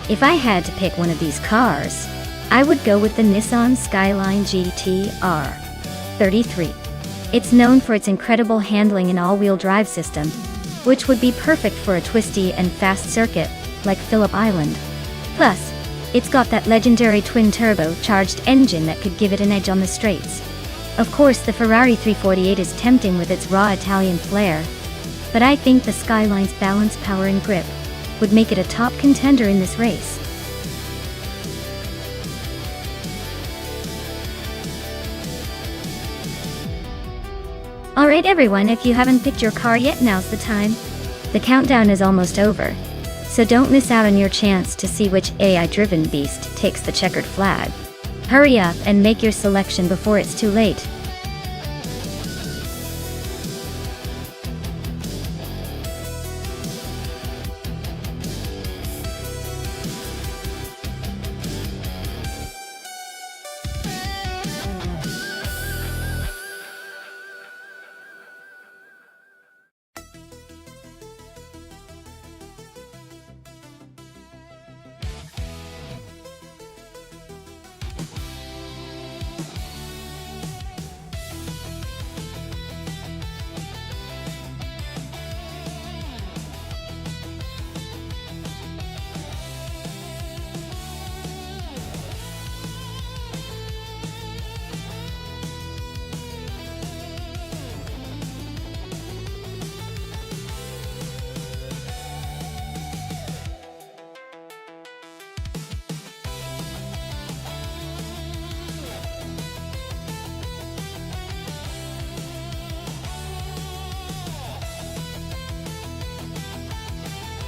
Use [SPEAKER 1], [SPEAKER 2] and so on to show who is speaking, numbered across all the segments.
[SPEAKER 1] If I had to pick one of these cars, I would go with the Nissan Skyline GT-R 33. It's known for its incredible handling and all-wheel drive system, which would be perfect for a twisty and fast circuit, like Phillip Island. Plus, it's got that legendary twin-turbo-charged engine that could give it an edge on the straights. Of course, the Ferrari 348 is tempting with its raw Italian flair, but I think the Skyline's balance, power, and grip would make it a top contender in this race. Alright everyone, if you haven't picked your car yet, now's the time. The countdown is almost over, so don't miss out on your chance to see which AI-driven beast takes the checkered flag. Hurry up and make your selection before it's too late.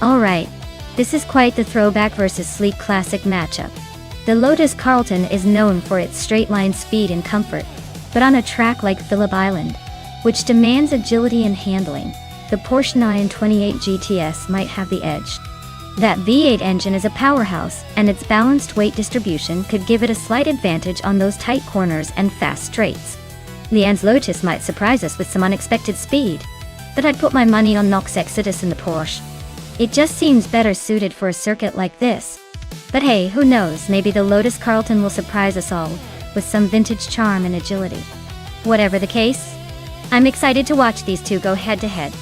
[SPEAKER 1] Alright, this is quite the throwback versus sleek classic matchup. The Lotus Carlton is known for its straight-line speed and comfort, but on a track like Phillip Island, which demands agility and handling, the Porsche 928 GTS might have the edge. That V8 engine is a powerhouse, and its balanced weight distribution could give it a slight advantage on those tight corners and fast straights. Leanne's Lotus might surprise us with some unexpected speed, but I'd put my money on Knox Exodus in the Porsche. It just seems better suited for a circuit like this. But hey, who knows, maybe the Lotus Carlton will surprise us all with some vintage charm and agility. Whatever the case, I'm excited to watch these two go head-to-head.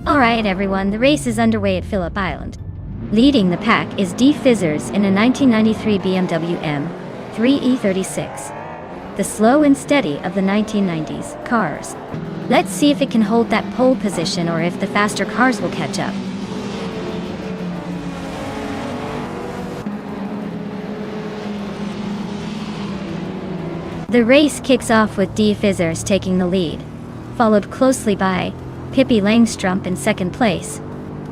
[SPEAKER 1] Alright everyone, the race is underway at Phillip Island. Leading the pack is D Fizzers in a 1993 BMW M3E36. The slow and steady of the 1990s cars. Let's see if it can hold that pole position or if the faster cars will catch up. The race kicks off with D Fizzers taking the lead, followed closely by Pippi Langstrumpf in second place,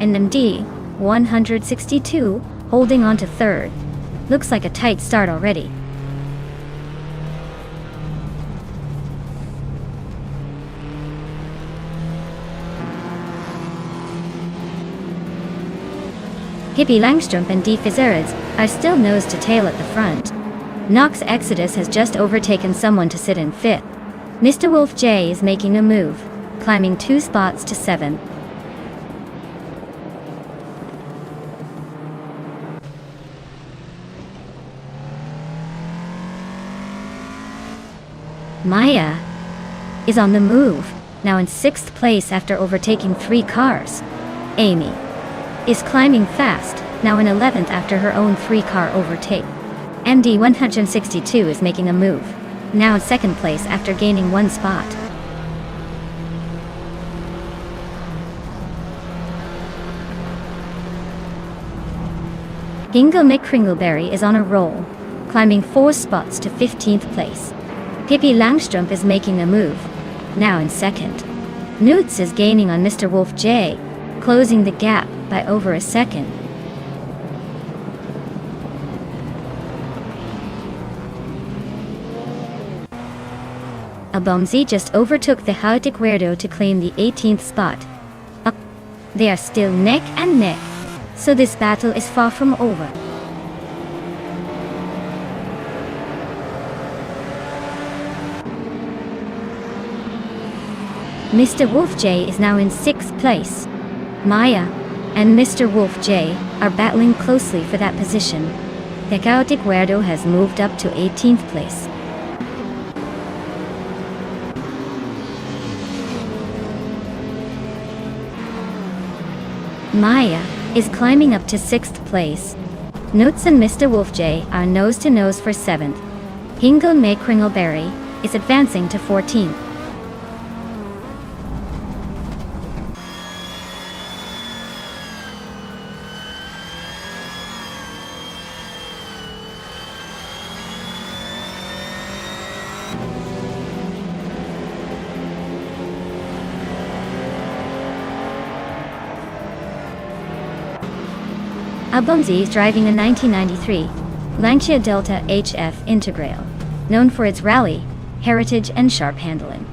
[SPEAKER 1] and MD 162 holding on to third. Looks like a tight start already. Pippi Langstrumpf and D Fizzers are still nose to tail at the front. Knox Exodus has just overtaken someone to sit in fifth. Mr. Wolf J is making a move, climbing 2 spots to 7. Maya is on the move, now in 6th place after overtaking 3 cars. Amy is climbing fast, now in 11th after her own 3-car overtake. MD 162 is making a move, now in 2nd place after gaining 1 spot. Gingo McCringleberry is on a roll, climbing 4 spots to 15th place. Pippi Langstrumpf is making a move, now in second. Newts is gaining on Mr. Wolf J, closing the gap by over a second. Abomzi just overtook the Chaotic Weirdo to claim the 18th spot. They are still neck and neck, so this battle is far from over. Mr. Wolf J is now in 6th place. Maya and Mr. Wolf J are battling closely for that position. The Chaotic Weirdo has moved up to 18th place. Maya is climbing up to 6th place. Newts and Mr. Wolf J are nose to nose for 7th. Hingle May Kringleberry is advancing to 14th. Abomzi is driving a 1993 Lancia Delta HF Integral, known for its rally, heritage and sharp handling.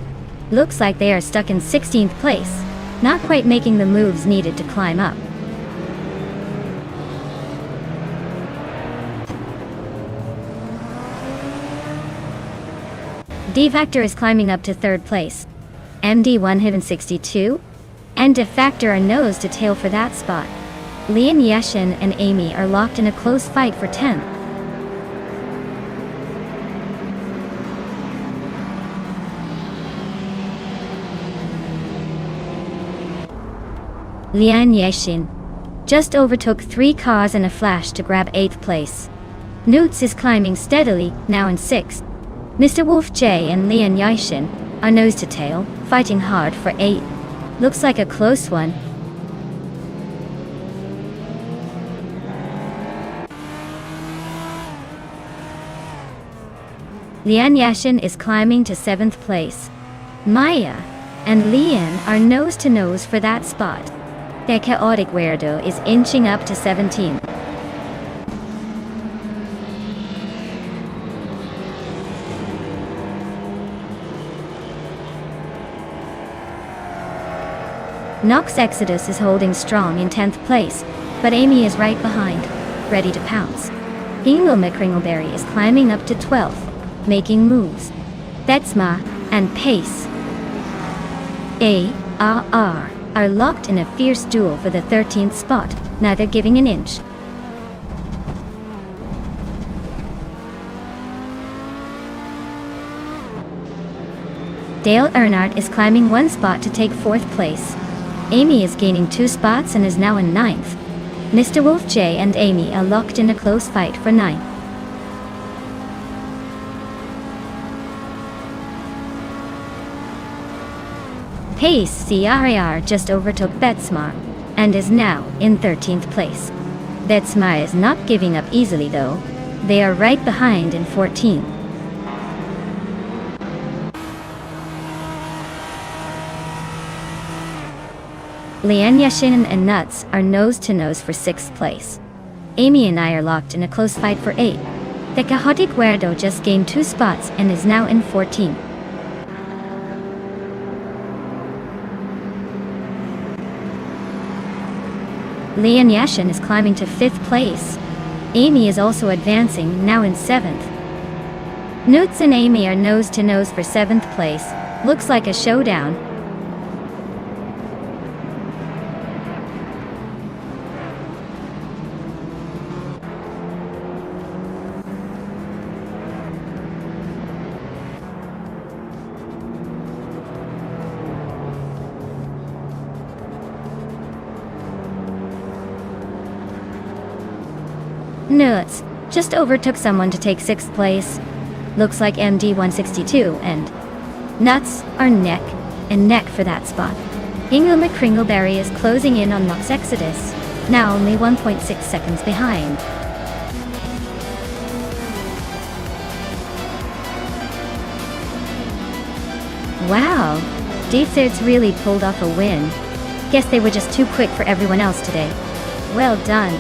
[SPEAKER 1] Looks like they are stuck in 16th place, not quite making the moves needed to climb up. D-Factor is climbing up to 3rd place. MD162 and D-Factor are nose to tail for that spot. Lian Yashin and Amy are locked in a close fight for 10th. Lian Yashin just overtook 3 cars in a flash to grab 8th place. Newts is climbing steadily, now in 6th. Mr. Wolf J and Lian Yashin are nose to tail, fighting hard for 8th. Looks like a close one. Lian Yashin is climbing to 7th place. Maya and Lian are nose to nose for that spot. The Chaotic Weirdo is inching up to 17th. Nox Exodus is holding strong in 10th place, but Amy is right behind, ready to pounce. Hingle McCringleberry is climbing up to 12th, making moves. Betsma and Pace ARR are locked in a fierce duel for the 13th spot, neither giving an inch. Dale Earnhardt is climbing 1 spot to take 4th place. Amy is gaining 2 spots and is now in 9th. Mr. Wolf J and Amy are locked in a close fight for 9th. Pace CRAR just overtook Betsma and is now in 13th place. Betsma is not giving up easily though. They are right behind in 14th. Lian Yashin and Nuts are nose to nose for 6th place. Amy and I are locked in a close fight for 8th. The Chaotic Weirdo just gained 2 spots and is now in 14th. Lian Yashin is climbing to 5th place. Amy is also advancing, now in 7th. Newts and Amy are nose to nose for 7th place. Looks like a showdown. Nuts just overtook someone to take 6th place. Looks like MD162 and Nuts are neck and neck for that spot. Hingle McCringleberry is closing in on Nox Exodus, now only 1.6 seconds behind. Wow, Deserts really pulled off a win. Guess they were just too quick for everyone else today. Well done.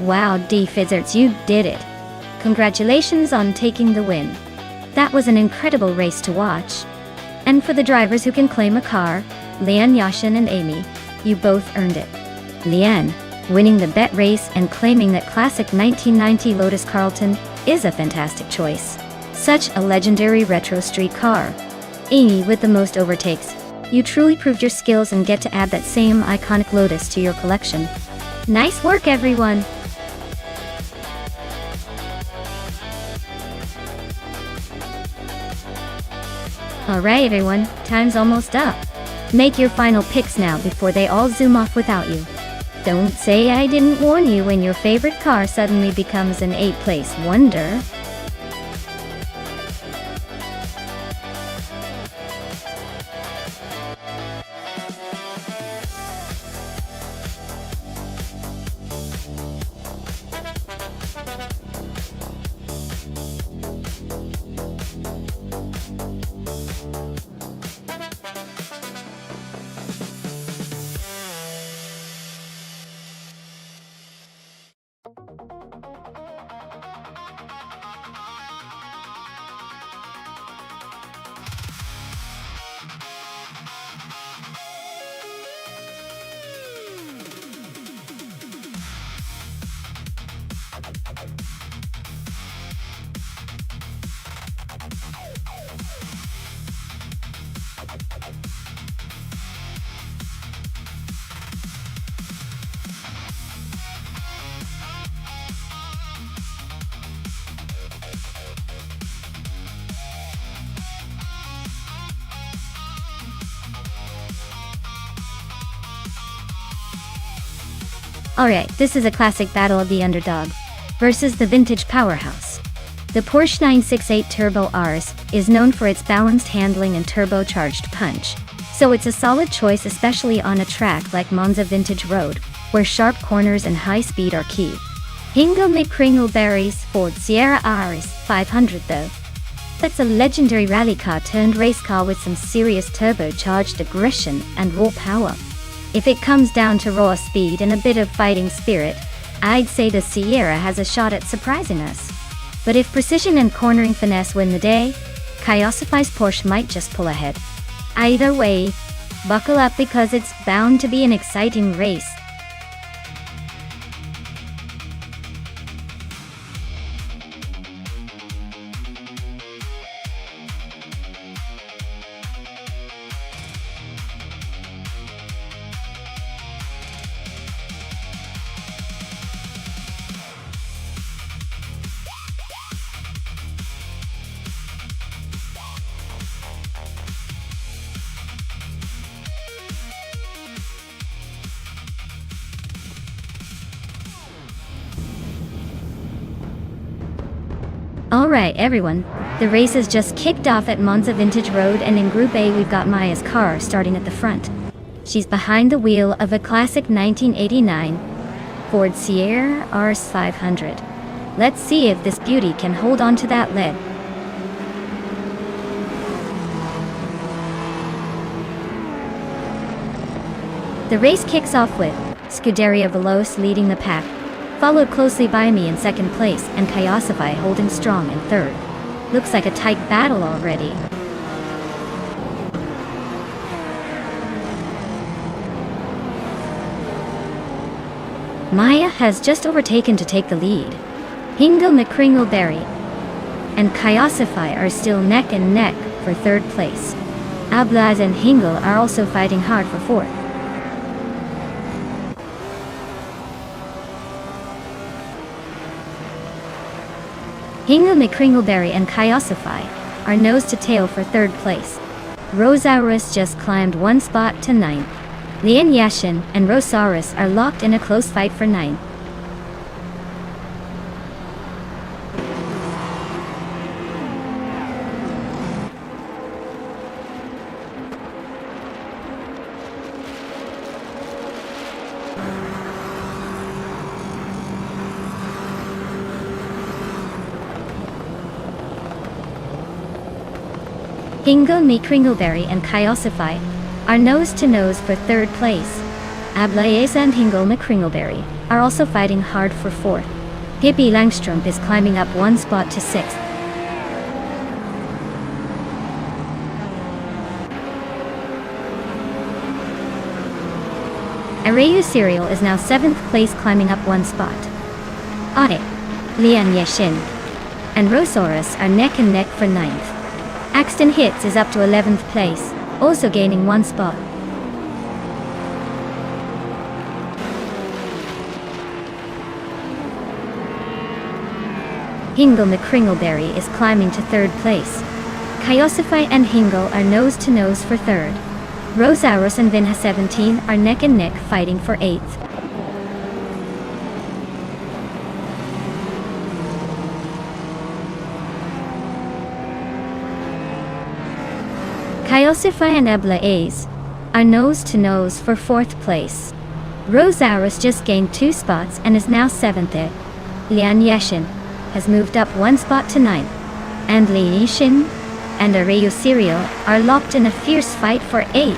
[SPEAKER 1] Wow, Deserts, you did it. Congratulations on taking the win. That was an incredible race to watch. And for the drivers who can claim a car, Lian, Yashin and Amy, you both earned it. Lian, winning the bet race and claiming that classic 1990 Lotus Carlton is a fantastic choice. Such a legendary retro street car. Amy with the most overtakes. You truly proved your skills and get to add that same iconic Lotus to your collection. Nice work, everyone! Alright everyone, time's almost up. Make your final picks now before they all zoom off without you. Don't say I didn't warn you when your favorite car suddenly becomes an 8th-place wonder. Alright, this is a classic battle of the underdog versus the vintage powerhouse. The Porsche 968 Turbo RS is known for its balanced handling and turbocharged punch, so it's a solid choice especially on a track like Monza Vintage Road, where sharp corners and high speed are key. Hingo McCringleberry's Ford Sierra RS 500 though. That's a legendary rally car turned race car with some serious turbocharged aggression and raw power. If it comes down to raw speed and a bit of fighting spirit, I'd say the Sierra has a shot at surprising us. But if precision and cornering finesse win the day, Kyosify's Porsche might just pull ahead. Either way, buckle up because it's bound to be an exciting race. Alright everyone, the race has just kicked off at Monza Vintage Road, and in Group A we've got Maya's car starting at the front. She's behind the wheel of a classic 1989 Ford Sierra RS 500. Let's see if this beauty can hold on to that lead. The race kicks off with Scuderia Veloce leading the pack, followed closely by me in second place and Kyosify holding strong in third. Looks like a tight battle already. Maya has just overtaken to take the lead. Hingo McCringleberry and Kyosify are still neck and neck for third place. Ablaz and Hingle are also fighting hard for 4th. Hingle McCringleberry and Kyosify are nose to tail for third place. Rosaurus just climbed one spot to 9th. Lian Yashin and Rosaurus are locked in a close fight for 9th. Hingle McCringleberry and Kyosify are nose to nose for third place. Ablaze and Hingle McCringleberry are also fighting hard for 4th. Hippie Langstrom is climbing up one spot to 6th. Arayu Cereal is now 7th place, climbing up one spot. Ade, Lian Yeshin, and Rosaurus are neck and neck for 9th. Axton Hits is up to 11th place, also gaining one spot. Hingle McCringleberry is climbing to 3rd place. Kyosify and Hingle are nose to nose for 3rd. Rosaurus and Vinha 17 are neck and neck fighting for 8th. Kyosify and Ablaze are nose to nose for 4th place. Rosaurus just gained 2 spots and is now 7th. Lian Yashin has moved up one spot to 9th, and Li Yishin and Arayu Cereal are locked in a fierce fight for 8th.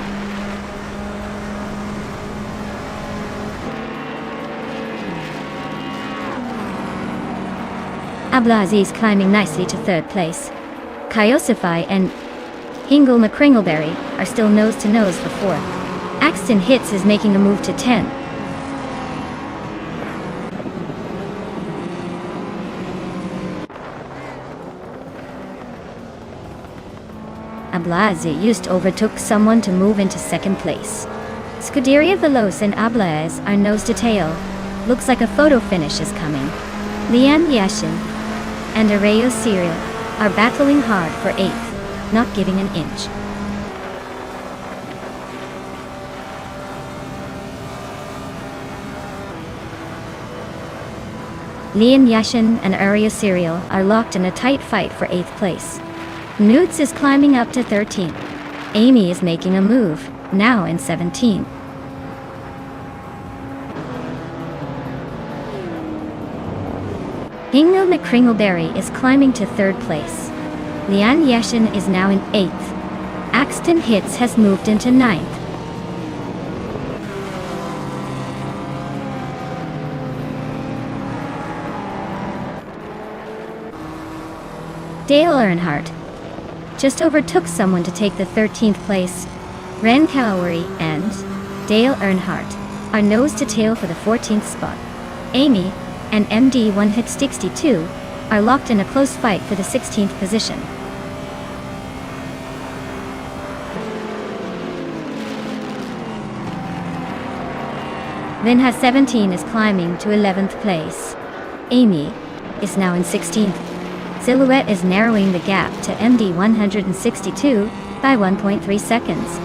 [SPEAKER 1] Ablaze is climbing nicely to 3rd place. Kyosify and Hingle McCringleberry are still nose to nose for 4th. Axton Hits is making a move to 10th. Ablaze just overtook someone to move into 2nd place. Scuderia Veloz and Ablaze are nose to tail. Looks like a photo finish is coming. Lian Yashin and Arayu Cereal are battling hard for 8th, not giving an inch. Lian Yashin and Arayu Cereal are locked in a tight fight for 8th place. Newts is climbing up to 13th. Amy is making a move, now in 17th. Hingle McCringleberry is climbing to 3rd place. Lian Yashin is now in 8th. Axton Hits has moved into 9th. Dale Earnhardt just overtook someone to take the 13th place. Ren Kaori and Dale Earnhardt are nose to tail for the 14th spot. Amy and MD 162 are locked in a close fight for the 16th position. Vinha 17 is climbing to 11th place. Amy is now in 16th. Silhouette is narrowing the gap to MD 162 by 1.3 seconds.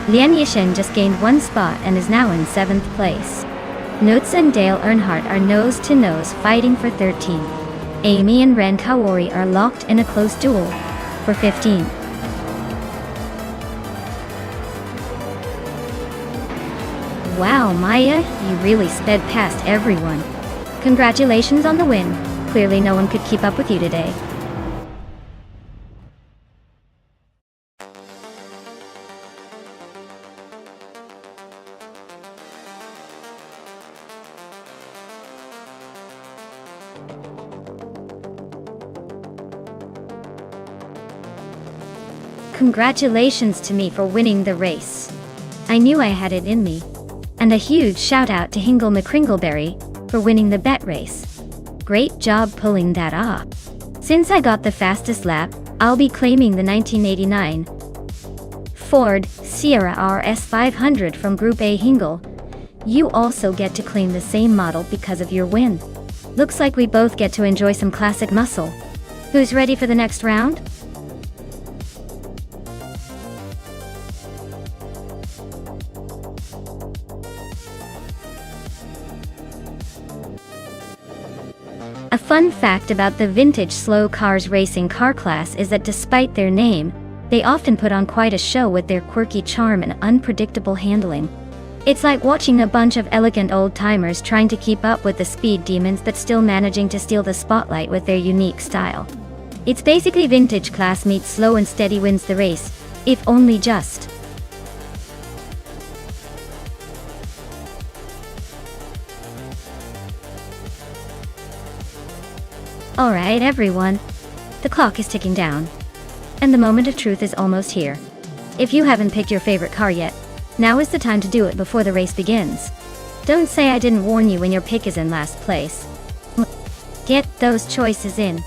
[SPEAKER 1] Lian Yishen just gained one spot and is now in 7th place. Notes and Dale Earnhardt are nose to nose fighting for 13th. Amy and Ren Kaori are locked in a close duel for 15th. Wow, Maya, you really sped past everyone. Congratulations on the win. Clearly no one could keep up with you today. Congratulations to me for winning the race. I knew I had it in me. And a huge shout out to Hingle McCringleberry for winning the bet race. Great job pulling that off. Since I got the fastest lap, I'll be claiming the 1989 Ford Sierra RS 500 from Group A Hingle. You also get to claim the same model because of your win. Looks like we both get to enjoy some classic muscle. Who's ready for the next round? A fun fact about the vintage slow cars racing car class is that despite their name, they often put on quite a show with their quirky charm and unpredictable handling. It's like watching a bunch of elegant old-timers trying to keep up with the speed demons but still managing to steal the spotlight with their unique style. It's basically vintage class meets slow and steady wins the race, if only just. Alright everyone, the clock is ticking down. And the moment of truth is almost here. If you haven't picked your favorite car yet, now is the time to do it before the race begins. Don't say I didn't warn you when your pick is in last place. Get those choices in.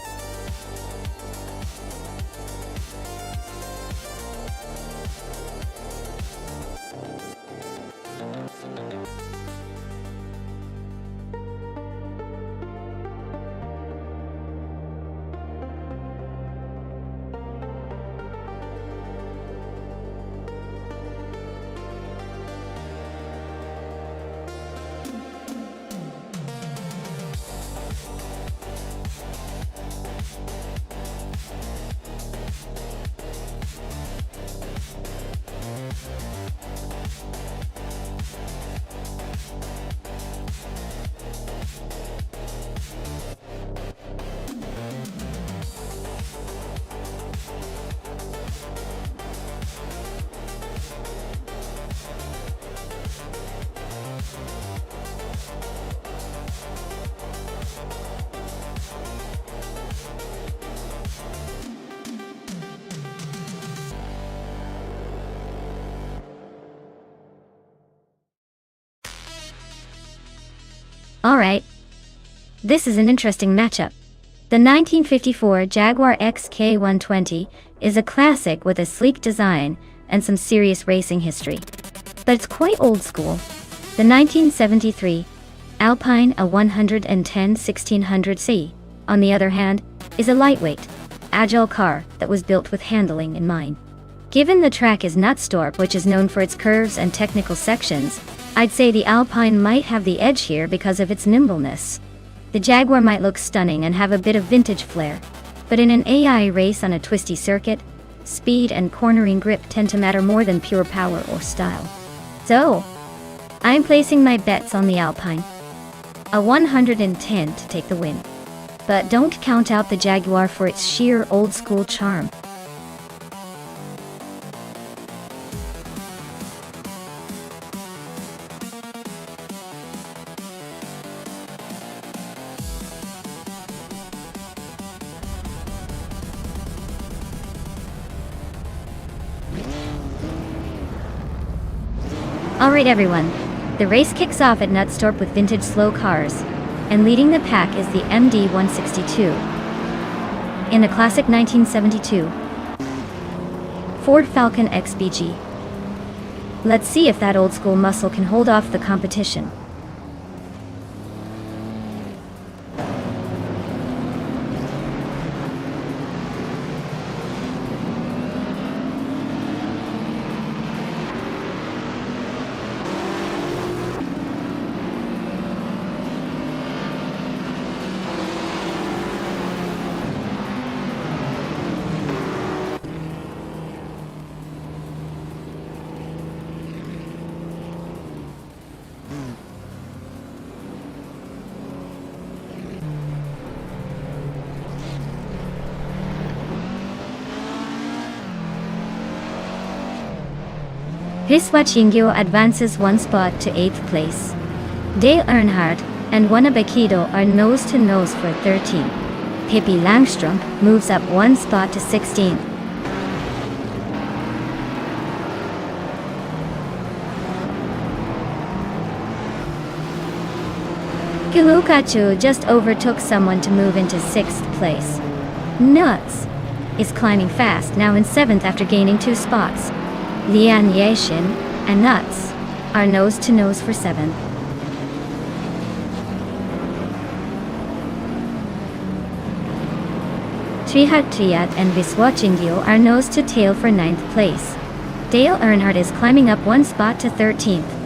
[SPEAKER 1] Alright. This is an interesting matchup. The 1954 Jaguar XK120 is a classic with a sleek design and some serious racing history. But it's quite old school. The 1973 Alpine A110 1600C, on the other hand, is a lightweight, agile car that was built with handling in mind. Given the track is Nonstop, which is known for its curves and technical sections, I'd say the Alpine might have the edge here because of its nimbleness. The Jaguar might look stunning and have a bit of vintage flair, but in an AI race on a twisty circuit, speed and cornering grip tend to matter more than pure power or style. So, I'm placing my bets on the Alpine. A 110 to take the win. But don't count out the Jaguar for its sheer old-school charm. Alright everyone, the race kicks off at Nonstop with vintage slow cars, and leading the pack is the MD-162. In the classic 1972 Ford Falcon XBG. Let's see if that old school muscle can hold off the competition. Hiswa Chingyo advances one spot to 8th place. Dale Earnhardt and Wanabakido are nose-to-nose for 13. Pippi Langstrom moves up one spot to 16th. Kilukachu just overtook someone to move into 6th place. Nuts! is climbing fast, now in 7th after gaining 2 spots. Lian Yashin and Nuts are nose to nose for 7th. Trihat and Viswachingyo are nose to tail for 9th place. Dale Earnhardt is climbing up 1 spot to 13th.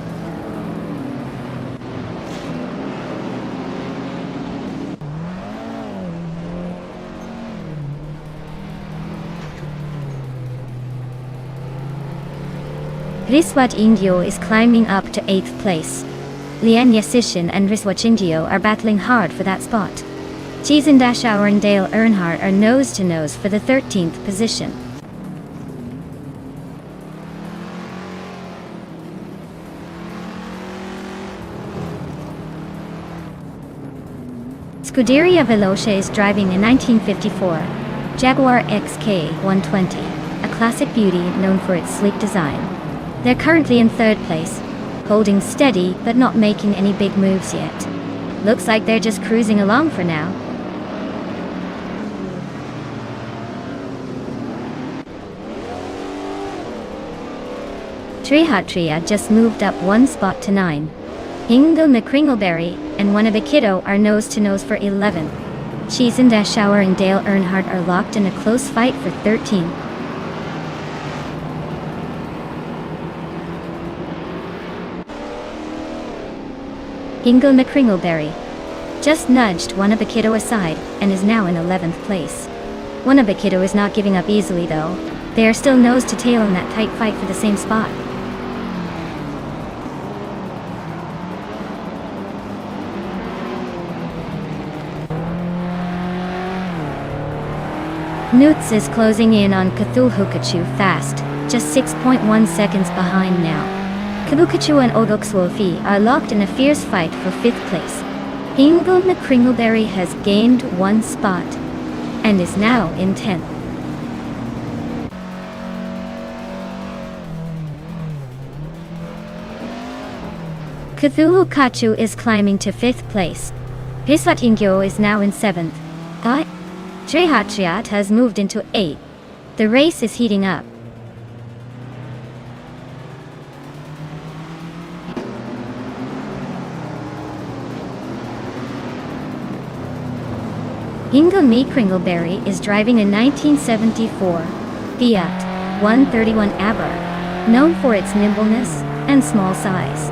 [SPEAKER 1] Riswachingyo is climbing up to 8th place. Lian Yasishin and Riswachingyo are battling hard for that spot. Chizendashauer and Dale Earnhardt are nose to nose for the 13th position. Scuderia Veloce is driving a 1954 Jaguar XK 120, a classic beauty known for its sleek design. They're currently in 3rd place, holding steady but not making any big moves yet. Looks like they're just cruising along for now. Trihatria just moved up 1 spot to 9. Hingle McCringleberry and Wannabe are nose to nose for 11th. Chizendashauer and Dale Earnhardt are locked in a close fight for 13th. Hingle McCringleberry just nudged Wannabe aside and is now in 11th place. Wannabe is not giving up easily though. They are still nose to tail in that tight fight for the same spot. Nutz is closing in on Cthulhukachu fast, just 6.1 seconds behind now. Kabukachu and Ogokswolfi are locked in a fierce fight for 5th place. Hingle McCringleberry has gained 1 spot and is now in 10th. Cthulhukachu is climbing to 5th place. Riswachingyo is now in 7th. Trihat has moved into 8th. The race is heating up. Hingle McCringleberry is driving a 1974 Fiat 131 Aber, known for its nimbleness and small size.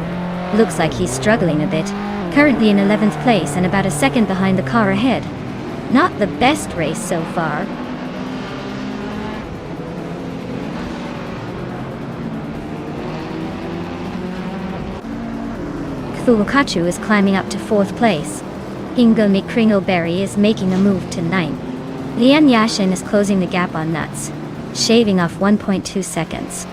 [SPEAKER 1] Looks like he's struggling a bit, currently in 11th place and about a second behind the car ahead. Not the best race so far. Cthulhukachu is climbing up to 4th place. Hingle McCringleberry is making a move to 9th. Lian Yashin is closing the gap on Nuts, shaving off 1.2 seconds.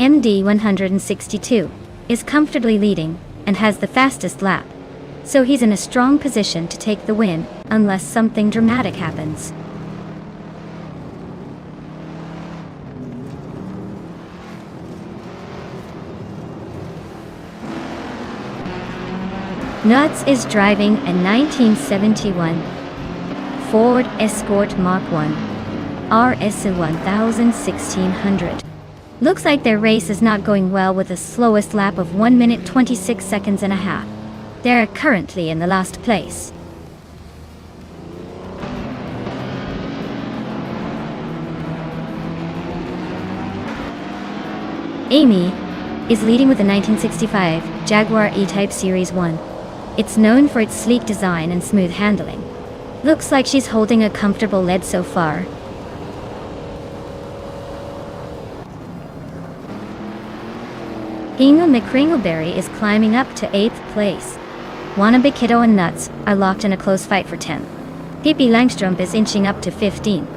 [SPEAKER 1] MD 162 is comfortably leading and has the fastest lap, so he's in a strong position to take the win unless something dramatic happens. Nuts is driving a 1971 Ford Escort Mach 1 RS 1600. Looks like their race is not going well with the slowest lap of 1 minute 26 seconds and a half. They're currently in the last place. Amy is leading with a 1965 Jaguar E-Type Series 1. It's known for its sleek design and smooth handling. Looks like she's holding a comfortable lead so far. Hingle McCringleberry is climbing up to 8th place. Wannabe and Nuts are locked in a close fight for 10th. Pippi Langstrup is inching up to 15th.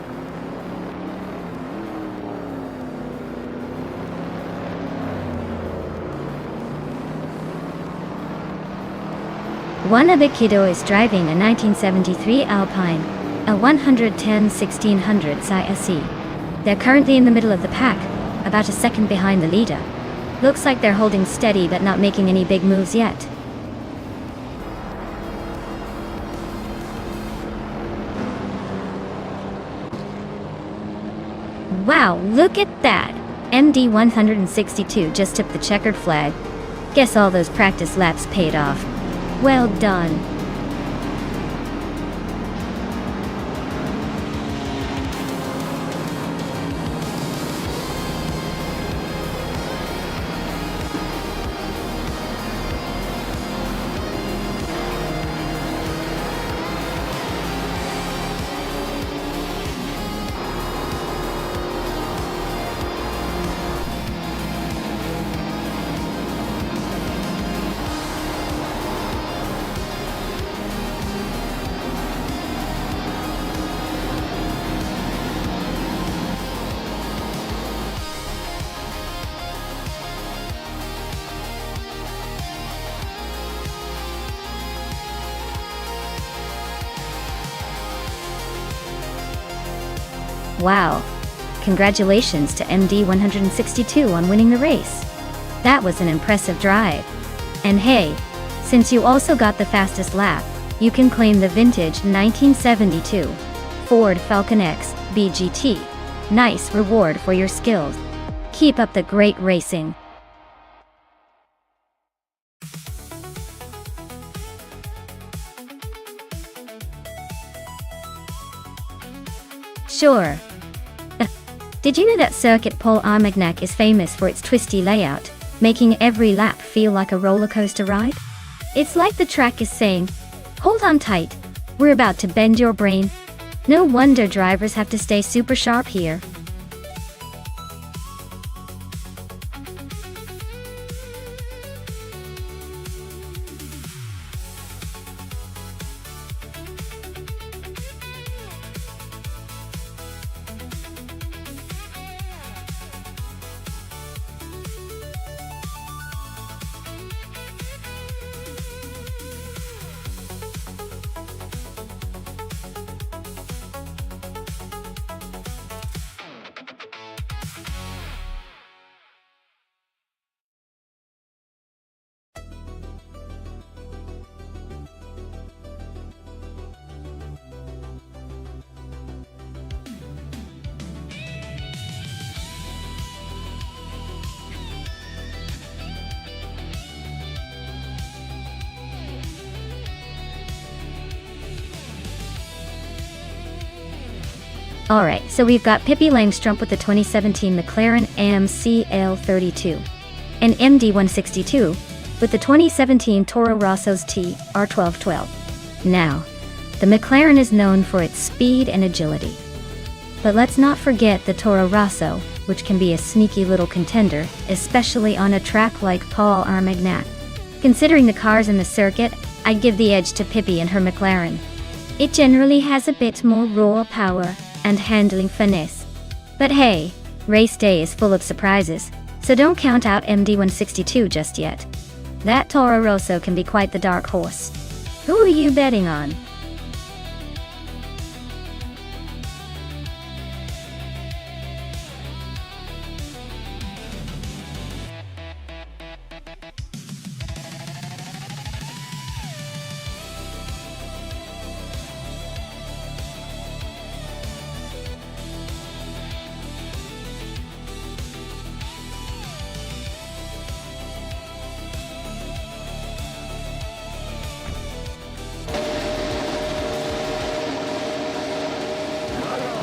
[SPEAKER 1] One Abikido is driving a 1973 Alpine, a 110-1600 SE. They're currently in the middle of the pack, about a second behind the leader. Looks like they're holding steady but not making any big moves yet. Wow, look at that! MD 162 just took the checkered flag. Guess all those practice laps paid off. Well done. Wow. Congratulations to MD 162 on winning the race. That was an impressive drive. And hey, since you also got the fastest lap, you can claim the vintage 1972 Ford Falcon X BGT. Nice reward for your skills. Keep up the great racing. Sure. Did you know that Circuit Paul Armagnac is famous for its twisty layout, making every lap feel like a roller coaster ride? It's like the track is saying, "Hold on tight, we're about to bend your brain." No wonder drivers have to stay super sharp here. Alright, so we've got Pippi Langstrup with the 2017 McLaren AMC L32, and MD162 with the 2017 Toro Rosso's TR1212. Now, the McLaren is known for its speed and agility. But let's not forget the Toro Rosso, which can be a sneaky little contender, especially on a track like Paul Armagnac. Considering the cars in the circuit, I'd give the edge to Pippi and her McLaren. It generally has a bit more raw power and handling finesse. But hey, race day is full of surprises, so don't count out MD162 just yet. That Toro Rosso can be quite the dark horse. Who are you betting on?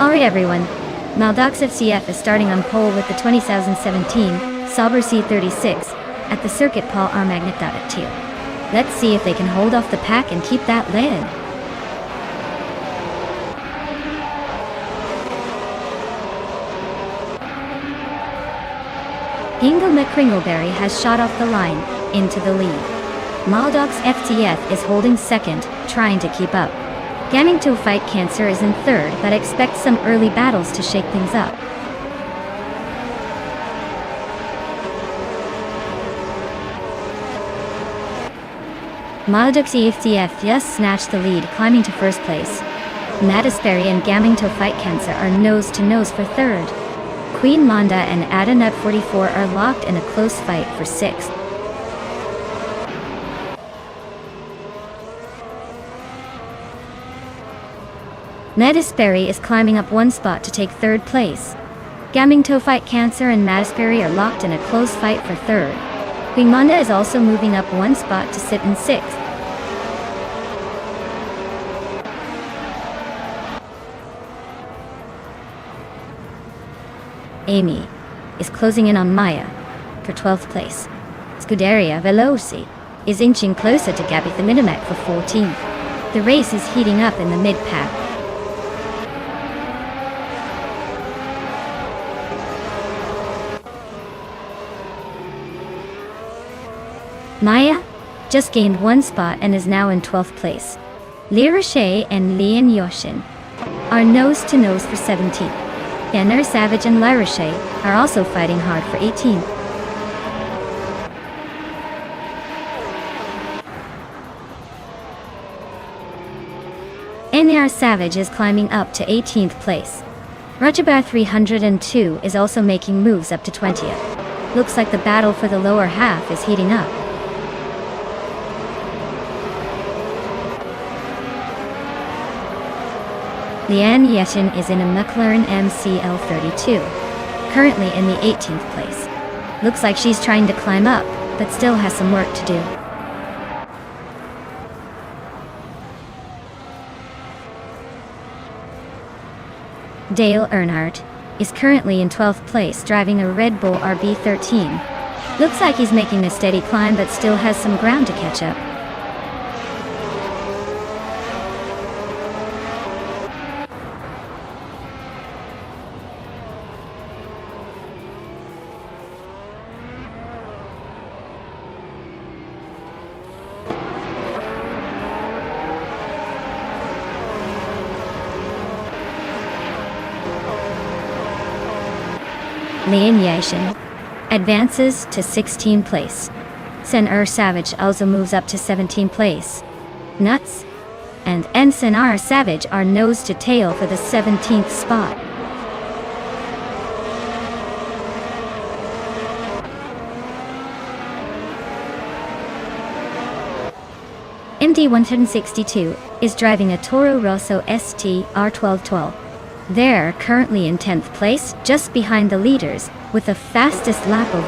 [SPEAKER 1] Alright everyone, Maldox FCF is starting on pole with the 2017 Sauber C36 at the circuit Paul Armagnac at 2. Let's see if they can hold off the pack and keep that lead. Ingo McCringleberry has shot off the line, into the lead. Maldox FTF is holding second, trying to keep up. Gaming to Fight Cancer is in third, but expect some early battles to shake things up. Maldux EFTF just snatched the lead, climbing to first place. Matisperry and Gamingto Fight Cancer are nose-to-nose for third. Queen Monda and Adanut 44 are locked in a close fight for sixth. Matisperry is climbing up one spot to take third place. Gamingto Fight Cancer and Matisperry are locked in a close fight for third. Queen Monda is also moving up one spot to sit in sixth. Amy is closing in on Maya for 12th place. Scuderia Veloci is inching closer to Gabby the Minimac for 14th. The race is heating up in the mid-pack. Maya just gained one spot and is now in 12th place. Li Roche and Lian Yoshin are nose-to-nose for 17th. Yenner Savage and La Roche are also fighting hard for 18th. NR Savage is climbing up to 18th place. Rajabar 302 is also making moves up to 20th. Looks like the battle for the lower half is heating up. Lian Yeshin is in a McLaren MCL32, currently in the 18th place. Looks like she's trying to climb up, but still has some work to do. Dale Earnhardt is currently in 12th place, driving a Red Bull RB13. Looks like he's making a steady climb, but still has some ground to catch up. Lian Yashin advances to 16th place. Sen Savage also moves up to 17th place. Nuts and Ensign R Savage are nose to tail for the 17th spot. MD 162 is driving a Toro Rosso ST R1212. They're currently in 10th place, just behind the leaders, with a fastest lap of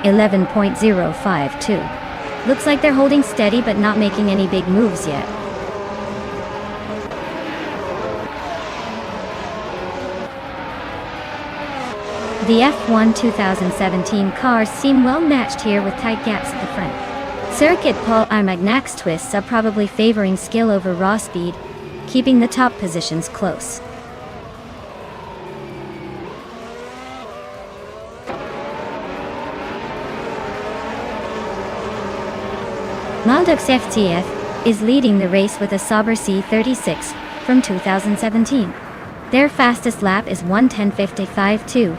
[SPEAKER 1] 11.052. Looks like they're holding steady but not making any big moves yet. The F1 2017 cars seem well matched here with tight gaps at the front. Circuit Paul Armagnacs twists are probably favoring skill over raw speed, keeping the top positions close. Maldux FTF is leading the race with a Sauber C36 from 2017. Their fastest lap is 1:10.55.2,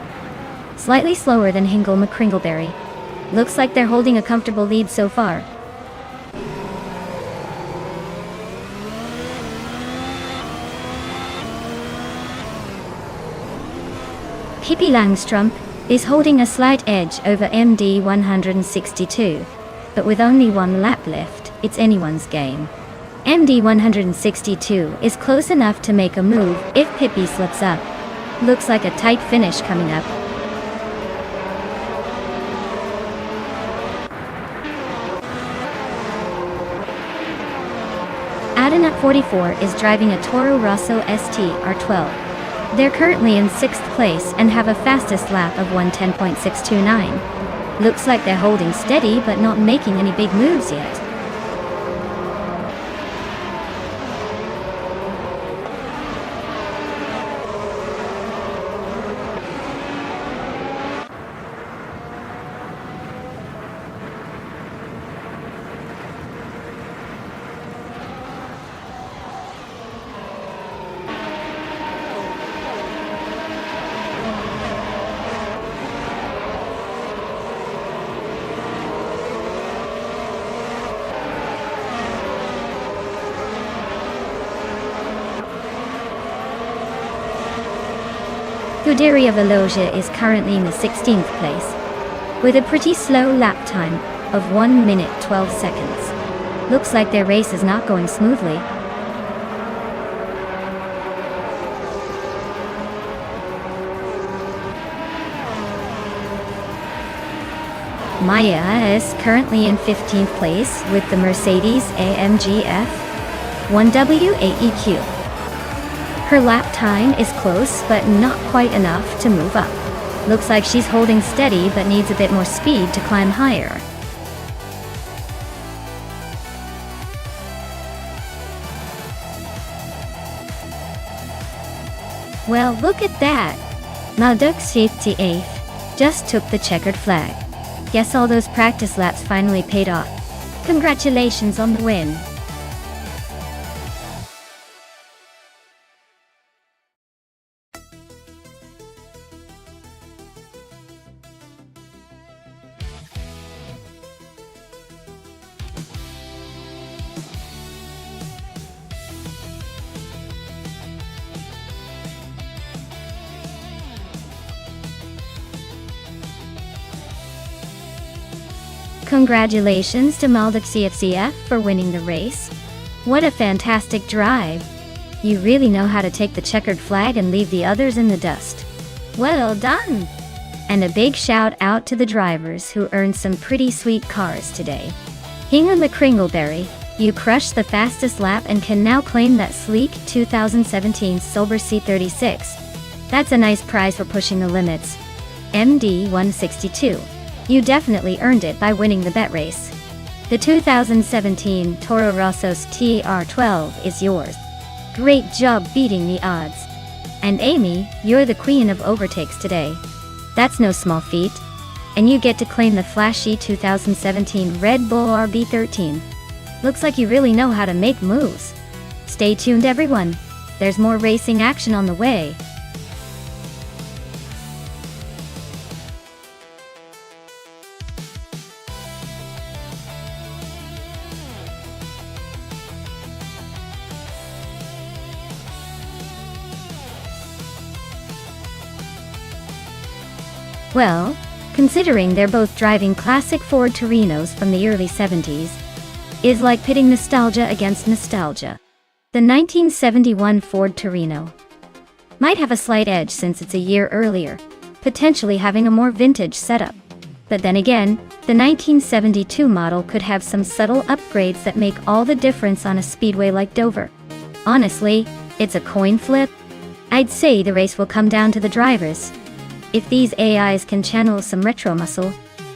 [SPEAKER 1] slightly slower than Hingle McCringleberry. Looks like they're holding a comfortable lead so far. Pippi Langstrumpf is holding a slight edge over MD 162. But with only one lap left, it's anyone's game. MD 162 is close enough to make a move if Pippi slips up. Looks like a tight finish coming up. Adanut 44 is driving a Toro Rosso ST R12. They're currently in 6th place and have a fastest lap of 1:10.629. Looks like they're holding steady but not making any big moves yet. Scuderia Velocia is currently in the 16th place, with a pretty slow lap time of 1 minute 12 seconds. Looks like their race is not going smoothly. Maya is currently in 15th place with the Mercedes AMG F1W AEQ. Her lap time is close, but not quite enough to move up. Looks like she's holding steady but needs a bit more speed to climb higher. Well, look at that! Malduk 58th just took the checkered flag. Guess all those practice laps finally paid off. Congratulations on the win. Congratulations to Malduk CFCF for winning the race. What a fantastic drive. You really know how to take the checkered flag and leave the others in the dust. Well done! And a big shout out to the drivers who earned some pretty sweet cars today. Hingham McCringleberry, you crushed the fastest lap and can now claim that sleek 2017 Silver C36. That's a nice prize for pushing the limits. MD 162. You definitely earned it by winning the bet race. The 2017 Toro Rosso's TR12 is yours. Great job beating the odds. And Amy, you're the queen of overtakes today. That's no small feat. And you get to claim the flashy 2017 Red Bull RB13. Looks like you really know how to make moves. Stay tuned everyone. There's more racing action on the way. Well, considering they're both driving classic Ford Torinos from the early 70s, is like pitting nostalgia against nostalgia. The 1971 Ford Torino might have a slight edge since it's a year earlier, potentially having a more vintage setup. But then again, the 1972 model could have some subtle upgrades that make all the difference on a speedway like Dover. Honestly, it's a coin flip. I'd say the race will come down to the drivers. If these AIs can channel some retro muscle,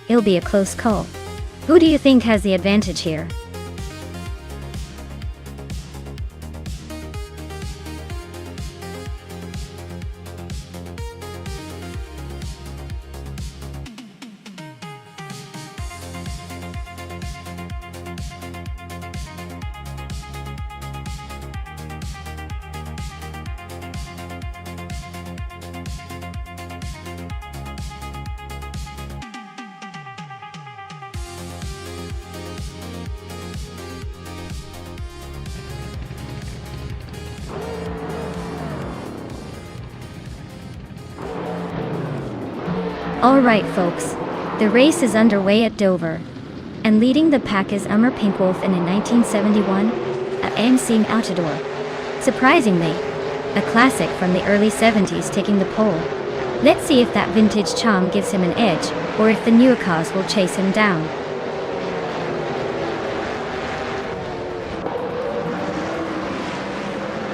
[SPEAKER 1] it'll be a close call. Who do you think has the advantage here? Alright folks, the race is underway at Dover, and leading the pack is Ummer Pinkwolf in 1971, a AMC Outdoor. Surprisingly, a classic from the early 70s taking the pole. Let's see if that vintage charm gives him an edge, or if the newer cars will chase him down.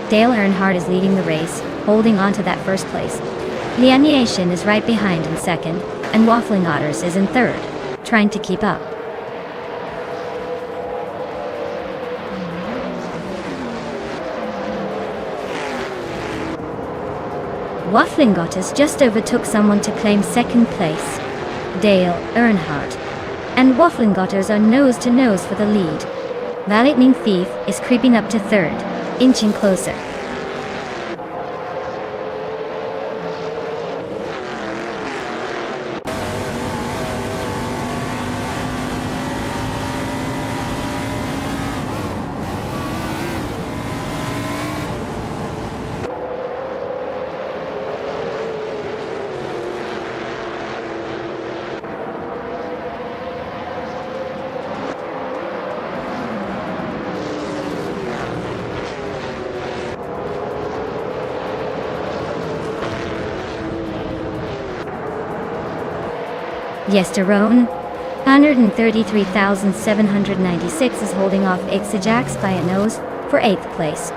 [SPEAKER 1] Dale Earnhardt is leading the race, holding on to that first place. Lianiation is right behind in second, and Waffling Otters is in third, trying to keep up. Waffling Otters just overtook someone to claim second place, Dale Earnhardt, and Waffling Otters are nose to nose for the lead. The Lightning Thief is creeping up to third, inching closer. Yesterone, 133,796 is holding off Ixajax by a nose for 8th place.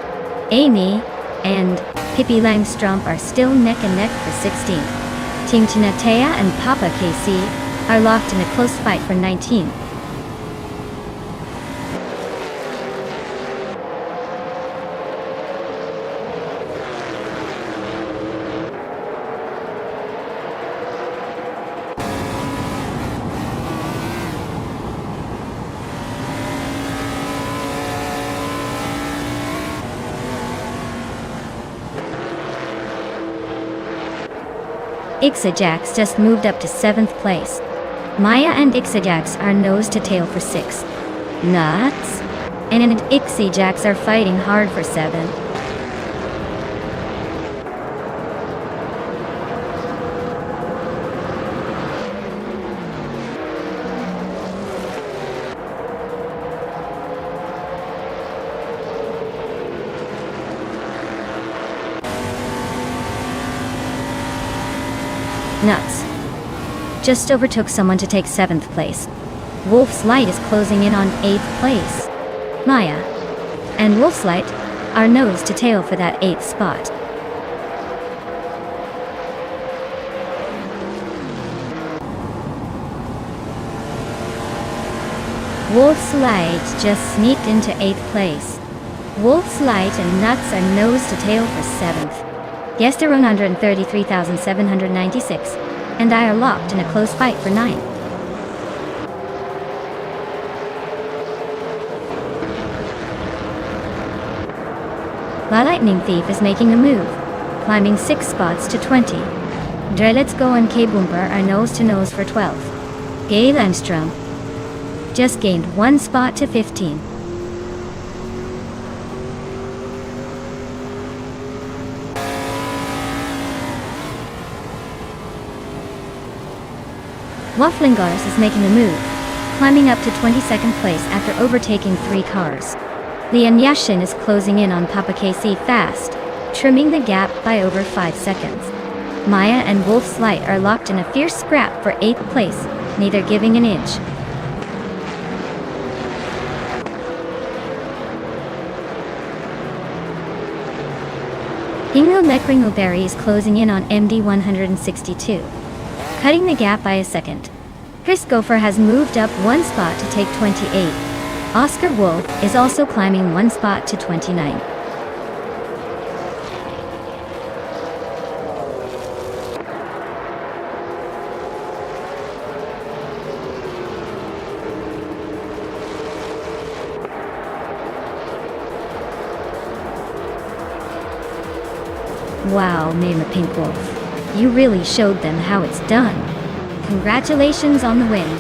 [SPEAKER 1] Amy and Pippi Langstrump are still neck and neck for 16th. Team Tinatea and Papa KC are locked in a close fight for 19th. Ixajax just moved up to 7th place. Maya and Ixajax are nose to tail for 6th. Nuts? And Ixajax are fighting hard for 7th. Nuts. Just overtook someone to take 7th place. Wolf's Light is closing in on 8th place. Maya and Wolf's Light are nose to tail for that 8th spot. Wolf's Light just sneaked into 8th place. Wolf's Light and Nuts are nose to tail for 7th. Yester 133,796, and I are locked in a close fight for 9th. La Lightning Thief is making a move, climbing 6 spots to 20. Dre Let's Go and K Boomper are nose to nose for 12th. Gay Landstrom just gained 1 spot to 15. Wafflingars is making a move, climbing up to 22nd place after overtaking 3 cars. Lian Yashin is closing in on Papa KC fast, trimming the gap by over 5 seconds. Maya and Wolf's Light are locked in a fierce scrap for 8th place, neither giving an inch. Hingo Mekringoberry is closing in on MD 162. Cutting the gap by a second. Chris Gopher has moved up 1 spot to take 28. Oscar Wolf is also climbing 1 spot to 29. Wow, Mama Pink Wolf. You really showed them how it's done. Congratulations on the win.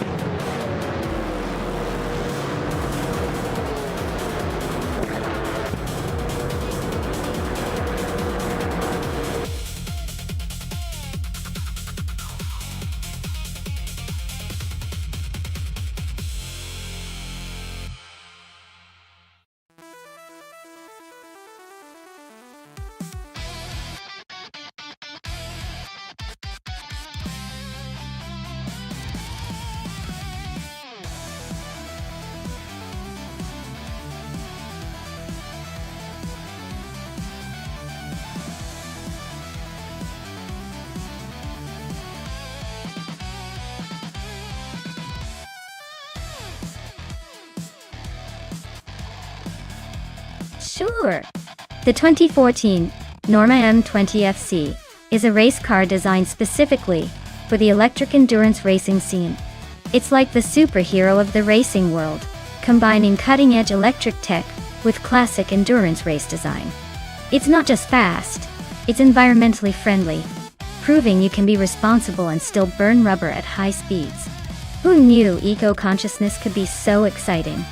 [SPEAKER 1] Sure. The 2014 Norma M20 FC is a race car designed specifically for the electric endurance racing scene. It's like the superhero of the racing world, combining cutting-edge electric tech with classic endurance race design. It's not just fast, it's environmentally friendly, proving you can be responsible and still burn rubber at high speeds. Who knew eco-consciousness could be so exciting?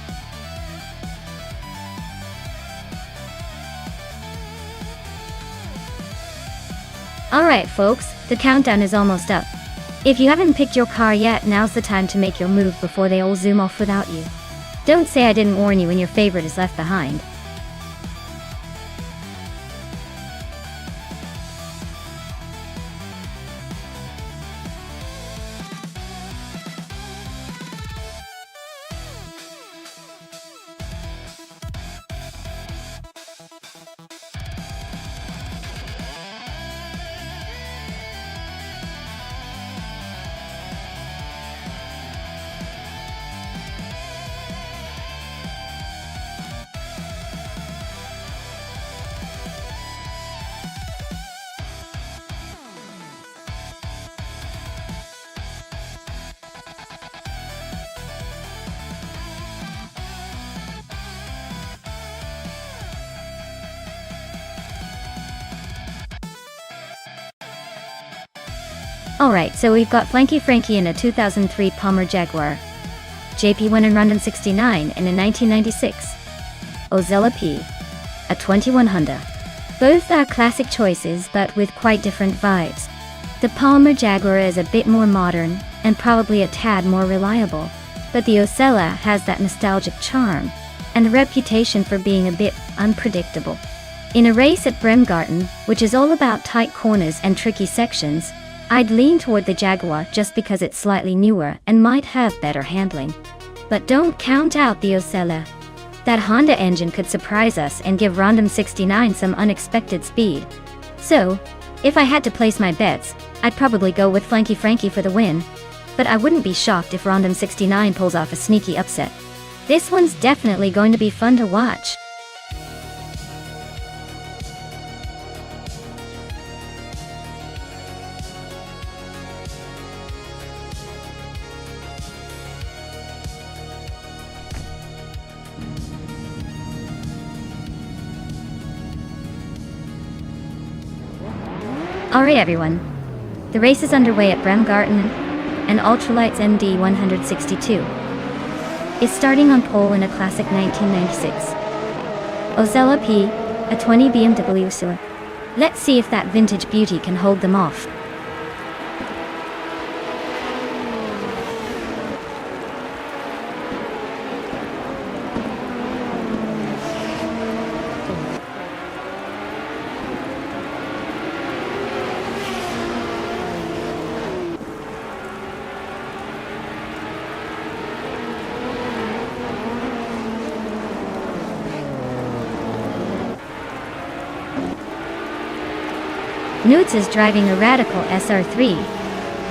[SPEAKER 1] Alright folks, the countdown is almost up. If you haven't picked your car yet, now's the time to make your move before they all zoom off without you. Don't say I didn't warn you when your favorite is left behind. Alright, so we've got Flanky Frankie in a 2003 Palmer Jaguar, JP1 in Rondon 69 and in 1996, Ozella P, a 21 Honda. Both are classic choices but with quite different vibes. The Palmer Jaguar is a bit more modern and probably a tad more reliable, but the Ozella has that nostalgic charm and a reputation for being a bit unpredictable. In a race at Bremgarten, which is all about tight corners and tricky sections, I'd lean toward the Jaguar just because it's slightly newer and might have better handling. But don't count out the Ozella. That Honda engine could surprise us and give Rondon 69 some unexpected speed. So, if I had to place my bets, I'd probably go with Flanky Frankie for the win, but I wouldn't be shocked if Rondon 69 pulls off a sneaky upset. This one's definitely going to be fun to watch. Alright everyone, the race is underway at Bremgarten, and Ultralights ND 162 is starting on pole in a classic 1996 Ozella P, a 20 BMW Ozella. Let's see if that vintage beauty can hold them off. Newts is driving a Radical SR3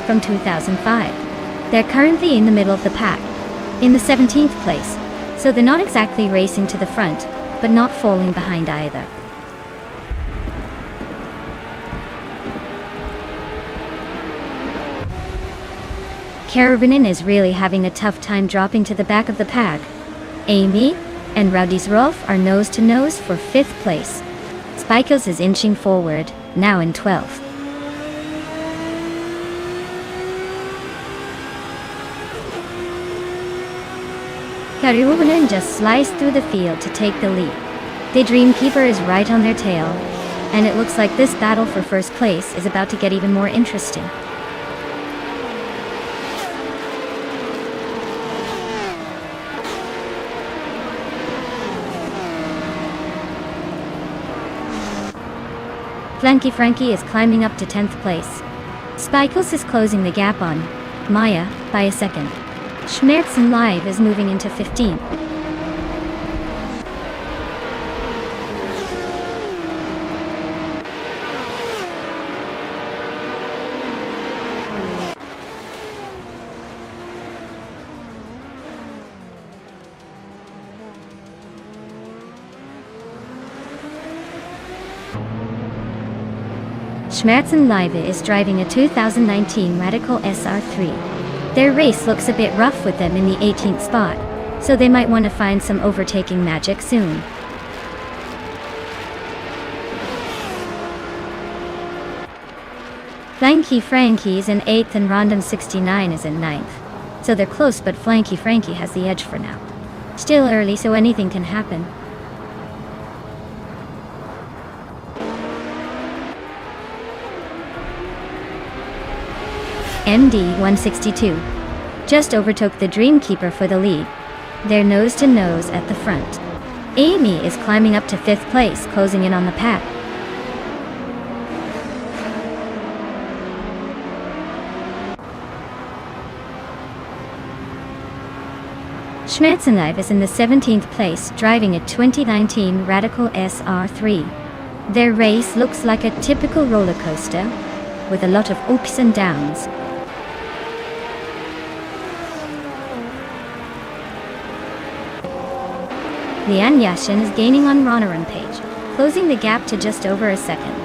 [SPEAKER 1] from 2005. They're currently in the middle of the pack, in the 17th place, so they're not exactly racing to the front, but not falling behind either. Karabinin is really having a tough time dropping to the back of the pack. Amy and Rowdy's Rolf are nose to nose for 5th place. Spikos is inching forward, now in 12th. Karabinin just sliced through the field to take the lead. The Dreamkeeper is right on their tail, and it looks like this battle for first place is about to get even more interesting. Flanky Frankie is climbing up to 10th place. Spikos is closing the gap on Maya by a second. Schmerzen Live is moving into 15th. Schmerzen Live is driving a 2019 Radical SR3. Their race looks a bit rough with them in the 18th spot, so they might want to find some overtaking magic soon. Flanky Frankie is in 8th and Rondon 69 is in 9th. So they're close, but Flanky Frankie has the edge for now. Still early, so anything can happen. MD 162 just overtook the Dreamkeeper for the lead. They're nose to nose at the front. Amy is climbing up to 5th place, closing in on the pack. Schmerzenlive is in the 17th place, driving a 2019 Radical SR3. Their race looks like a typical roller coaster, with a lot of ups and downs. Lian Yashin is gaining on Ronaran Page, closing the gap to just over a second.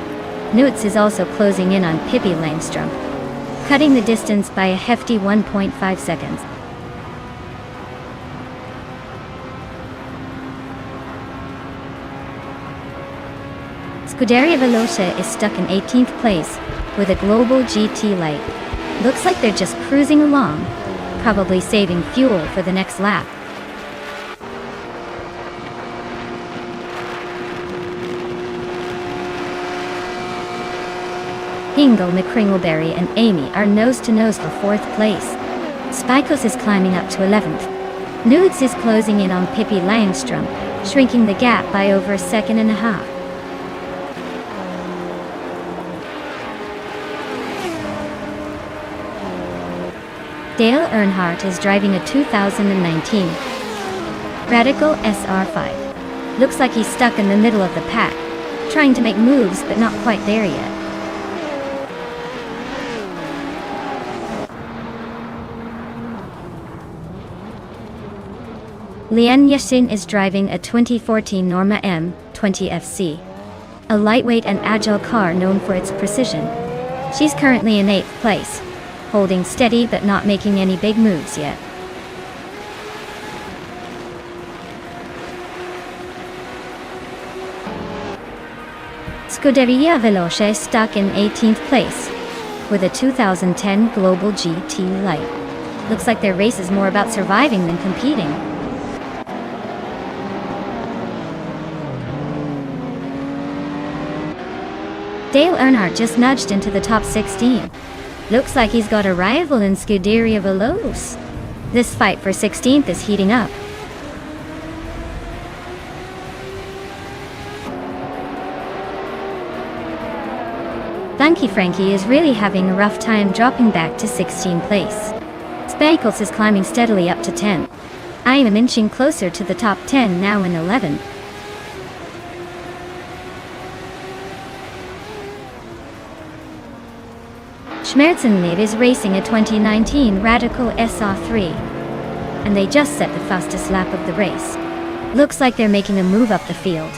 [SPEAKER 1] Newts is also closing in on Pippi Langstrom, cutting the distance by a hefty 1.5 seconds. Scuderia Veloce is stuck in 18th place with a global GT light. Looks like they're just cruising along, probably saving fuel for the next lap. Hingle, McCringleberry and Amy are nose-to-nose for 4th place. Spikos is climbing up to 11th. Nudes is closing in on Pippi Langstrom, shrinking the gap by over a second and a half. Dale Earnhardt is driving a 2019 Radical SR5. Looks like he's stuck in the middle of the pack, trying to make moves but not quite there yet. Lian Yashin is driving a 2014 Norma M20 FC, a lightweight and agile car known for its precision. She's currently in 8th place, holding steady but not making any big moves yet. Scuderia Veloce is stuck in 18th place, with a 2010 Global GT Light. Looks like their race is more about surviving than competing. Dale Earnhardt just nudged into the top 16. Looks like he's got a rival in Scuderia Veloce. This fight for 16th is heating up. Frankie is really having a rough time dropping back to 16th place. Spakels is climbing steadily up to 10. I am inching closer to the top 10 now in 11th. Schmerzenlied is racing a 2019 Radical SR3, and they just set the fastest lap of the race. Looks like they're making a move up the field.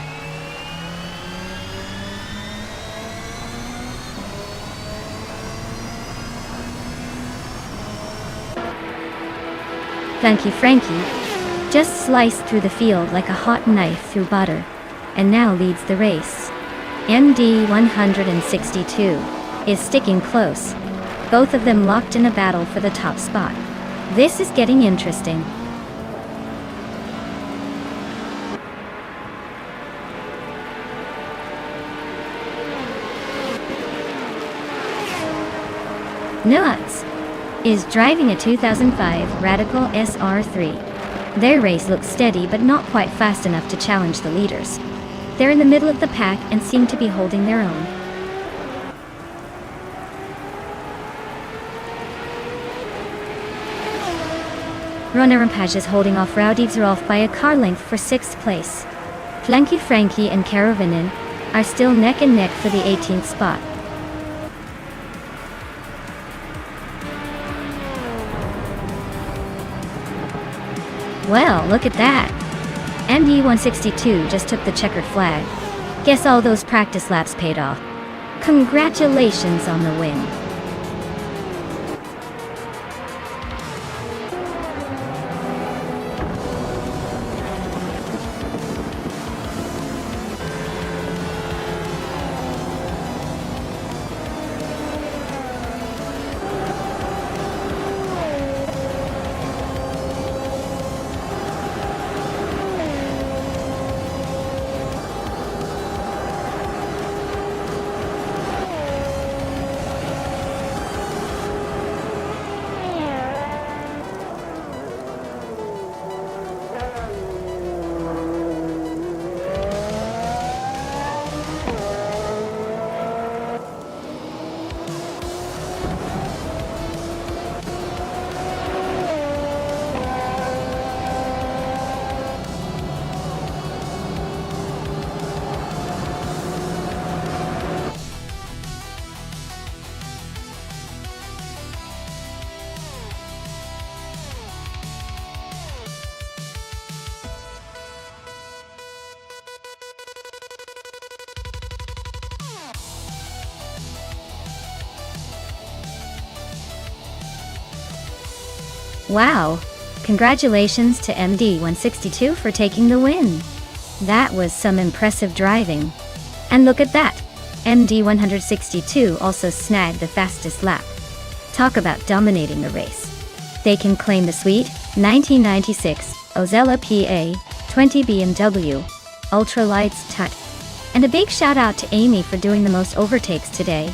[SPEAKER 1] Frankie just sliced through the field like a hot knife through butter, and now leads the race. MD 162 is sticking close, both of them locked in a battle for the top spot. This is getting interesting. Nuts is driving a 2005 Radical SR3. Their race looks steady but not quite fast enough to challenge the leaders. They're in the middle of the pack and seem to be holding their own. Runner Rampage is holding off Rowdy Zerolf by a car length for 6th place. Frankie and Karovinin are still neck and neck for the 18th spot. Well, look at that. MD 162 just took the checkered flag. Guess all those practice laps paid off. Congratulations on the win. Wow! Congratulations to MD 162 for taking the win. That was some impressive driving. And look at that! MD 162 also snagged the fastest lap. Talk about dominating the race. They can claim the sweet 1996 Ozella PA20 BMW Ultralights Tut. And a big shout out to Amy for doing the most overtakes today.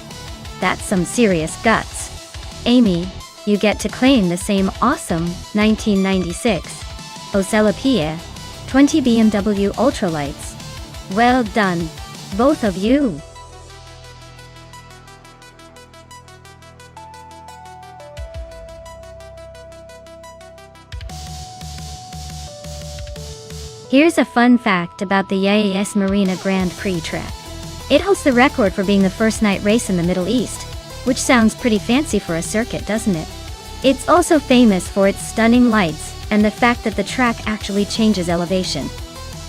[SPEAKER 1] That's some serious guts. Amy, you get to claim the same awesome 1996 Ozella PA20 BMW Ultralights. Well done, both of you. Here's a fun fact about the Yas Marina Grand Prix track. It holds the record for being the first night race in the Middle East, which sounds pretty fancy for a circuit, doesn't it? It's also famous for its stunning lights and the fact that the track actually changes elevation,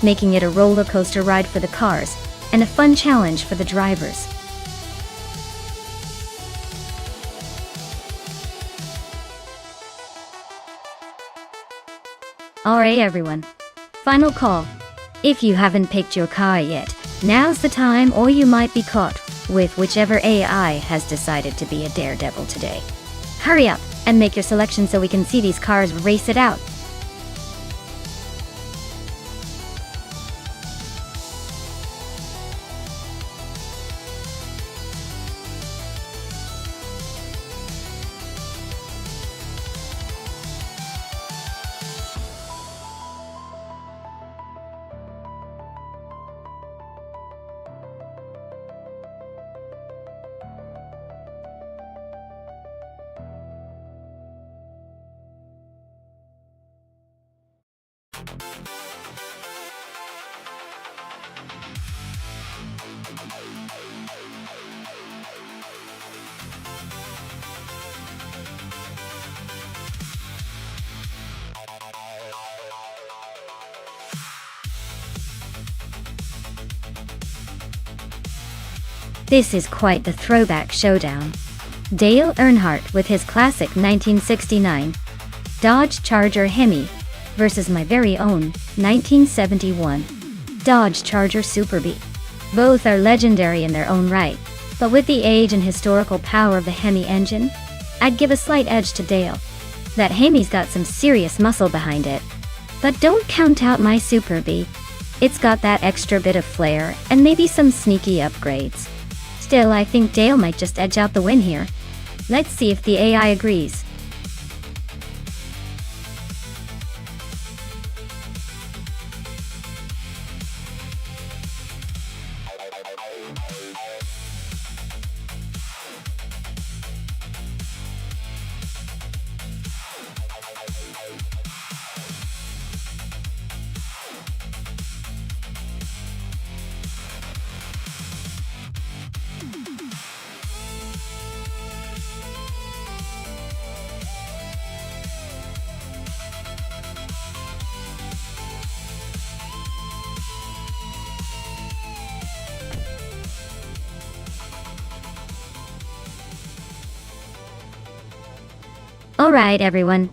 [SPEAKER 1] making it a roller coaster ride for the cars and a fun challenge for the drivers. Alright everyone, final call. If you haven't picked your car yet, now's the time, or you might be caught with whichever AI has decided to be a daredevil today. Hurry up and make your selection so we can see these cars race it out. This is quite the throwback showdown. Dale Earnhardt with his classic 1969 Dodge Charger Hemi versus my very own 1971 Dodge Charger Super Bee. Both are legendary in their own right, but with the age and historical power of the Hemi engine, I'd give a slight edge to Dale. That Hemi's got some serious muscle behind it. But don't count out my Super Bee. It's got that extra bit of flair and maybe some sneaky upgrades. Still, I think Dale might just edge out the win here. Let's see if the AI agrees. Alright everyone,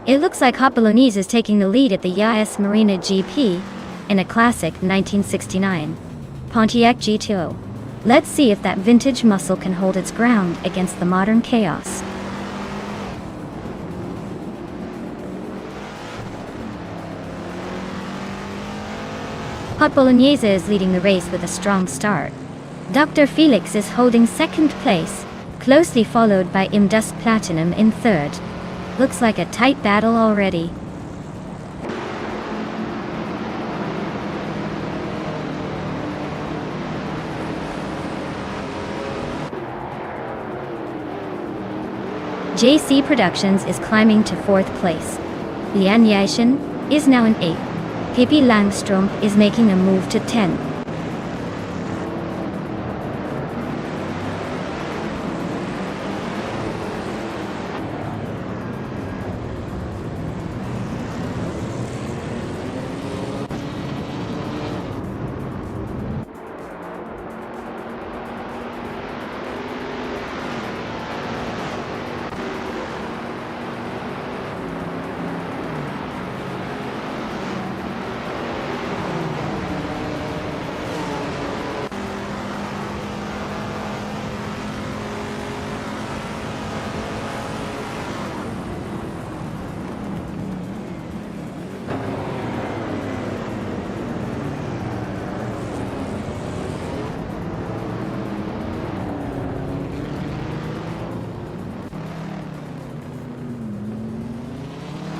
[SPEAKER 1] it looks like Hot Bolognese is taking the lead at the Yas Marina GP in a classic 1969 Pontiac GTO. Let's see if that vintage muscle can hold its ground against the modern chaos. Hot Bolognese is leading the race with a strong start. Dr. Felix is holding second place, closely followed by Imdust Platinum in third. Looks like a tight battle already. JC Productions is climbing to fourth place. Lian Yashin is now in 8th. Pippi Langstrom is making a move to 10th.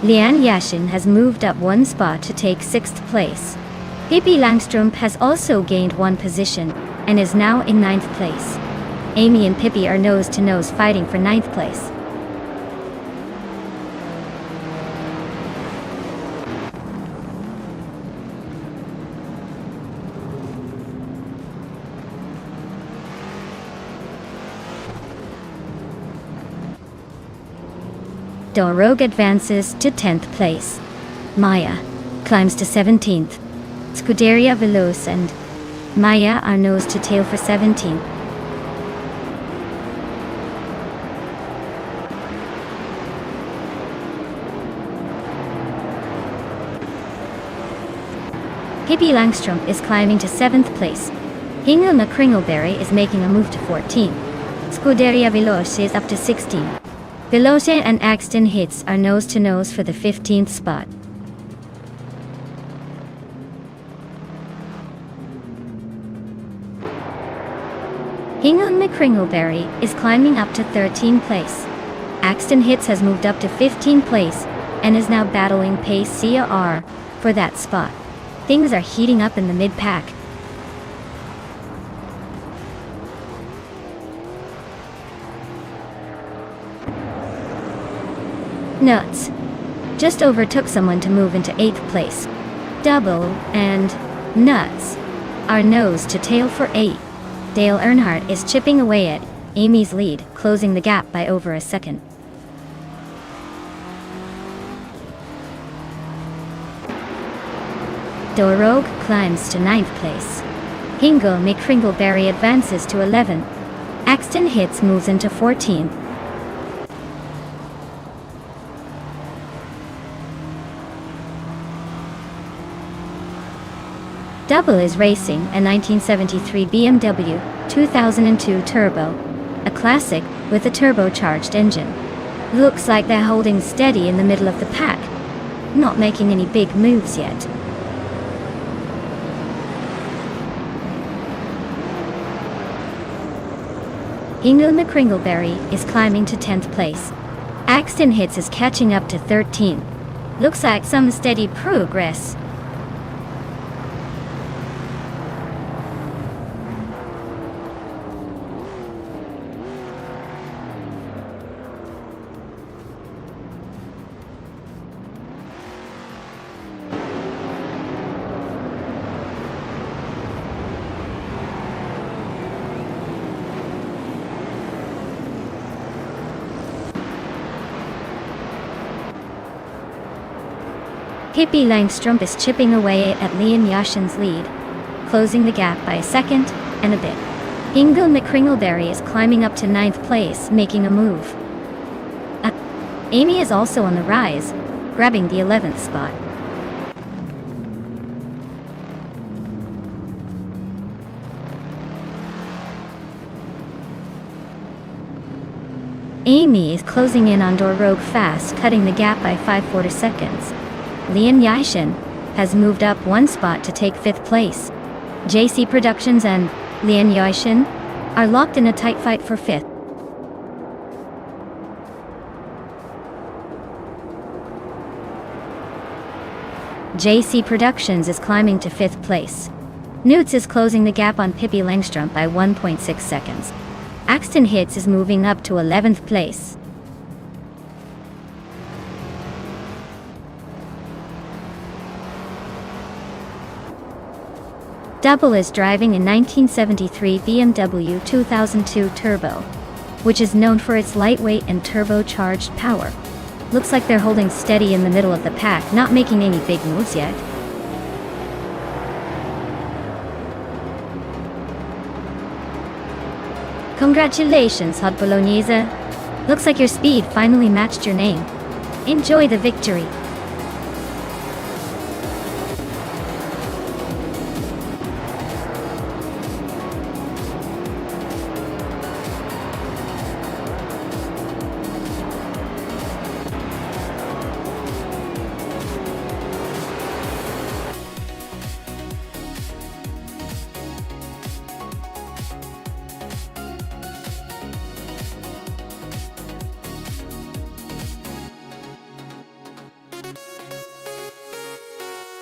[SPEAKER 1] Lian Yashin has moved up one spot to take 6th place. Pippi Langstrup has also gained one position and is now in 9th place. Amy and Pippi are nose to nose fighting for 9th place. Dorog advances to 10th place. Maya climbs to 17th. Scuderia Veloce and Maya are nose to tail for 17th. Pippi Langstrup is climbing to 7th place. Hingle McCringleberry is making a move to 14th. Scuderia Veloce is up to 16th. Veloce and Axton Hits are nose to nose for the 15th spot. Hingle McCringleberry is climbing up to 13th place. Axton Hits has moved up to 15th place and is now battling Pace CR for that spot. Things are heating up in the mid-pack. Nuts just overtook someone to move into 8th place. Double and Nuts are nose to tail for 8. Dale Earnhardt is chipping away at Amy's lead, closing the gap by over a second. Dorog climbs to 9th place. Hingle McCringleberry advances to 11th. Axton Hits moves into 14th. Double is racing a 1973 BMW 2002 Turbo, a classic with a turbocharged engine. Looks like they're holding steady in the middle of the pack, not making any big moves yet. Hingle McCringleberry is climbing to 10th place. Axton Hits is catching up to 13th. Looks like some steady progress. Pippi Langstrup is chipping away at Lian Yashin's lead, closing the gap by a second and a bit. Hingle McCringleberry is climbing up to 9th place, making a move. Amy is also on the rise, grabbing the 11th spot. Amy is closing in on Dorog fast, cutting the gap by 5/4 seconds. Lian Yashin has moved up one spot to take 5th place. JC Productions and Lian Yashin are locked in a tight fight for 5th. JC Productions is climbing to 5th place. Newts is closing the gap on Pippi Langstrup by 1.6 seconds. Axton Hits is moving up to 11th place. Double is driving a 1973 BMW 2002 Turbo, which is known for its lightweight and turbocharged power. Looks like they're holding steady in the middle of the pack, not making any big moves yet. Congratulations, Hot Bolognese. Looks like your speed finally matched your name. Enjoy the victory.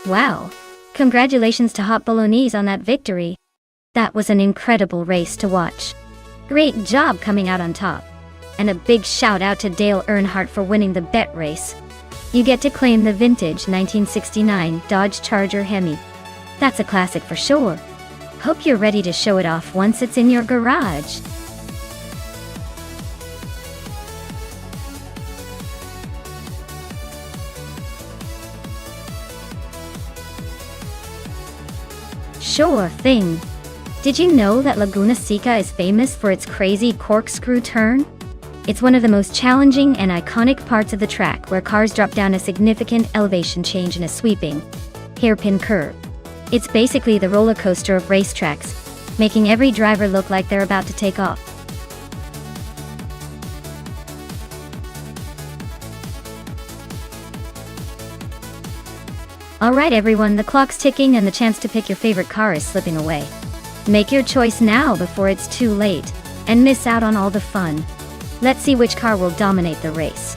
[SPEAKER 1] Wow! Congratulations to Hot Bolognese on that victory. That was an incredible race to watch. Great job coming out on top. And a big shout out to Dale Earnhardt for winning the bet race. You get to claim the vintage 1969 Dodge Charger Hemi. That's a classic for sure. Hope you're ready to show it off once it's in your garage. Sure thing. Did you know that Laguna Seca is famous for its crazy corkscrew turn? It's one of the most challenging and iconic parts of the track where cars drop down a significant elevation change in a sweeping, hairpin curve. It's basically the roller coaster of racetracks, making every driver look like they're about to take off. Alright everyone, the clock's ticking and the chance to pick your favorite car is slipping away. Make your choice now before it's too late, and miss out on all the fun. Let's see which car will dominate the race.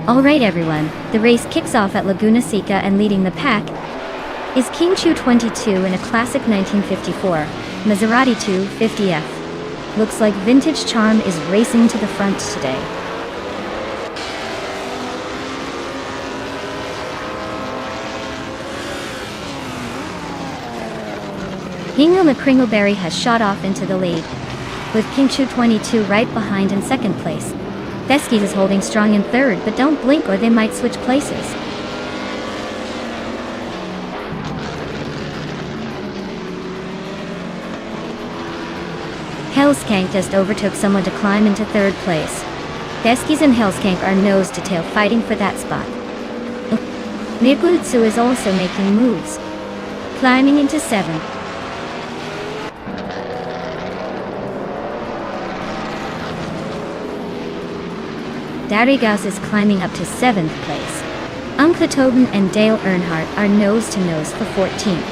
[SPEAKER 1] Alright everyone, the race kicks off at Laguna Seca and leading the pack is King Chu 22 in a classic 1954 Maserati 250F. Looks like vintage charm is racing to the front today. Hingo McCringleberry has shot off into the lead, with King Chu 22 right behind in second place. Veskis is holding strong in third, but don't blink or they might switch places. Hellskank just overtook someone to climb into third place. Veskis and Hellskank are nose to tail fighting for that spot. Nigutsu is also making moves, climbing into seventh. Darigaus is climbing up to 7th place. Toben and Dale Earnhardt are nose to nose for 14th.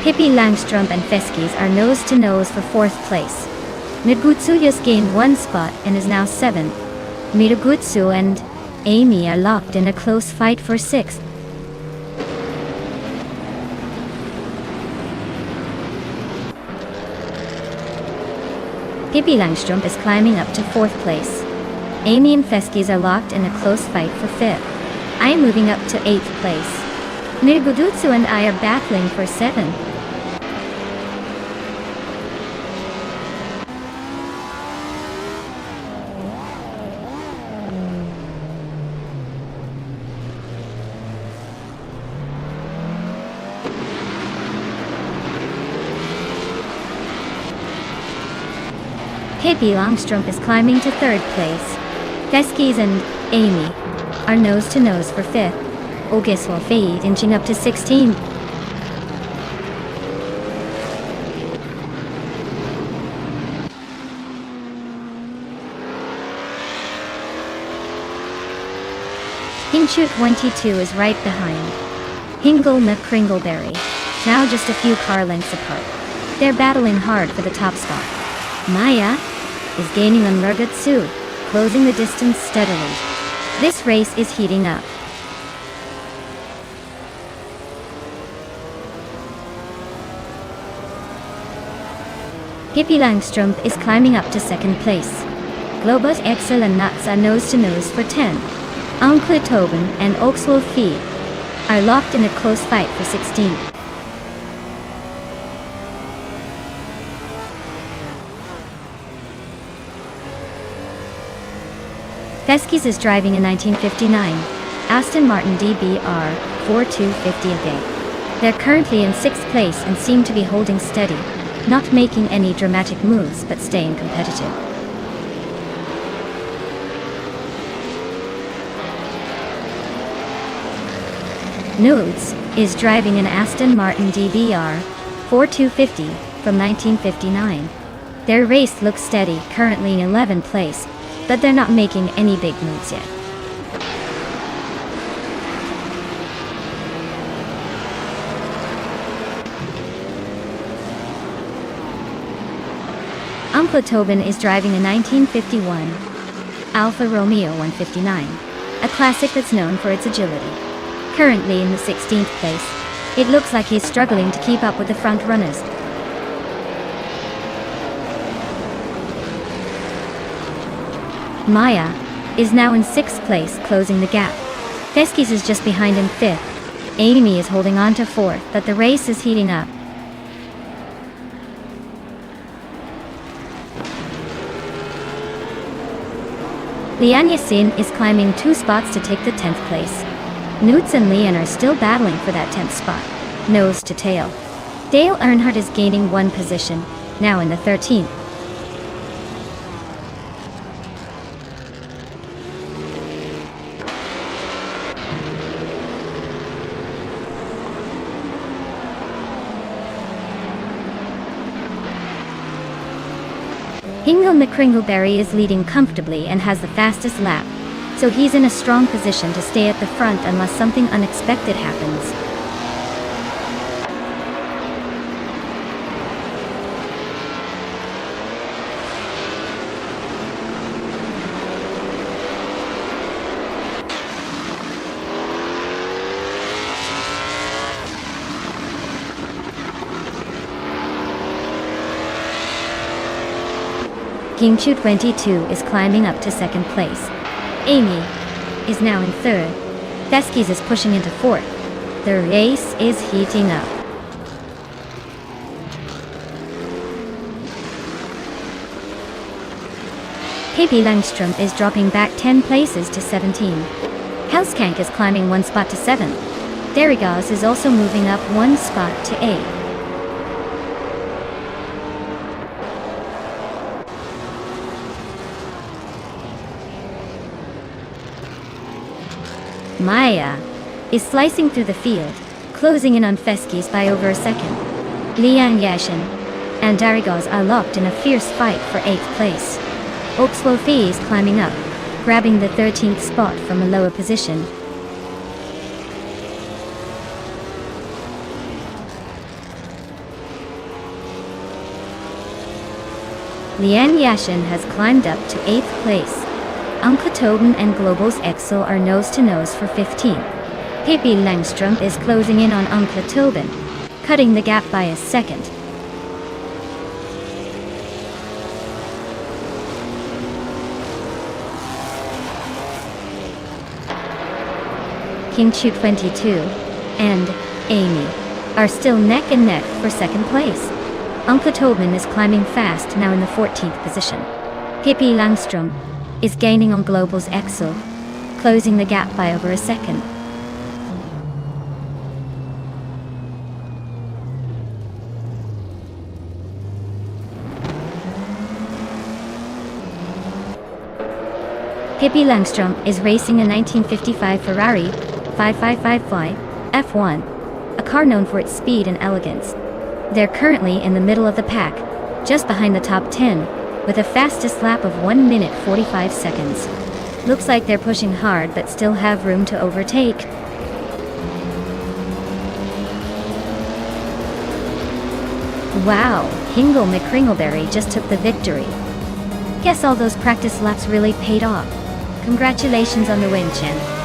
[SPEAKER 1] Pippi Langstrom and Veskis are nose to nose for 4th place. Nigutsu just gained 1 spot and is now 7th. Miragutsu and Amy are locked in a close fight for 6th. Pippi Langstrumpf is climbing up to 4th place. Amy and Feskis are locked in a close fight for 5th. I am moving up to 8th place. Nubudutsu and I are battling for 7th. Pippi Langstrumpf is climbing to 3rd place. Feskis and Amy are nose to nose for 5th. Ogiswell Fade inching up to 16th. Hinshu 22 is right behind. Hingle and Kringleberry, now just a few car lengths apart. They're battling hard for the top spot. Maya is gaining on Murgutsu, closing the distance steadily. This race is heating up. Pippi Langstrumpf is climbing up to 2nd place. Globus Excel and Nuts are nose to nose for 10. Oncle Tobin and Oakswell Feed are locked in a close fight for 16th. Feskis is driving a 1959 Aston Martin DBR 4250 a day. They're currently in 6th place and seem to be holding steady, not making any dramatic moves but staying competitive. Nudes is driving an Aston Martin DBR 4250 from 1959. Their race looks steady, currently in 11th place, but they're not making any big moves yet. Uncle Tobin is driving a 1951 Alfa Romeo 159, a classic that's known for its agility. Currently in the 16th place, it looks like he's struggling to keep up with the front runners. Maya is now in 6th place, closing the gap. Feskis is just behind in 5th. Amy is holding on to 4th, but the race is heating up. Lian Yasin is climbing 2 spots to take the 10th place. Newts and Lian are still battling for that 10th spot, nose to tail. Dale Earnhardt is gaining 1 position, now in the 13th. Hingle McCringleberry is leading comfortably and has the fastest lap, so he's in a strong position to stay at the front unless something unexpected happens. Kingchu 22 is climbing up to 2nd place. Amy is now in 3rd. Feskis is pushing into 4th. The race is heating up. Pippi Langstrumpf is dropping back 10 places to 17. Helskank is climbing 1 spot to 7th. Derrigas is also moving up 1 spot to 8th. Maya is slicing through the field, closing in on Feskis by over a second. Liang Yashin and Darigaz are locked in a fierce fight for 8th place. Oakswell is climbing up, grabbing the 13th spot from a lower position. Lian Yashin has climbed up to 8th place. Uncle Tobin and Global's Excel are nose to nose for 15th. Pippi Langstrumpf is closing in on Uncle Tobin, cutting the gap by a second. King Chu 22 and Amy are still neck and neck for second place. Uncle Tobin is climbing fast, now in the 14th position. Pippi Langstrom is gaining on Global's Excel, closing the gap by over a second. Pippi Langstrom is racing a 1955 Ferrari 555 F1, a car known for its speed and elegance. They're currently in the middle of the pack, just behind the top 10, with a fastest lap of 1 minute 45 seconds. Looks like they're pushing hard but still have room to overtake. Wow, Hingle McCringleberry just took the victory. Guess all those practice laps really paid off. Congratulations on the win, Chen.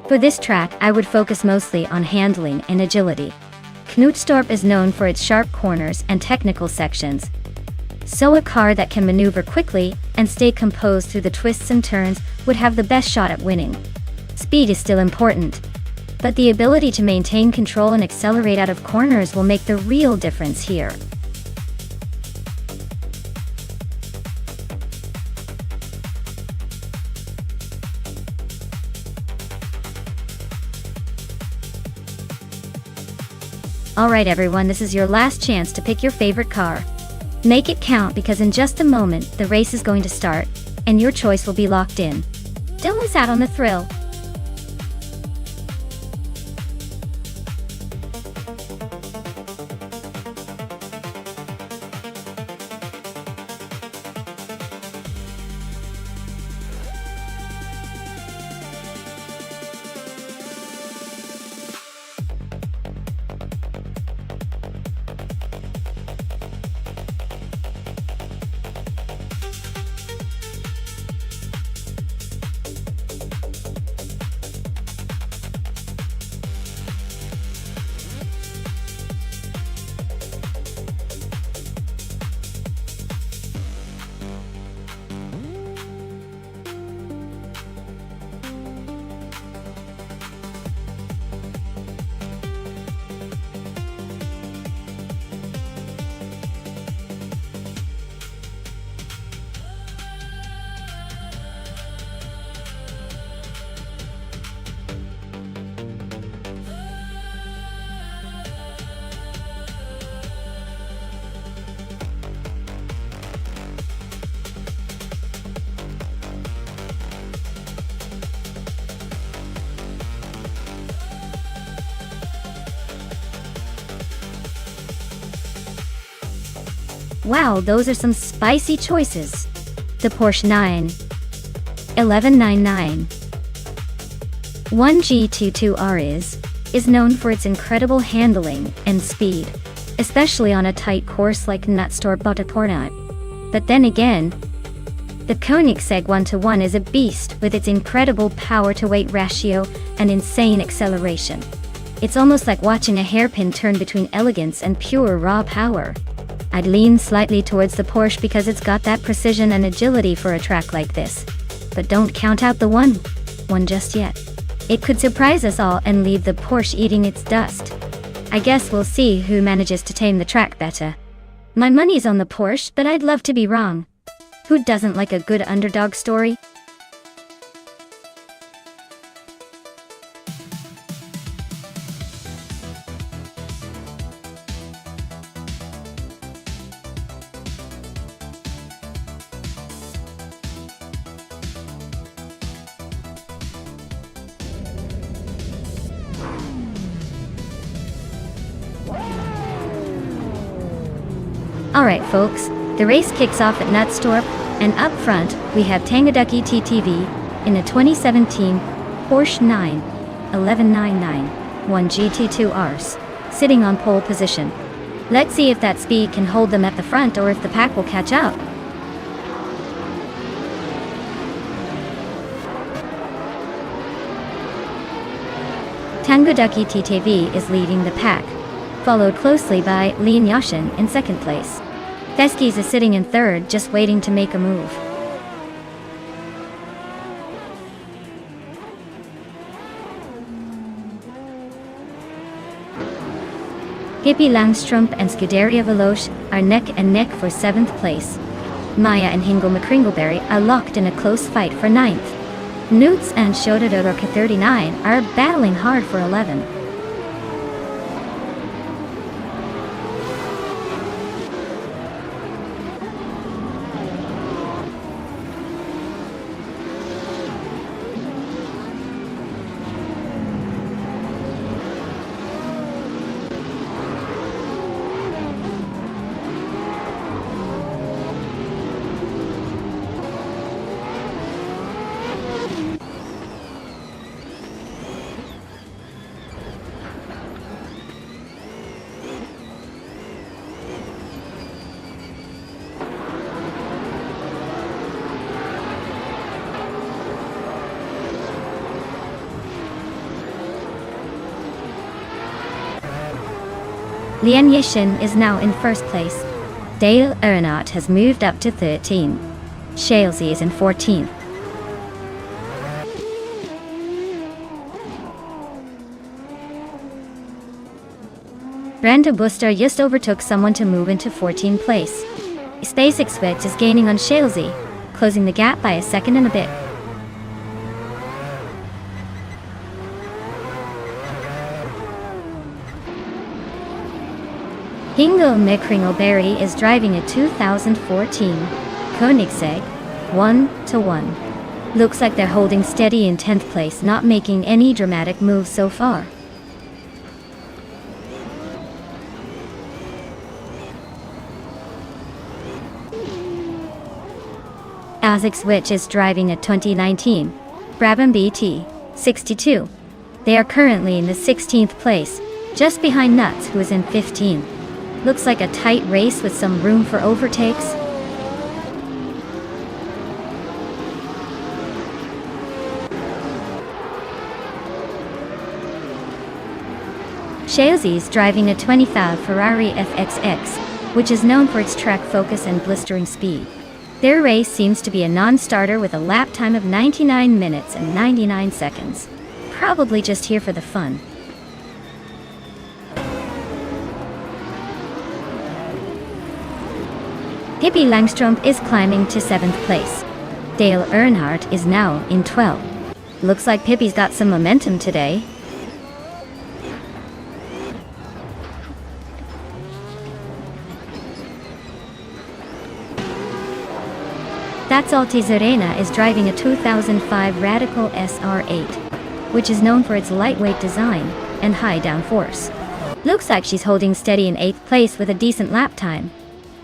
[SPEAKER 1] For this track, I would focus mostly on handling and agility. Knutstorp is known for its sharp corners and technical sections, so a car that can maneuver quickly and stay composed through the twists and turns would have the best shot at winning. Speed is still important, but the ability to maintain control and accelerate out of corners will make the real difference here. Alright everyone, this is your last chance to pick your favorite car. Make it count, because in just a moment the race is going to start, and your choice will be locked in. Don't miss out on the thrill. Wow, those are some spicy choices. The Porsche 91199 1G22R is known for its incredible handling and speed, especially on a tight course like Knutstorp Botapornat. But then again, the Koenigsegg 1-to-1 is a beast with its incredible power-to-weight ratio and insane acceleration. It's almost like watching a hairpin turn between elegance and pure raw power. I'd lean slightly towards the Porsche because it's got that precision and agility for a track like this. But don't count out the one just yet. It could surprise us all and leave the Porsche eating its dust. I guess we'll see who manages to tame the track better. My money's on the Porsche, but I'd love to be wrong. Who doesn't like a good underdog story? Alright folks, the race kicks off at Nonstop, and up front, we have Tangaducky TTV in a 2017 Porsche 91199 GT2 Rs, sitting on pole position. Let's see if that speed can hold them at the front or if the pack will catch up. Tangaducky TTV is leading the pack, followed closely by Lean Yashin in second place. Feskis is sitting in third, just waiting to make a move. Hippie Langstrumpf and Scuderia Veloce are neck and neck for 7th place. Maya and Hingle McCringleberry are locked in a close fight for 9th. Newts and Shododoroka 39 are battling hard for 11. Lian Yishin is now in first place. Dale Earnhardt has moved up to 13. Shalesy is in 14th. Brenda Buster just overtook someone to move into 14th place. SpaceX Switch is gaining on Shalesy, closing the gap by a second and a bit. Hingle McCringleberry is driving a 2014 Koenigsegg 1-1. Looks like they're holding steady in 10th place, not making any dramatic moves so far. Azix Switch is driving a 2019 Brabham BT 62. They are currently in the 16th place, just behind Nuts, who is in 15th. Looks like a tight race with some room for overtakes. Shalesy driving a 25 Ferrari FXX, which is known for its track focus and blistering speed. Their race seems to be a non-starter with a lap time of 99 minutes and 99 seconds. Probably just here for the fun. Hippie Langstrumpf is climbing to 7th place. Dale Earnhardt is now in 12th. Looks like Pippi's got some momentum today. That's Alti Serena is driving a 2005 Radical SR8, which is known for its lightweight design and high downforce. Looks like she's holding steady in 8th place with a decent lap time.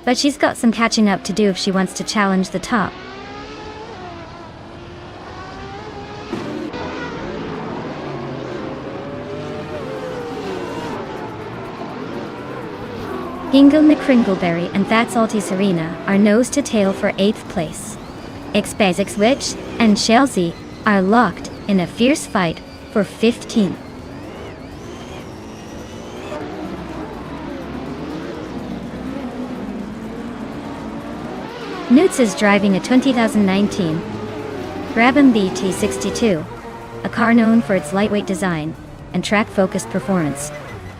[SPEAKER 1] But she's got some catching up to do if she wants to challenge the top. Hingle McCringleberry and That's Alti Serena are nose to tail for 8th place. SpaceX Switch and Shalesy are locked in a fierce fight for 15th. Newts is driving a 2019 Brabham BT62, a car known for its lightweight design and track-focused performance.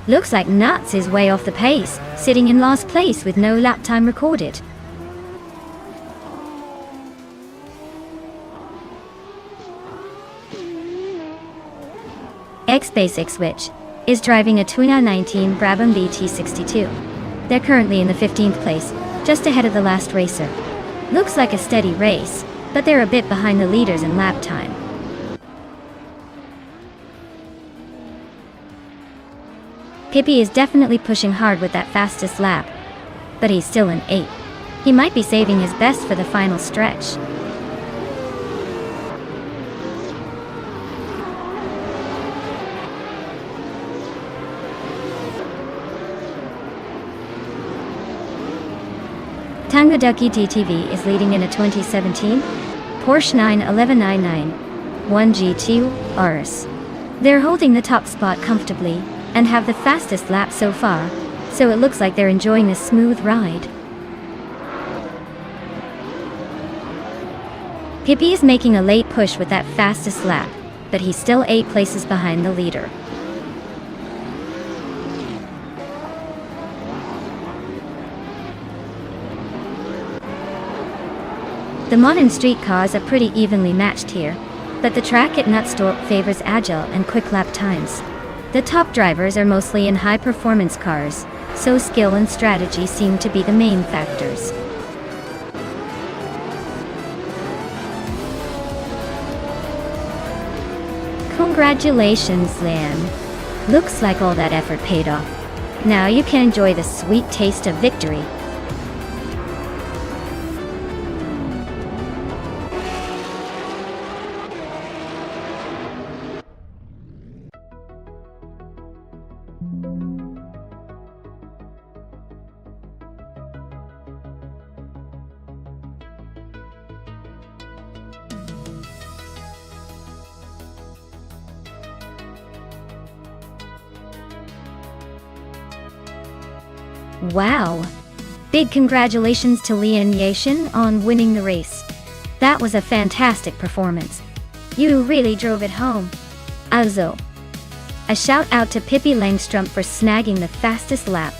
[SPEAKER 1] Looks like Nuts is way off the pace, sitting in last place with no lap time recorded. SpaceX Switch is driving a 2019 Brabham BT62. They're currently in the 15th place, just ahead of the last racer. Looks like a steady race, but they're a bit behind the leaders in lap time. Pippi is definitely pushing hard with that fastest lap. but he's still an 8. He might be saving his best for the final stretch. Tangaduki TTV is leading in a 2017 Porsche 91199 1GT RS. They're holding the top spot comfortably and have the fastest lap so far, so it looks like they're enjoying a smooth ride. Pippi is making a late push with that fastest lap, but he's still 8 places behind the leader. The mod and street cars are pretty evenly matched here, but the track at Nonstop favors agile and quick lap times. The top drivers are mostly in high-performance cars, so skill and strategy seem to be the main factors. Congratulations, Lan. Looks like all that effort paid off. Now you can enjoy the sweet taste of victory. Wow! Big congratulations to Lian Yashin on winning the race. That was a fantastic performance. You really drove it home. Also, a shout out to Pippi Langstrom for snagging the fastest lap.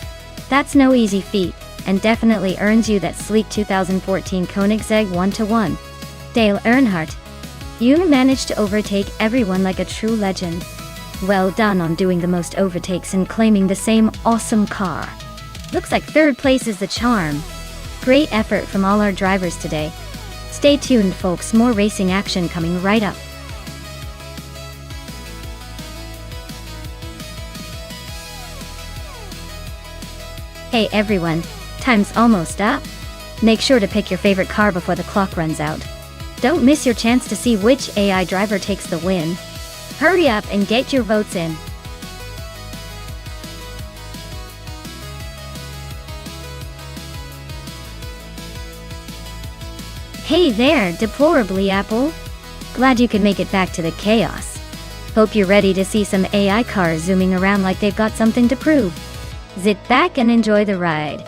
[SPEAKER 1] That's no easy feat, and definitely earns you that sleek 2014 Koenigsegg 1-1. Dale Earnhardt, you managed to overtake everyone like a true legend. Well done on doing the most overtakes and claiming the same awesome car. Looks like 3rd place is the charm. Great effort from all our drivers today. Stay tuned, folks, more racing action coming right up. Hey everyone, time's almost up. Make sure to pick your favorite car before the clock runs out. Don't miss your chance to see which AI driver takes the win. Hurry up and get your votes in. Hey there, deplorably Apple. Glad you could make it back to the chaos. Hope you're ready to see some AI cars zooming around like they've got something to prove. Sit back and enjoy the ride.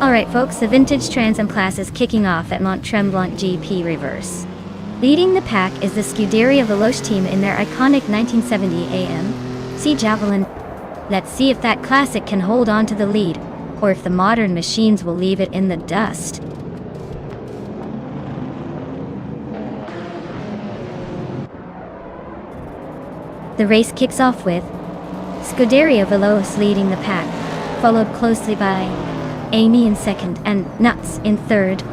[SPEAKER 1] Alright folks, the vintage Trans Am class is kicking off at Mont Tremblant GP Reverse. Leading the pack is the Scuderia Veloce team in their iconic 1970 AMC Javelin. Let's see if that classic can hold on to the lead, or if the modern machines will leave it in the dust. The race kicks off with Scuderia Veloce leading the pack, followed closely by Amy in second and Nuts in third.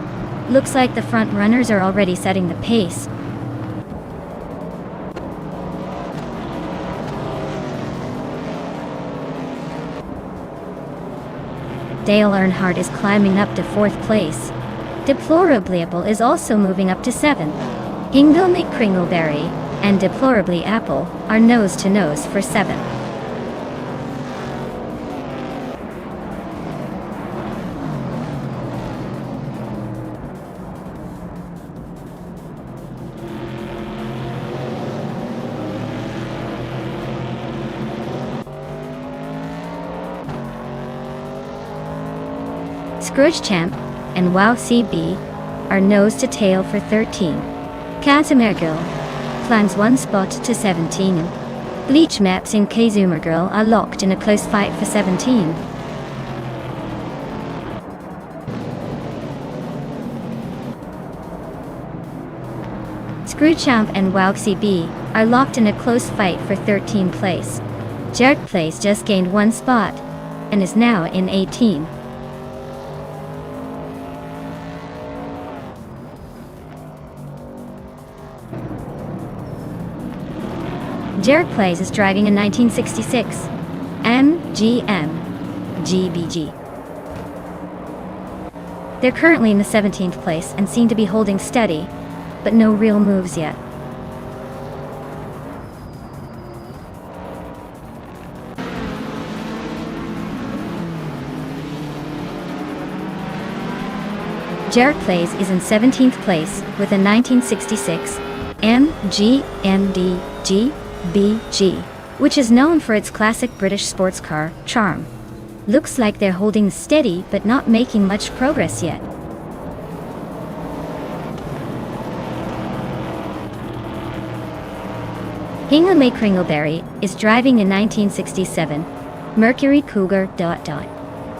[SPEAKER 1] Looks like the front runners are already setting the pace. Dale Earnhardt is climbing up to 4th place. Deplorably Apple is also moving up to 7th. Hingle McCringleberry and Deplorably Apple are nose to nose for 7th. Scrooge Champ and Wow CB are nose to tail for 13. Casimir Girl climbs 1 spot to 17. Bleach Maps and Kazumer Girl are locked in a close fight for 17. Scrooge Champ and Wow CB are locked in a close fight for 13th place. Jerk Place just gained 1 spot and is now in 18. Jared Plays is driving a 1966 MGM GBG. They're currently in the 17th place and seem to be holding steady, but no real moves yet. Jared Plays is in 17th place with a 1966 MGMD GBG, which is known for its classic British sports car charm. Looks like they're holding steady but not making much progress yet. Hingle McCringleberry is driving a 1967 Mercury Cougar ...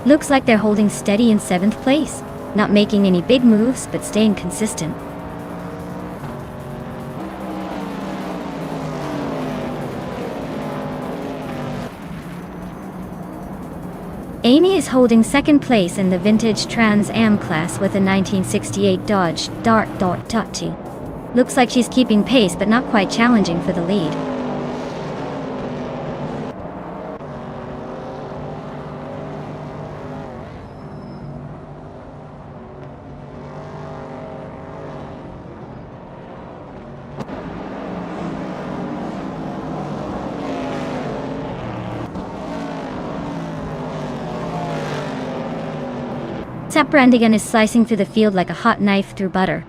[SPEAKER 1] Looks like they're holding steady in 7th place, not making any big moves but staying consistent. Amy is holding 2nd place in the vintage Trans Am class with a 1968 Dodge Dart Tati. Looks like she's keeping pace but not quite challenging for the lead. Brandigan is slicing through the field like a hot knife through butter.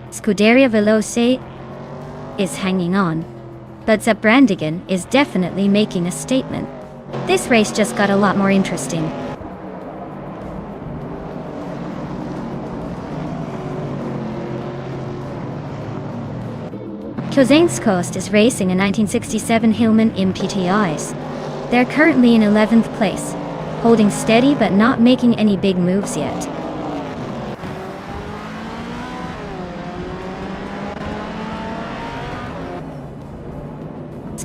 [SPEAKER 1] Scuderia Veloce is hanging on, but Brandigan is definitely making a statement. This race just got a lot more interesting. Kozainskost is racing a 1967 Hillman MPTIs. They're currently in 11th place, holding steady but not making any big moves yet.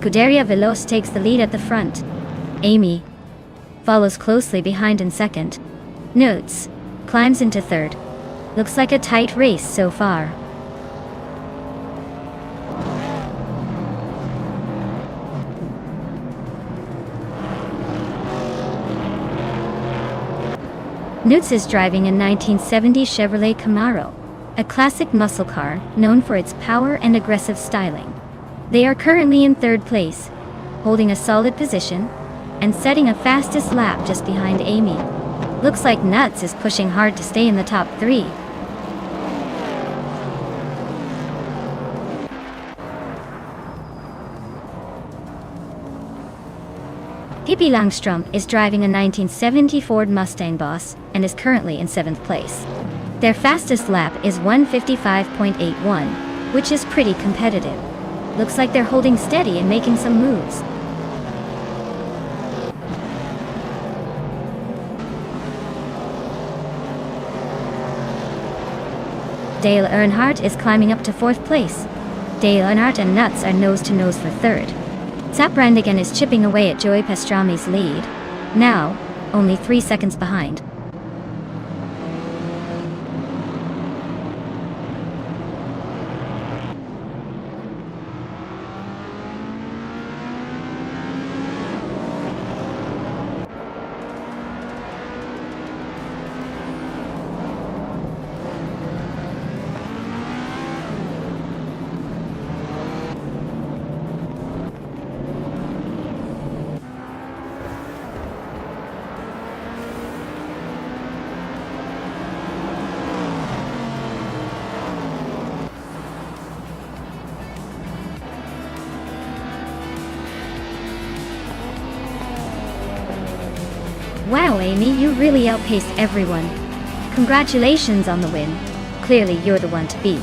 [SPEAKER 1] Scuderia Veloce takes the lead at the front. Amy follows closely behind in 2nd. Notes climbs into 3rd. Looks like a tight race so far. Nutz is driving a 1970 Chevrolet Camaro, a classic muscle car known for its power and aggressive styling. They are currently in 3rd place, holding a solid position and setting a fastest lap just behind Amy. Looks like Nuts is pushing hard to stay in the top 3. Pippi Langstrom is driving a 1970 Ford Mustang Boss and is currently in 7th place. Their fastest lap is 1:55.81, which is pretty competitive. Looks like they're holding steady and making some moves. Dale Earnhardt is climbing up to 4th place. Dale Earnhardt and Nuts are nose-to-nose for 3rd. Zap Brannigan is chipping away at Joey Pastrami's lead, now only 3 seconds behind. Wow, Amy, you really outpaced everyone. Congratulations on the win. Clearly you're the one to beat.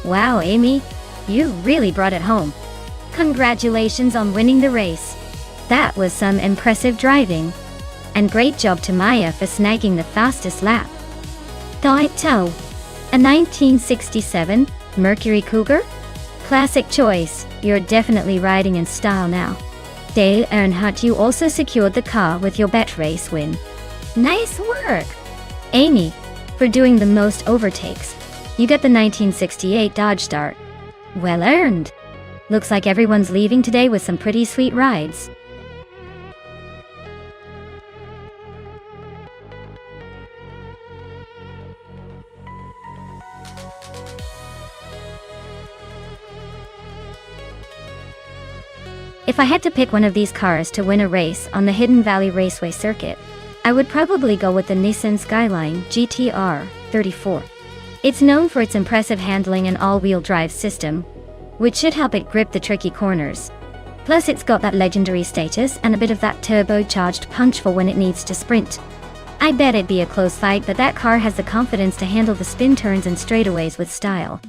[SPEAKER 1] Wow, Amy, you really brought it home. Congratulations on winning the race. That was some impressive driving. And great job to Maya for snagging the fastest lap. Toito, a 1967 Mercury Cougar? Classic choice, you're definitely riding in style now. Dale Earnhardt, you also secured the car with your bet race win. Nice work! Amy, for doing the most overtakes. You get the 1968 Dodge Start. Well earned. Looks like everyone's leaving today with some pretty sweet rides. If I had to pick one of these cars to win a race on the Hidden Valley Raceway circuit, I would probably go with the Nissan Skyline GT-R 34. It's known for its impressive handling and all-wheel drive system, which should help it grip the tricky corners. Plus it's got that legendary status and a bit of that turbocharged punch for when it needs to sprint. I bet it'd be a close fight, but that car has the confidence to handle the spin turns and straightaways with style.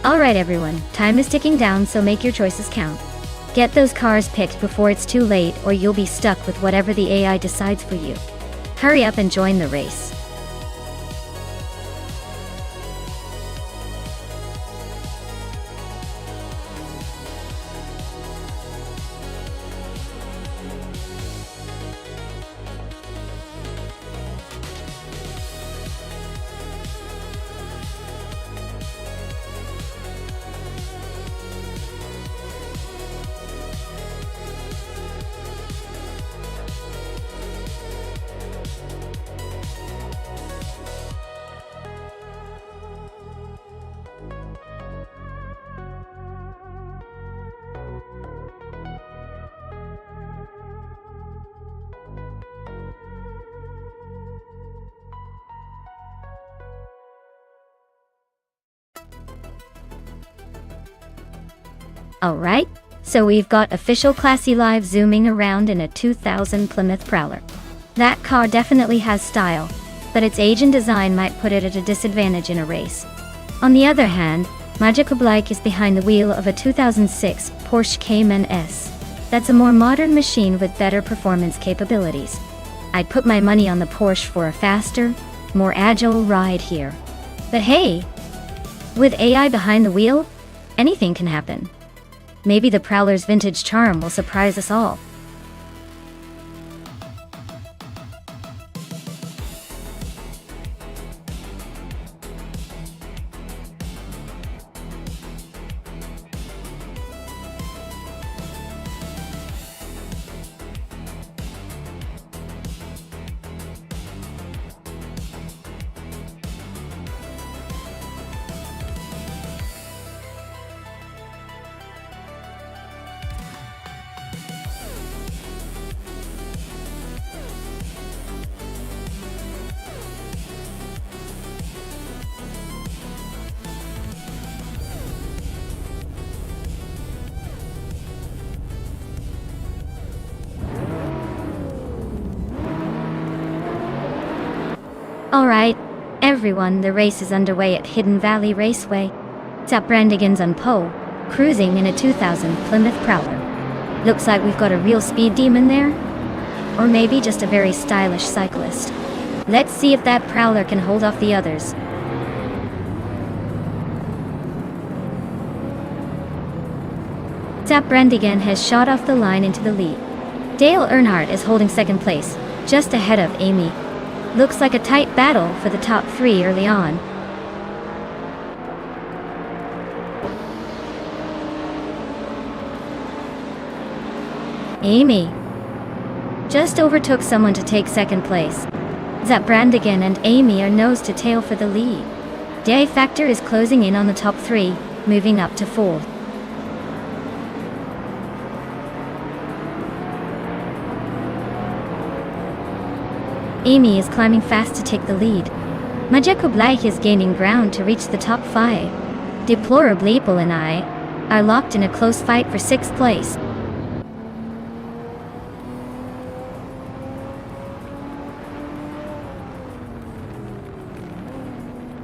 [SPEAKER 1] Alright everyone, time is ticking down, so make your choices count. Get those cars picked before it's too late, or you'll be stuck with whatever the AI decides for you. Hurry up and join the race. Alright, so we've got official Classy Live zooming around in a 2000 Plymouth Prowler. That car definitely has style, but its age and design might put it at a disadvantage in a race. On the other hand, Magical Blake is behind the wheel of a 2006 Porsche Cayman S. That's a more modern machine with better performance capabilities. I'd put my money on the Porsche for a faster, more agile ride here. But hey, with AI behind the wheel, anything can happen. Maybe the Prowler's vintage charm will surprise us all. Alright, everyone, the race is underway at Hidden Valley Raceway. Tap Brandigans on pole, cruising in a 2000 Plymouth Prowler. Looks like we've got a real speed demon there. Or maybe just a very stylish cyclist. Let's see if that Prowler can hold off the others. Tap Brandigan has shot off the line into the lead. Dale Earnhardt is holding second place, just ahead of Amy. Looks like a tight battle for the top three early on. Amy just overtook someone to take second place. Zap Brandigan and Amy are nose to tail for the lead. Day Factor is closing in on the top three, moving up to fourth. Amy is climbing fast to take the lead. Magical Blake is gaining ground to reach the top five. Deplorably Apple and I are locked in a close fight for sixth place.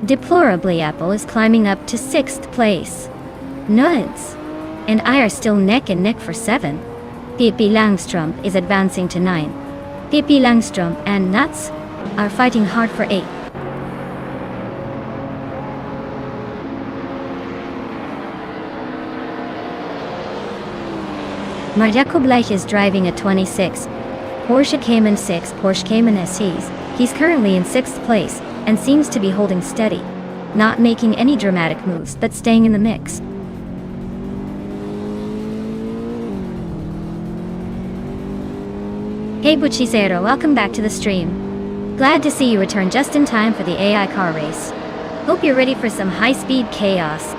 [SPEAKER 1] Deplorably Apple is climbing up to sixth place. Nuts and I are still neck and neck for seventh. Pippi Langström is advancing to ninth. Pippi Langström and Nuts are fighting hard for eighth. Magical Blake is driving a 26 Porsche Cayman 6 Porsche Cayman SEs. He's currently in sixth place and seems to be holding steady, not making any dramatic moves but staying in the mix. Hey Buchisero, welcome back to the stream. Glad to see you return just in time for the AI car race. Hope you're ready for some high-speed chaos.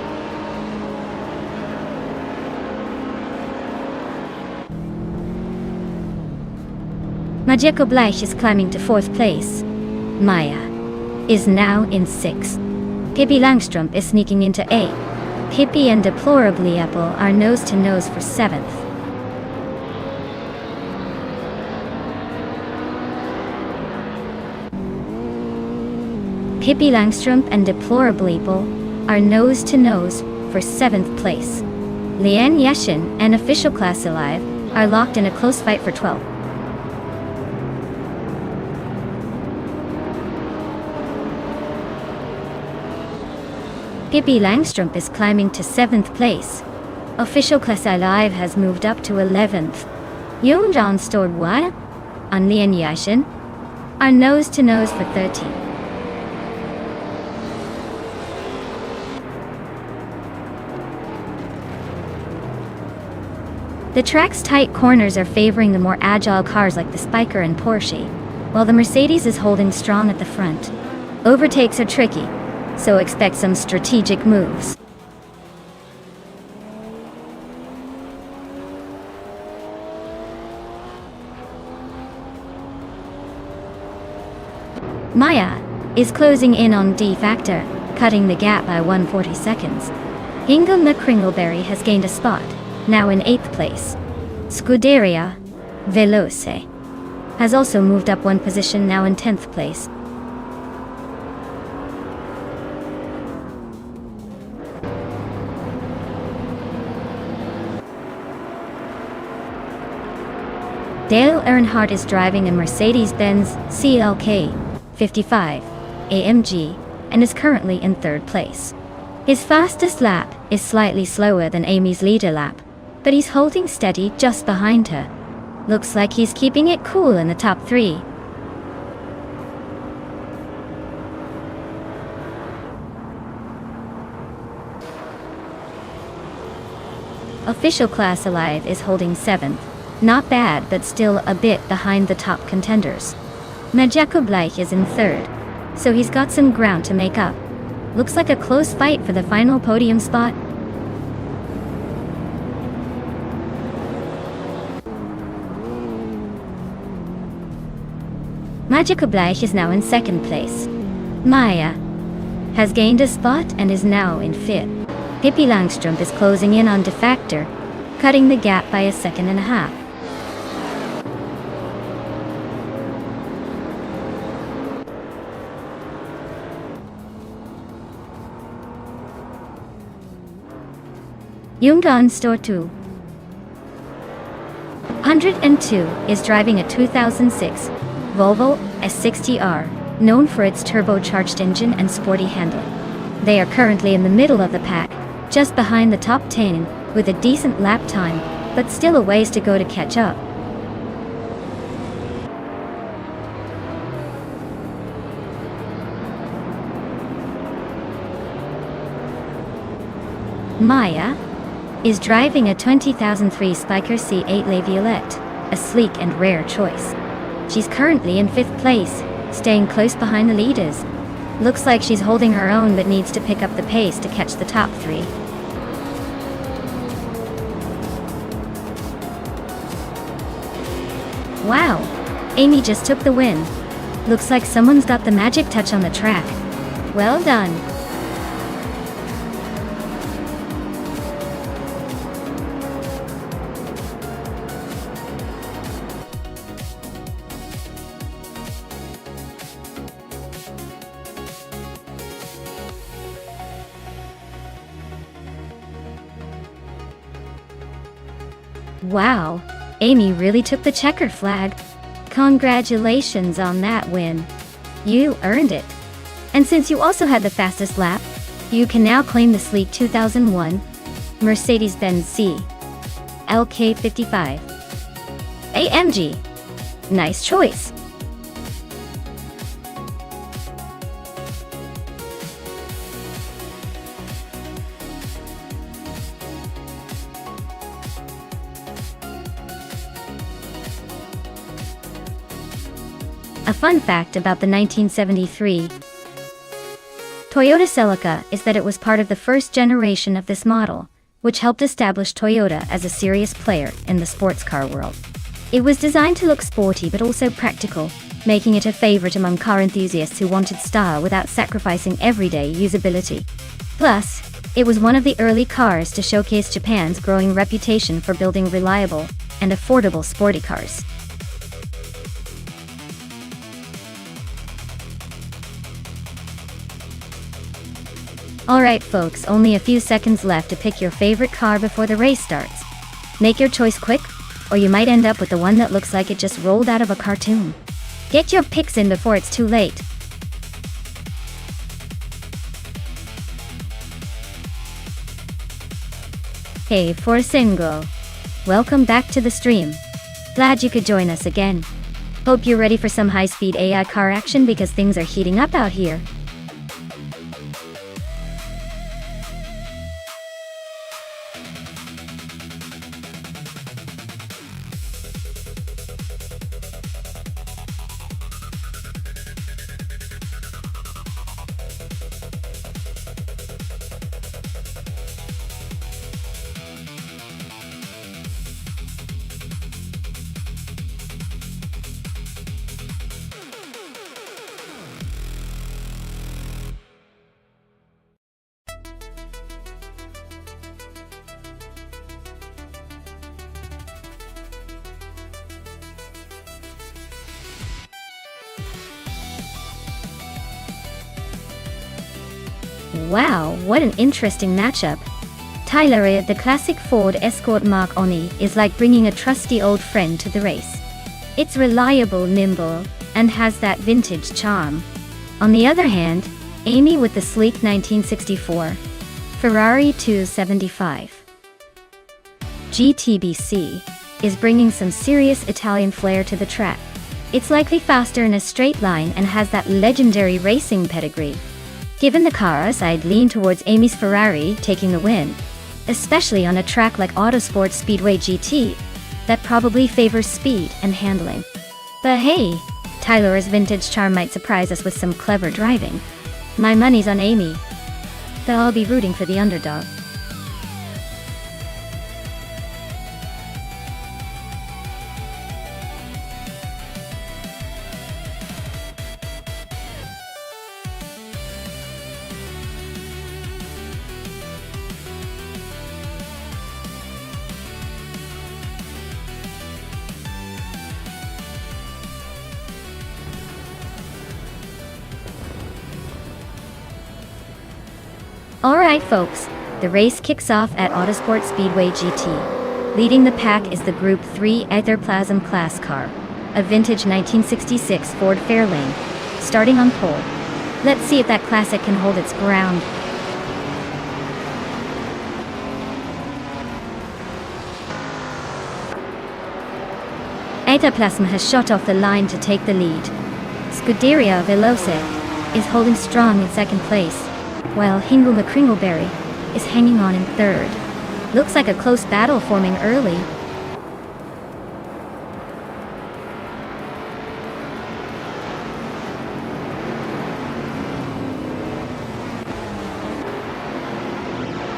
[SPEAKER 1] Magical Blake is climbing to fourth place. Maya is now in sixth. Pippi Langström is sneaking into eighth. Pippi and Deplorably Apple are nose to nose for seventh. Pippi Langström and Deplorably Apple are nose to nose for seventh place. Lian Yashin and Official Class Alive are locked in a close fight for 12th. Pippi Langström is climbing to 7th place. Official Class Alive has moved up to 11th. Yongjan Stored What? On Lian Yashin are nose to nose for 13th. The track's tight corners are favoring the more agile cars like the Spiker and Porsche, while the Mercedes is holding strong at the front. Overtakes are tricky, so expect some strategic moves. Maya is closing in on D Factor, cutting the gap by 140 seconds. Ingle McCringleberry has gained a spot, now in 8th place. Scuderia Veloce has also moved up one position, now in 10th place. Dale Earnhardt is driving a Mercedes-Benz CLK 55 AMG and is currently in 3rd place. His fastest lap is slightly slower than Amy's leader lap, but he's holding steady just behind her. Looks like he's keeping it cool in the top 3. Official Class Alive is holding 7th. Not bad, but still a bit behind the top contenders. Majeko Bleich is in 3rd, so he's got some ground to make up. Looks like a close fight for the final podium spot. Majeko Bleich is now in 2nd place. Maya has gained a spot and is now in 5th. Pippi Langstrup is closing in on De Factor, cutting the gap by 1.5 seconds. Yungan Store 202 is driving a 2006 Volvo S60R, known for its turbocharged engine and sporty handling. They are currently in the middle of the pack, just behind the top 10, with a decent lap time, but still a ways to go to catch up. Maya is driving a 2003 Spyker C8 Le Violette, a sleek and rare choice. She's currently in 5th place, staying close behind the leaders. Looks like she's holding her own but needs to pick up the pace to catch the top 3. Wow! Amy just took the win. Looks like someone's got the magic touch on the track. Well done! Wow, Amy really took the checkered flag. Congratulations on that win. You earned it. And since you also had the fastest lap, you can now claim the sleek 2001 Mercedes-Benz C LK55 AMG. Nice choice. A fun fact about the 1973 Toyota Celica is that it was part of the first generation of this model, which helped establish Toyota as a serious player in the sports car world. It was designed to look sporty but also practical, making it a favorite among car enthusiasts who wanted style without sacrificing everyday usability. Plus, it was one of the early cars to showcase Japan's growing reputation for building reliable and affordable sporty cars. Alright folks, only a few seconds left to pick your favorite car before the race starts. Make your choice quick, or you might end up with the one that looks like it just rolled out of a cartoon. Get your picks in before it's too late. Hey Forcingo, welcome back to the stream. Glad you could join us again. Hope you're ready for some high-speed AI car action because things are heating up out here. Wow, what an interesting matchup. Tyler, the classic Ford Escort Mark Oni, is like bringing a trusty old friend to the race. It's reliable, nimble, and has that vintage charm. On the other hand, Amy with the sleek 1964 Ferrari 275 GTBC is bringing some serious Italian flair to the track. It's likely faster in a straight line and has that legendary racing pedigree. Given the cars, I'd lean towards Amy's Ferrari taking the win, especially on a track like Autosport Speedway GT, that probably favors speed and handling. But hey, Tyler's vintage charm might surprise us with some clever driving. My money's on Amy, though I'll be rooting for the underdog. Alright folks, the race kicks off at Autosport Speedway GT. Leading the pack is the Group 3 Etherplasm class car, a vintage 1966 Ford Fairlane, starting on pole. Let's see if that classic can hold its ground. Etherplasm has shot off the line to take the lead. Scuderia Veloce is holding strong in second place, while Hingle McCringleberry is hanging on in third. Looks like a close battle forming early.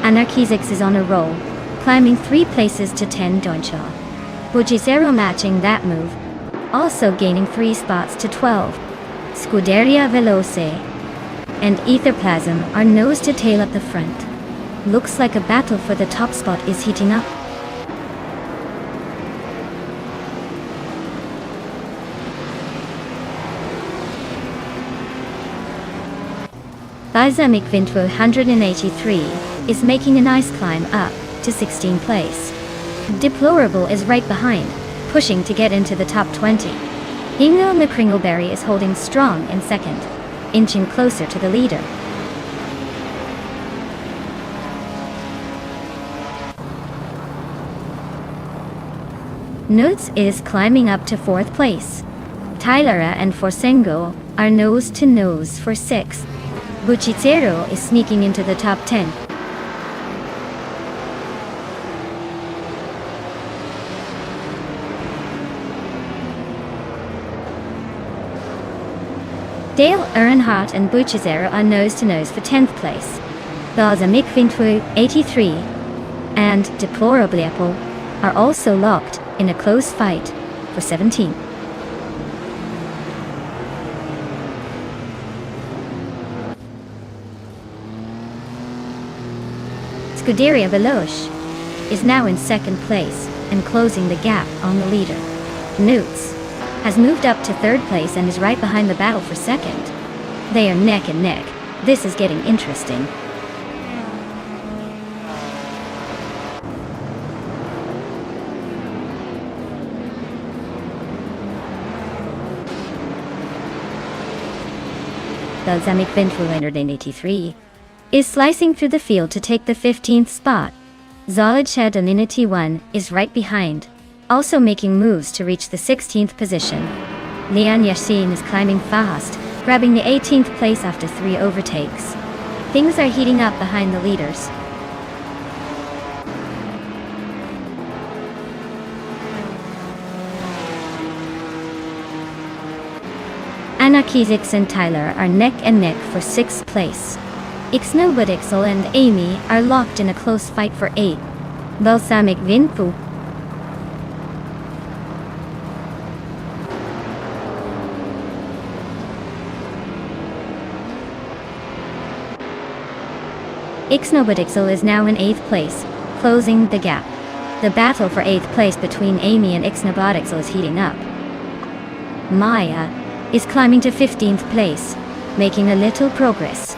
[SPEAKER 1] Anarchizix is on a roll, climbing 3 places to 10 Doncha. Bugizero matching that move, also gaining 3 spots to 12. Scuderia Veloce and Etherplasm are nose to tail up the front. Looks like a battle for the top spot is heating up. Balsamic Vinto 183 is making a nice climb up to 16th place. Deplorable is right behind, pushing to get into the top 20. Hingle McCringleberry is holding strong in second, inching closer to the leader. Nutz is climbing up to 4th place. Tylera and Forsengo are nose to nose for 6th. Buchicero is sneaking into the top 10. Dale Earnhardt and Buchicero are nose-to-nose for 10th place. Balsamic Vinto 83 and Deplorable Apple are also locked in a close fight for 17th. Scuderia Veloce is now in second place and closing the gap on the leader. Nutz has moved up to 3rd place and is right behind the battle for 2nd. They are neck and neck. This is getting interesting. Balsamic Vinto 183 is slicing through the field to take the 15th spot. Zolid Doninity 1 is right behind, also making moves to reach the 16th position. Lian Yassin is climbing fast, grabbing the 18th place after 3 overtakes. Things are heating up behind the leaders. Anarchizix and Tyler are neck and neck for 6th place. Ixnobudixel and Amy are locked in a close fight for 8th. Balsamic Vinto Ixnobudixel is now in 8th place, closing the gap. The battle for 8th place between Amy and Ixnobudixel is heating up. Maya is climbing to 15th place, making a little progress.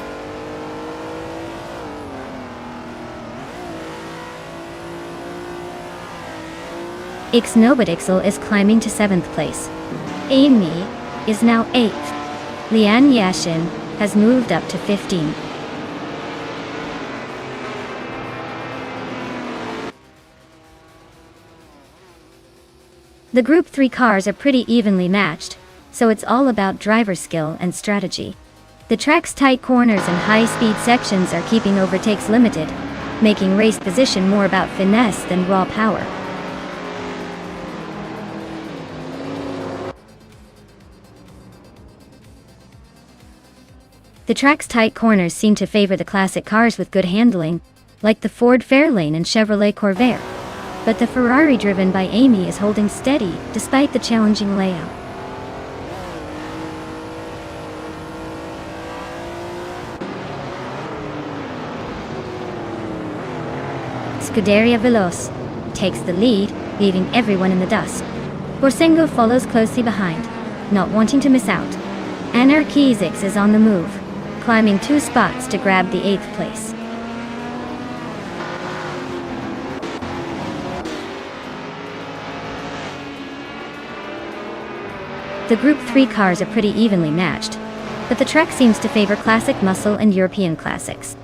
[SPEAKER 1] Ixnobadixel is climbing to 7th place. Amy is now 8th. Lian Yashin has moved up to 15th. The Group 3 cars are pretty evenly matched, so it's all about driver skill and strategy. The track's tight corners and high-speed sections are keeping overtakes limited, making race position more about finesse than raw power. The track's tight corners seem to favor the classic cars with good handling, like the Ford Fairlane and Chevrolet Corvair. But the Ferrari driven by Amy is holding steady, despite the challenging layout. Scuderia Veloz takes the lead, leaving everyone in the dust. Borsengo follows closely behind, not wanting to miss out. Anarchizix is on the move, climbing 2 spots to grab the 8th place. The Group 3 cars are pretty evenly matched, but the track seems to favor classic muscle and European classics.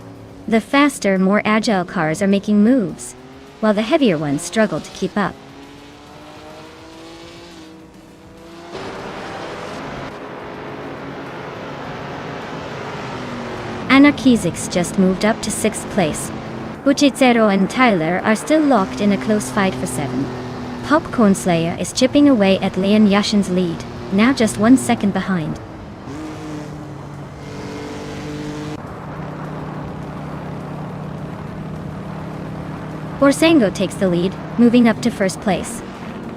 [SPEAKER 1] The faster, more agile cars are making moves, while the heavier ones struggle to keep up. Anarchizix just moved up to 6th place. Buchicero and Tyler are still locked in a close fight for 7. Popcorn Slayer is chipping away at Lian Yashin's lead, now just 1 second behind. Borsengo takes the lead, moving up to 1st place.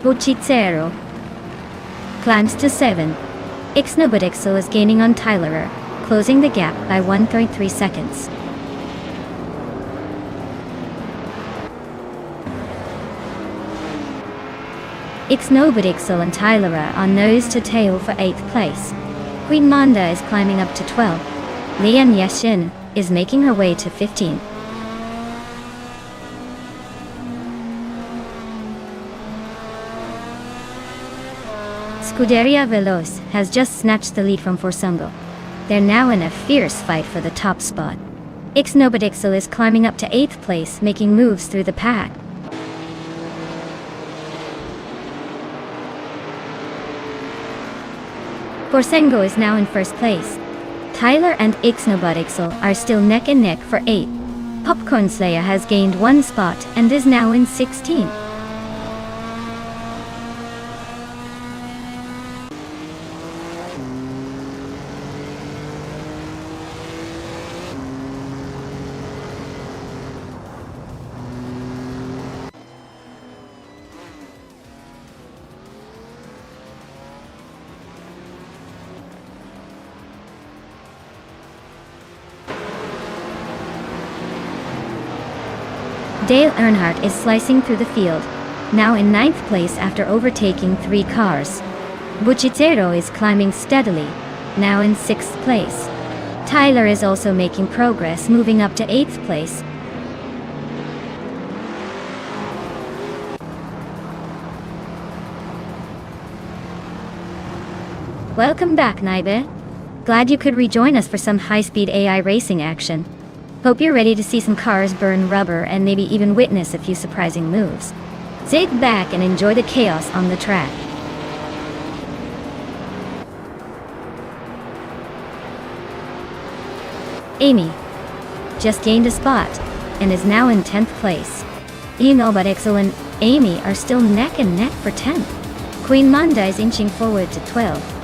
[SPEAKER 1] Buchicero climbs to 7. Ixnobadixel is gaining on Tyler, closing the gap by 1.3 seconds. Ixnobadixel and Tyler are on nose to tail for 8th place. Queen Manda is climbing up to 12. Lian Yashin is making her way to 15. Scuderia Veloz has just snatched the lead from Borsengo. They're now in a fierce fight for the top spot. Ixnobadixel is climbing up to 8th place, making moves through the pack. Borsengo is now in 1st place. Tyler and Ixnobadixel are still neck and neck for 8. Popcorn Slayer has gained 1 spot and is now in 16th. Dale Earnhardt is slicing through the field, now in 9th place after overtaking 3 cars. Buchicero is climbing steadily, now in 6th place. Tyler is also making progress, moving up to 8th place. Welcome back, Naibe. Glad you could rejoin us for some high-speed AI racing action. Hope you're ready to see some cars burn rubber and maybe even witness a few surprising moves. Sit back and enjoy the chaos on the track. Amy just gained a spot and is now in 10th place. Ixnobadixel and Amy are still neck and neck for 10th. Queen Manda is inching forward to 12th.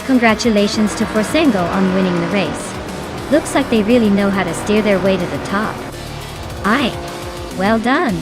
[SPEAKER 1] Congratulations to Borsengo on winning the race. Looks like they really know how to steer their way to the top. Aye, well done.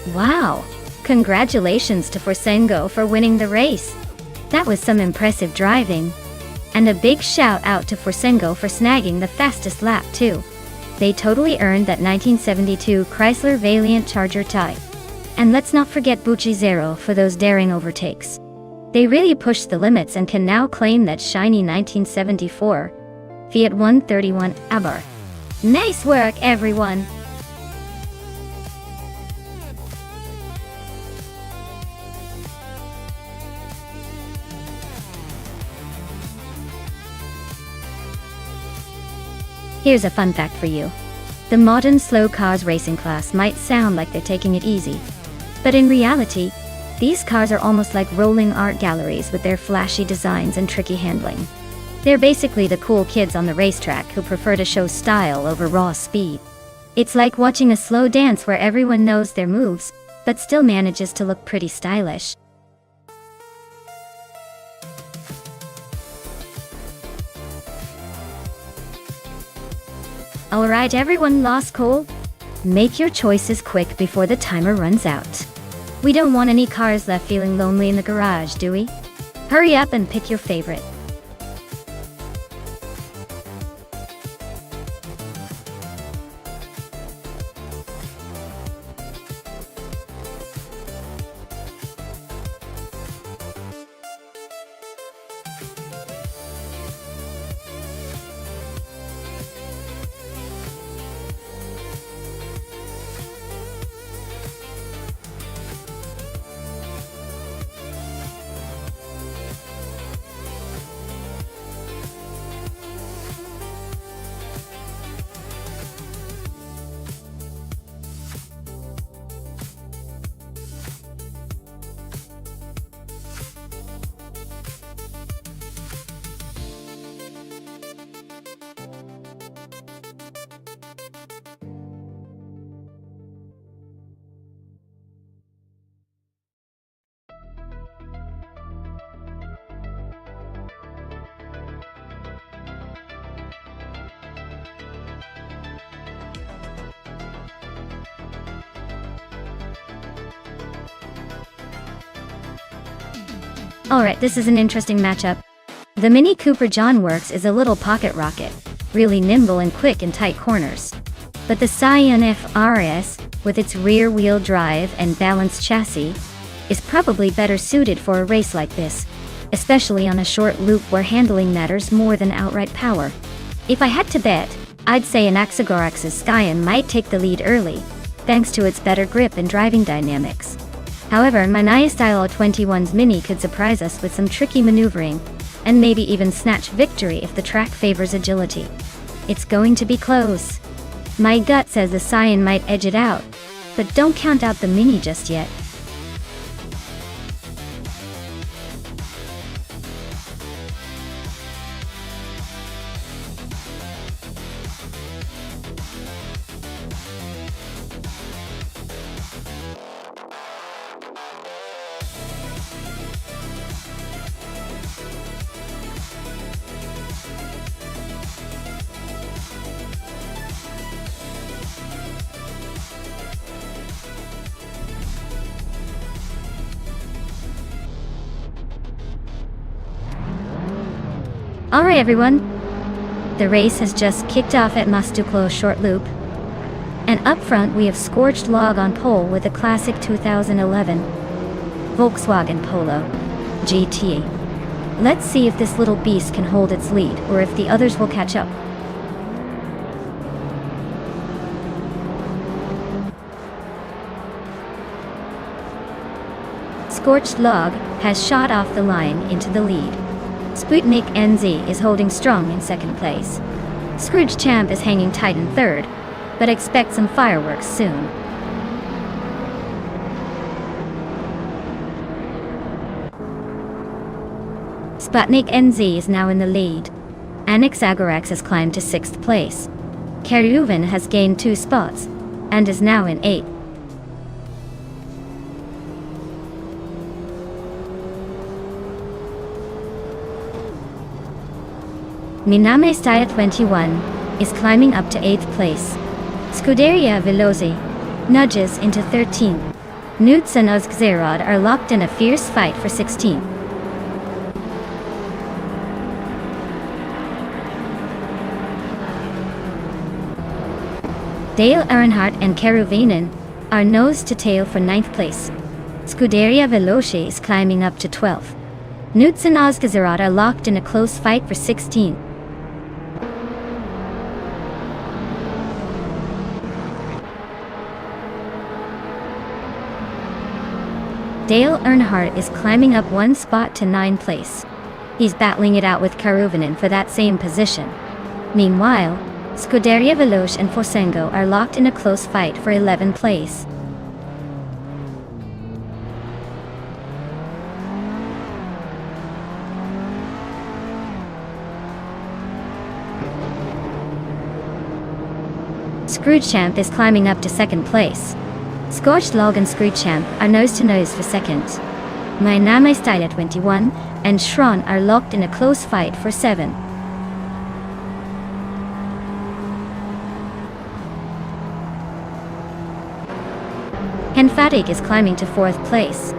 [SPEAKER 1] Wow! Congratulations to Forsengo for winning the race. That was some impressive driving. And a big shout out to Forsengo for snagging the fastest lap too. They totally earned that 1972 Chrysler Valiant Charger tie. And let's not forget Bucci Zero for those daring overtakes. They really pushed the limits and can now claim that shiny 1974 Fiat 131 Abarth. Nice work, everyone! Here's a fun fact for you. The modern slow cars racing class might sound like they're taking it easy. But in reality, these cars are almost like rolling art galleries with their flashy designs and tricky handling. They're basically the cool kids on the racetrack who prefer to show style over raw speed. It's like watching a slow dance where everyone knows their moves, but still manages to look pretty stylish. Alright everyone, lost coal? Make your choices quick before the timer runs out. We don't want any cars left feeling lonely in the garage, do we? Hurry up and pick your favorite. Alright, this is an interesting matchup. The Mini Cooper John Works is a little pocket rocket, really nimble and quick in tight corners. But the Scion FRS, with its rear-wheel drive and balanced chassis, is probably better suited for a race like this, especially on a short loop where handling matters more than outright power. If I had to bet, I'd say Anaxagorax's Scion might take the lead early, thanks to its better grip and driving dynamics. However, Manaya Style 21's Mini could surprise us with some tricky maneuvering, and maybe even snatch victory if the track favors agility. It's going to be close. My gut says the Scion might edge it out, but don't count out the Mini just yet. Alright everyone, the race has just kicked off at Mostuclo short loop, and up front we have Scorched Log on pole with the classic 2011 Volkswagen Polo GT. Let's see if this little beast can hold its lead or if the others will catch up. Scorched Log has shot off the line into the lead. Sputnik NZ is holding strong in second place. Scrooge Champ is hanging tight in third, but expect some fireworks soon. Sputnik NZ is now in the lead. Anaxagorax has climbed to 6th place. Keruven has gained 2 spots, and is now in 8th. Miname Staya 21 is climbing up to 8th place. Scuderia Veloci nudges into 13th. Newts and Uzgzerod are locked in a fierce fight for 16th. Dale Earnhardt and Keruvainen are nose to tail for 9th place. Scuderia Veloce is climbing up to 12th. Newts and Uzgzerod are locked in a close fight for 16th. Dale Earnhardt is climbing up one spot to 9th place. He's battling it out with Keruvainen for that same position. Meanwhile, Scuderia Veloce and Forsengo are locked in a close fight for 11th place. Scroogechamp is climbing up to 2nd place. Scorched Log and Scroogechamp are nose-to-nose for 2nd. My Name Style at 21 and Shron are locked in a close fight for 7th. Henfatic is climbing to 4th place.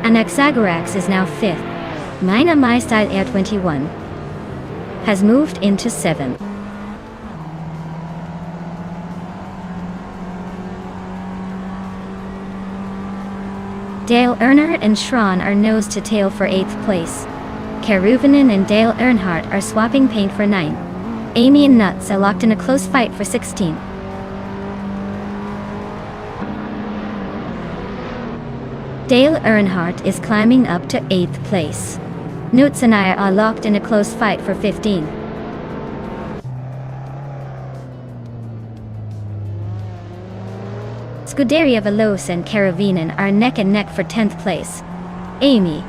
[SPEAKER 1] Anaxagorax is now 5th. Mina My Style Air 21 has moved into 7th. Dale Earnhardt and Shron are nose to tail for 8th place. Keruvainen and Dale Earnhardt are swapping paint for 9th. Amy and Nuts are locked in a close fight for 16th. Dale Earnhardt is climbing up to 8th place. Nuts and I are locked in a close fight for 15th. Scuderia Veloce and Keruvainen are neck and neck for 10th place. Amy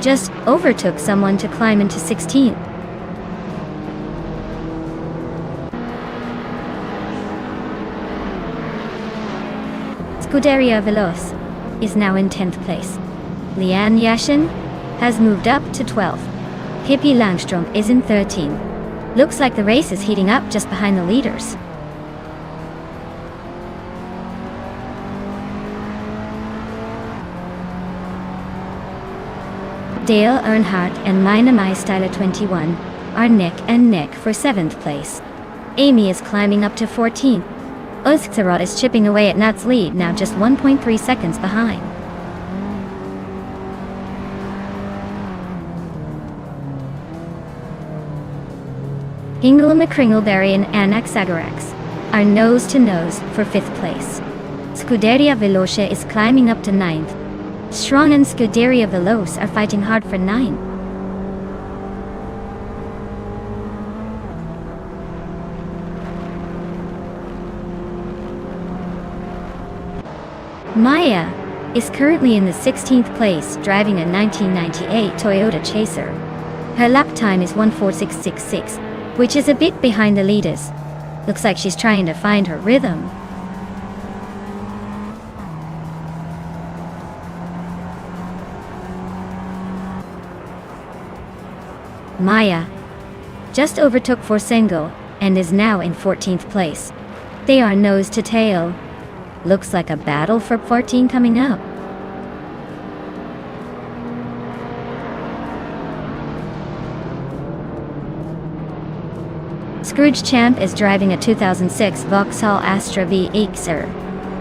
[SPEAKER 1] just overtook someone to climb into 16th. Scuderia Veloce is now in 10th place. Leanne Yashin has moved up to 12th. Pippi Langstrom is in 13th. Looks like the race is heating up just behind the leaders. Dale Earnhardt and Mina My Style 21 are neck and neck for 7th place. Amy is climbing up to 14th. Uzgzerod is chipping away at Nuts' lead, now just 1.3 seconds behind. Hingle McCringleberry and Anaxagorax are nose to nose for 5th place. Scuderia Veloce is climbing up to 9th. Shron and Scuderia Veloce are fighting hard for 9th. Maya is currently in the 16th place, driving a 1998 Toyota Chaser. Her lap time is 1:46.66, which is a bit behind the leaders. Looks like she's trying to find her rhythm. Maya just overtook Forsengo and is now in 14th place. They are nose to tail. Looks like a battle for 14 coming up. Scroogechamp is driving a 2006 Vauxhall Astra V8er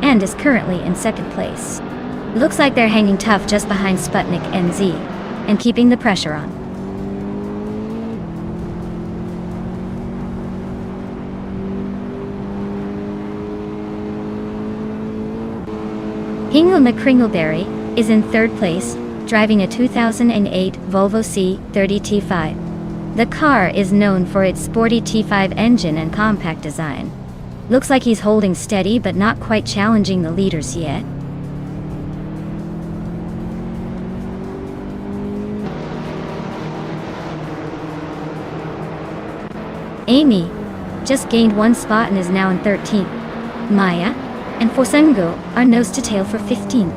[SPEAKER 1] and is currently in 2nd place. Looks like they're hanging tough just behind Sputnik NZ and keeping the pressure on. Hingle McCringleberry is in 3rd place, driving a 2008 Volvo C30 T5. The car is known for its sporty T5 engine and compact design. Looks like he's holding steady but not quite challenging the leaders yet. Amy just gained one spot and is now in 13th. Maya and Forsengo are nose to tail for 15th.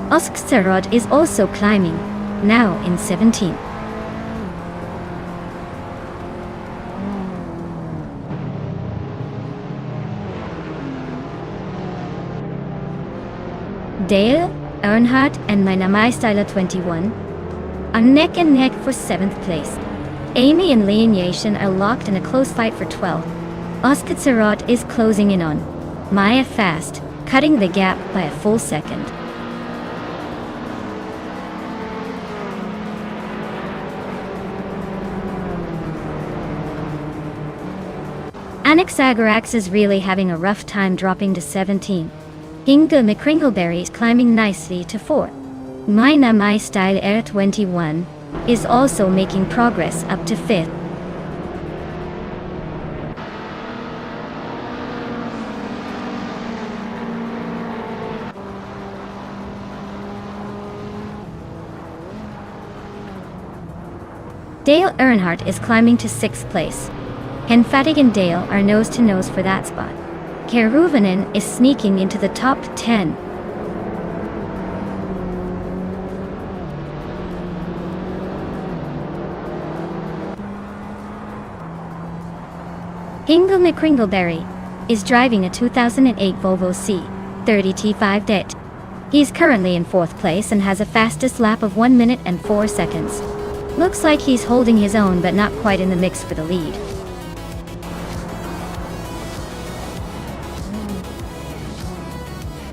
[SPEAKER 1] Uzgzerod is also climbing, now in 17th. Dale Earnhardt and My Styler 21 are neck and neck for 7th place. Amy and Lian Yashin are locked in a close fight for 12th. Oscar Sarot is closing in on Maya fast, cutting the gap by a full second. Annick Sagarax is really having a rough time dropping to 17. Inga McCringleberry is climbing nicely to 4th. My Style Air 21 is also making progress up to 5th. Dale Earnhardt is climbing to 6th place. Henfatig and Dale are nose-to-nose for that spot. Keruvanen is sneaking into the top 10. Inga McCringleberry is driving a 2008 Volvo C30 T5 Det. He's currently in 4th place and has a fastest lap of 1 minute and 4 seconds. Looks like he's holding his own but not quite in the mix for the lead.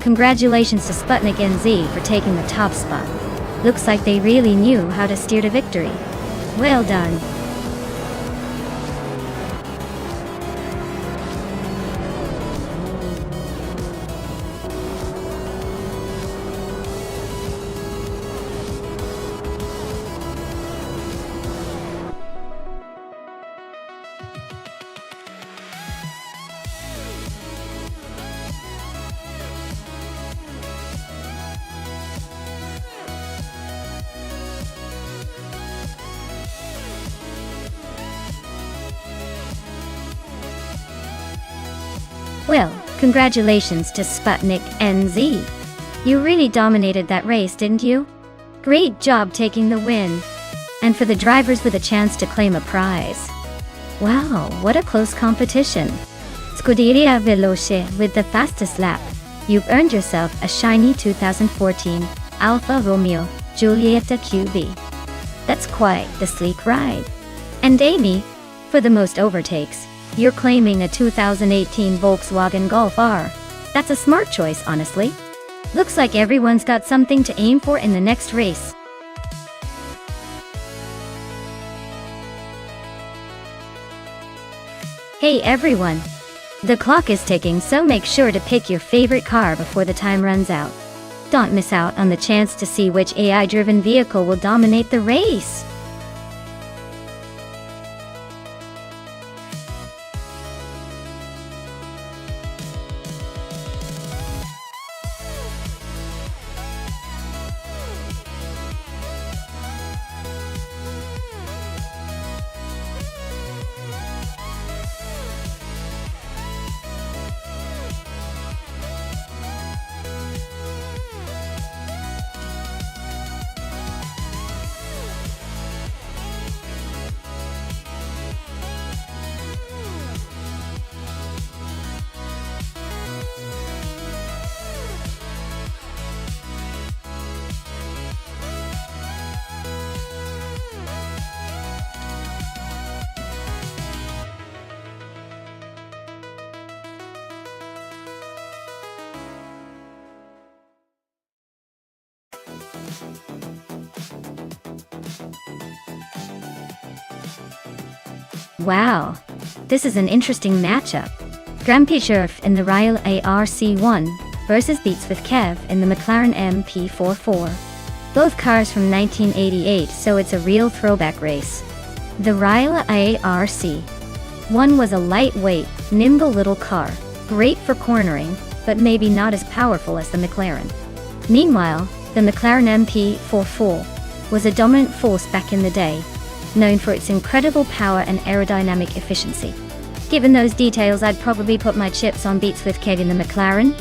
[SPEAKER 1] Congratulations to Sputnik NZ for taking the top spot. Looks like they really knew how to steer to victory. Well done. Well, congratulations to Sputnik NZ. You really dominated that race, didn't you? Great job taking the win. And for the drivers with a chance to claim a prize. Wow, what a close competition. Scuderia Veloce with the fastest lap. You've earned yourself a shiny 2014 Alfa Romeo Giulietta QV. That's quite the sleek ride. And Amy, for the most overtakes, you're claiming a 2018 Volkswagen Golf R. That's a smart choice, honestly. Looks like everyone's got something to aim for in the next race. Hey everyone! The clock is ticking, so make sure to pick your favorite car before the time runs out. Don't miss out on the chance to see which AI-driven vehicle will dominate the race. Wow, this is an interesting matchup. Grampy Sheriff in the Royal ARC1 versus Beats with Kev in the McLaren MP44. Both cars from 1988, so it's a real throwback race. The Royal ARC1 was a lightweight, nimble little car, great for cornering, but maybe not as powerful as the McLaren. Meanwhile, the McLaren MP44 was a dominant force back in the day, known for its incredible power and aerodynamic efficiency. Given those details, I'd probably put my chips on Beats with Kev in the McLaren.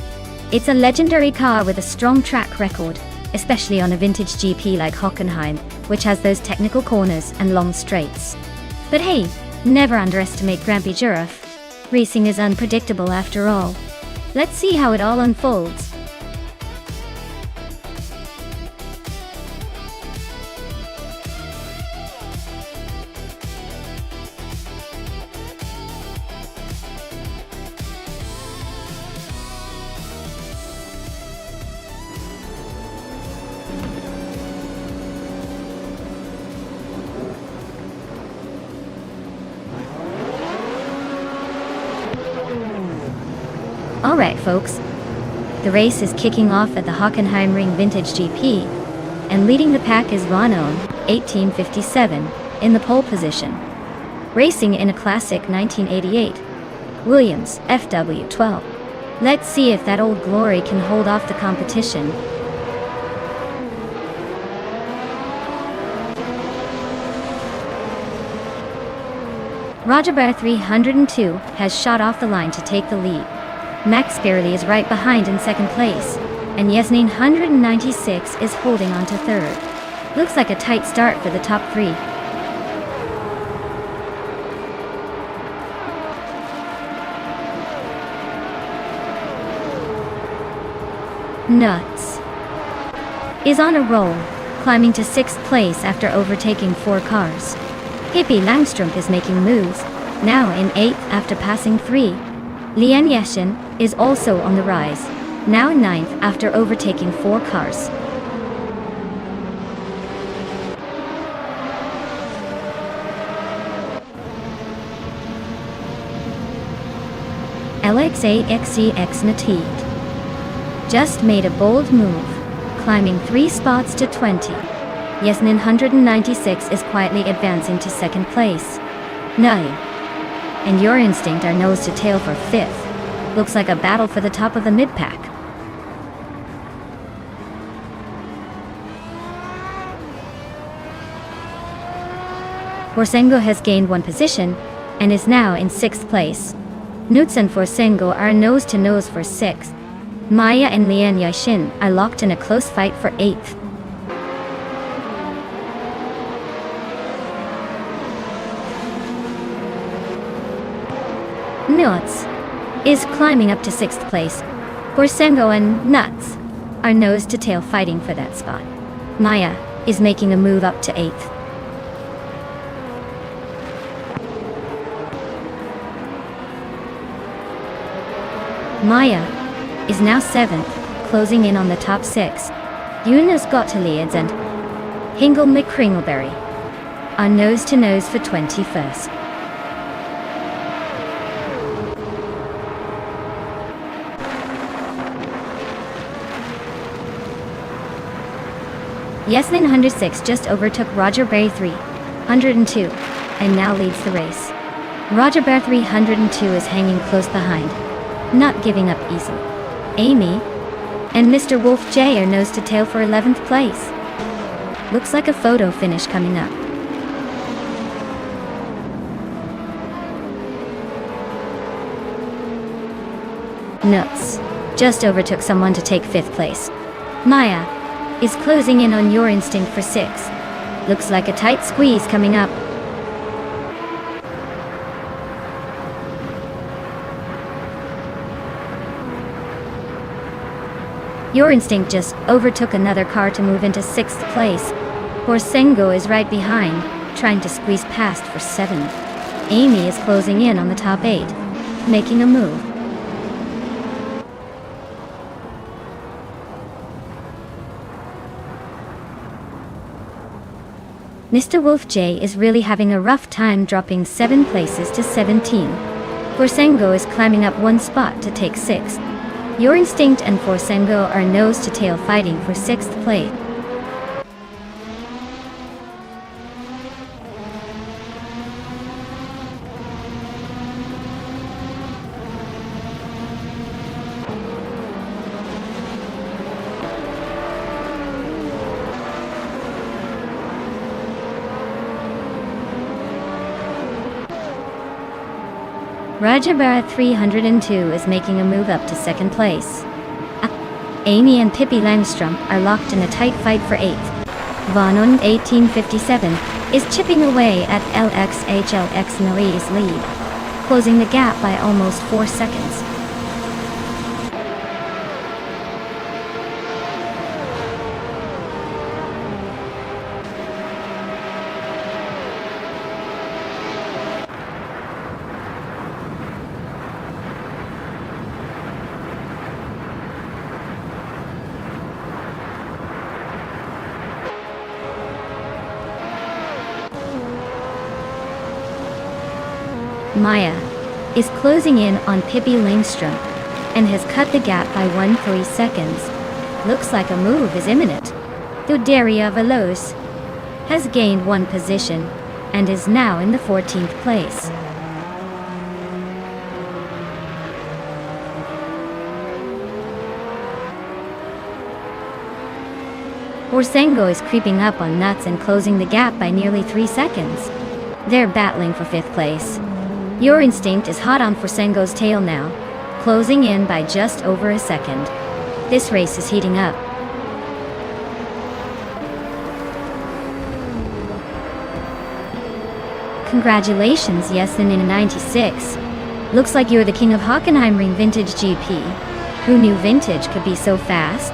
[SPEAKER 1] It's a legendary car with a strong track record, especially on a vintage GP like Hockenheim, which has those technical corners and long straights. But hey, never underestimate Grampy Giraffe. Racing is unpredictable after all. Let's see how it all unfolds. Alright folks, the race is kicking off at the Hockenheimring Vintage GP, and leading the pack is Vanon, 1857, in the pole position. Racing in a classic 1988, Williams, FW12. Let's see if that old glory can hold off the competition. Roger Bear 302 has shot off the line to take the lead. Max Barely is right behind in second place, and Yasnin 196 is holding on to third. Looks like a tight start for the top three. Nuts is on a roll, climbing to 6th place after overtaking 4 cars. Pippi Langstrup is making moves, now in 8th after passing 3. Lian Yashin is also on the rise, now in 9th after overtaking 4 cars. LXAXCX Nateed just made a bold move, climbing 3 spots to 20. Yasnin 196 is quietly advancing to 2nd place. Nay. And Your Instinct are nose to tail for 5th. Looks like a battle for the top of the mid-pack. Forsengo has gained 1 position, and is now in 6th place. Nutz and Forsengo are nose to nose for 6th. Maya and Lian Yashin are locked in a close fight for 8th. Nutz is climbing up to 6th place. Forsengo and Nuts are nose to tail fighting for that spot. Maya is making a move up to 8th. Maya is now 7th, closing in on the top 6. Jonas Gottlieds and Hingle McCringleberry are nose to nose for 21st. Yasmin 106 just overtook Roger Bear 302 and now leads the race. Roger Bear 302 is hanging close behind, not giving up easily. Amy and Mr. Wolf J are nose to tail for 11th place. Looks like a photo finish coming up. Nuts just overtook someone to take 5th place. Maya is closing in on Your Instinct for 6th. Looks like a tight squeeze coming up. Your Instinct just overtook another car to move into 6th place. Forsengo is right behind, trying to squeeze past for 7th. Amy is closing in on the top 8, making a move. Mr. Wolf J is really having a rough time, dropping 7 places to 17. Forsengo is climbing up 1 spot to take 6th. Your Instinct and Forsengo are nose to tail fighting for 6th place. Roger Bear 302 is making a move up to 2nd place. Amy and Pippi Langstrup are locked in a tight fight for 8th. Vanon 1857 is chipping away at LXHLX Nari's lead, closing the gap by almost 4 seconds. Maya is closing in on Pippi Langstrup and has cut the gap by 1.3 seconds. Looks like a move is imminent. Though Daria Veloz has gained 1 position and is now in the 14th place. Orsengo is creeping up on Nuts and closing the gap by nearly 3 seconds. They're battling for 5th place. Your Instinct is hot on Forsengo's tail now, closing in by just over a second. This race is heating up. Congratulations, Yesnin in 96. Looks like you're the king of Hockenheimring Vintage GP. Who knew Vintage could be so fast?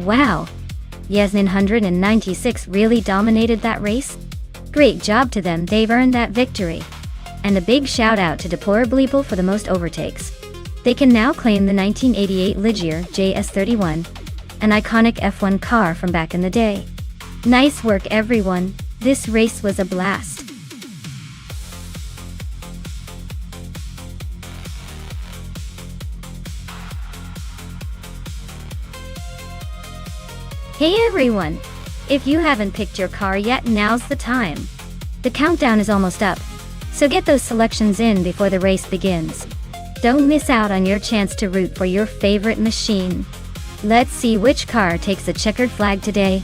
[SPEAKER 1] Wow! Yasnin 196 really dominated that race? Great job to them, they've earned that victory. And a big shout out to Deplorableeple for the most overtakes. They can now claim the 1988 Ligier JS31, an iconic F1 car from back in the day. Nice work everyone, this race was a blast. Hey everyone! If you haven't picked your car yet, now's the time. The countdown is almost up, so get those selections in before the race begins. Don't miss out on your chance to root for your favorite machine. Let's see which car takes the checkered flag today.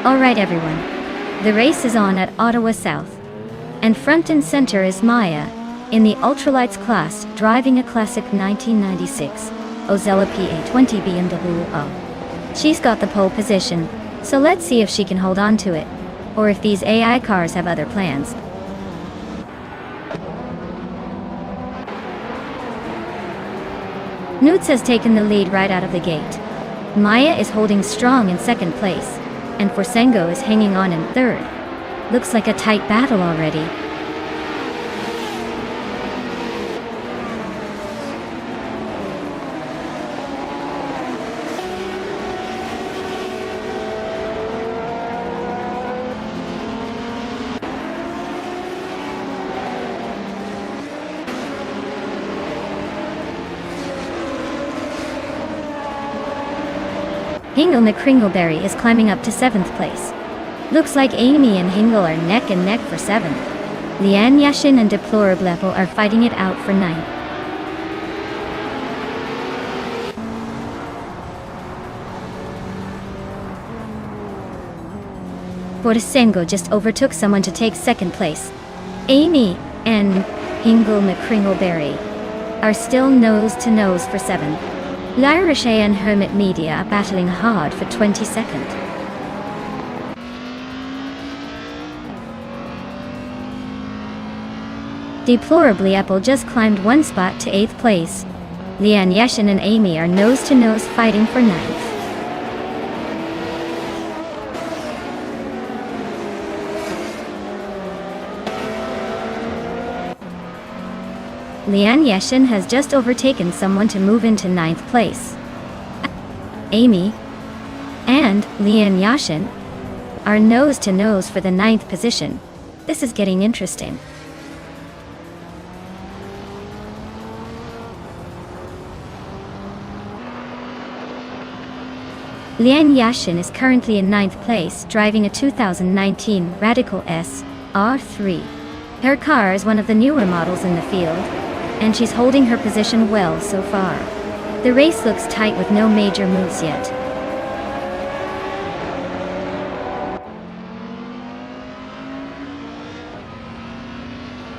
[SPEAKER 1] Alright everyone. The race is on at Ottawa South. And front and center is Maya, in the ultralights class, driving a classic 1996 Ozella PA20 BMW O. She's got the pole position, so let's see if she can hold on to it, or if these AI cars have other plans. Newts has taken the lead right out of the gate. Maya is holding strong in second place, and Forsengo is hanging on in third. Looks like a tight battle already. Hingle McCringleberry is climbing up to 7th place. Looks like Amy and Hingle are neck and neck for 7th. Lian Yashin and Deplorableple are fighting it out for 9th. Forsengo just overtook someone to take 2nd place. Amy and Hingle McCringleberry are still nose to nose for 7th. Lyrishe and Hermit Media are battling hard for 22nd. Deplorably Apple just climbed 1 spot to 8th place. Lian Yashin and Amy are nose to nose fighting for 9th. Lian Yashin has just overtaken someone to move into 9th place. Amy and Lian Yashin are nose to nose for the 9th position. This is getting interesting. Lian Yashin is currently in 9th place, driving a 2019 Radical S R3. Her car is one of the newer models in the field, and she's holding her position well so far. The race looks tight with no major moves yet.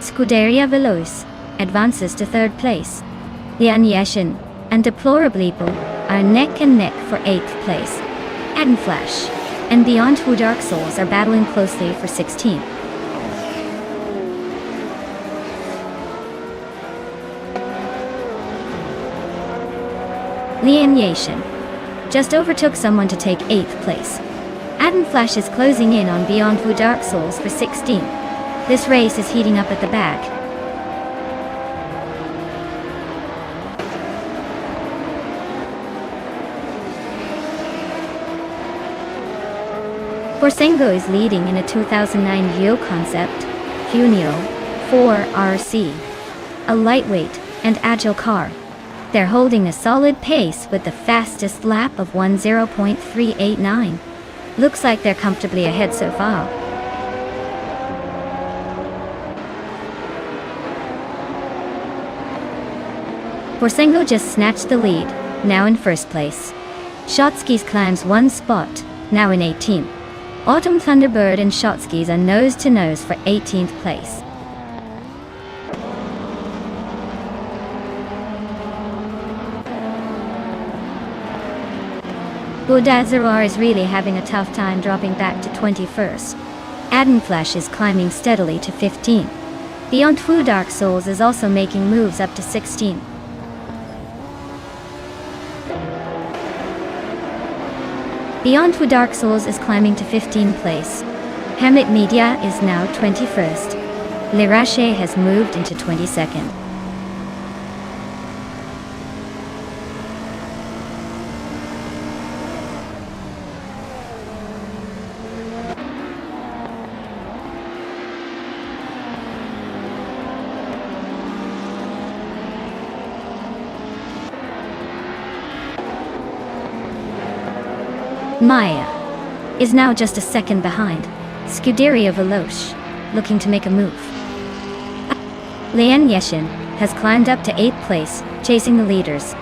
[SPEAKER 1] Scuderia Veloce advances to 3rd place. Lian Yashin and Deplorableple are neck and neck for 8th place. Flash and Beyond Two Dark Souls are battling closely for 16th. Lian Yashin just overtook someone to take 8th place. Flash is closing in on Beyond Two Dark Souls for 16th. This race is heating up at the back. Forsengo is leading in a 2009 Yo Concept Junio 4RC, a lightweight and agile car. They're holding a solid pace with the fastest lap of 10.389. Looks like they're comfortably ahead so far. Forsengo just snatched the lead, now in 1st place. Shotskis climbs 1 spot, now in 18th. Autumn Thunderbird and Shotskis are nose to nose for 18th place. Bodazarar is really having a tough time dropping back to 21st. Flash is climbing steadily to 15th. Beyond Two Dark Souls is also making moves up to 16th. Beyond Two Dark Souls is climbing to 15th place. Hermit Media is now 21st. Lirache has moved into 22nd. Maya is now just a second behind. Scuderia Veloce, looking to make a move. Lian Yashin has climbed up to 8th place, chasing the leaders.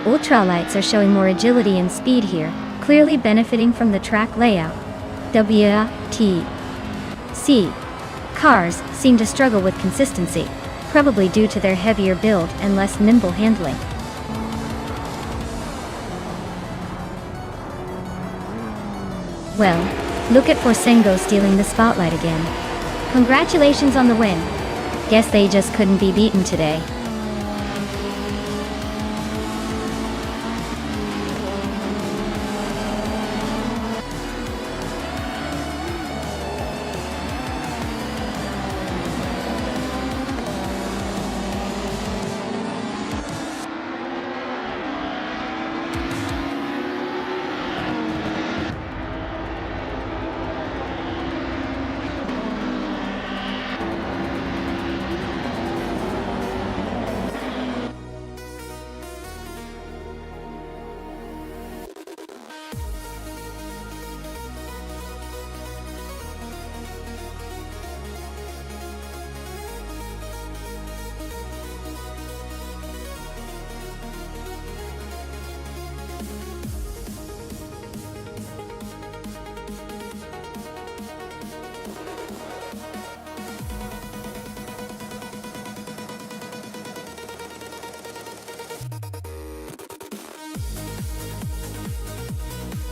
[SPEAKER 1] Ultralights are showing more agility and speed here, clearly benefiting from the track layout. WTC cars seem to struggle with consistency, probably due to their heavier build and less nimble handling. Well, look at Forsengo stealing the spotlight again. Congratulations on the win. Guess they just couldn't be beaten today.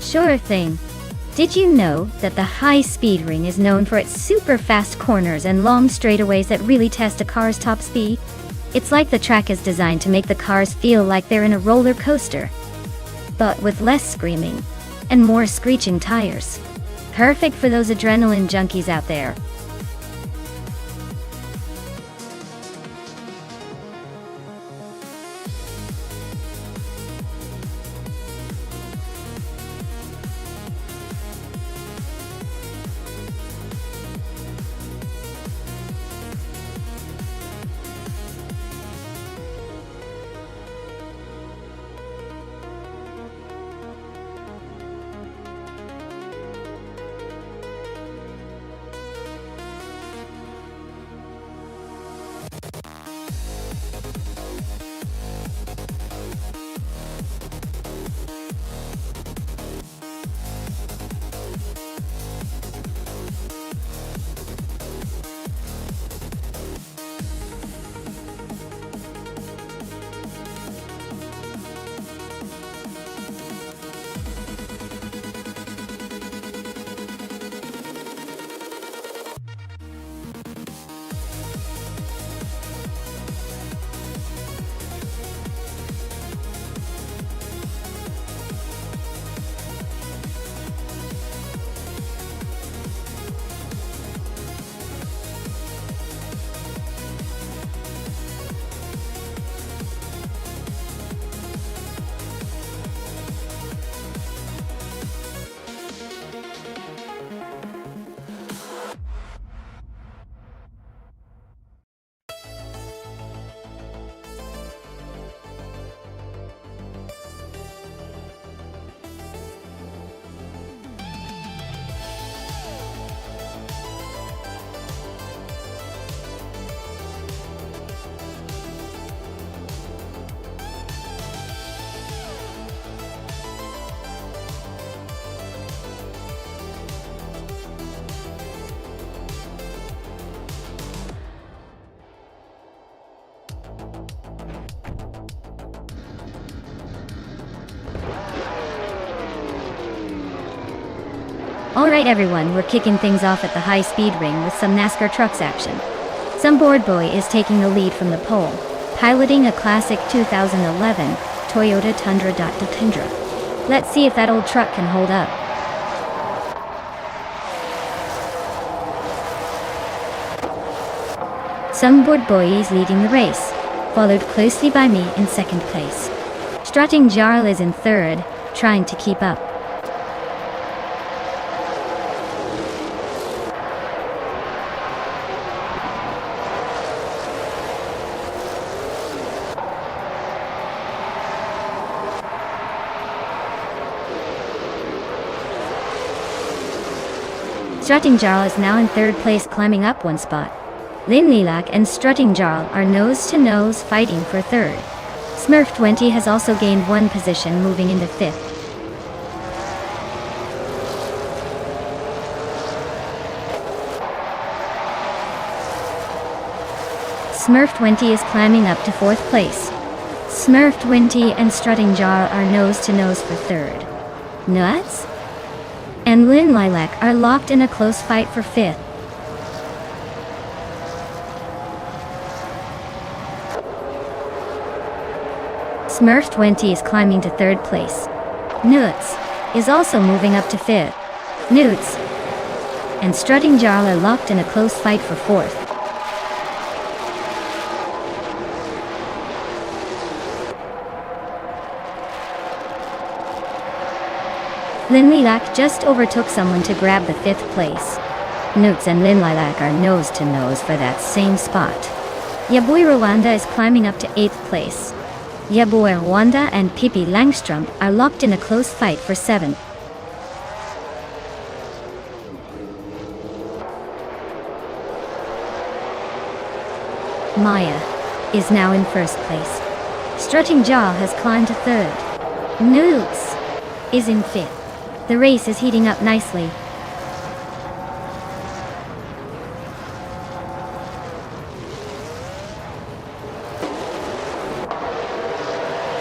[SPEAKER 1] Sure thing. Did you know that the high-speed ring is known for its super fast corners and long straightaways that really test a car's top speed? It's like the track is designed to make the cars feel like they're in a roller coaster, but with less screaming and more screeching tires. Perfect for those adrenaline junkies out there. Alright everyone, we're kicking things off at the high-speed ring with some NASCAR trucks action. Some board boy is taking the lead from the pole, piloting a classic 2011 Toyota Tundra. Let's see if that old truck can hold up. Some board boy is leading the race, followed closely by me in second place. Strutting Jarl is in third, trying to keep up. Strutting Jarl is now in third place, climbing up one spot. Lin Lilac and Strutting Jarl are nose-to-nose fighting for third. Smurf 20 has also gained one position, moving into 5th. Smurf 20 is climbing up to 4th place. Smurf 20 and Strutting Jar are nose to nose for 3rd. Nuts and Lin Lilac are locked in a close fight for 5th. Smurf 20 is climbing to 3rd place. Nuts is also moving up to 5th. Nuts and Strutting Jar are locked in a close fight for 4th. Lin Lilac just overtook someone to grab the 5th place. Nuts and Lin Lilac are nose to nose for that same spot. Yaboy Rwanda is climbing up to 8th place. Yaboy Rwanda and Pippi Langstrumpf are locked in a close fight for 7th. Maya is now in 1st place. Strutting Jaw has climbed to 3rd. Nuts is in 5th. The race is heating up nicely.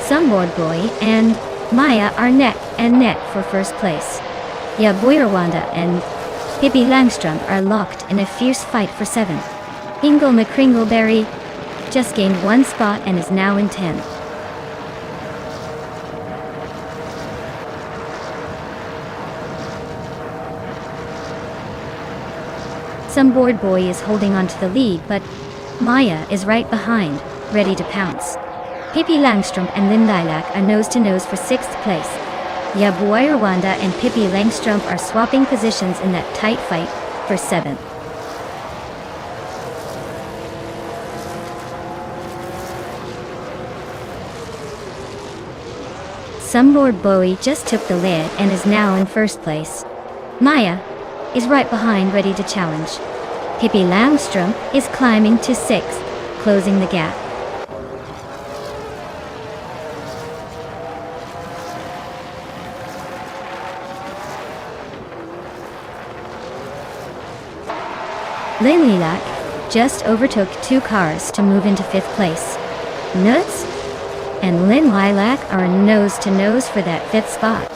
[SPEAKER 1] Sunboard Boy and Maya are neck and neck for 1st place. Yaboy Rwanda and Pippi Langstrumpf are locked in a fierce fight for 7th. Ingle McCringleberry just gained 1 spot and is now in 10th. Sunboard Boy is holding on to the lead, but Maya is right behind, ready to pounce. Pippi Langstrumpf and Lin Lilac are nose to nose for 6th place. Yaboy Rwanda and Pippi Langstrumpf are swapping positions in that tight fight for 7th. Sunboard Bowie just took the lead and is now in 1st place. Maya is right behind, ready to challenge. Pippi Langstrumpf is climbing to 6th, closing the gap. Lin Lilac just overtook 2 cars to move into 5th place. Nuts and Lin Lilac are nose to nose for that 5th spot.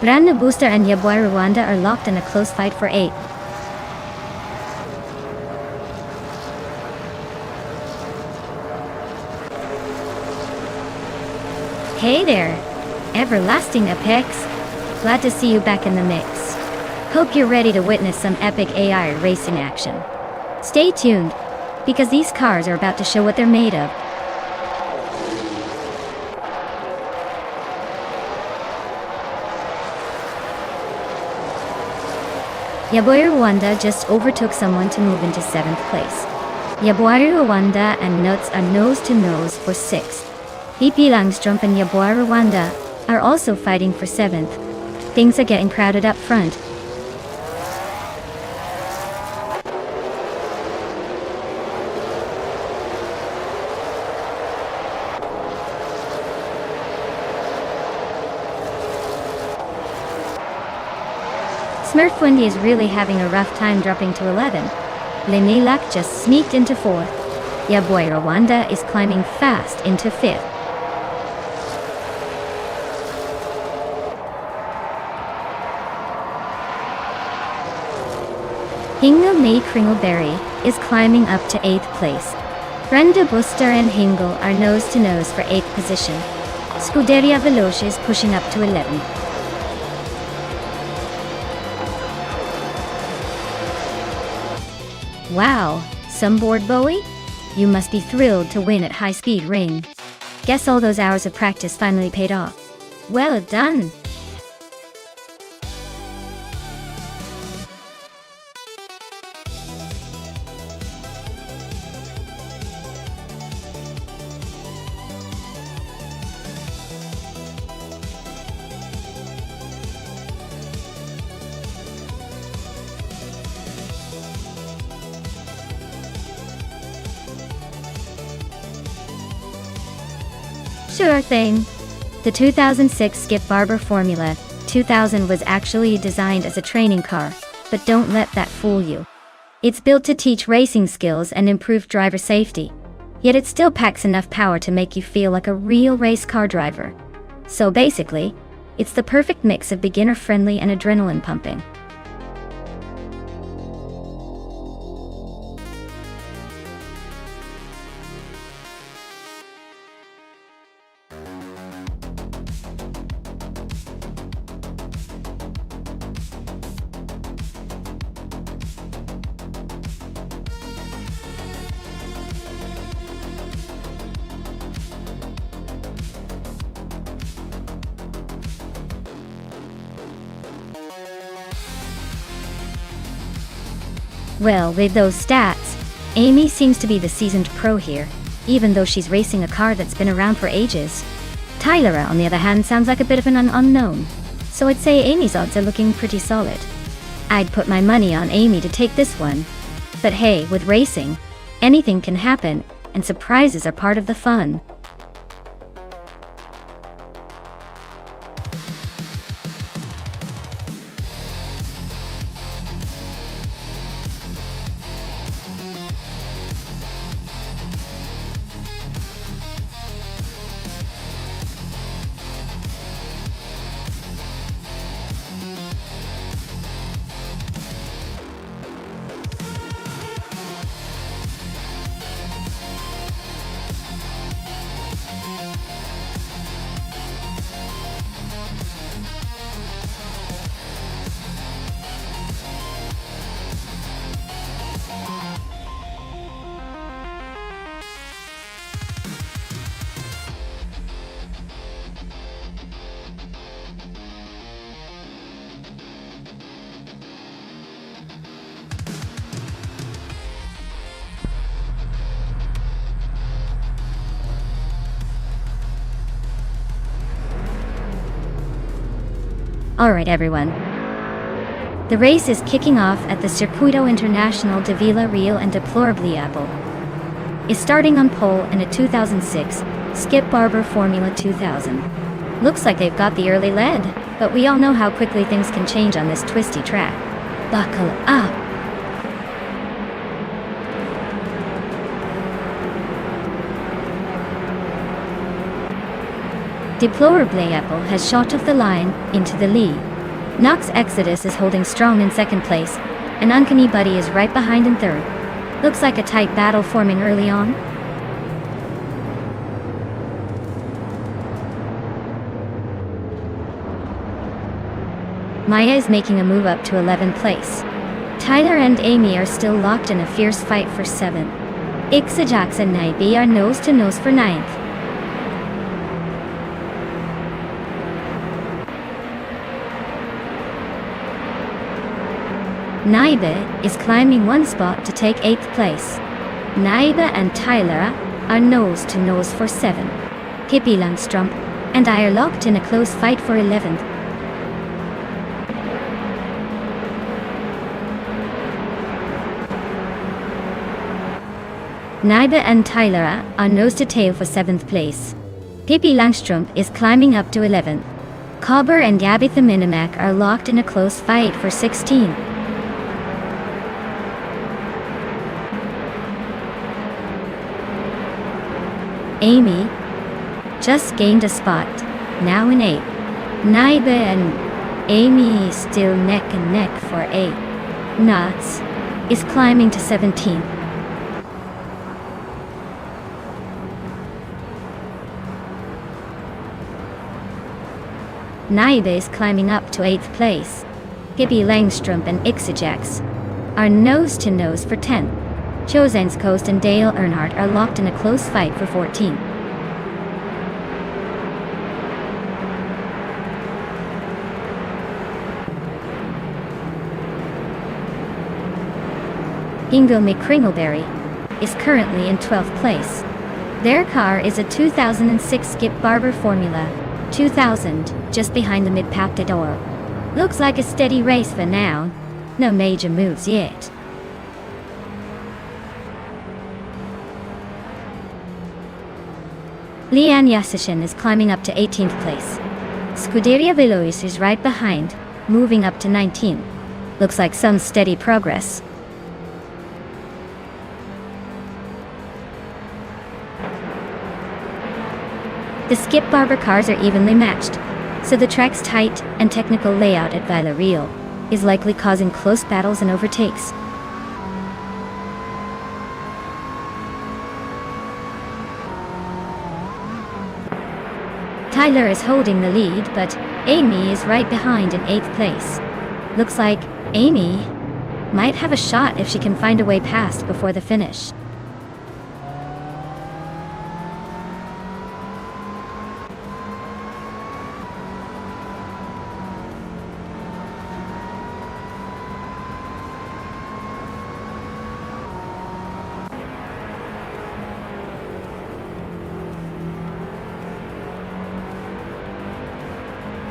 [SPEAKER 1] Brand New Booster and Yaboy Rwanda are locked in a close fight for 8th. Hey there, Everlasting Apex. Glad to see you back in the mix. Hope you're ready to witness some epic AI racing action. Stay tuned, because these cars are about to show what they're made of. Yaboy Rwanda just overtook someone to move into 7th place. Yaboy Rwanda and Nuts are nose to nose for 6th. Pippi Langstrumpf and Yaboy Rwanda are also fighting for 7th. Things are getting crowded up front. Smurf Wendy is really having a rough time dropping to 11. Lin Lilac just sneaked into 4th. Yaboy Rwanda is climbing fast into 5th. Hingle May Kringleberry is climbing up to 8th place. Brenda Buster and Hingle are nose to nose for 8th position. Scuderia Veloce is pushing up to 11th. Wow, Sunboard Bowie? You must be thrilled to win at High Speed Ring. Guess all those hours of practice finally paid off. Well done! Sure thing. The 2006 Skip Barber Formula 2000 was actually designed as a training car, but don't let that fool you. It's built to teach racing skills and improve driver safety, yet it still packs enough power to make you feel like a real race car driver. So basically, it's the perfect mix of beginner-friendly and adrenaline-pumping. Well, with those stats, Amy seems to be the seasoned pro here, even though she's racing a car that's been around for ages. Tyler, on the other hand, sounds like a bit of an unknown, so I'd say Amy's odds are looking pretty solid. I'd put my money on Amy to take this one. But hey, with racing, anything can happen, and surprises are part of the fun. Alright everyone. The race is kicking off at the Circuito Internacional de Vila Real and Deplorable. Is starting on pole in a 2006 Skip Barber Formula 2000. Looks like they've got the early lead, but we all know how quickly things can change on this twisty track. Buckle up! Deplorable has shot off the line into the lead. Nox Exodus is holding strong in second place, and Uncanny Buddy is right behind in third. Looks like a tight battle forming early on. Maya is making a move up to 11th place. Tyler and Amy are still locked in a fierce fight for 7th. Ixajax and Naibi are nose to nose for 9th. Naibe is climbing one spot to take 8th place. Naibe and Tyler are nose to nose for 7. Pippi Langstrup and I are locked in a close fight for 11th. Naibe and Tyler are nose to tail for 7th place. Pippi Langstrup is climbing up to 11th. Cobber and Yabitha Minimac are locked in a close fight for 16th. Amy just gained a spot, now in 8th. Naibe and Amy still neck and neck for 8th. Knots is climbing to 17th. Naibe is climbing up to 8th place. Pippi Langstrup and Ixajax are nose to nose for 10th. Chosen's Coast and Dale Earnhardt are locked in a close fight for 14th. Ingo McCringleberry is currently in 12th place. Their car is a 2006 Skip Barber Formula 2000, just behind the mid-pack door. Looks like a steady race for now. No major moves yet. Lian Yasishin is climbing up to 18th place. Scuderia Velois is right behind, moving up to 19. Looks like some steady progress. The Skip Barber cars are evenly matched, so the track's tight and technical layout at Villarreal is likely causing close battles and overtakes. Tyler is holding the lead, but Amy is right behind in 8th place. Looks like Amy might have a shot if she can find a way past before the finish.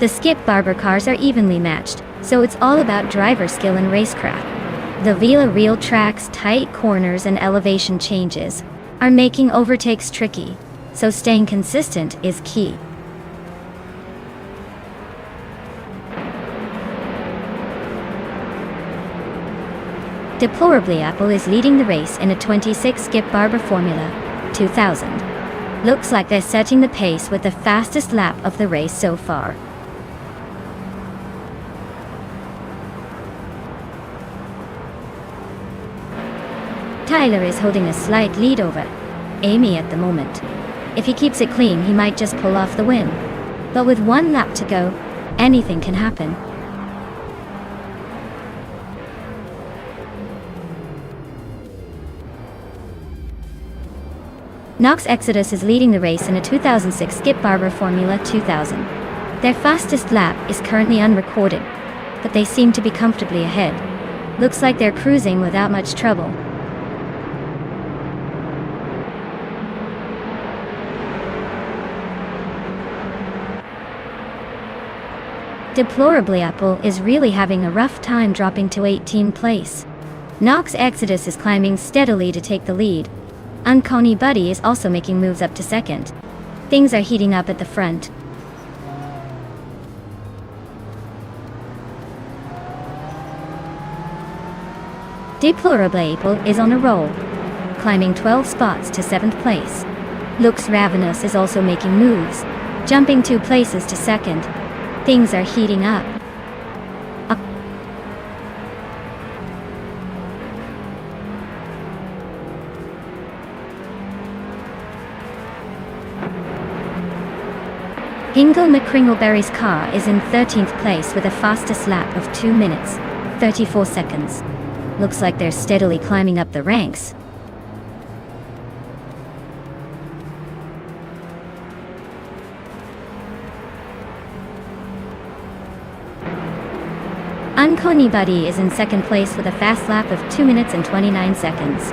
[SPEAKER 1] The Skip Barber cars are evenly matched, so it's all about driver skill and racecraft. The Villarreal track's tight corners and elevation changes are making overtakes tricky, so staying consistent is key. Deplorably Apple is leading the race in a 26 Skip Barber Formula 2000. Looks like they're setting the pace with the fastest lap of the race so far. Tyler is holding a slight lead over Amy at the moment. If he keeps it clean, he might just pull off the win. But with one lap to go, anything can happen. Knox Exodus is leading the race in a 2006 Skip Barber Formula 2000. Their fastest lap is currently unrecorded, but they seem to be comfortably ahead. Looks like they're cruising without much trouble. Deplorably Apple is really having a rough time dropping to 18th place. Knox Exodus is climbing steadily to take the lead. Unconey Buddy is also making moves up to 2nd. Things are heating up at the front. Deplorably Apple is on a roll, climbing 12 spots to 7th place. Looks Ravenous is also making moves, jumping 2 places to 2nd. Things are heating up. Hingle McCringleberry's car is in 13th place with a fastest lap of 2 minutes, 34 seconds. Looks like they're steadily climbing up the ranks. Unconey Buddy is in 2nd place with a fast lap of 2 minutes and 29 seconds.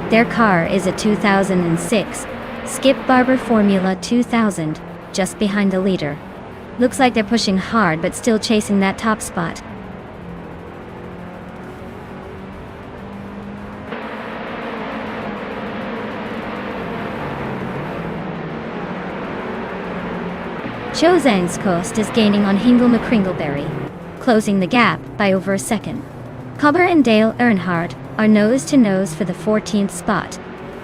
[SPEAKER 1] Their car is a 2006 Skip Barber Formula 2000, just behind the leader. Looks like they're pushing hard but still chasing that top spot. Cho Zhang's coast is gaining on Hingle McCringleberry, closing the gap by over a second. Cobber and Dale Earnhardt are nose-to-nose for the 14th spot.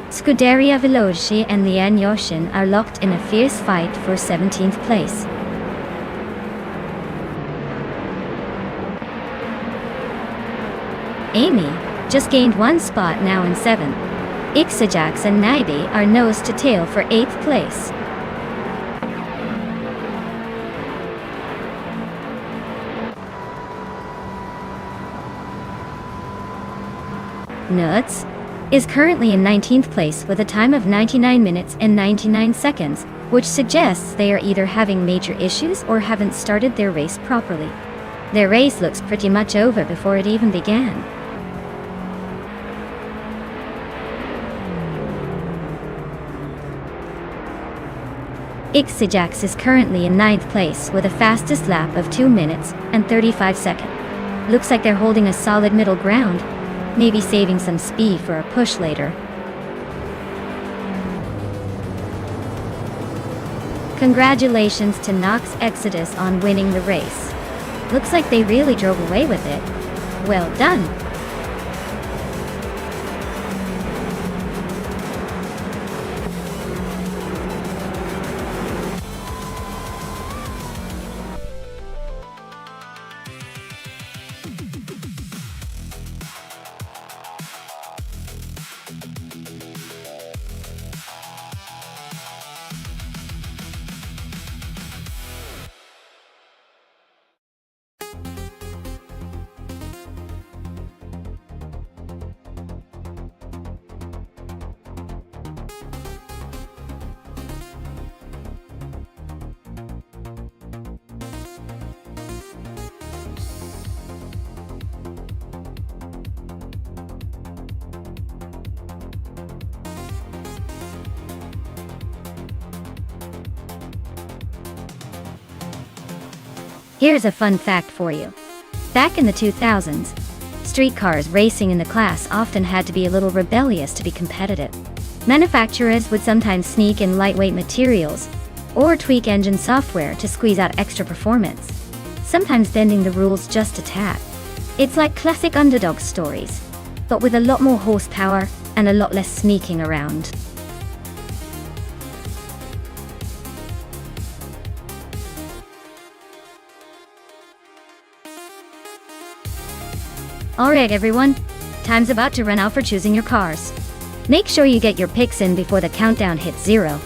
[SPEAKER 1] Scuderia Veloci and Lian Yoshin are locked in a fierce fight for 17th place. Amy just gained 1 spot, now in 7th. Ixajax and Naibi are nose-to-tail for 8th place. Nuts is currently in 19th place with a time of 99 minutes and 99 seconds, which suggests they are either having major issues or haven't started their race properly. Their race looks pretty much over before it even began. Ixajax is currently in 9th place with a fastest lap of 2 minutes and 35 seconds. Looks like they're holding a solid middle ground, maybe saving some speed for a push later. Congratulations to Nox Exodus on winning the race. Looks like they really drove away with it. Well done. Here's a fun fact for you. Back in the 2000s, streetcars racing in the class often had to be a little rebellious to be competitive. Manufacturers would sometimes sneak in lightweight materials or tweak engine software to squeeze out extra performance, sometimes bending the rules just a tad. It's like classic underdog stories, but with a lot more horsepower and a lot less sneaking around. Alright everyone, time's about to run out for choosing your cars. Make sure you get your picks in before the countdown hits 0.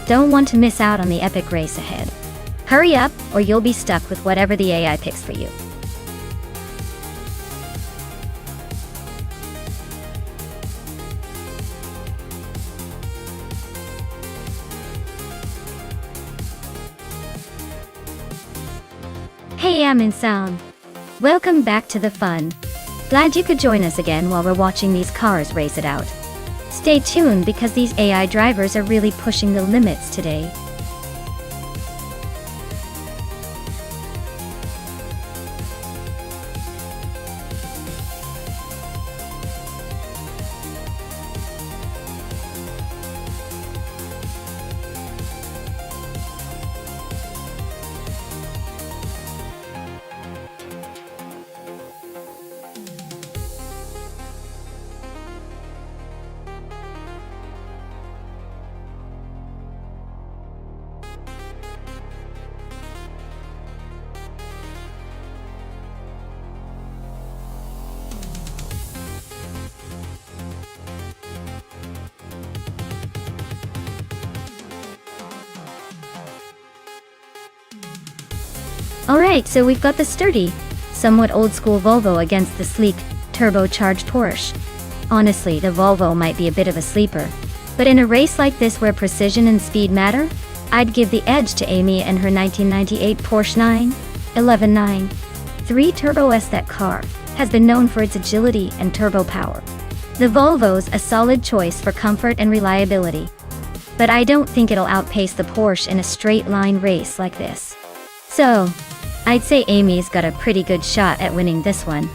[SPEAKER 1] Don't want to miss out on the epic race ahead. Hurry up, or you'll be stuck with whatever the AI picks for you. Hey, I'm Insan. Welcome back to the fun. Glad you could join us again while we're watching these cars race it out. Stay tuned because these AI drivers are really pushing the limits today. Alright, so we've got the sturdy, somewhat old-school Volvo against the sleek, turbocharged Porsche. Honestly, the Volvo might be a bit of a sleeper, but in a race like this where precision and speed matter, I'd give the edge to Amy and her 1998 Porsche 911. 3 Turbo S. That car has been known for its agility and turbo power. The Volvo's a solid choice for comfort and reliability, but I don't think it'll outpace the Porsche in a straight-line race like this. So, I'd say Amy's got a pretty good shot at winning this one.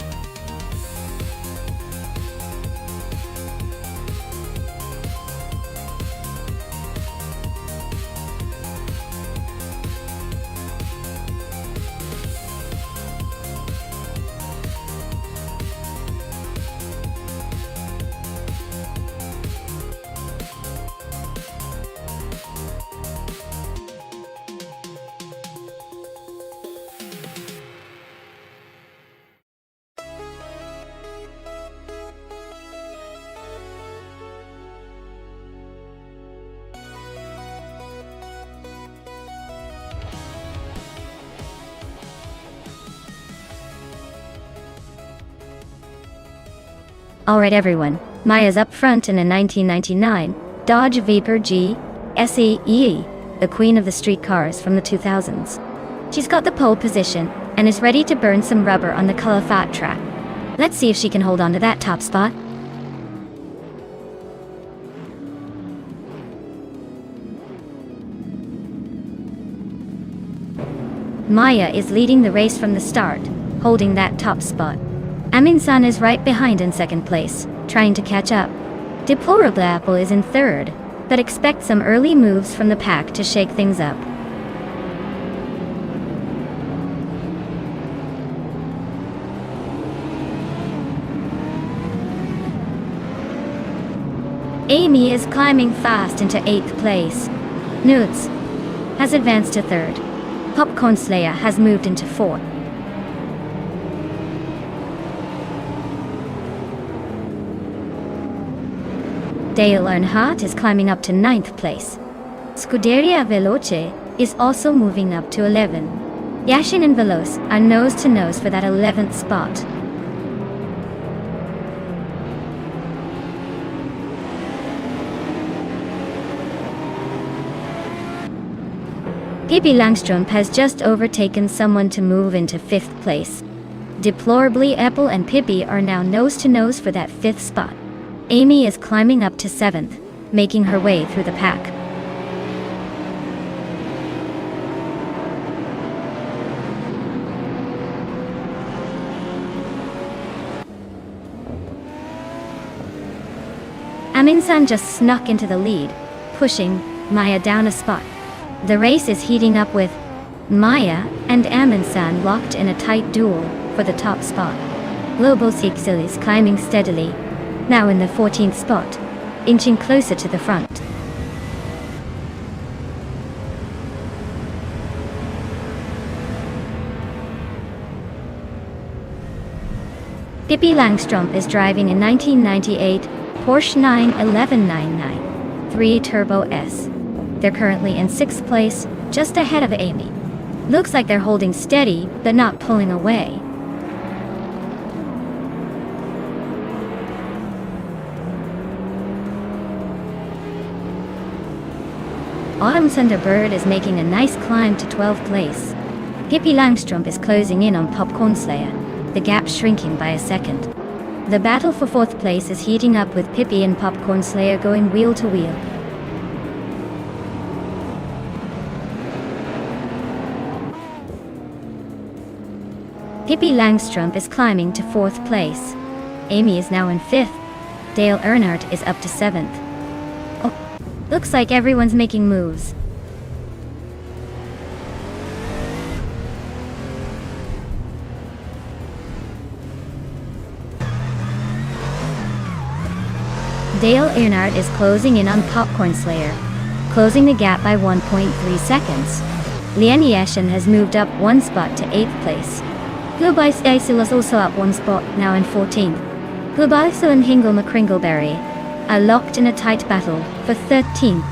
[SPEAKER 1] Alright everyone, Maya's up front in a 1999 Dodge Viper G SEE, the queen of the street cars from the 2000s. She's got the pole position and is ready to burn some rubber on the Calafat track. Let's see if she can hold on to that top spot. Maya is leading the race from the start, holding that top spot. Amin-san is right behind in second place, trying to catch up. Deplorable Apple is in third, but expect some early moves from the pack to shake things up. Amy is climbing fast into 8th place. Nudes has advanced to 3rd. Popcorn Slayer has moved into 4th. Dale Earnhardt is climbing up to 9th place. Scuderia Veloce is also moving up to 11. Yashin and Veloce are nose to nose for that 11th spot. Pippi Langstrup has just overtaken someone to move into 5th place. Deplorably, Apple and Pippi are now nose to nose for that 5th spot. Amy is climbing up to 7th, making her way through the pack. Amin-san just snuck into the lead, pushing Maya down a spot. The race is heating up with Maya and Amin-san locked in a tight duel for the top spot. Global Sixil is climbing steadily, now in the 14th spot, inching closer to the front. Pippi Langstrup is driving a 1998 Porsche 91199 3 Turbo S. They're currently in 6th place, just ahead of Amy. Looks like they're holding steady, but not pulling away. Autumn Thunderbird is making a nice climb to 12th place. Pippi Langstrup is closing in on Popcorn Slayer, the gap shrinking by a second. The battle for 4th place is heating up with Pippi and Popcorn Slayer going wheel to wheel. Pippi Langstrup is climbing to 4th place. Amy is now in 5th. Dale Earnhardt is up to 7th. Oh, looks like everyone's making moves. Dale Earnhardt is closing in on Popcorn Slayer, closing the gap by 1.3 seconds. Lian Yashin has moved up 1 spot to 8th place. Global Sixil is also up 1 spot, now in 14th. Global and Hingle McCringleberry are locked in a tight battle for 13th.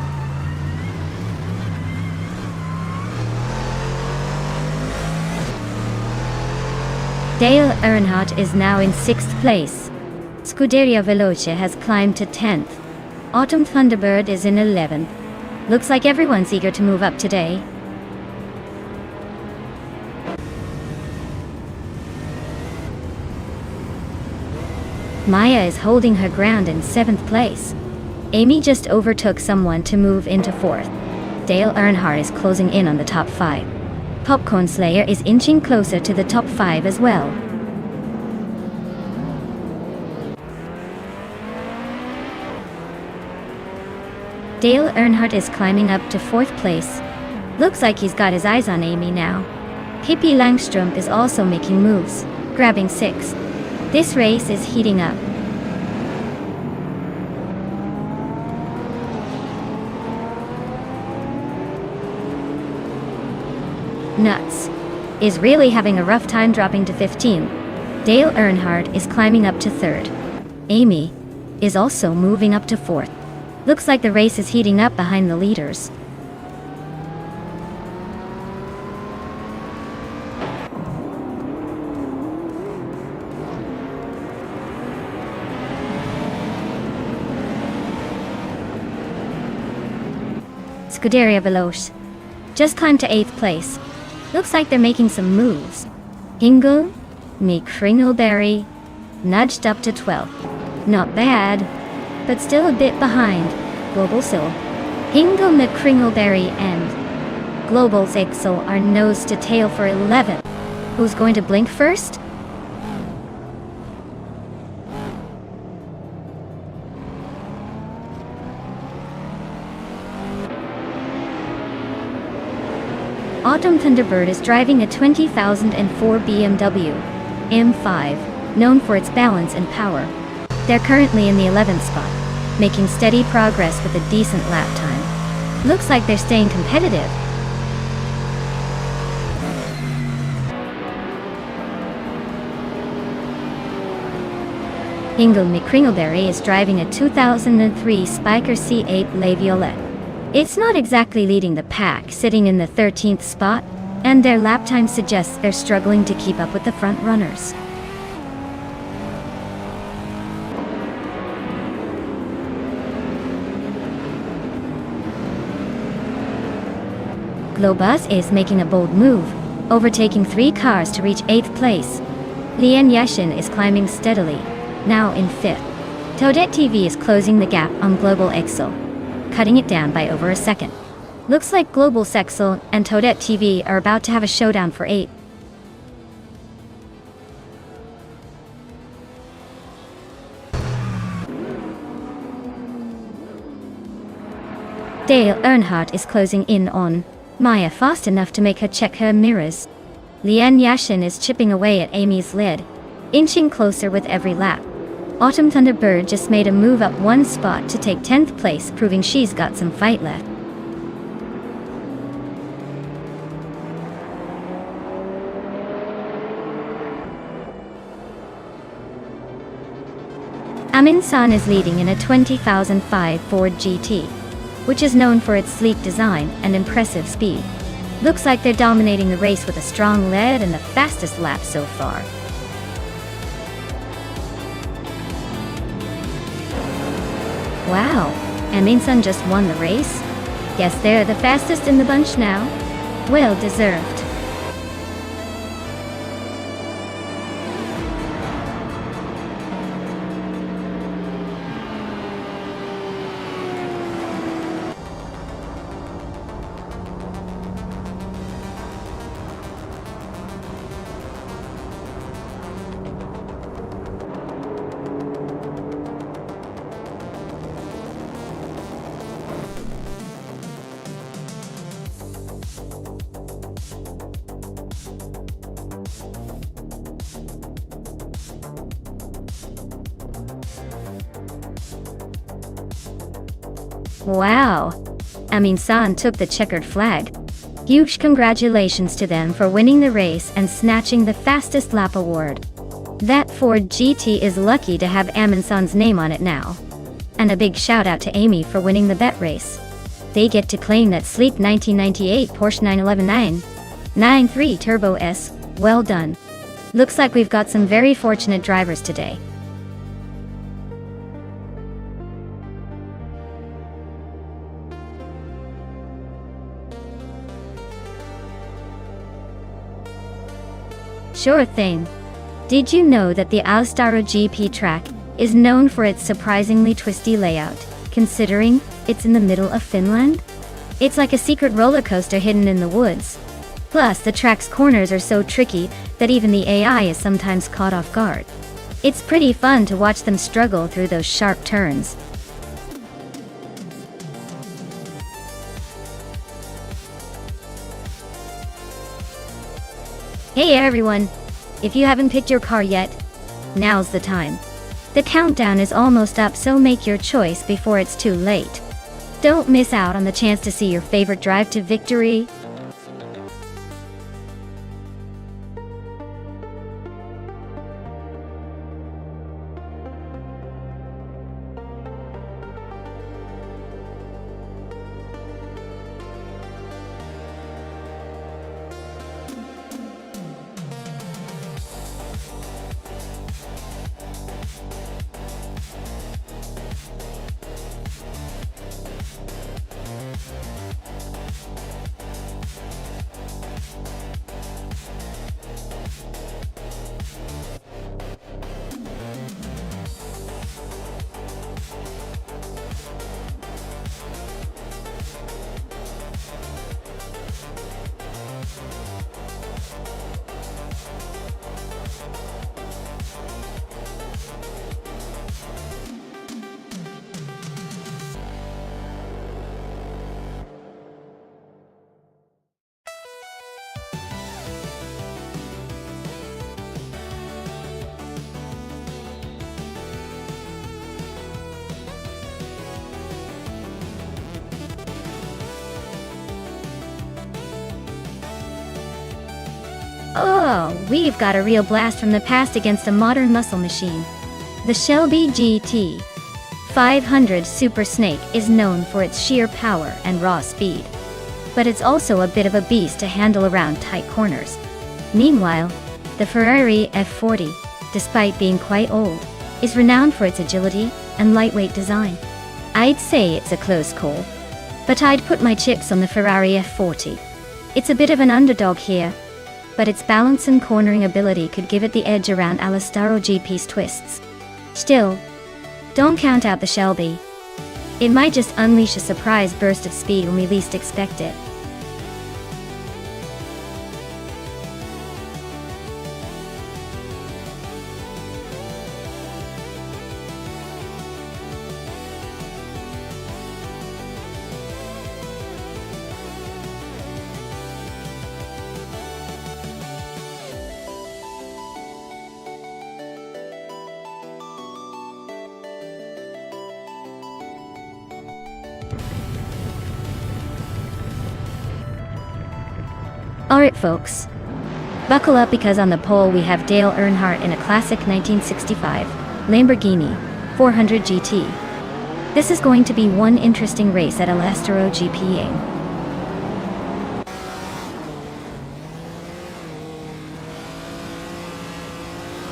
[SPEAKER 1] Dale Earnhardt is now in 6th place. Scuderia Veloce has climbed to 10th. Autumn Thunderbird is in 11th. Looks like everyone's eager to move up today. Maya is holding her ground in 7th place. Amy just overtook someone to move into 4th. Dale Earnhardt is closing in on the top 5. Popcorn Slayer is inching closer to the top 5 as well. Dale Earnhardt is climbing up to 4th place. Looks like he's got his eyes on Amy now. Pippi Langstrup is also making moves, grabbing 6th. This race is heating up. Nuts is really having a rough time dropping to 15. Dale Earnhardt is climbing up to 3rd. Amy is also moving up to 4th. Looks like the race is heating up behind the leaders. Scuderia Veloce just climbed to 8th place. Looks like they're making some moves. Hingle McCringleberry nudged up to 12th. Not bad, but still a bit behind Global Sil. Hingle McCringleberry and Global Sixil are nose to tail for 11th. Who's going to blink first? Autumn Thunderbird is driving a 2004 BMW M5, known for its balance and power. They're currently in the 11th spot. making steady progress with a decent lap time. Looks like they're staying competitive. Ingle McCringleberry is driving a 2003 Spiker C8 Le Violet. It's not exactly leading the pack, sitting in the 13th spot, and their lap time suggests they're struggling to keep up with the front runners. Globus is making a bold move, overtaking 3 cars to reach 8th place. Lian Yashin is climbing steadily, now in 5th. Toadette TV is closing the gap on Global Excel, cutting it down by over a second. Looks like Global Sexel and Toadette TV are about to have a showdown for 8th. Dale Earnhardt is closing in on Maya fast enough to make her check her mirrors. Lian Yashin is chipping away at Amy's lead, inching closer with every lap. Autumn Thunderbird just made a move up 1 spot to take 10th place, proving she's got some fight left. Amin San is leading in a 2005 Ford GT, which is known for its sleek design and impressive speed. Looks like they're dominating the race with a strong lead and the fastest lap so far. Wow, Amin San just won the race? Guess they're the fastest in the bunch now. Well deserved. Wow, Amin San took the checkered flag. Huge congratulations to them for winning the race and snatching the fastest lap award. That Ford GT is lucky to have Amin San's name on it now. And a big shout out to Amy for winning the bet race. They get to claim that sleek 1998 Porsche 911 Turbo S. Well done. Looks like we've got some very fortunate drivers today. Sure thing. Did you know that the Austara GP track is known for its surprisingly twisty layout, considering it's in the middle of Finland? It's like a secret roller coaster hidden in the woods. Plus, the track's corners are so tricky that even the AI is sometimes caught off guard. It's pretty fun to watch them struggle through those sharp turns. Hey everyone! If you haven't picked your car yet, now's the time. The countdown is almost up, so make your choice before it's too late. Don't miss out on the chance to see your favorite drive to victory. Oh, we've got a real blast from the past against a modern muscle machine. The Shelby GT 500 Super Snake is known for its sheer power and raw speed. But it's also a bit of a beast to handle around tight corners. Meanwhile, the Ferrari F40, despite being quite old, is renowned for its agility and lightweight design. I'd say it's a close call, but I'd put my chips on the Ferrari F40. It's a bit of an underdog here, but its balance and cornering ability could give it the edge around Alistaro GP's twists. Still, don't count out the Shelby. It might just unleash a surprise burst of speed when we least expect it. Alright folks, buckle up because on the pole we have Dale Earnhardt in a classic 1965 Lamborghini 400 GT. This is going to be one interesting race at Alistaro GPA.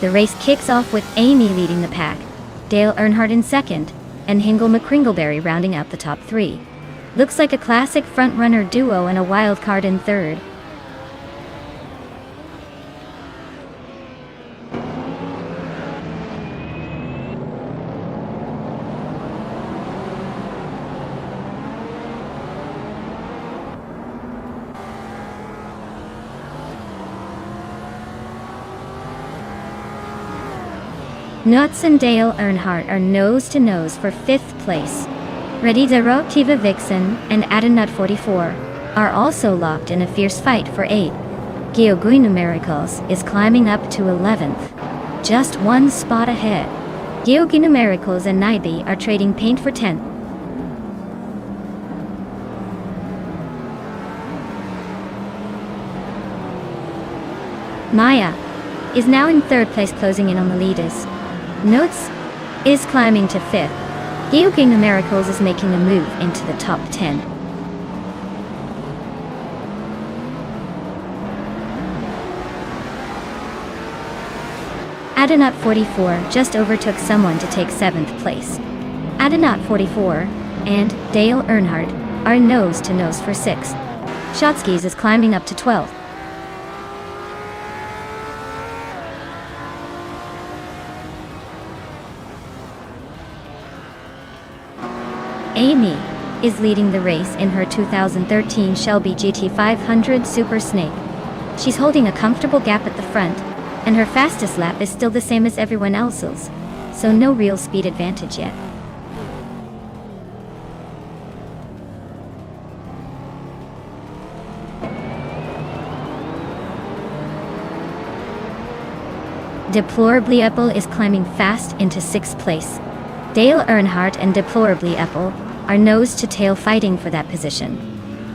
[SPEAKER 1] The race kicks off with Amy leading the pack, Dale Earnhardt in second, and Hingle McCringleberry rounding out the top three. Looks like a classic front-runner duo and a wild card in third. Nuts and Dale Earnhardt are nose-to-nose for 5th place. Redidero Vixen and Adenut 44 are also locked in a fierce fight for 8th. Geoguinu Miracles is climbing up to 11th, just one spot ahead. Geoguinu Miracles and Naibi are trading paint for 10th. Maya is now in 3rd place, closing in on the leaders. Notes is climbing to 5th. Geoguinu Miracles is making a move into the top 10. Adenut 44 just overtook someone to take 7th place. Adenut 44 and Dale Earnhardt are nose-to-nose for 6th. Shotskis is climbing up to 12th. Amy is leading the race in her 2013 Shelby GT 500 Super Snake. She's holding a comfortable gap at the front, and her fastest lap is still the same as everyone else's, so no real speed advantage yet. Deplorably Apple is climbing fast into 6th place. Dale Earnhardt and Deplorably Apple are nose-to-tail fighting for that position.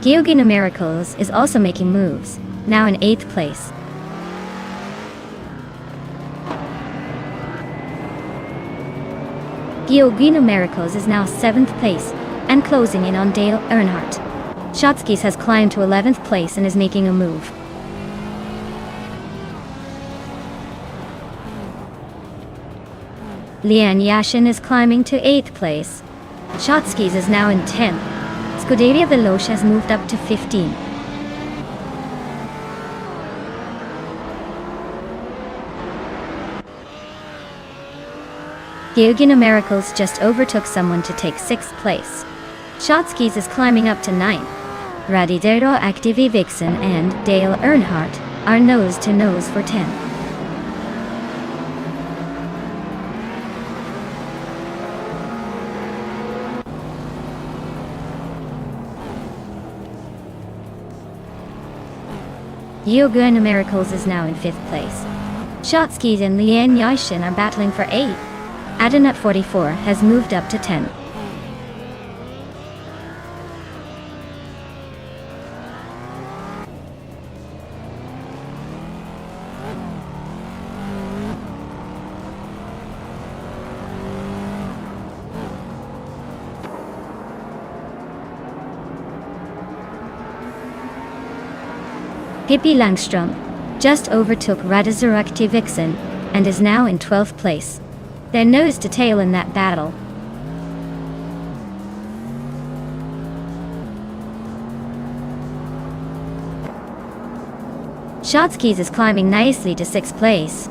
[SPEAKER 1] Geoguinu Miracles is also making moves, now in 8th place. Geoguinu Miracles is now 7th place and closing in on Dale Earnhardt. Shotskis has climbed to 11th place and is making a move. Lian Yashin is climbing to 8th place. Shotskis is now in 10th. Scuderia Veloce has moved up to 15th. Geoguinu Miracles just overtook someone to take 6th place. Shotskis is climbing up to 9th. Radidero Activi Vixen and Dale Earnhardt are nose-to-nose for 10th. Geoguinu Miracles is now in 5th place. Shotskis and Lian Yashin are battling for 8th. Adenut 44 has moved up to 10th. Pippi Langström just overtook Radazuraki Vixen and is now in 12th place. They're nose to tail in that battle. Shotskis is climbing nicely to 6th place.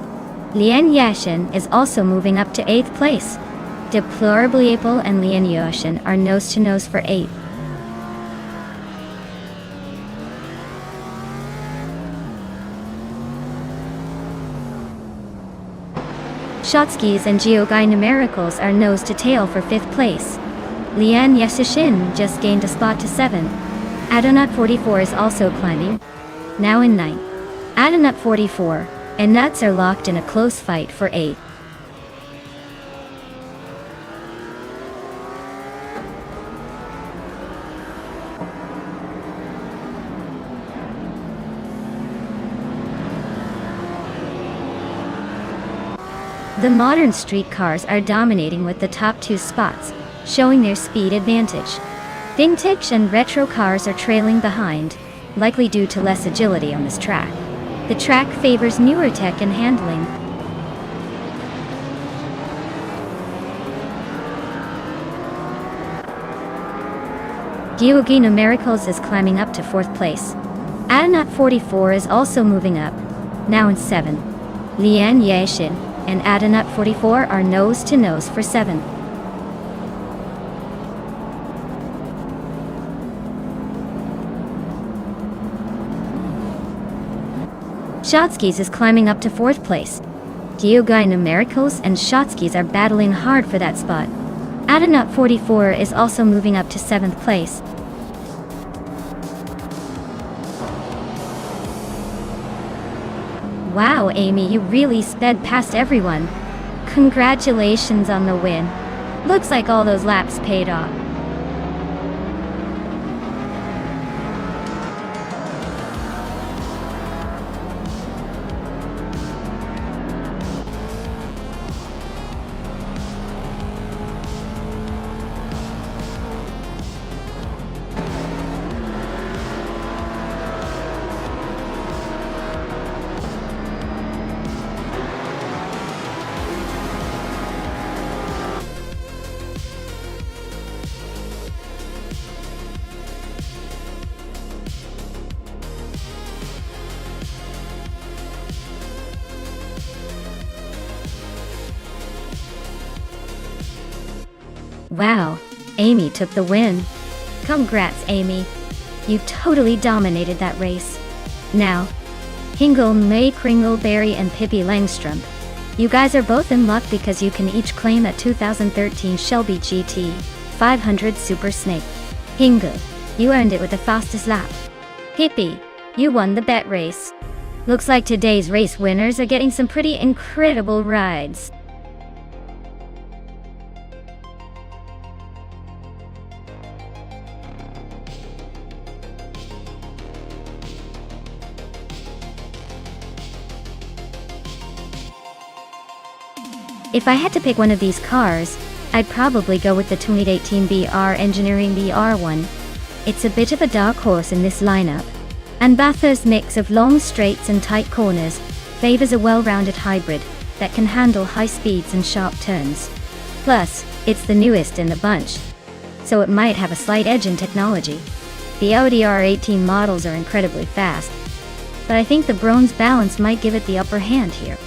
[SPEAKER 1] Lien Yashin is also moving up to 8th place. Deplorably Apple and Lien Yashin are nose to nose for 8th. Shotskis and Geogai Numericals are nose to tail for 5th place. Lien Yashin just gained a spot to 7. Adonut 44 is also climbing, now in 9th. Adonut 44 and Nuts are locked in a close fight for 8th. The modern streetcars are dominating with the top 2 spots, showing their speed advantage. Vintage and retro cars are trailing behind, likely due to less agility on this track. The track favors newer tech and handling. Geogai Numericals is climbing up to 4th place. Adonut 44 is also moving up, now in 7th. Lien Yashin and Adonut 44 are nose to nose for 7th. Shotskis is climbing up to 4th place. Geogai Numericals and Shotskis are battling hard for that spot. Adonut 44 is also moving up to 7th place. Wow, Amy, you really sped past everyone. Congratulations on the win. Looks like all those laps paid off. Wow, Amy took the win. Congrats, Amy. You totally dominated that race. Now, Hingle, May Kringleberry and Pippi Langström. You guys are both in luck because you can each claim a 2013 Shelby GT 500 Super Snake. Hingle, you earned it with the fastest lap. Pippi, you won the bet race. Looks like today's race winners are getting some pretty incredible rides. If I had to pick one of these cars, I'd probably go with the 2018 BR Engineering BR1. It's a bit of a dark horse in this lineup, and Bathurst's mix of long straights and tight corners favors a well-rounded hybrid that can handle high speeds and sharp turns. Plus, it's the newest in the bunch, so it might have a slight edge in technology. The Audi R18 models are incredibly fast, but I think the bronze balance might give it the upper hand here.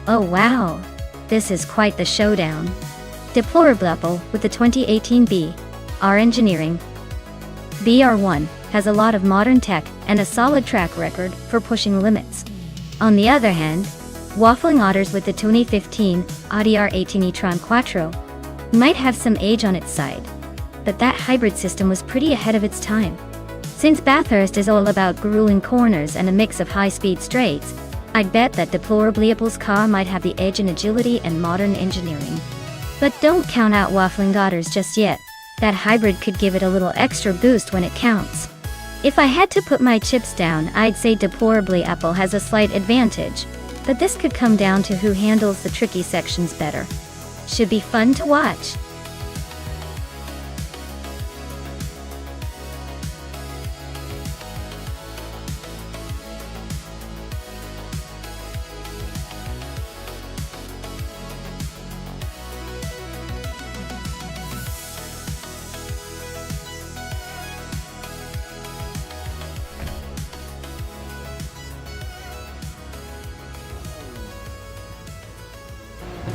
[SPEAKER 1] Oh wow, this is quite the showdown. Deplorable with the 2018 BR Engineering. BR1 has a lot of modern tech and a solid track record for pushing limits. On the other hand, Waffling Otters with the 2015 Audi R18 e-tron Quattro might have some age on its side. that that hybrid system was pretty ahead of its time. Since Bathurst is all about grueling corners and a mix of high-speed straights, I'd bet that Deplorably Apple's car might have the edge in agility and modern engineering. But don't count out Waffling Daughters just yet. That hybrid could give it a little extra boost when it counts. If I had to put my chips down, I'd say Deplorably Apple has a slight advantage, but this could come down to who handles the tricky sections better. Should be fun to watch.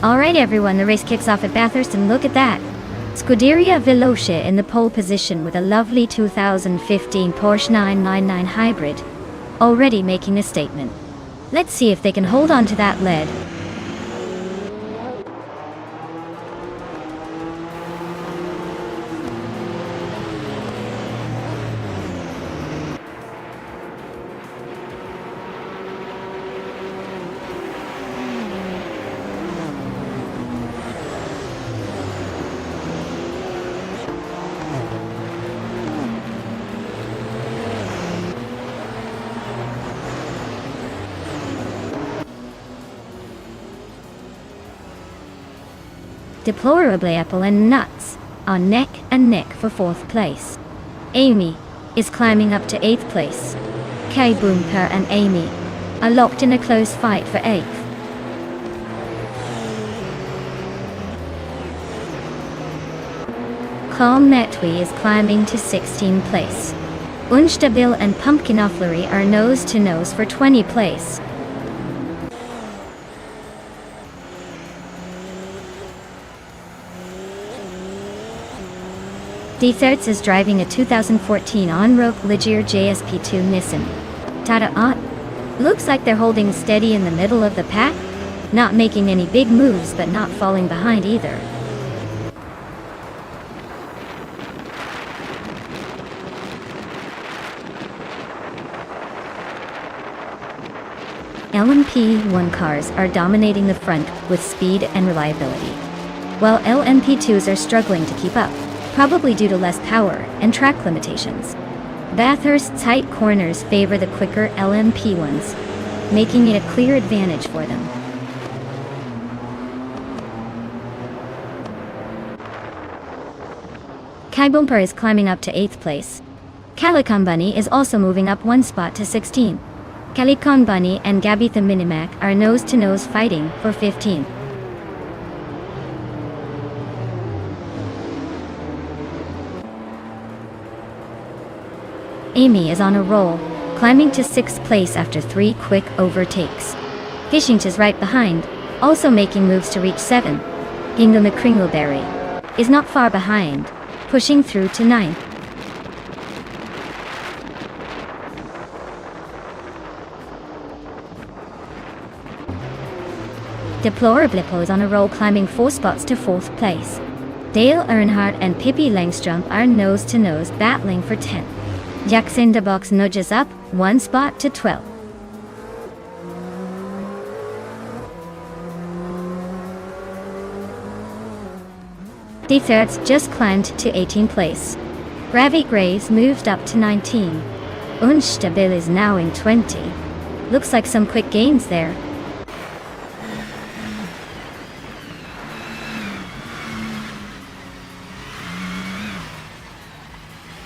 [SPEAKER 1] Alright everyone, the race kicks off at Bathurst and look at that! Scuderia Veloce in the pole position with a lovely 2015 Porsche 999 hybrid, already making a statement. Let's see if they can hold on to that lead. Deplorably Apple and Nuts are neck and neck for 4th place. Amy is climbing up to 8th place. K Boomper and Amy are locked in a close fight for 8th. Calm Metwi is climbing to 16th place. Unstabil and Pumpkinofflery are nose to nose for 20th place. D-Thirds is driving a 2014 on-road Ligier JSP2 Nissan. Tata on. Looks like they're holding steady in the middle of the pack, not making any big moves but not falling behind either. LMP1 cars are dominating the front with speed and reliability, while LMP2s are struggling to keep up, probably due to less power and track limitations. Bathurst's tight corners favor the quicker LMP1s, making it a clear advantage for them. Kai Bumper is climbing up to 8th place. Calicon Bunny is also moving up 1 spot to 16. Calicon Bunny and Gabitha Minimac are nose-to-nose fighting for 15th. Amy is on a roll, climbing to 6th place after 3 quick overtakes. Fishing is right behind, also making moves to reach 7. Gingham McCringleberry is not far behind, pushing through to 9th. Deplorably is on a roll, climbing 4 spots to 4th place. Dale Earnhardt and Pippi Langstrom are nose-to-nose battling for 10th. Jackson de Box nudges up 1 spot to 12th. D-Thirds just climbed to 18th place. Ravi Graves moved up to 19. Unstabil is now in 20. Looks like some quick gains there.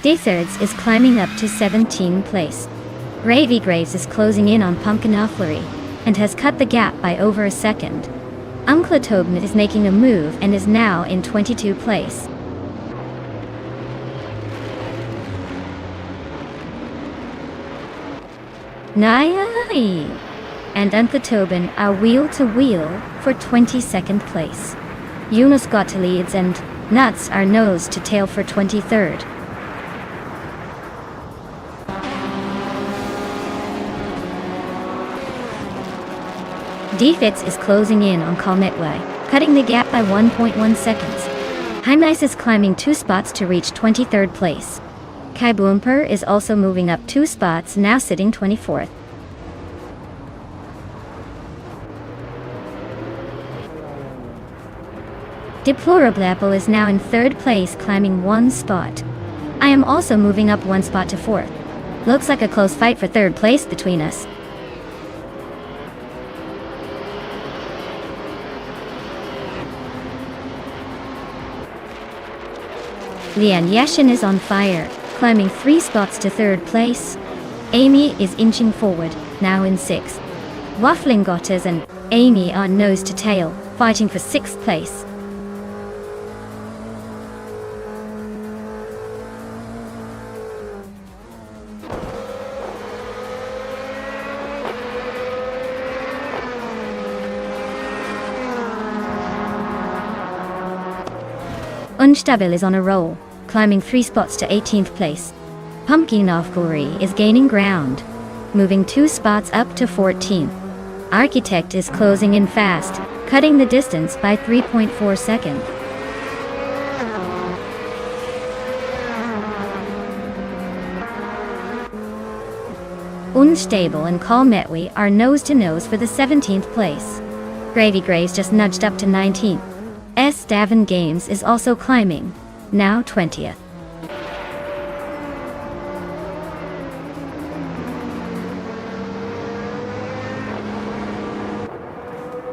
[SPEAKER 1] D-Thirds is climbing up to 17th place. Ravi Graves is closing in on Pumpkinofflery and has cut the gap by over a second. Uncle Tobin is making a move and is now in 22nd place. Nai and Uncle Tobin are wheel to wheel for 22nd place. Eunice got leads and Nuts are nose to tail for 23rd. D-Fitz is closing in on Calmetway, cutting the gap by 1.1 seconds. Heimnice is climbing 2 spots to reach 23rd place. Kai Boomper is also moving up 2 spots, now sitting 24th. Deplorable is now in 3rd place, climbing 1 spot. I am also moving up 1 spot to 4th. Looks like a close fight for 3rd place between us. Lian Yashin is on fire, climbing 3 spots to 3rd place. Amy is inching forward, now in 6th. Waffling Gotters and Amy are nose to tail, fighting for 6th place. Unstabil is on a roll, climbing 3 spots to 18th place. Pumpkin Novgori is gaining ground, moving 2 spots up to 14th. Architect is closing in fast, cutting the distance by 3.4 seconds. Unstable and Call Metwe are nose to nose for the 17th place. Gravy Graves just nudged up to 19th. S. Davin Games is also climbing, now 20th.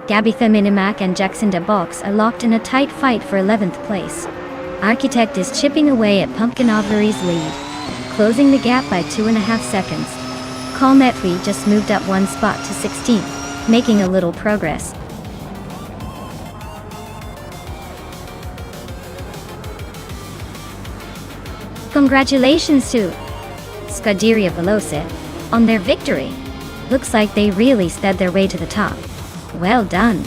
[SPEAKER 1] Gabitha Minimac and Jackson Box are locked in a tight fight for 11th place. Architect is chipping away at Pumpkin Ovari's lead, closing the gap by 2.5 seconds. Call Metwe just moved up 1 spot to 16th, making a little progress. Congratulations to Scuderia Veloce on their victory. Looks like they really sped their way to the top. Well done.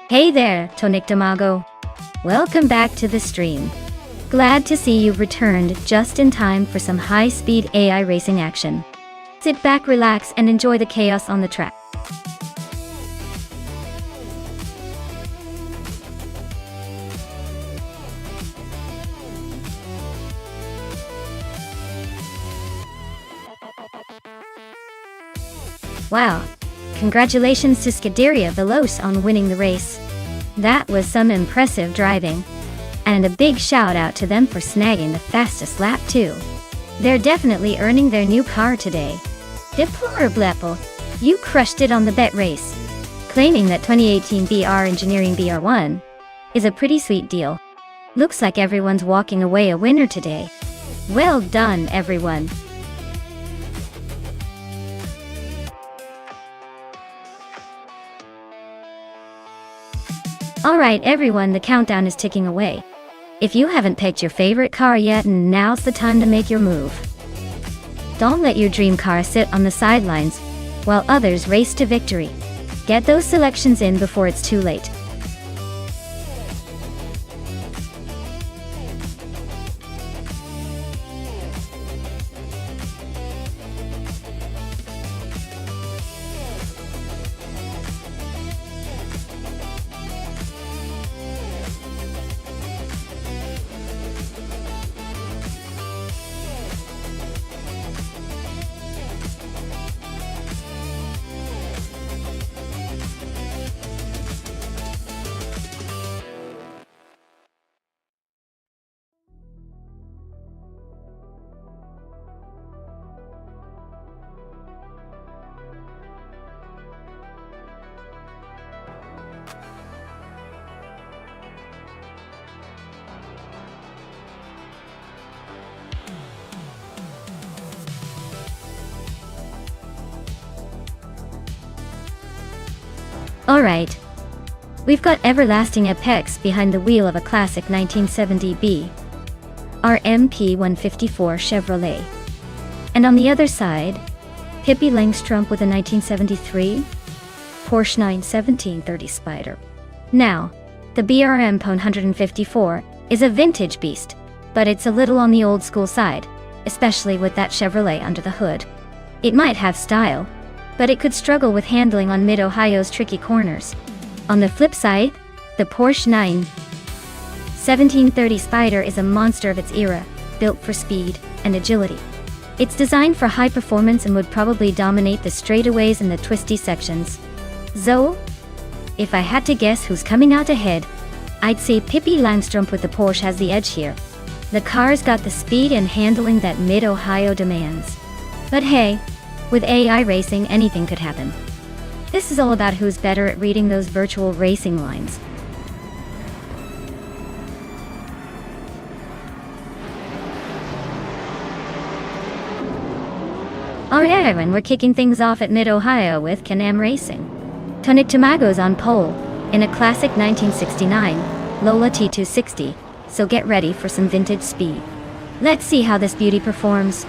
[SPEAKER 1] Hey there, Tonic Damago. Welcome back to the stream. Glad to see you've returned just in time for some high-speed AI racing action. Sit back, relax, and enjoy the chaos on the track. Wow. Congratulations to Scuderia Veloce on winning the race. That was some impressive driving. And a big shout out to them for snagging the fastest lap too. They're definitely earning their new car today. Deplorable, you crushed it on the bet race. Claiming that 2018 BR Engineering BR1 is a pretty sweet deal. Looks like everyone's walking away a winner today. Well done, everyone. Alright everyone, the countdown is ticking away. If you haven't picked your favorite car yet, now's the time to make your move. Don't let your dream car sit on the sidelines while others race to victory. Get those selections in before it's too late. Alright. We've got everlasting apex behind the wheel of a classic 1970B. Our MP154 Chevrolet. And on the other side, Pippi Langstrumpf with a 1973 Porsche 91730 Spider. Now, the BRM Pone 154 is a vintage beast, but it's a little on the old school side, especially with that Chevrolet under the hood. It might have style, but it could struggle with handling on Mid-Ohio's tricky corners. On the flip side, the Porsche 91730 Spider is a monster of its era, built for speed and agility. It's designed for high performance and would probably dominate the straightaways and the twisty sections. So, if I had to guess who's coming out ahead, I'd say Pippi Langstrumpf with the Porsche has the edge here. The car's got the speed and handling that Mid-Ohio demands. But hey, with AI racing, anything could happen. This is all about who's better at reading those virtual racing lines. Alright, and we're kicking things off at Mid-Ohio with Can-Am Racing. Tonic Tamago's on pole, in a classic 1969 Lola T260, so get ready for some vintage speed. Let's see how this beauty performs.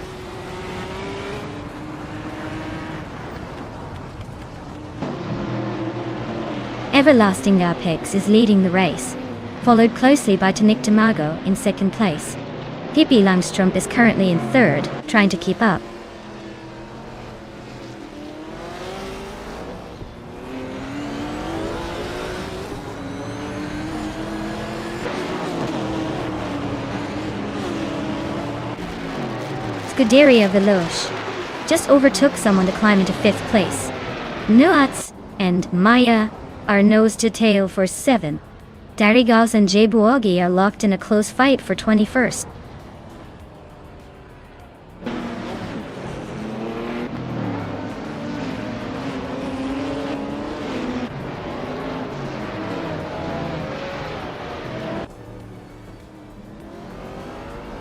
[SPEAKER 1] Everlasting Apex is leading the race, followed closely by Tonic Tamago in second place. Pippi Langstrumpf is currently in third, trying to keep up. Scuderia Veloce just overtook someone to climb into fifth place. Nuts and Maya are nose to tail for 7. Darigaz and Jebuogi are locked in a close fight for 21st.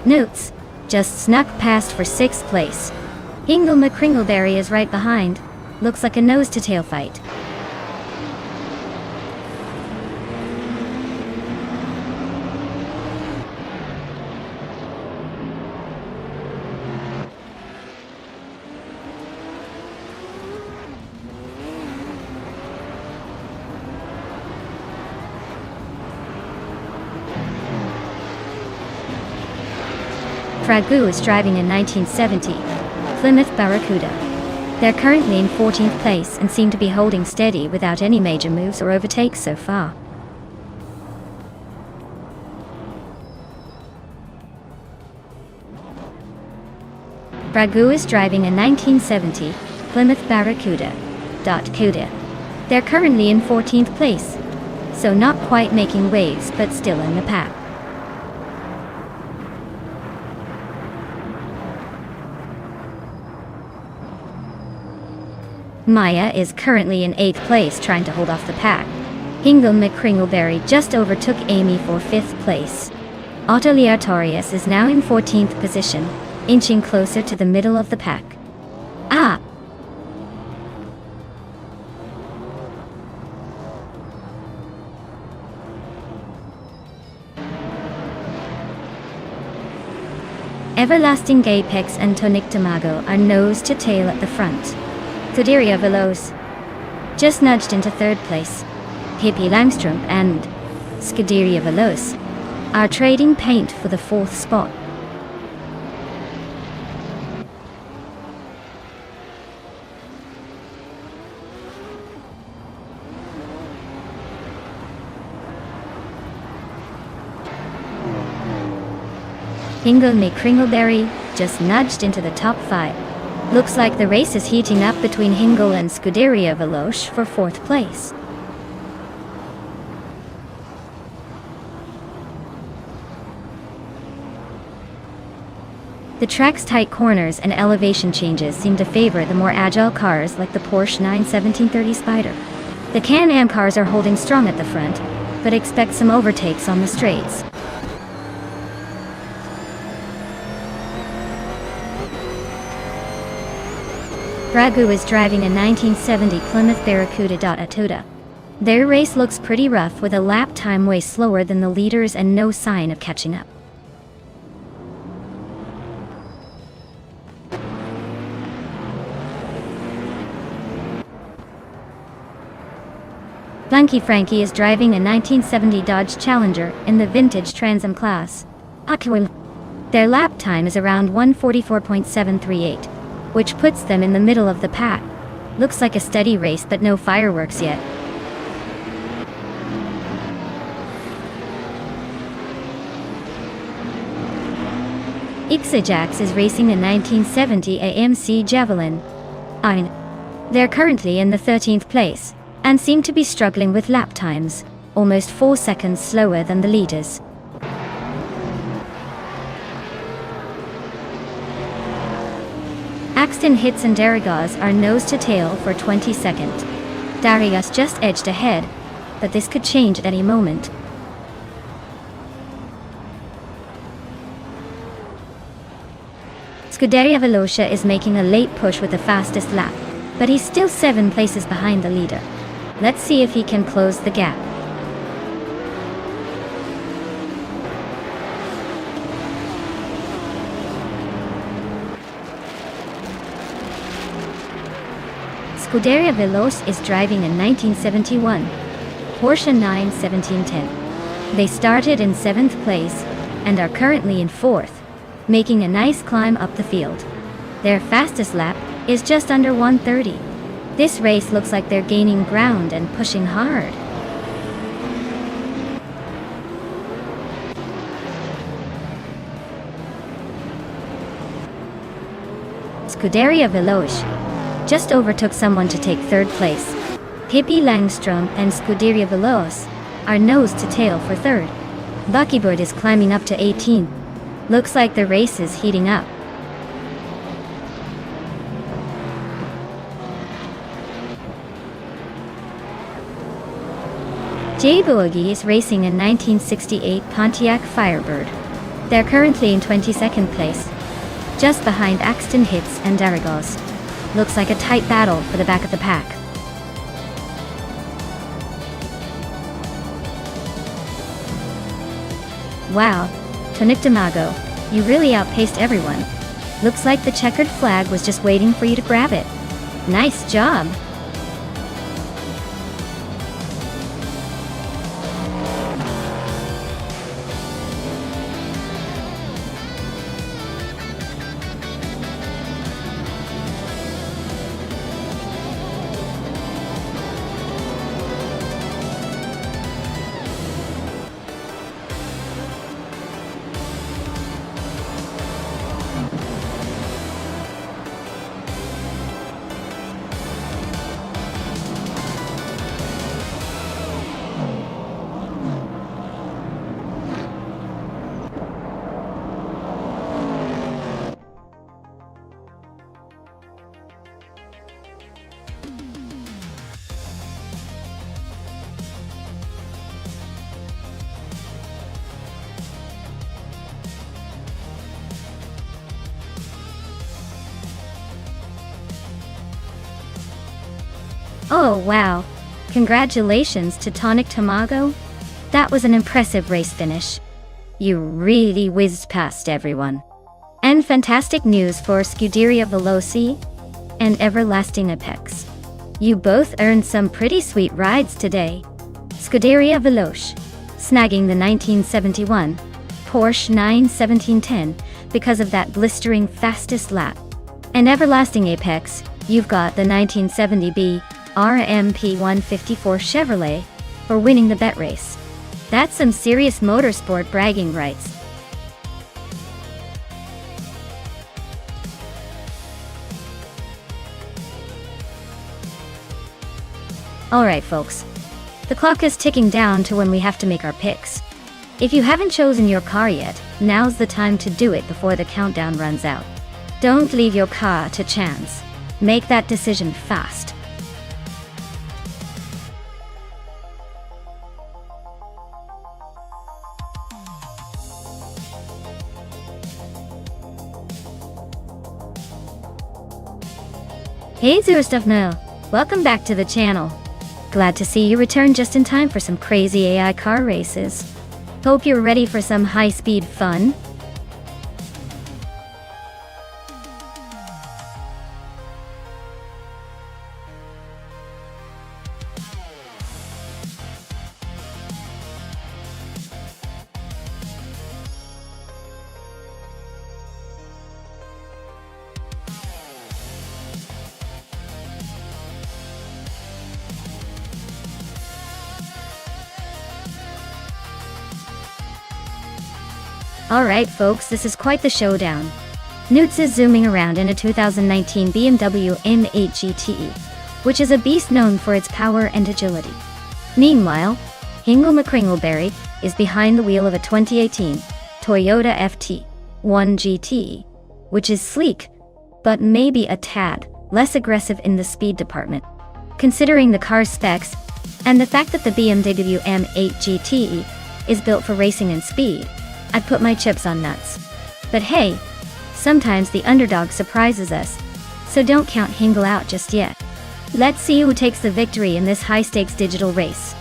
[SPEAKER 1] Newts just snuck past for 6th place. Hingle McCringleberry is right behind. Looks like a nose to tail fight. Pragu is driving a 1970 Plymouth Barracuda. They're currently in 14th place and seem to be holding steady without any major moves or overtakes so far. Pragu is driving a 1970 Plymouth Barracuda. They're currently in 14th place, so not quite making waves but still in the pack. Maya is currently in 8th place trying to hold off the pack. Hingle McCringleberry just overtook Amy for 5th place. Otto Liatorius is now in 14th position, inching closer to the middle of the pack. Ah! Everlasting Apex and Tonic Tamago are nose to tail at the front. Scuderia Veloce just nudged into 3rd place. Pippi Langstrumpf and Scuderia Veloce are trading paint for the 4th spot. Hingle McCringleberry just nudged into the top 5. Looks like the race is heating up between Hingle and Scuderia Veloce for 4th place. The track's tight corners and elevation changes seem to favor the more agile cars like the Porsche 91730 Spider. The Can-Am cars are holding strong at the front, but expect some overtakes on the straights. Pragu is driving a 1970 Plymouth Barracuda. Their race looks pretty rough with a lap time way slower than the leaders and no sign of catching up. Blanky Frankie is driving a 1970 Dodge Challenger in the vintage Trans Am class. Their lap time is around 1:44.738, which puts them in the middle of the pack. Looks like a steady race but no fireworks yet. Ixajax is racing a 1970 AMC Javelin. They're currently in the 13th place, and seem to be struggling with lap times, almost 4 seconds slower than the leaders. Axton Hits and Darigaz are nose to tail for 22nd. Darigaz just edged ahead, but this could change at any moment. Scuderia Velocia is making a late push with the fastest lap, but he's still 7 places behind the leader. Let's see if he can close the gap. Scuderia Veloce is driving a 1971 Porsche 91710. They started in 7th place and are currently in 4th, making a nice climb up the field. Their fastest lap is just under 1:30. This race looks like they're gaining ground and pushing hard. Scuderia Veloce just overtook someone to take 3rd place. Hippie Langstrom and Scuderia Veloce are nose to tail for 3rd. Buckybird is climbing up to 18th. Looks like the race is heating up. Jay Boogie is racing a 1968 Pontiac Firebird. They're currently in 22nd place, just behind Axton Hits and Darigaz. Looks like a tight battle for the back of the pack. Wow, Tonic Damago, you really outpaced everyone. Looks like the checkered flag was just waiting for you to grab it. Nice job! Oh wow, congratulations to Tonic Tamago. That was an impressive race finish. You really whizzed past everyone. And fantastic news for Scuderia Veloci and Everlasting Apex. You both earned some pretty sweet rides today. Scuderia Veloce, snagging the 1971 Porsche 91710 because of that blistering fastest lap. And Everlasting Apex, you've got the 1970B RMP 154 Chevrolet for winning the bet race. That's some serious motorsport bragging rights. Alright folks, the clock is ticking down to when we have to make our picks. If you haven't chosen your car yet, now's the time to do it before the countdown runs out. Don't leave your car to chance. Make that decision fast. Hey Zurstufnil, welcome back to the channel. Glad to see you return just in time for some crazy AI car races. Hope you're ready for some high-speed fun. Alright folks, this is quite the showdown. Newts is zooming around in a 2019 BMW M8 GTE, which is a beast known for its power and agility. Meanwhile, Hingle McCringleberry is behind the wheel of a 2018 Toyota FT1 GTE, which is sleek, but maybe a tad less aggressive in the speed department. Considering the car's specs, and the fact that the BMW M8 GTE is built for racing and speed, I'd put my chips on Nuts. But hey, sometimes the underdog surprises us, so don't count Hingle out just yet. Let's see who takes the victory in this high-stakes digital race.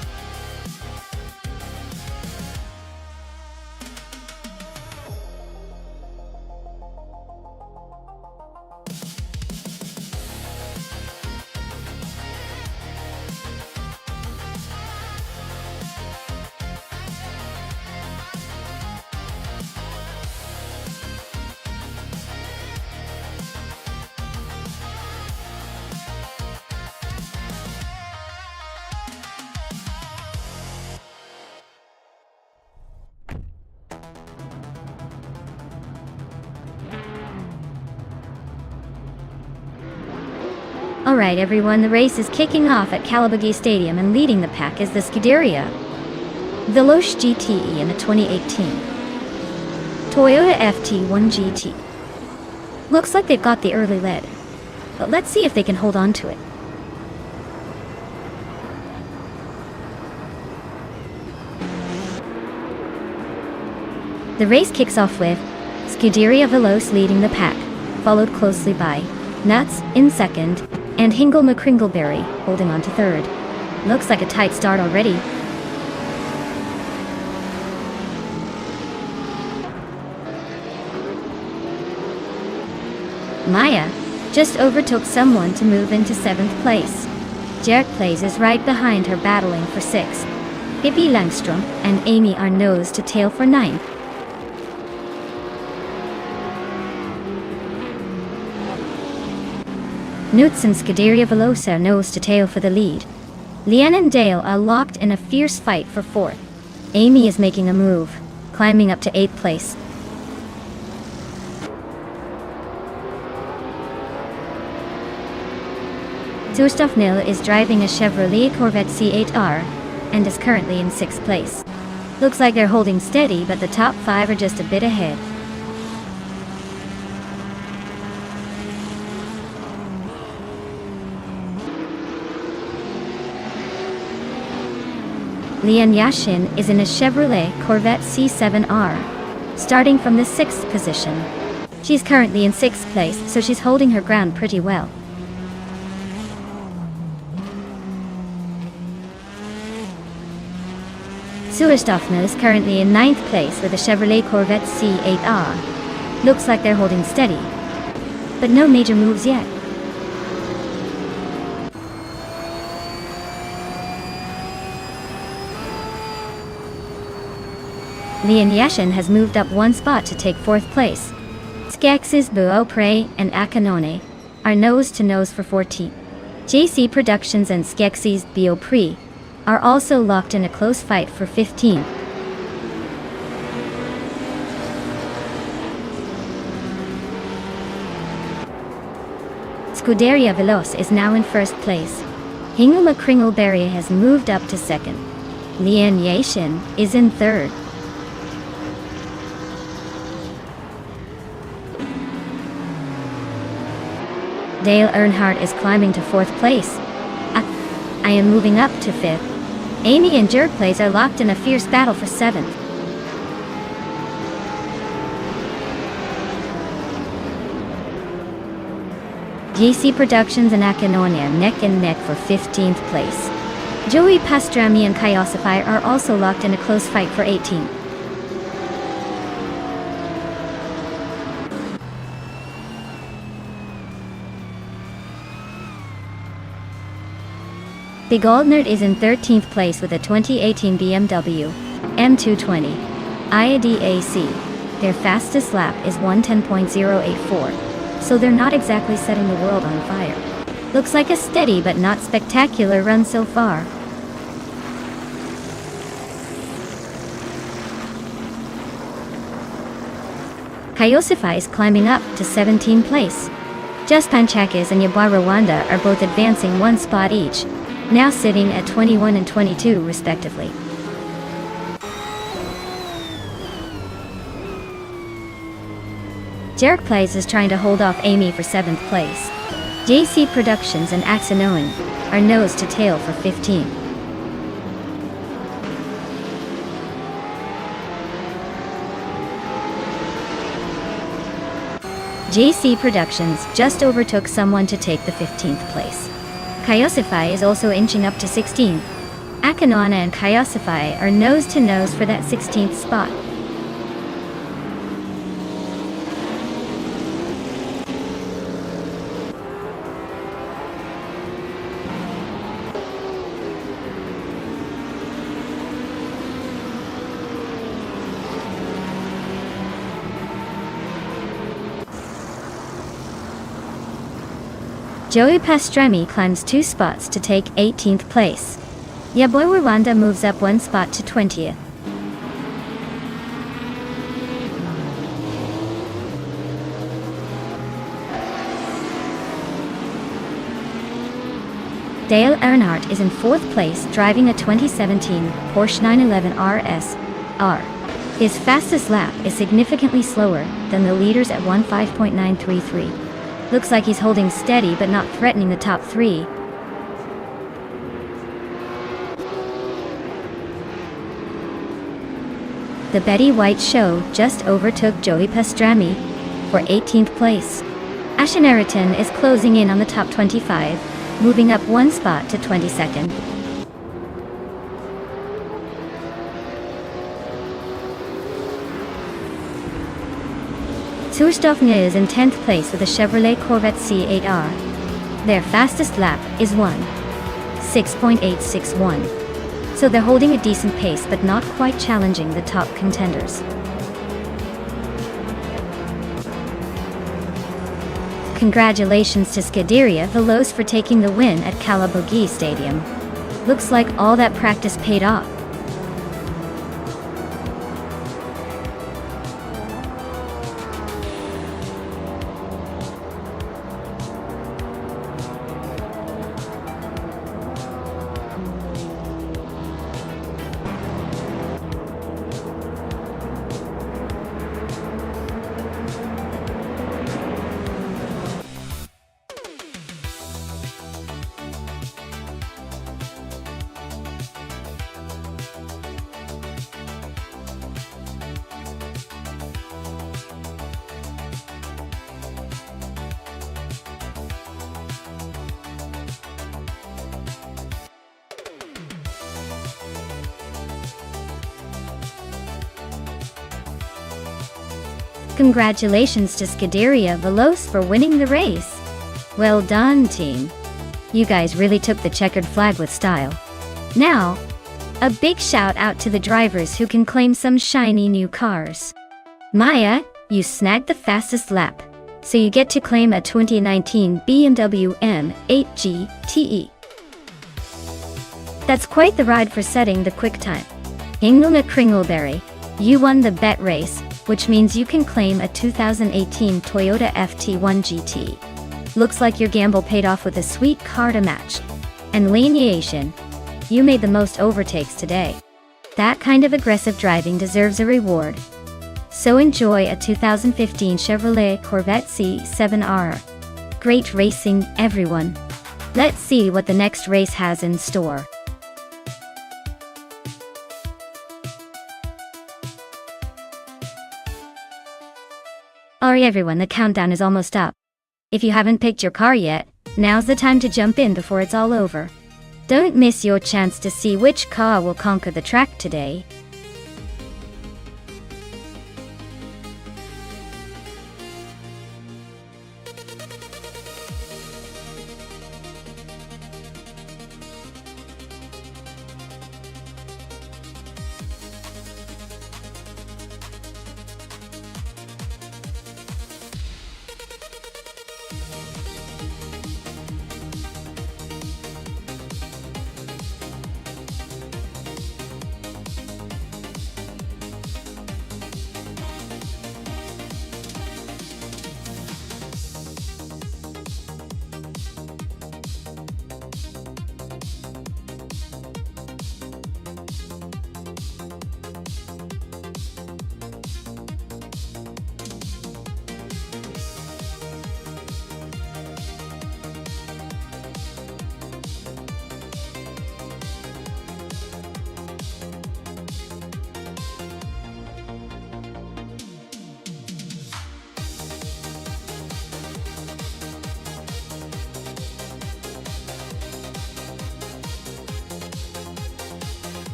[SPEAKER 1] Alright everyone, the race is kicking off at Kalabagi Stadium, and leading the pack is the Scuderia Veloce GTE in the 2018 Toyota FT1 GT. Looks like they've got the early lead, but let's see if they can hold on to it. The race kicks off with Scuderia Veloce leading the pack, followed closely by Nuts in second, and Hingle McCringleberry holding on to third. Looks like a tight start already. Maya just overtook someone to move into 7th place. Jerk Plays is right behind her, battling for 6th. Pippi Langstrom and Amy are nose to tail for 9th. Newts and Scuderia Veloce are nose to tail for the lead. Leanne and Dale are locked in a fierce fight for 4th. Amy is making a move, climbing up to 8th place. Gustav Nil is driving a Chevrolet Corvette C8R and is currently in 6th place. Looks like they're holding steady, but the top 5 are just a bit ahead. Lian Yashin is in a Chevrolet Corvette C7R, starting from the 6th position. She's currently in 6th place, so she's holding her ground pretty well. Suerstoffner is currently in 9th place with a Chevrolet Corvette C8R. Looks like they're holding steady, but no major moves yet. Lian Yashin has moved up 1 spot to take 4th place. Skex's Beaupre and Akanone are nose-to-nose for 14th. JC Productions and Skex's Beaupre are also locked in a close fight for 15th. Scuderia Veloce is now in 1st place. Hingle McCringleberry has moved up to 2nd. Lian Yashin is in 3rd. Dale Earnhardt is climbing to 4th place. I am moving up to 5th. Amy and Jerk Plays are locked in a fierce battle for 7th. JC Productions and Akanonia neck and neck for 15th place. Joey Pastrami and Kaiosify are also locked in a close fight for 18th. The Goldnerd is in 13th place with a 2018 BMW M220 IADAC. Their fastest lap is 1:10.084, so they're not exactly setting the world on fire. Looks like a steady but not spectacular run so far. Kaiosify is climbing up to 17th place. Jaspanchakis and Yabwa Rwanda are both advancing one spot each, now sitting at 21 and 22 respectively. Jarek Plays is trying to hold off Amy for 7th place. JC Productions and Axanoan are nose to tail for 15. JC Productions just overtook someone to take the 15th place. Kaiosify is also inching up to 16th. Akanoana and Kaiosify are nose to nose for that 16th spot. Joey Pastrami climbs 2 spots to take 18th place. Yaboy Rwanda moves up 1 spot to 20th. Dale Earnhardt is in 4th place driving a 2017 Porsche 911 RS R. His fastest lap is significantly slower than the leaders at 1:5.933. Looks like he's holding steady but not threatening the top 3. The Betty White Show just overtook Joey Pastrami for 18th place. Ashaneriton is closing in on the top 25, moving up 1 spot to 22nd. Suurstofnga is in 10th place with a Chevrolet Corvette C8R. Their fastest lap is 1:6.861. So they're holding a decent pace but not quite challenging the top contenders. Congratulations to Scuderia Veloce for taking the win at Calabogie Stadium. Looks like all that practice paid off. Congratulations to Scuderia Veloce for winning the race. Well done, team. You guys really took the checkered flag with style. Now, a big shout out to the drivers who can claim some shiny new cars. Maya, you snagged the fastest lap, so you get to claim a 2019 BMW M8 GTE. That's quite the ride for setting the quick time. Inglunga Kringleberry, you won the bet race, which means you can claim a 2018 Toyota FT1 GT. Looks like your gamble paid off with a sweet car to match. And Lineation, you made the most overtakes today. That kind of aggressive driving deserves a reward. So enjoy a 2015 Chevrolet Corvette C7R. Great racing, everyone. Let's see what the next race has in store. Alright everyone, the countdown is almost up. If you haven't picked your car yet, now's the time to jump in before it's all over. Don't miss your chance to see which car will conquer the track today.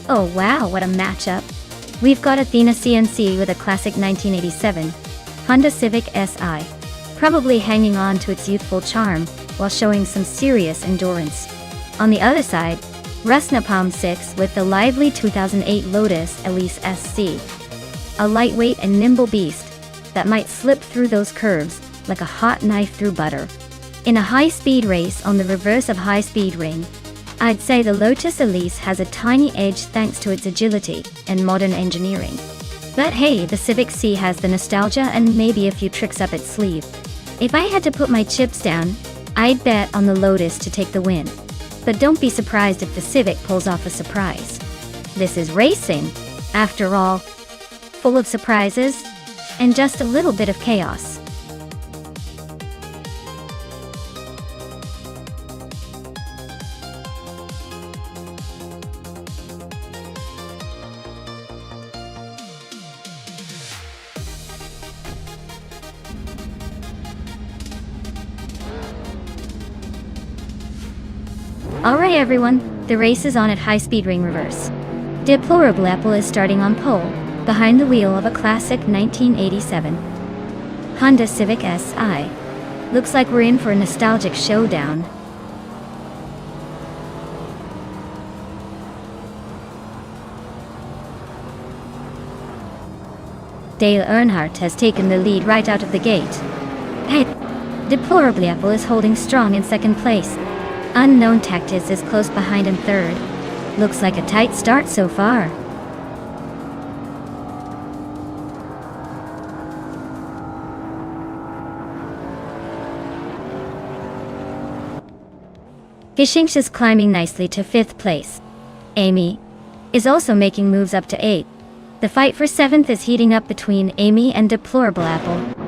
[SPEAKER 1] Oh wow, what a matchup. We've got Athena CNC with a classic 1987 Honda Civic Si, probably hanging on to its youthful charm while showing some serious endurance. On the other side, Nonstop 6 with the lively 2008 Lotus Elise SC, a lightweight and nimble beast that might slip through those curves like a hot knife through butter. In a high-speed race on the reverse of high-speed ring, I'd say the Lotus Elise has a tiny edge thanks to its agility and modern engineering. But hey, the Civic Si has the nostalgia and maybe a few tricks up its sleeve. If I had to put my chips down, I'd bet on the Lotus to take the win. But don't be surprised if the Civic pulls off a surprise. This is racing, after all, full of surprises and just a little bit of chaos. Alright everyone, the race is on at high-speed ring reverse. Deplorable Apple is starting on pole, behind the wheel of a classic 1987 Honda Civic Si. Looks like we're in for a nostalgic showdown. Dale Earnhardt has taken the lead right out of the gate. Hey, Deplorable Apple is holding strong in second place. Unknown Tactics is close behind in third. Looks like a tight start so far. Gishinx is climbing nicely to 5th place. Amy is also making moves up to 8th. The fight for 7th is heating up between Amy and Deplorable Apple.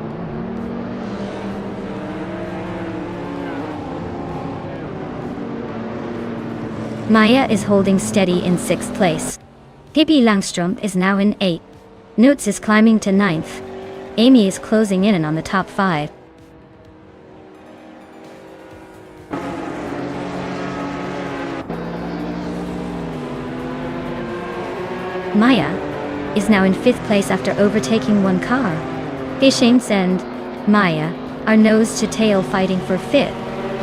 [SPEAKER 1] Maya is holding steady in 6th place. Pippi Langstrom is now in 8th. Newts is climbing to 9th. Amy is closing in on the top 5. Maya is now in 5th place after overtaking one car. Gishinx and Maya are nose to tail fighting for 5th.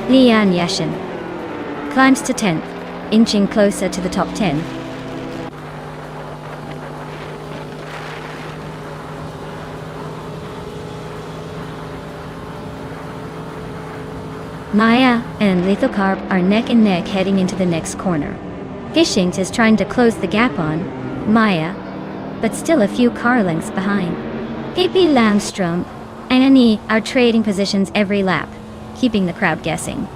[SPEAKER 1] Lian Yashin climbs to 10th, inching closer to the top 10. Maya and Lithocarp are neck and neck heading into the next corner. Gishinx is trying to close the gap on Maya, but still a few car lengths behind. Pippi Langstrom and Annie are trading positions every lap, keeping the crowd guessing.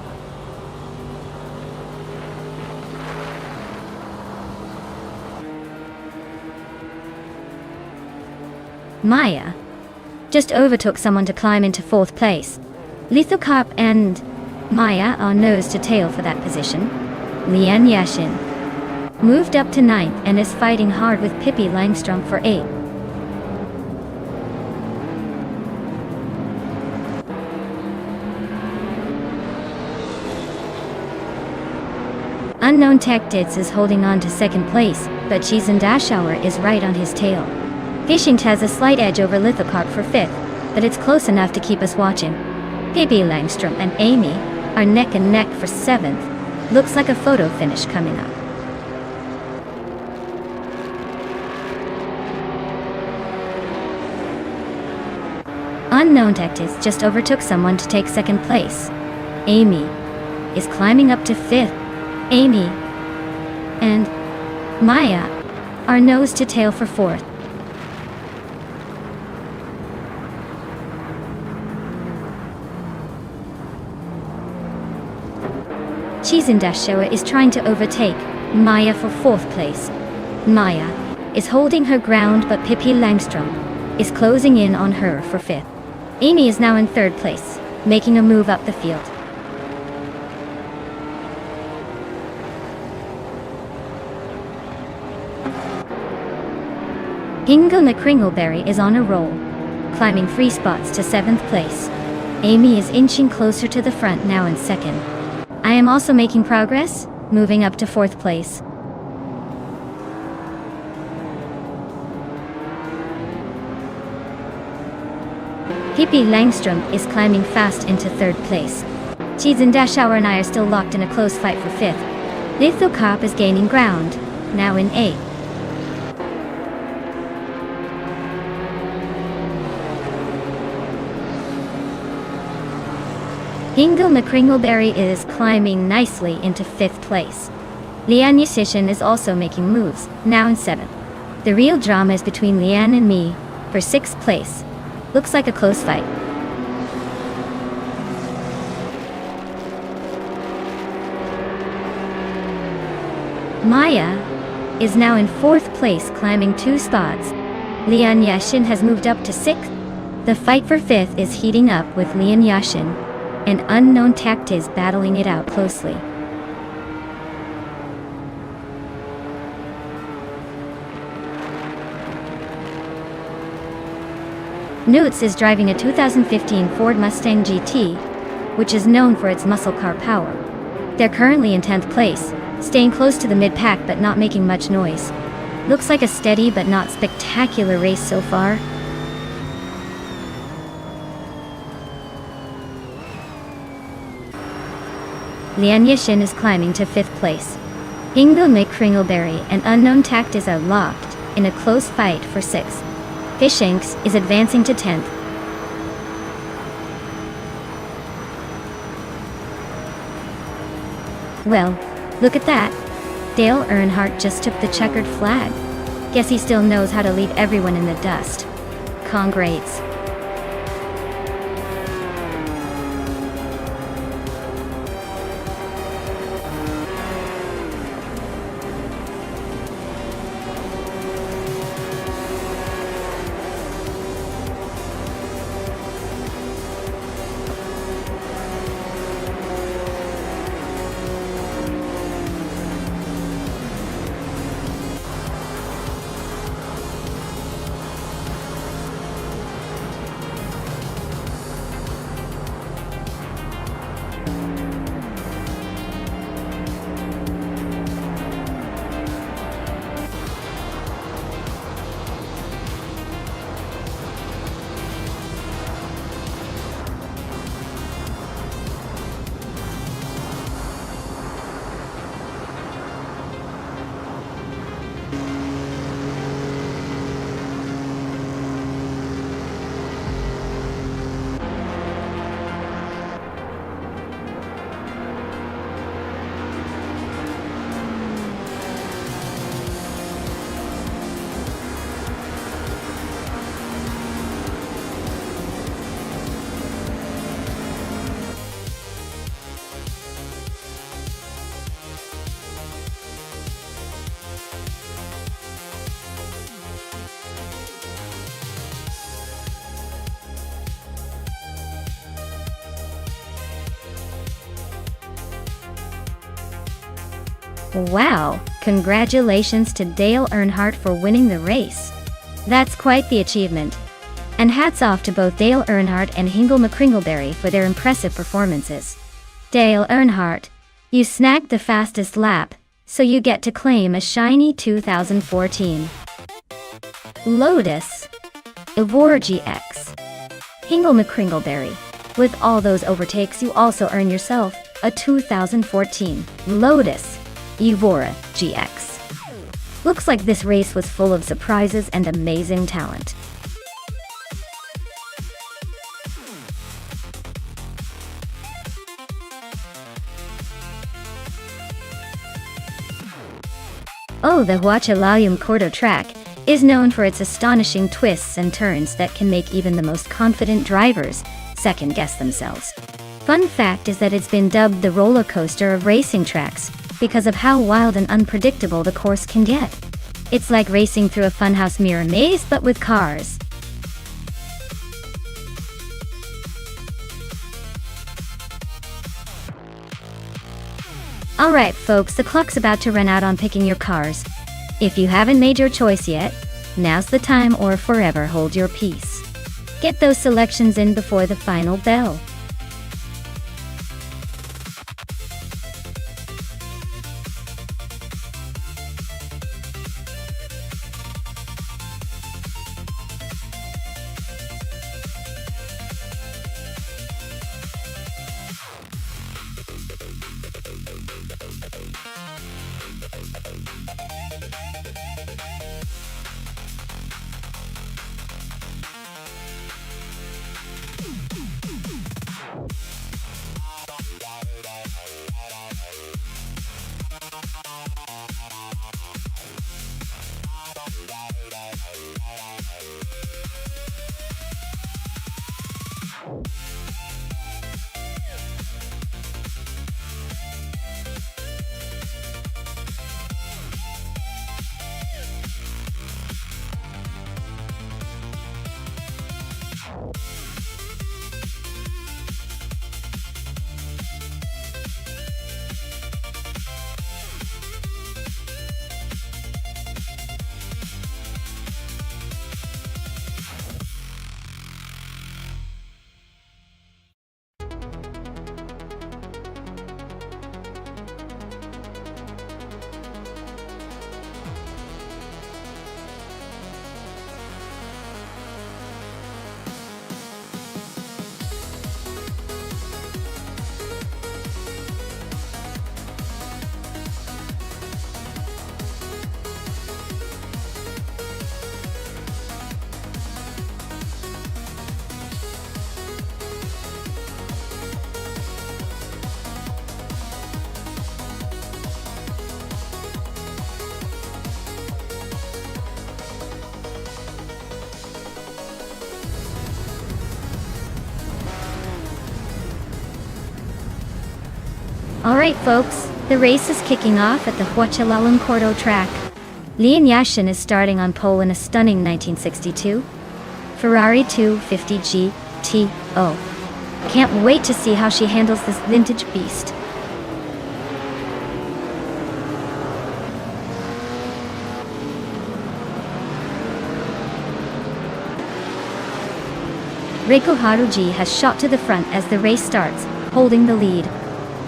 [SPEAKER 1] Maya just overtook someone to climb into 4th place. Lithocarp and Maya are nose to tail for that position. Lian Yashin moved up to 9th and is fighting hard with Pippi Langstrom for 8th. Unknown Tactics is holding on to second place, but Cheese and Dashauer is right on his tail. Fishing has a slight edge over Lithocarp for fifth, but it's close enough to keep us watching. Pippi Langstrom and Amy are neck and neck for seventh. Looks like a photo finish coming up. Unknown Tactics just overtook someone to take second place. Amy is climbing up to fifth. Amy and Maya are nose to tail for fourth. Chizendashoa is trying to overtake Maya for fourth place. Maya is holding her ground, but Pippi Langstrom is closing in on her for fifth. Amy is now in third place, making a move up the field. Hingle McCringleberry is on a roll, climbing 3 spots to 7th place. Amy is inching closer to the front, now in second. I am also making progress, moving up to 4th place. Pippi Langstrom is climbing fast into 3rd place. Cheese and Dashauer and I are still locked in a close fight for 5th. Lithocarp is gaining ground, now in 8th. Hingle McCringleberry is climbing nicely into 5th place. Leanne Yasishin is also making moves, now in 7th. The real drama is between Leanne and me for 6th place. Looks like a close fight. Maya is now in 4th place, climbing 2 spots. Leanne Yashin has moved up to 6th. The fight for 5th is heating up, with Leanne Yashin and Unknown Tactics battling it out closely. Newts is driving a 2015 Ford Mustang GT, which is known for its muscle car power. They're currently in 10th place, staying close to the mid-pack but not making much noise. Looks like a steady but not spectacular race so far. Leanne Yashin is climbing to 5th place. Hingle McCringleberry and Unknown Tactics are locked in a close fight for 6th. Fishinks is advancing to 10th. Well, look at that. Dale Earnhardt just took the checkered flag. Guess he still knows how to leave everyone in the dust. Congrats. Wow, congratulations to Dale Earnhardt for winning the race. That's quite the achievement. And hats off to both Dale Earnhardt and Hingle McCringleberry for their impressive performances. Dale Earnhardt, you snagged the fastest lap, so you get to claim a shiny 2014 Lotus Evora GX. Hingle McCringleberry. With all those overtakes, you also earn yourself a 2014 Lotus Evora GX. Looks like this race was full of surprises and amazing talent. Oh, the Huachalayum Corto track is known for its astonishing twists and turns that can make even the most confident drivers second-guess themselves. Fun fact is that it's been dubbed the roller coaster of racing tracks because of how wild and unpredictable the course can get. It's like racing through a funhouse mirror maze, but with cars. Alright folks, the clock's about to run out on picking your cars. If you haven't made your choice yet, now's the time, or forever hold your peace. Get those selections in before the final bell. Alright folks, the race is kicking off at the Huachalayum Corto track. Lian Yashin is starting on pole in a stunning 1962 Ferrari 250 GTO. Can't wait to see how she handles this vintage beast. Reiko Haruji has shot to the front as the race starts, holding the lead.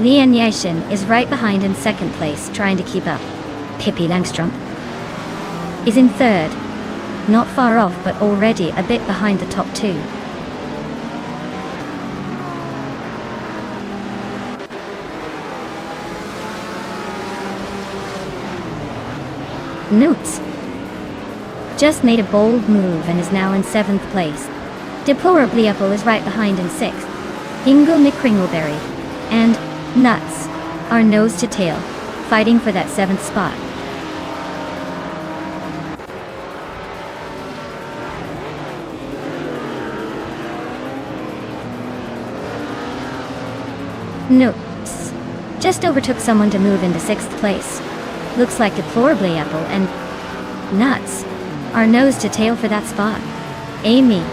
[SPEAKER 1] Lian Yashin is right behind in second place, trying to keep up. Pippi Langstrom is in third, not far off but already a bit behind the top two. Newts just made a bold move and is now in 7th place. Deplorably Apple is right behind in 6th. Hingle McCringleberry and Nuts are nose to tail, fighting for that 7th spot. Newts just overtook someone to move into 6th place. Looks like Deplorably Apple and Nuts are nose to tail for that spot. Amy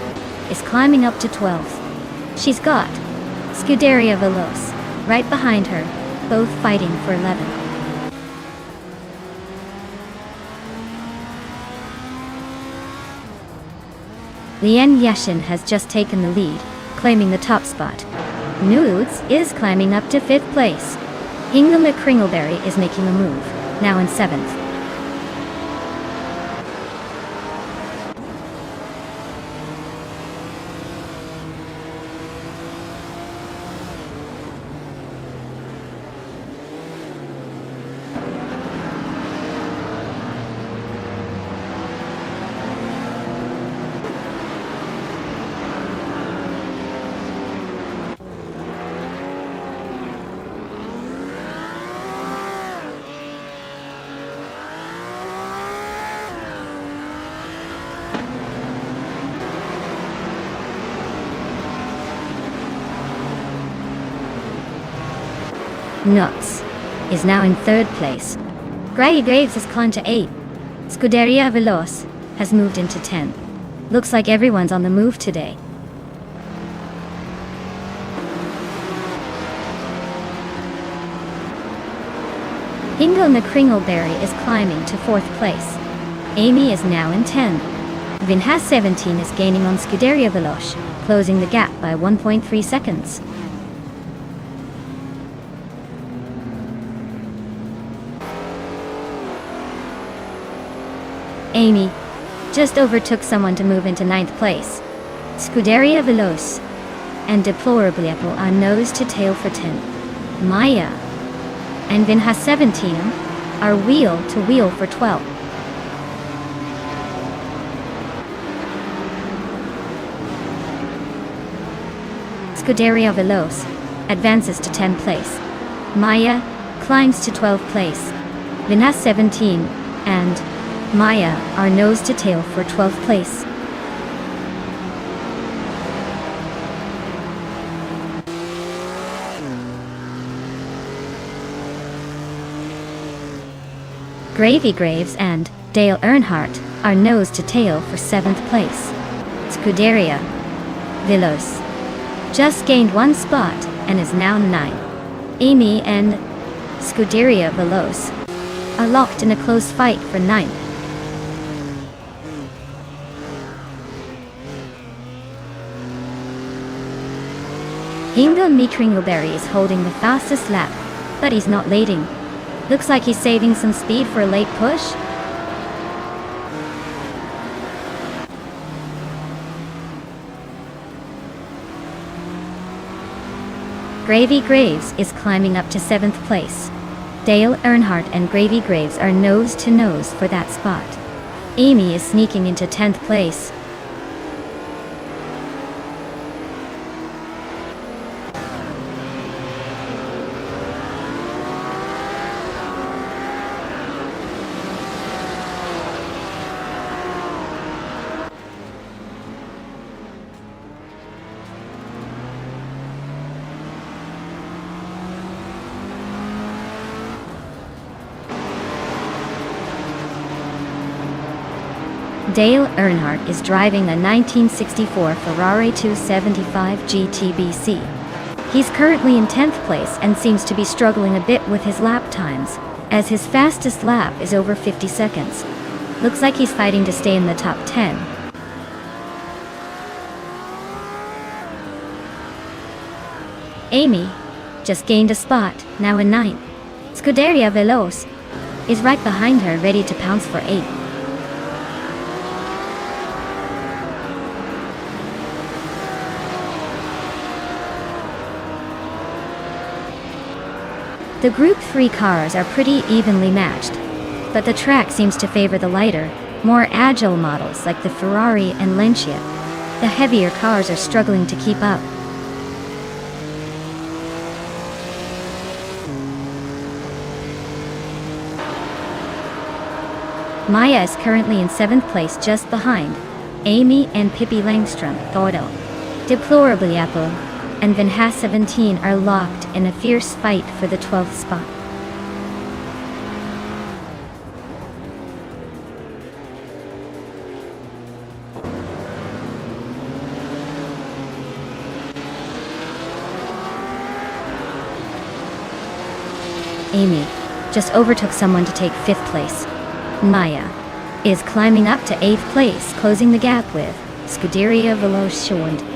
[SPEAKER 1] is climbing up to 12th. She's got Scuderia Veloz right behind her, both fighting for 11th. Lian Yashin has just taken the lead, claiming the top spot. Nudes is climbing up to 5th place. Hingle McCringleberry is making a move. now in 7th. Nuts is now in 3rd place. Gravy Graves has climbed to 8. Scuderia Veloz has moved into 10. Looks like everyone's on the move today. Hingle McCringleberry is climbing to 4th place. Amy is now in 10. Vinhas 17 is gaining on Scuderia Veloz, closing the gap by 1.3 seconds. Amy just overtook someone to move into 9th place. Scuderia Veloz and Deplorably Apple are nose to tail for 10. Maya and Vinhas 17 are wheel to wheel for 12. Scuderia Veloz advances to 10th place. Maya climbs to 12th place. Vinhas 17 and Maya are nose to tail for 12th place. Gravy Graves and Dale Earnhardt are nose to tail for 7th place. Scuderia Veloz just gained 1 spot and is now 9. Amy and Scuderia Veloz are locked in a close fight for 9th. Hingle McCringleberry is holding the fastest lap, but he's not leading. Looks like he's saving some speed for a late push. Gravy Graves is climbing up to 7th place. Dale Earnhardt and Gravy Graves are nose to nose for that spot. Amy is sneaking into 10th place. Dale Earnhardt is driving a 1964 Ferrari 275 GTBC. He's currently in 10th place and seems to be struggling a bit with his lap times, as his fastest lap is over 50 seconds. Looks like he's fighting to stay in the top 10. Amy just gained a spot, now in 9th. Scuderia Veloz is right behind her, ready to pounce for 8th. The Group 3 cars are pretty evenly matched, but the track seems to favor the lighter, more agile models like the Ferrari and Lancia. The heavier cars are struggling to keep up. Maya is currently in 7th place, just behind Amy and Pippi Langstrom. Thordel, Deplorably Apple and Vinhas 17 are locked in a fierce fight for the 12th spot. Amy just overtook someone to take 5th place. Maya is climbing up to 8th place, closing the gap with Scuderia Veloz.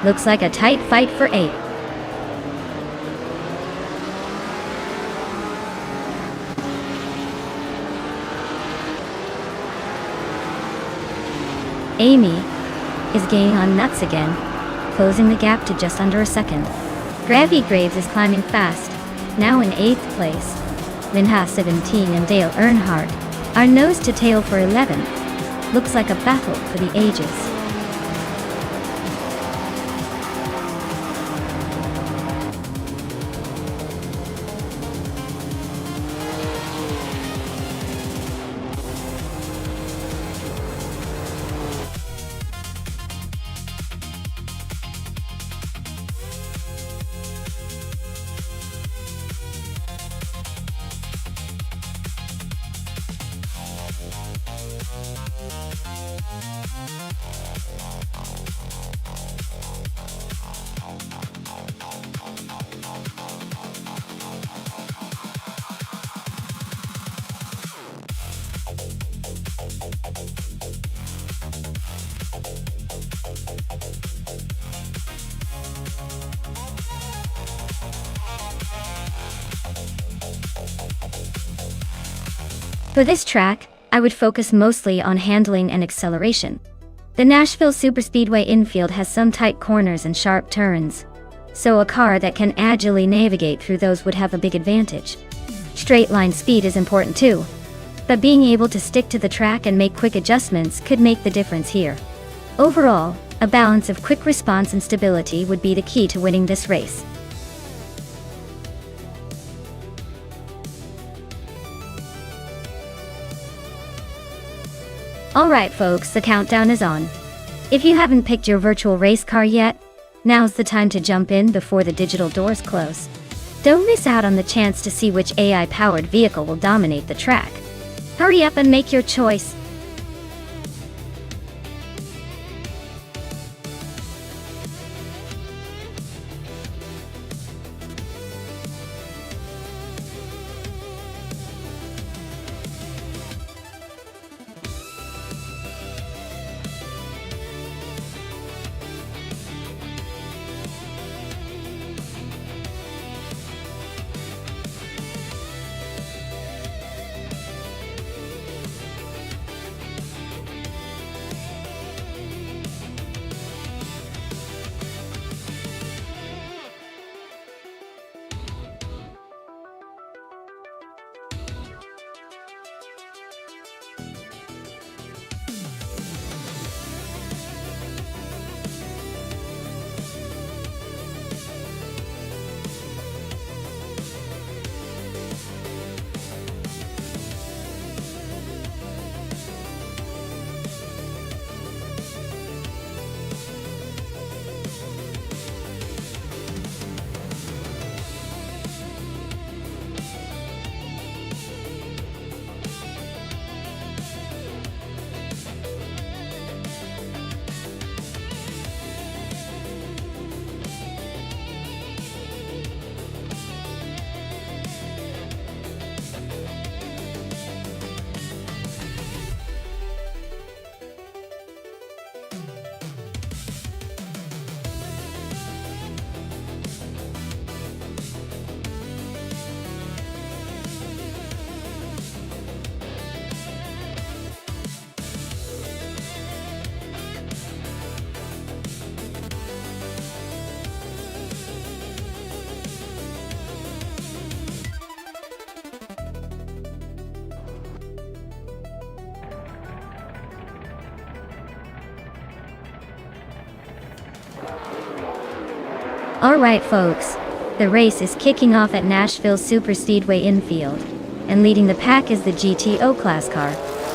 [SPEAKER 1] Looks like a tight fight for 8th. Amy is gaining on Nuts again, closing the gap to just under a second. Gravy Graves is climbing fast, now in 8th place. Minha 17 and Dale Earnhardt are nose to tail for 11th. Looks like a battle for the ages. For this track, I would focus mostly on handling and acceleration. The Nashville Superspeedway infield has some tight corners and sharp turns, so a car that can agilely navigate through those would have a big advantage. Straight line speed is important too, but being able to stick to the track and make quick adjustments could make the difference here. Overall, a balance of quick response and stability would be the key to winning this race. Alright folks, the countdown is on. If you haven't picked your virtual race car yet, now's the time to jump in before the digital doors close. Don't miss out on the chance to see which AI-powered vehicle will dominate the track. Hurry up and make your choice. Alright folks, the race is kicking off at Nashville Superspeedway infield, and leading the pack is the GTO class car,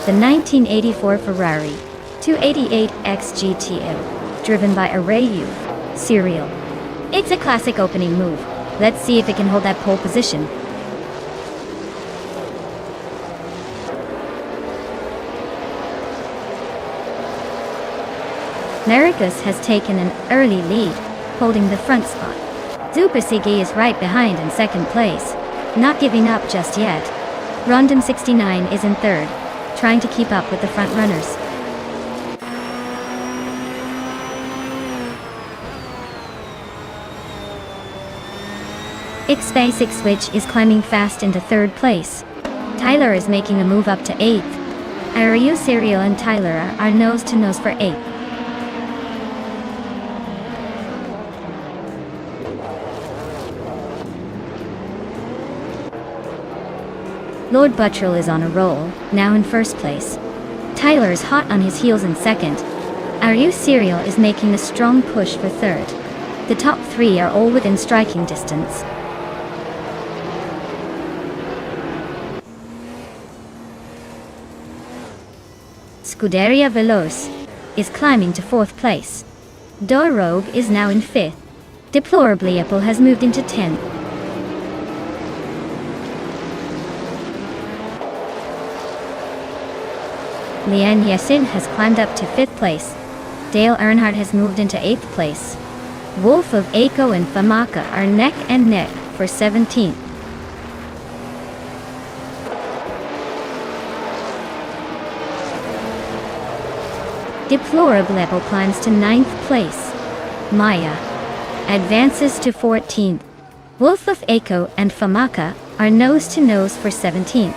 [SPEAKER 1] the 1984 Ferrari 288X GTO, driven by Arayu Serial. It's a classic opening move. Let's see if it can hold that pole position. Narikus has taken an early lead, holding the front spot. Zupasigi is right behind in second place, not giving up just yet. Rondom 69 is in third, trying to keep up with the front runners. X-Basic Switch is climbing fast into third place. Tyler is making a move up to 8th. Ariu, Serial and Tyler are nose to nose for 8th. Lord Buttrell is on a roll, now in first place. Tyler is hot on his heels in second. Ariu Serial is making a strong push for third. The top 3 are all within striking distance. Scuderia Veloce is climbing to 4th place. Rogue is now in 5th. Deplorably Apple has moved into 10th. Lian Yesin has climbed up to 5th place. Dale Earnhardt has moved into 8th place. Wolf of Aiko and Famaka are neck and neck for 17th. Deplorable Apple climbs to 9th place. Maya advances to 14th. Wolf of Aiko and Famaka are nose to nose for 17th.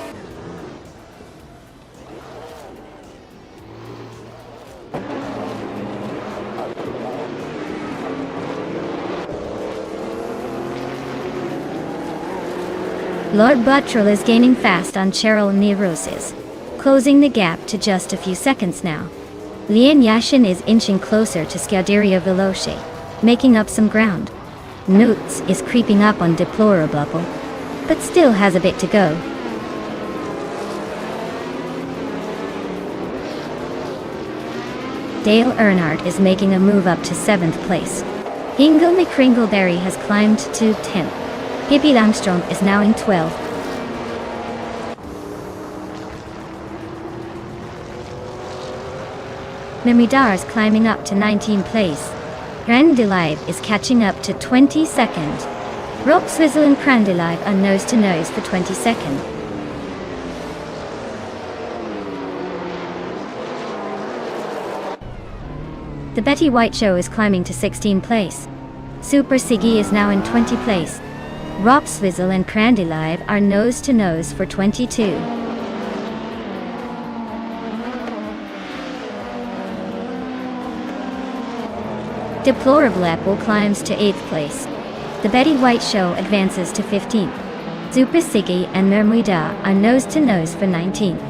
[SPEAKER 1] Lord Buttrell is gaining fast on Cheryl Neuroses, closing the gap to just a few seconds now. Lian Yashin is inching closer to Scuderia Veloce, making up some ground. Nutz is creeping up on Deplorable, but still has a bit to go. Dale Earnhardt is making a move up to 7th place. Hingle McCringleberry has climbed to 10th. Pippi Langstrom is now in 12th. Memidar is climbing up to 19th place. Crandelive is catching up to 22nd. Rob Swizzle and Crandelive are nose to nose for 22nd. The Betty White Show is climbing to 16th place. Super Siggy is now in 20th place. Rob Swizzle and Crandelive are nose to nose for 22. Deplorable Apple climbs to 8th place. The Betty White Show advances to 15th. Super Siggy and Mermuida are nose to nose for 19th.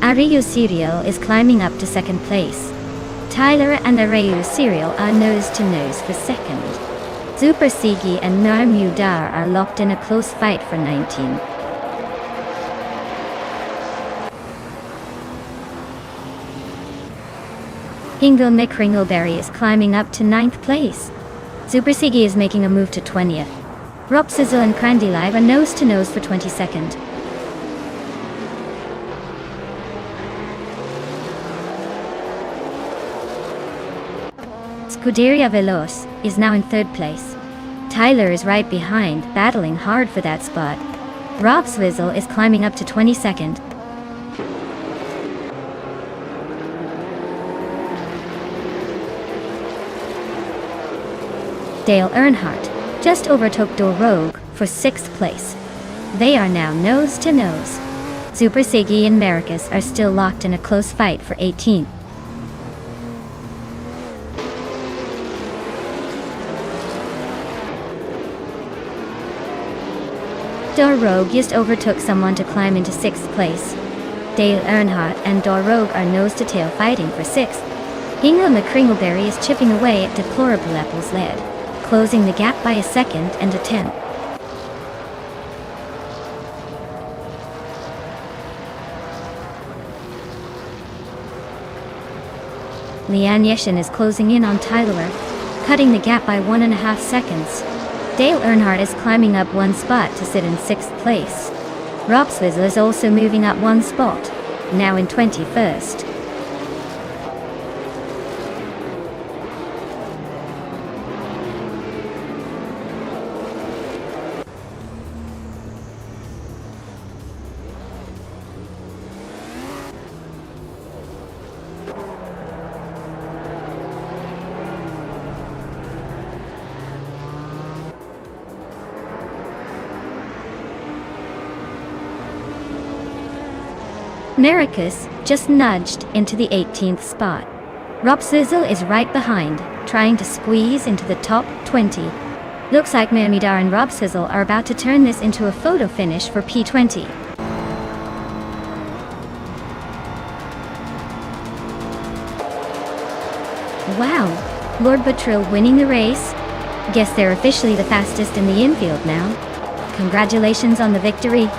[SPEAKER 1] Ariu Serial is climbing up to 2nd place. Tyler and Ariu Serial are nose to nose for 2nd. Super Siggy and Mermuida are locked in a close fight for 19th. Hingle McCringleberry is climbing up to 9th place. Super Siggy is making a move to 20th. Rob Sizzle and Crandelive are nose to nose for 22nd. Scuderia Veloce is now in 3rd place. Tyler is right behind, battling hard for that spot. Rob Swizzle is climbing up to 22nd. Dale Earnhardt just overtook Rogue for 6th place. They are now nose to nose. Super Siggy and Maracus are still locked in a close fight for 18th. Rogue just overtook someone to climb into 6th place. Dale Earnhardt and Rogue are nose to tail fighting for 6th. Hingle McCringleberry is chipping away at Deplorable Apple's lead, closing the gap by a 2nd and a 10th. Lian Yeshin is closing in on Tyler, cutting the gap by 1.5 seconds. Dale Earnhardt is climbing up 1 spot to sit in 6th place. Rob Swizzle is also moving up 1 spot, now in 21st. Maracus just nudged into the 18th spot. Rob Sizzle is right behind, trying to squeeze into the top 20. Looks like Mamidar and Rob Sizzle are about to turn this into a photo finish for P20. Wow, Lord Buttrill winning the race? Guess they're officially the fastest in the infield now. Congratulations on the victory.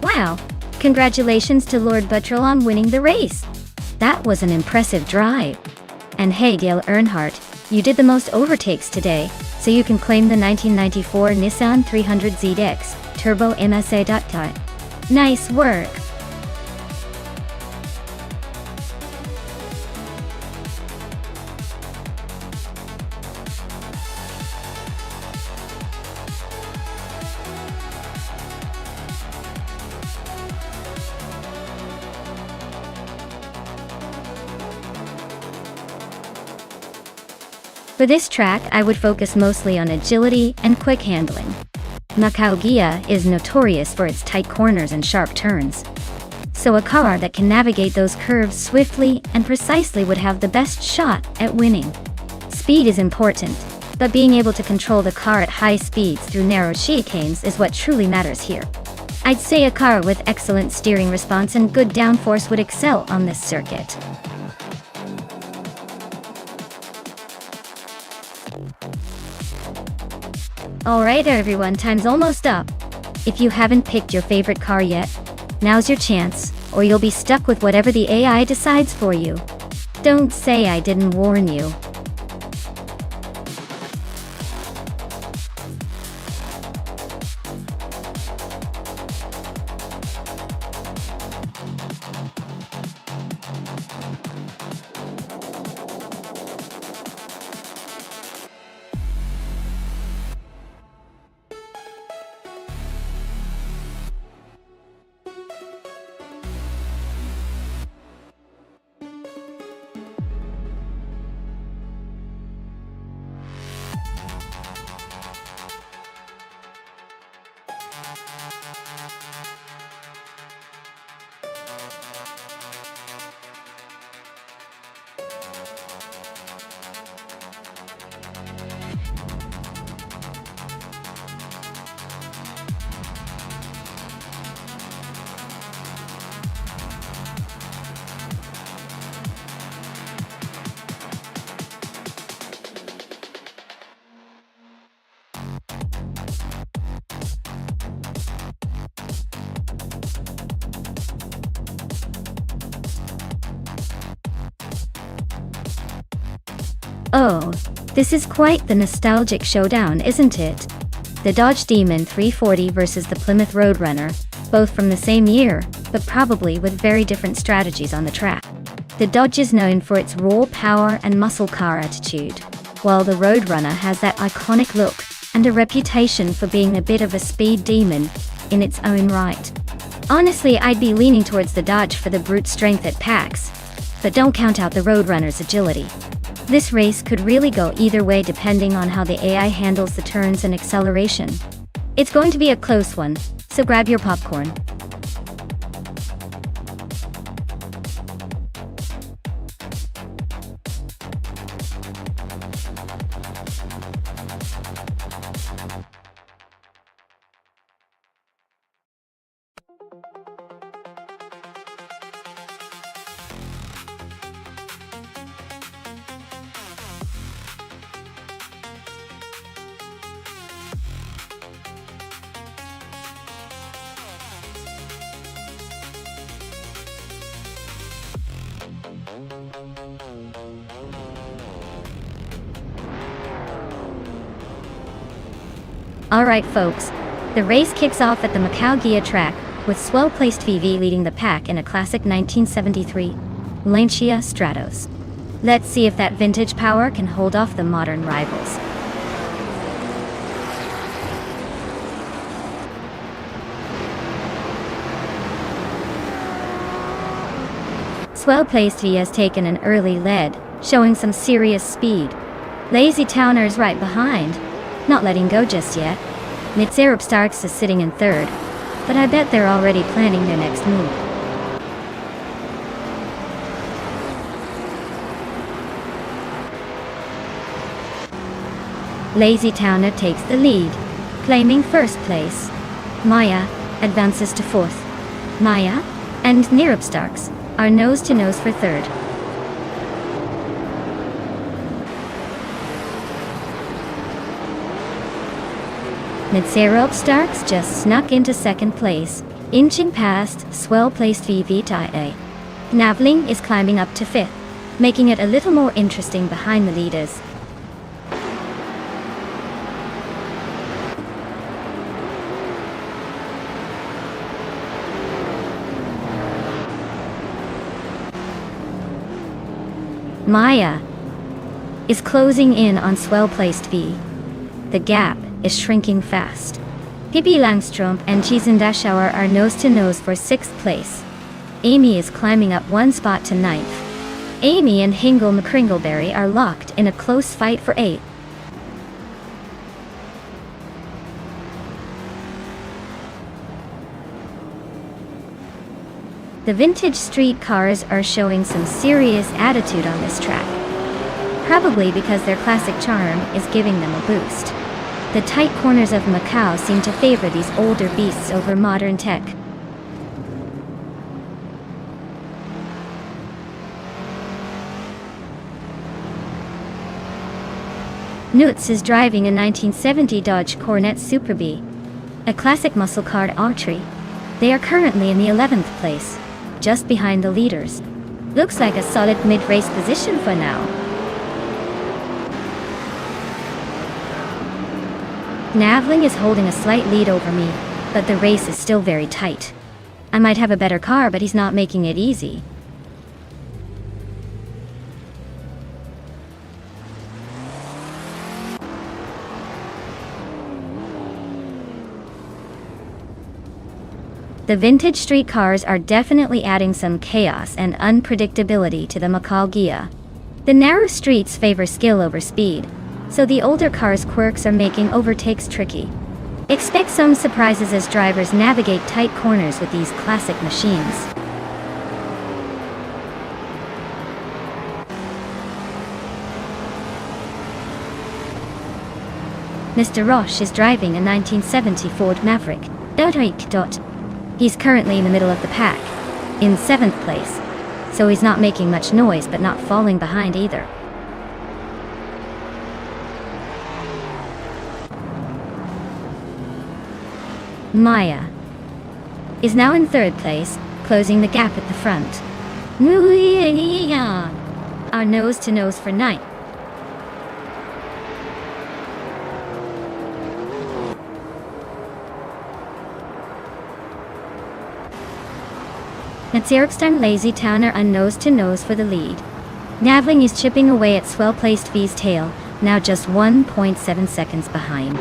[SPEAKER 1] Wow, congratulations to Lord Buttrill on winning the race. That was an impressive drive. And hey Dale Earnhardt, you did the most overtakes today, so you can claim the 1994 Nissan 300ZX Turbo MSA. Nice work. For this track, I would focus mostly on agility and quick handling. Macau Gia is notorious for its tight corners and sharp turns. So a car that can navigate those curves swiftly and precisely would have the best shot at winning. Speed is important, but being able to control the car at high speeds through narrow chicanes is what truly matters here. I'd say a car with excellent steering response and good downforce would excel on this circuit. Alright everyone, time's almost up. If you haven't picked your favorite car yet, now's your chance, or you'll be stuck with whatever the AI decides for you. Don't say I didn't warn you. Oh, this is quite the nostalgic showdown, isn't it? The Dodge Demon 340 versus the Plymouth Roadrunner, both from the same year, but probably with very different strategies on the track. The Dodge is known for its raw power and muscle car attitude, while the Roadrunner has that iconic look and a reputation for being a bit of a speed demon in its own right. Honestly, I'd be leaning towards the Dodge for the brute strength it packs, but don't count out the Roadrunner's agility. This race could really go either way depending on how the AI handles the turns and acceleration. It's going to be a close one, so grab your popcorn. Alright folks, the race kicks off at the Macau Gia track, with swell-placed VV leading the pack in a classic 1973 Lancia Stratos. Let's see if that vintage power can hold off the modern rivals. Swell-placed V has taken an early lead, showing some serious speed. Lazy Towner's right behind, not letting go just yet. Nonstop Starks is sitting in third, but I bet they're already planning their next move. Lazy Towner takes the lead, claiming first place. Maya advances to fourth. Maya and Nonstop Starks are nose-to-nose for third. Nonstop Starks just snuck into second place, inching past swell-placed VVTA. Navling is climbing up to fifth, making it a little more interesting behind the leaders. Maya is closing in on swell-placed V. The gap is shrinking fast. Pippi Langstrom and Chiesendashauer are nose-to-nose for sixth place. Amy is climbing up one spot to ninth. Amy and Hingle McCringleberry are locked in a close fight for eighth. The vintage street cars are showing some serious attitude on this track. Probably because their classic charm is giving them a boost. The tight corners of Macau seem to favor these older beasts over modern tech. Nutz is driving a 1970 Dodge Cornet Super B, a classic muscle car entry. They are currently in the 11th place, just behind the leaders. Looks like a solid mid-race position for now. Navling is holding a slight lead over me, but the race is still very tight. I might have a better car, but he's not making it easy. The vintage street cars are definitely adding some chaos and unpredictability to the Macau Gia. The narrow streets favor skill over speed, so the older cars' quirks are making overtakes tricky. Expect some surprises as drivers navigate tight corners with these classic machines. Mr. Roche is driving a 1970 Ford Maverick. He's currently in the middle of the pack, in 7th place, so he's not making much noise but not falling behind either. Maya is now in 3rd place, closing the gap at the front. Are nose-to-nose for 9th. Nonstop and Lazy Towner are nose-to-nose for the lead. Navling is chipping away at swell-placed V's tail, now just 1.7 seconds behind.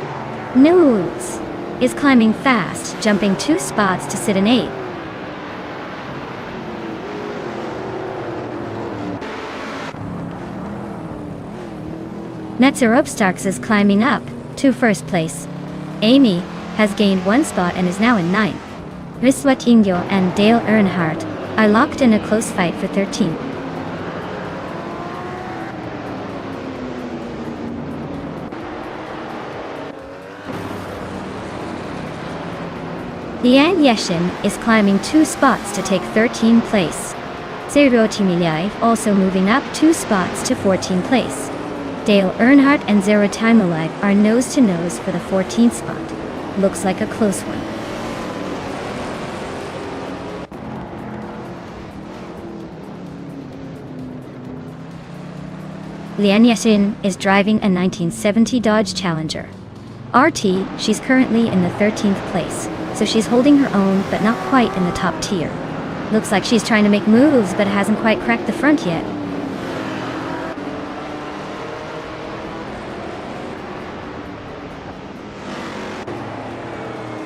[SPEAKER 1] Nutz is climbing fast, jumping 2 spots to sit in 8th. Nonstop Starks is climbing up to 1st place. Amy has gained 1 spot and is now in 9th. Riswatingo and Dale Earnhardt are locked in a close fight for 13th. Lian Yeshin is climbing 2 spots to take 13th place. Zero Timiliaev also moving up 2 spots to 14th place. Dale Earnhardt and Zero Timiliaev are nose-to-nose for the 14th spot. Looks like a close one. Lian Yeshin is driving a 1970 Dodge Challenger. RT, she's currently in the 13th place, so she's holding her own but not quite in the top tier. Looks like she's trying to make moves but hasn't quite cracked the front yet.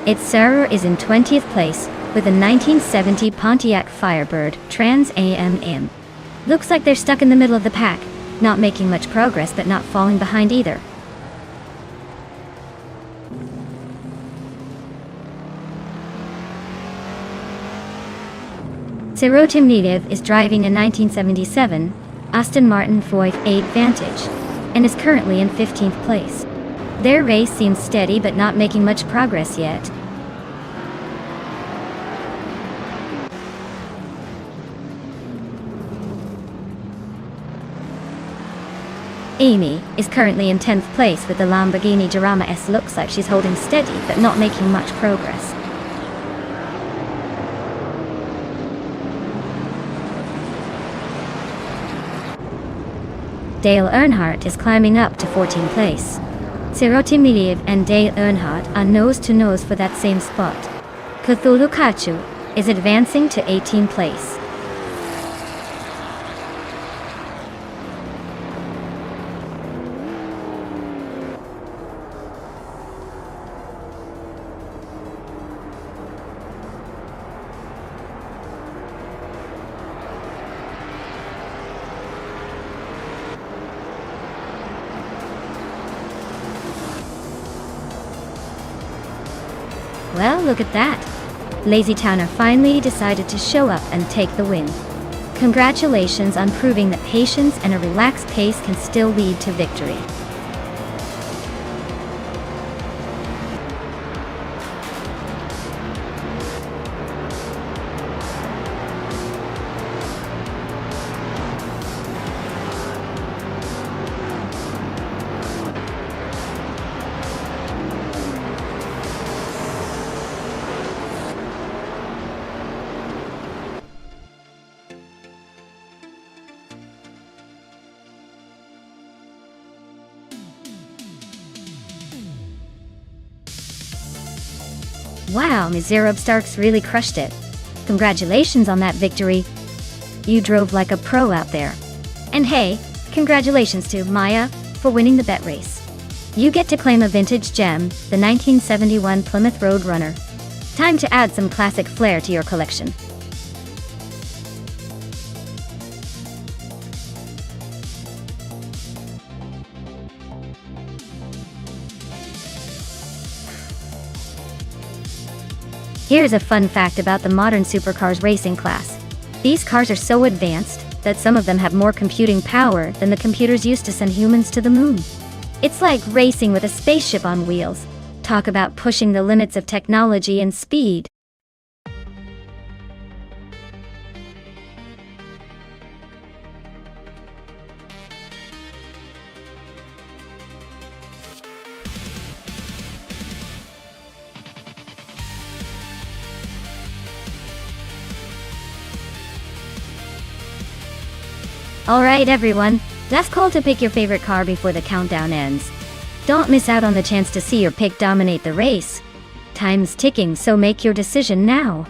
[SPEAKER 1] Its Sarah is in 20th place, with a 1970 Pontiac Firebird Trans AM. Looks like they're stuck in the middle of the pack, not making much progress but not falling behind either. Serotimnetiv is driving a 1977 Aston Martin Voith 8 Vantage, and is currently in 15th place. Their race seems steady but not making much progress yet. Amy is currently in 10th place with the Lamborghini Jarama S. Looks like she's holding steady but not making much progress. Dale Earnhardt is climbing up to 14th place. Serotimnetiv and Dale Earnhardt are nose-to-nose for that same spot. Cthulhu Kachu is advancing to 18th place. Well, look at that. Lazy Towner finally decided to show up and take the win. Congratulations on proving that patience and a relaxed pace can still lead to victory. Wow, Ms. Starks really crushed it. Congratulations on that victory. You drove like a pro out there. And hey, congratulations to Maya for winning the bet race. You get to claim a vintage gem, the 1971 Plymouth Roadrunner. Time to add some classic flair to your collection. Here's a fun fact about the modern supercars racing class. These cars are so advanced that some of them have more computing power than the computers used to send humans to the moon. It's like racing with a spaceship on wheels. Talk about pushing the limits of technology and speed. Alright everyone, last call to pick your favorite car before the countdown ends. Don't miss out on the chance to see your pick dominate the race. Time's ticking, so make your decision now.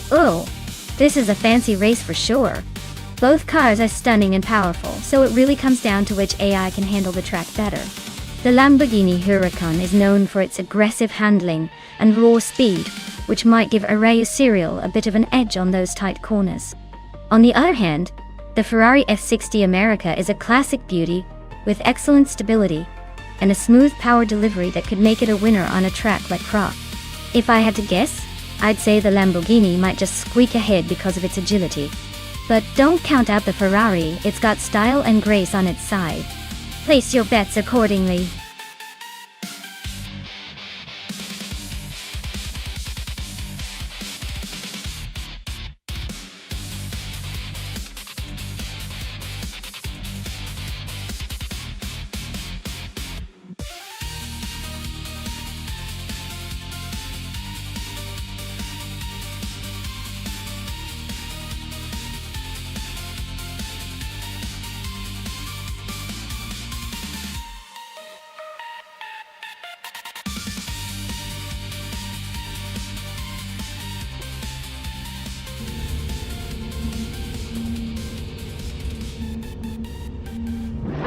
[SPEAKER 1] Oh, this is a fancy race for sure. Both cars are stunning and powerful, so it really comes down to which AI can handle the track better. The Lamborghini Huracan is known for its aggressive handling and raw speed, which might give Areu Serial a bit of an edge on those tight corners. On the other hand, the Ferrari F60 America is a classic beauty, with excellent stability and a smooth power delivery that could make it a winner on a track like Prague. If I had to guess, I'd say the Lamborghini might just squeak ahead because of its agility. But don't count out the Ferrari, it's got style and grace on its side. Place your bets accordingly.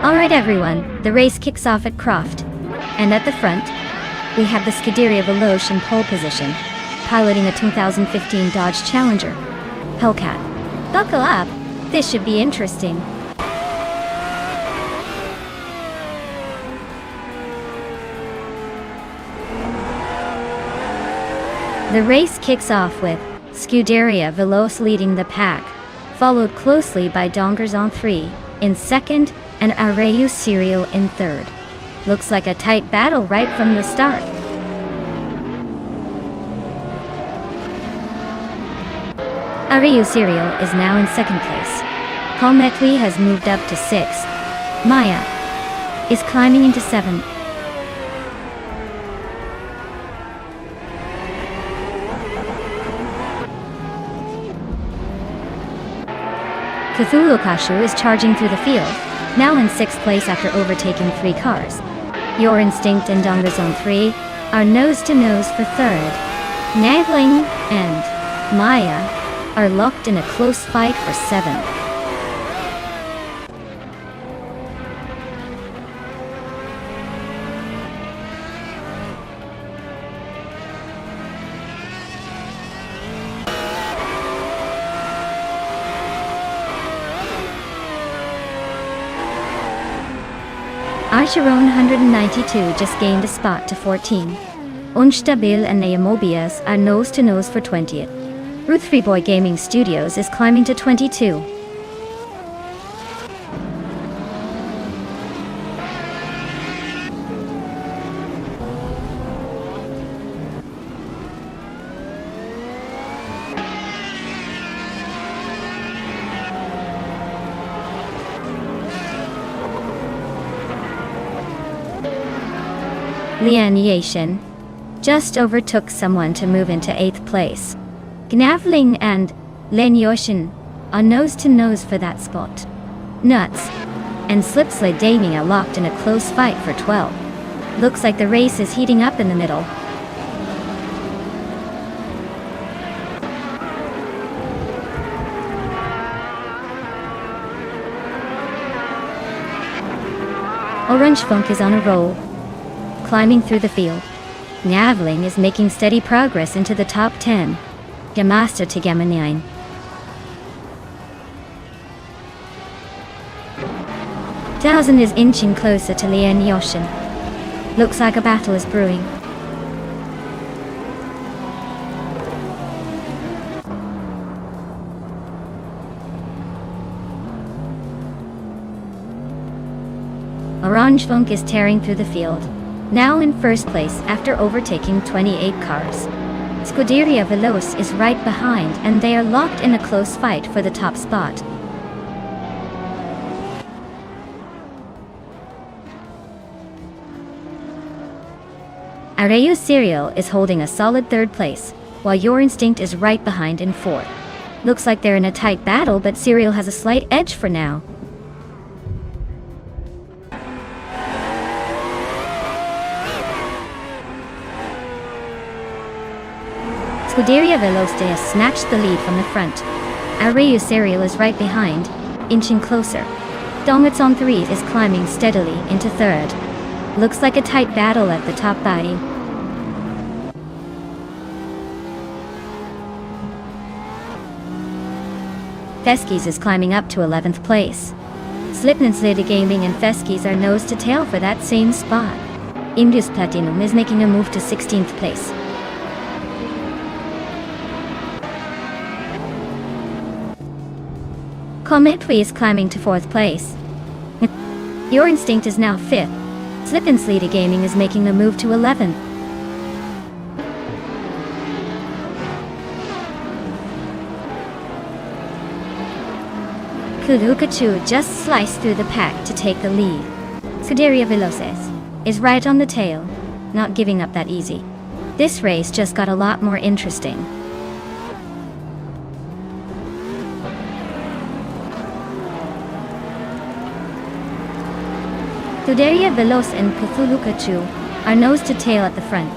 [SPEAKER 1] Alright everyone, the race kicks off at Croft. And at the front, we have the Scuderia Veloce in pole position, piloting a 2015 Dodge Challenger. Hellcat. Buckle up, this should be interesting. The race kicks off with Scuderia Veloce leading the pack, followed closely by Dongers on 3 in second and Areu Serial in third. Looks like a tight battle right from the start. Areu Serial is now in second place. Paul Metwi has moved up to sixth. Maya is climbing into seventh. Cthulhu Kashu is charging through the field, now in sixth place after overtaking 3 cars. Your Instinct and Donga Zone 3 are nose to nose for third. Nagling and Maya are locked in a close fight for seventh. Archeron 192 just gained a spot to 14. Unstabil and Neomobius are nose to nose for 20th. Ruth Freeboy Gaming Studios is climbing to 22. Lian Yashin just overtook someone to move into 8th place. Gnavling and Len Yoshin are nose to nose for that spot. Nuts and Slipslide Daming are locked in a close fight for 12. Looks like the race is heating up in the middle. Orange Funk is on a roll, climbing through the field. Navling is making steady progress into the top 10. Yamasta Tigamanine. Thousand is inching closer to Lian Yoshin. Looks like a battle is brewing. Orange Funk is tearing through the field, now in first place after overtaking 28 cars. Scuderia Veloce is right behind and they are locked in a close fight for the top spot. Areu Serial is holding a solid third place, while Your Instinct is right behind in fourth. Looks like they're in a tight battle, but Serial has a slight edge for now. Scuderia Veloce has snatched the lead from the front. Areyu Serial is right behind, inching closer. Dongits on 3 is climbing steadily into third. Looks like a tight battle at the top body. Feskis is climbing up to 11th place. Slipninslady Gaming and Feskis are nose to tail for that same spot. Indus Platinum is making a move to 16th place. Cometry is climbing to 4th place. Your Instinct is now 5th. Slipninslady Gaming is making a move to 11th. Kulukachu just sliced through the pack to take the lead. Scuderia Veloces is right on the tail, not giving up that easy. This race just got a lot more interesting. Scuderia Veloce and Kulukachu are nose to tail at the front.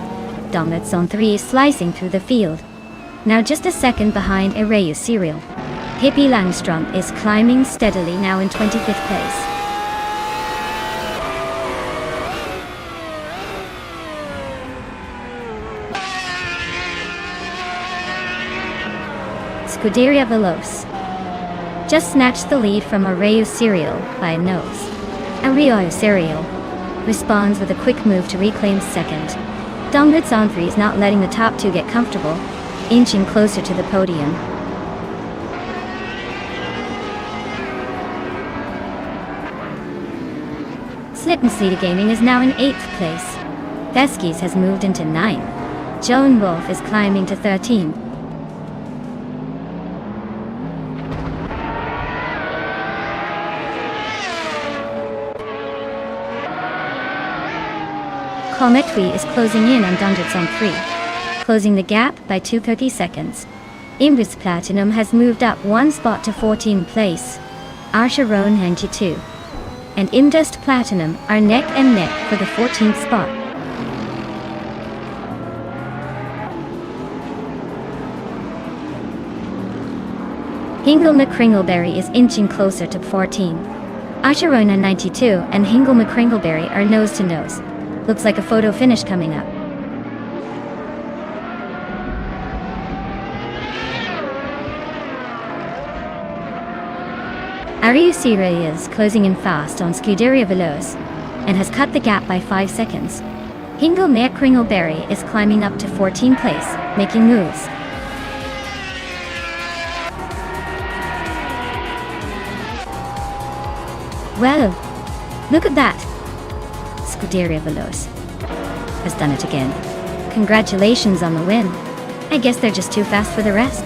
[SPEAKER 1] Dongits on 3 is slicing through the field. Now just a second behind Areyu Serial. Hippie Langstrom is climbing steadily, now in 25th place. Scuderia Veloce just snatched the lead from Areyu Serial by a nose. Areyu Serial responds with a quick move to reclaim second. Dongits on 3 is not letting the top 2 get comfortable, inching closer to the podium. Slipninslady Gaming is now in 8th place. Feskis has moved into 9th. Joan Wolf is climbing to 13th. Cometry is closing in on Dongits on 3, closing the gap by 230 seconds. Imbus Platinum has moved up 1 spot to 14th place. Arsharon 92 and Indust Platinum are neck and neck for the 14th spot. Hingle McCringleberry is inching closer to 14. Asherona 92 and Hingle McCringleberry are nose to nose. Looks like a photo finish coming up. Areyu Serial is closing in fast on Scuderia Veloce and has cut the gap by 5 seconds. Hingle McCringleberry is climbing up to 14th place, making moves. Well, look at that! Scuderia Veloce has done it again. Congratulations on the win. I guess they're just too fast for the rest.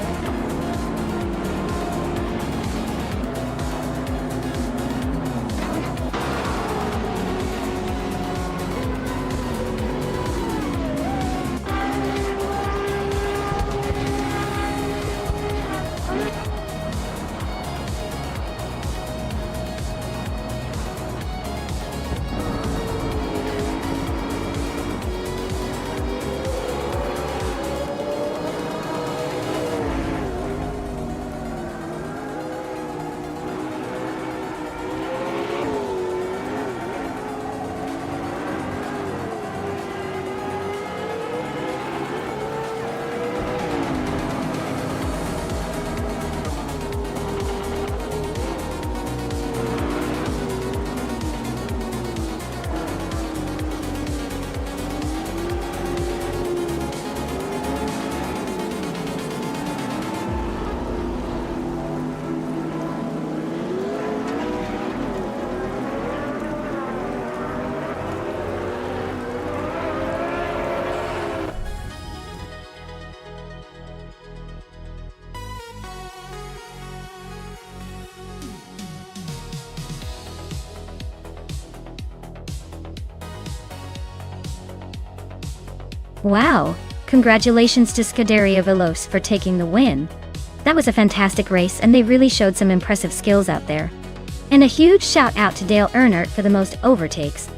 [SPEAKER 1] Wow! Congratulations to Scuderia Veloce for taking the win. That was a fantastic race and they really showed some impressive skills out there. And a huge shout out to Dale Earnhardt for the most overtakes.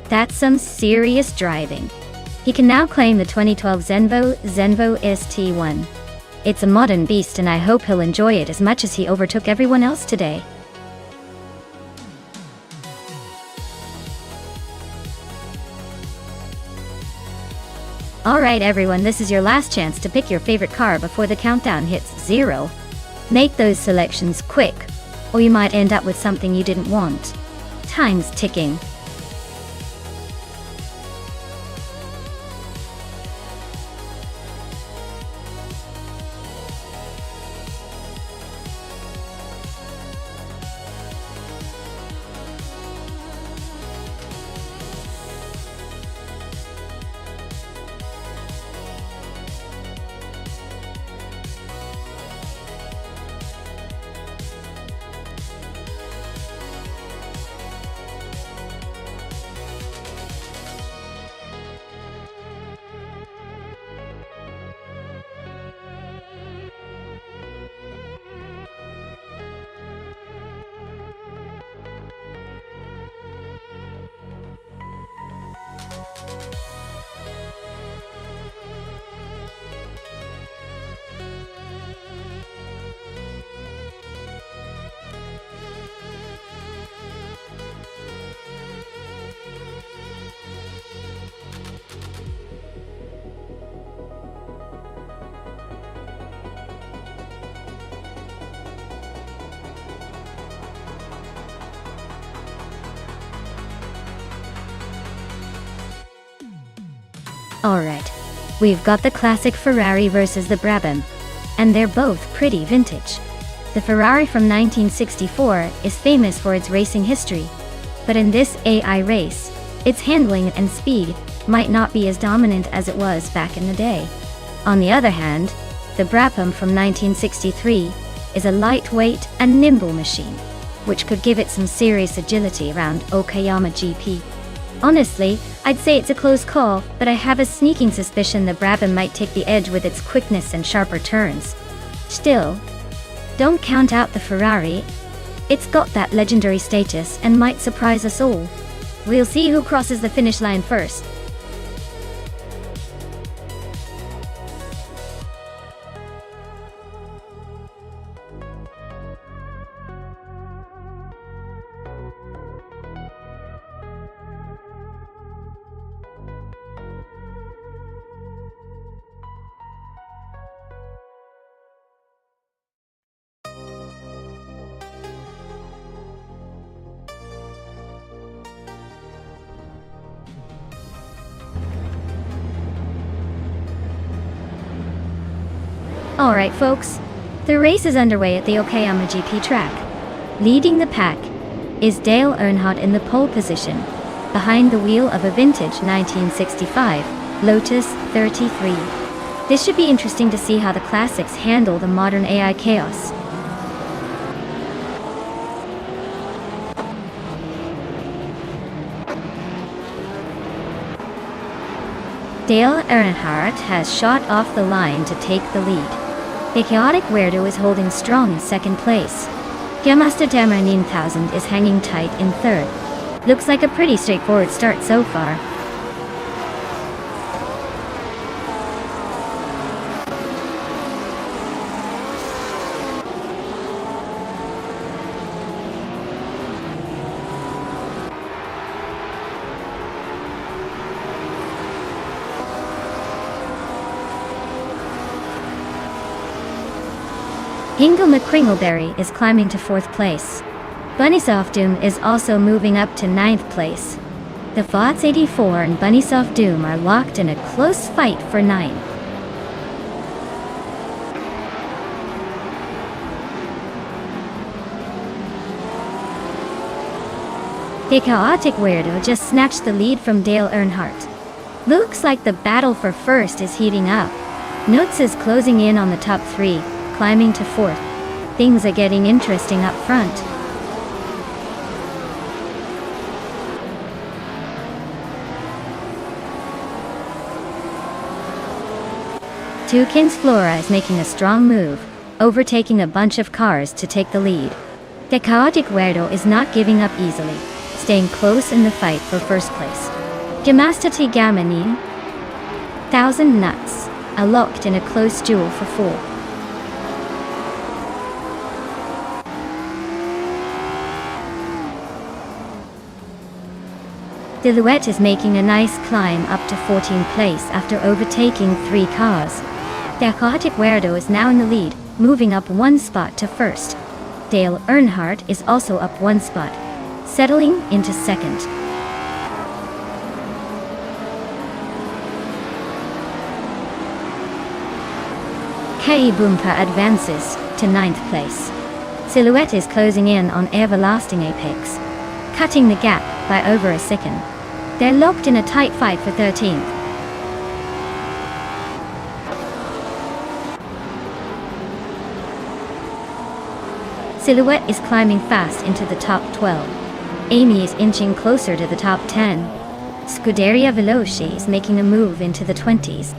[SPEAKER 1] That's some serious driving. He can now claim the 2012 Zenvo ST1. It's a modern beast and I hope he'll enjoy it as much as he overtook everyone else today. Alright everyone, this is your last chance to pick your favorite car before the countdown hits 0. Make those selections quick, or you might end up with something you didn't want. Time's ticking. Alright, we've got the classic Ferrari versus the Brabham, and they're both pretty vintage. The Ferrari from 1964 is famous for its racing history, but in this AI race, its handling and speed might not be as dominant as it was back in the day. On the other hand, the Brabham from 1963 is a lightweight and nimble machine, which could give it some serious agility around Okayama GP. Honestly, I'd say it's a close call, but I have a sneaking suspicion the Brabham might take the edge with its quickness and sharper turns. Still, don't count out the Ferrari. It's got that legendary status and might surprise us all. We'll see who crosses the finish line first. Alright folks, the race is underway at the Okayama GP track. Leading the pack is Dale Earnhardt in the pole position, behind the wheel of a vintage 1965 Lotus 33. This should be interesting to see how the classics handle the modern AI chaos. Dale Earnhardt has shot off the line to take the lead. The chaotic weirdo is holding strong in second place. Yamasta Dammer 9000 is hanging tight in third. Looks like a pretty straightforward start so far. Hingle McCringleberry is climbing to 4th place. Bunnysoft Doom is also moving up to 9th place. The Fots 84 and Bunnysoft Doom are locked in a close fight for 9. The chaotic weirdo just snatched the lead from Dale Earnhardt. Looks like the battle for first is heating up. Nuts is closing in on the top 3. Climbing to 4th. Things are getting interesting up front. Tukins Flora is making a strong move, overtaking a bunch of cars to take the lead. The chaotic weirdo is not giving up easily, staying close in the fight for first place. Gamastati Gamanin Thousand Nuts are locked in a close duel for 4. Silhouette is making a nice climb up to 14th place after overtaking 3 cars. The Aquatic Weirdo is now in the lead, moving up 1 spot to 1st. Dale Earnhardt is also up 1 spot, settling into 2nd. K.E. Boompa advances to 9th place. Silhouette is closing in on Everlasting Apex, cutting the gap by over a second. They're locked in a tight fight for 13th. Silhouette is climbing fast into the top 12. Amy is inching closer to the top 10. Scuderia Veloce is making a move into the 20s.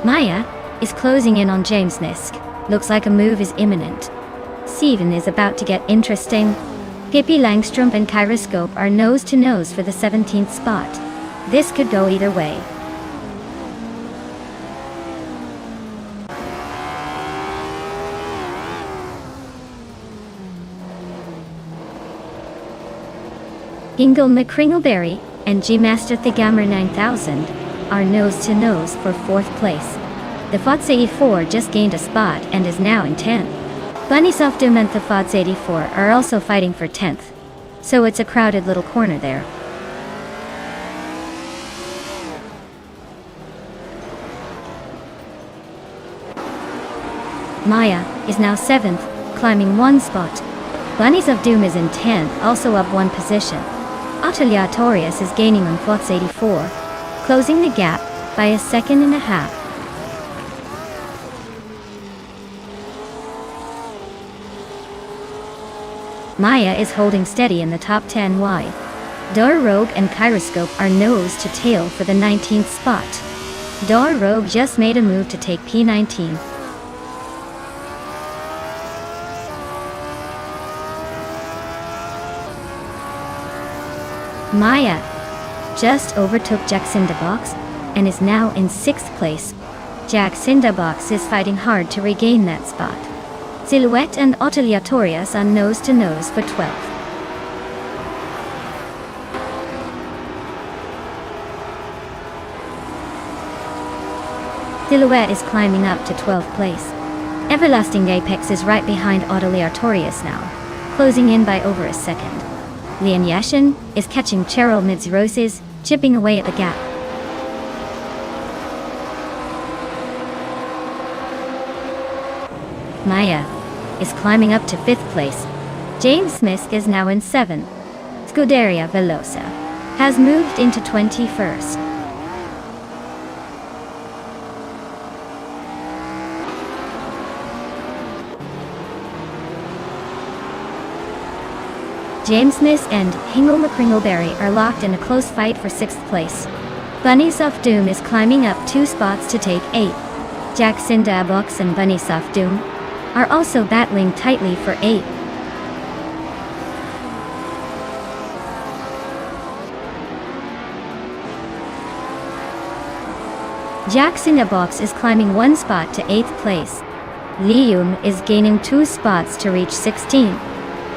[SPEAKER 1] Maya is closing in on James Nisk. Looks like a move is imminent. Steven is about to get interesting. Pippi Langstrom and Kyroscope are nose to nose for the 17th spot. This could go either way. Ingle McCringleberry and G-Master Thigamer 9000 are nose to nose for 4th place. The Fots 84 just gained a spot and is now in 10th. Bunny Softdoom and the Fots 84 are also fighting for 10th, so it's a crowded little corner there. Maya is now 7th, climbing 1 spot. Bunnies of Doom is in 10th, also up 1 position. Atelier Torius is gaining on Fots 84, closing the gap by a second and a half. Maya is holding steady in the top 10 wide. Dar Rogue and Kyroscope are nose to tail for the 19th spot. Dar Rogue just made a move to take P19. Maya just overtook Jack Cinderbox and is now in 6th place. Jack Cinderbox is fighting hard to regain that spot. Silhouette and Atelier Torius are nose to nose for 12th. Silhouette is climbing up to 12th place. Everlasting Apex is right behind Atelier Torius now, closing in by over a second. Lian Yashin is catching Cheryl Midziroses, chipping away at the gap. Maya is climbing up to 5th place. James Misk is now in 7th. Scuderia Velosa has moved into 21st. James Misk and Hingle McCringleberry are locked in a close fight for 6th place. Bunnies of Doom is climbing up 2 spots to take 8th. Jack Cinderbox and Bunnies of Doom are also battling tightly for 8th. Jack Cinderbox is climbing 1 spot to 8th place. Liam is gaining 2 spots to reach 16th.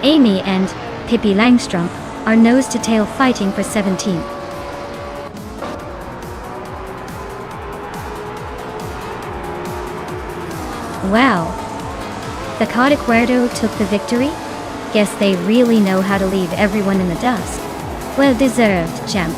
[SPEAKER 1] Amy and Pippi Langstrom are nose to tail fighting for 17th. Wow! The Aquatic Weirdo took the victory? Guess they really know how to leave everyone in the dust. Well deserved, champ.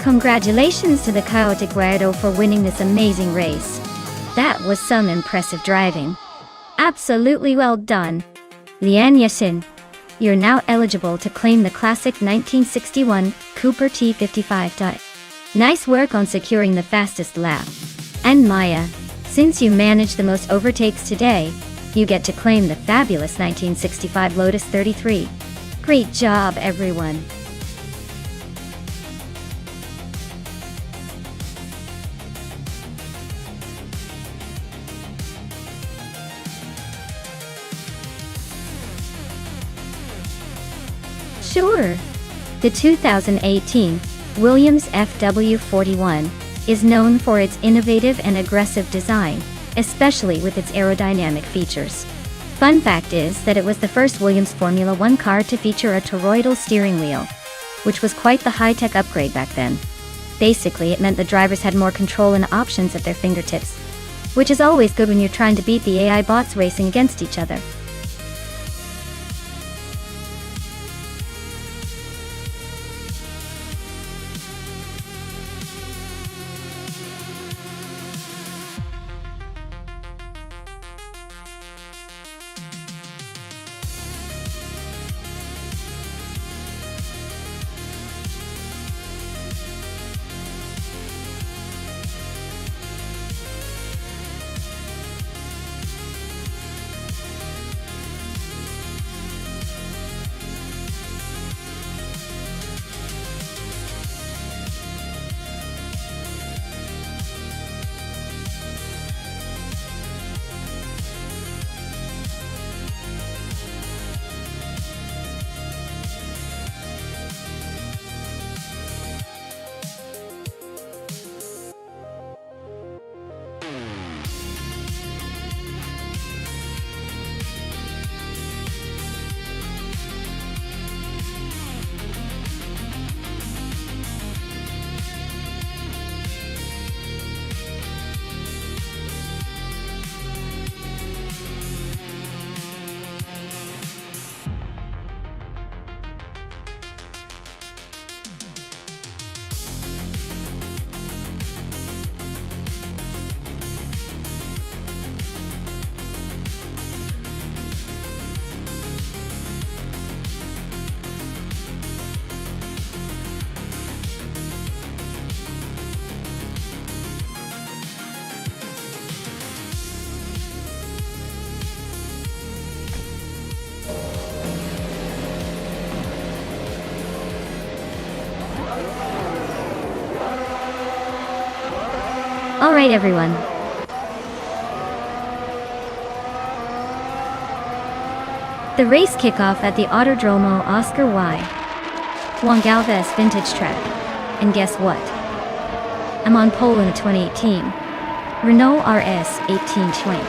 [SPEAKER 1] Congratulations to the Chaotic Guardo for winning this amazing race. That was some impressive driving. Absolutely well done. Lian Yasin, you're now eligible to claim the classic 1961 Cooper T55. Nice work on securing the fastest lap. And Maya, since you managed the most overtakes today, you get to claim the fabulous 1965 Lotus 33. Great job, everyone. Sure. The 2018 Williams FW41 is known for its innovative and aggressive design, especially with its aerodynamic features. Fun fact is that it was the first Williams Formula One car to feature a toroidal steering wheel, which was quite the high-tech upgrade back then. Basically, it meant the drivers had more control and options at their fingertips, which is always good when you're trying to beat the AI bots racing against each other. Alright everyone. The race kickoff at the Autodromo Oscar Y. Juan Galvez vintage track. And guess what? I'm on pole in the 2018 Renault RS 1820.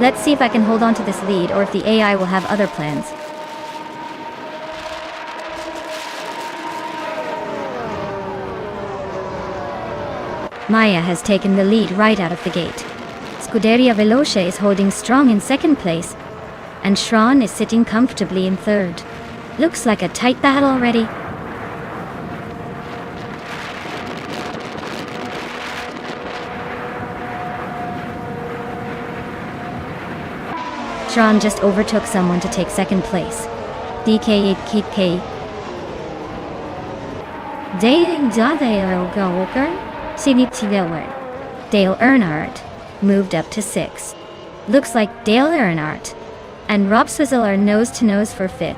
[SPEAKER 1] Let's see if I can hold on to this lead or if the AI will have other plans. Maya has taken the lead right out of the gate. Scuderia Veloce is holding strong in second place, and Shran is sitting comfortably in third. Looks like a tight battle already. Shran just overtook someone to take second place. DK8KK. Dale Earnhardt moved up to 6. Looks like Dale Earnhardt and Rob Swizzle are nose to nose for 5th.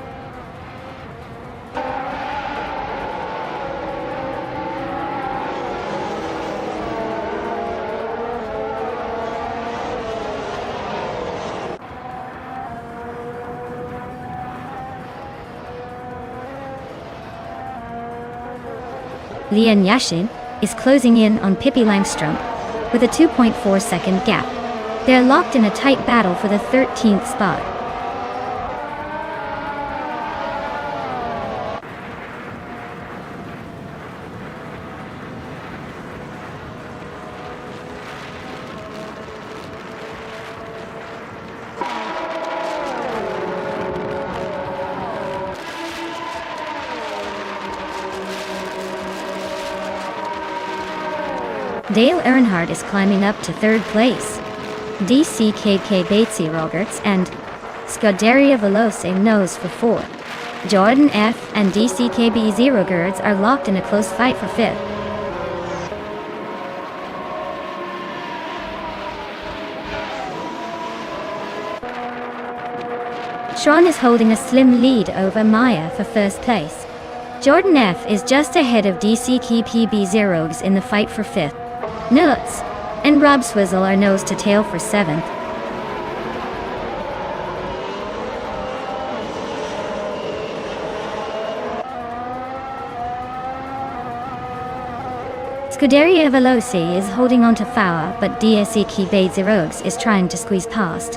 [SPEAKER 1] Lian Yashin is closing in on Pippi Langstrom with a 2.4 second gap. They're locked in a tight battle for the 13th spot. Dale Earnhardt is climbing up to third place. DCKK Batesy Rogerts and Scuderia Veloce nose for 4. Jordan F. and DCKB Zero Girds are locked in a close fight for 5th. Sean is holding a slim lead over Maya for 1st place. Jordan F. is just ahead of DCKPB Zerogs in the fight for 5th. Nuts and Rob Swizzle are nose to tail for 7th. Scuderia Veloci is holding on to Fauer, but DCKB Zerogs is trying to squeeze past.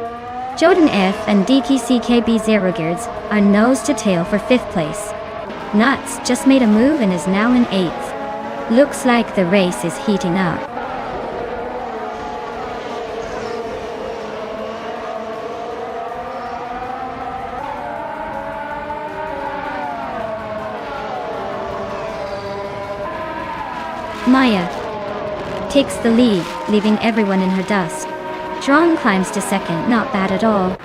[SPEAKER 1] Jordan F. and DCKB Zerogirs are nose to tail for 5th place. Nuts just made a move and is now in 8th. Looks like the race is heating up. Maya takes the lead, leaving everyone in her dust. Sean climbs to 2nd, not bad at all.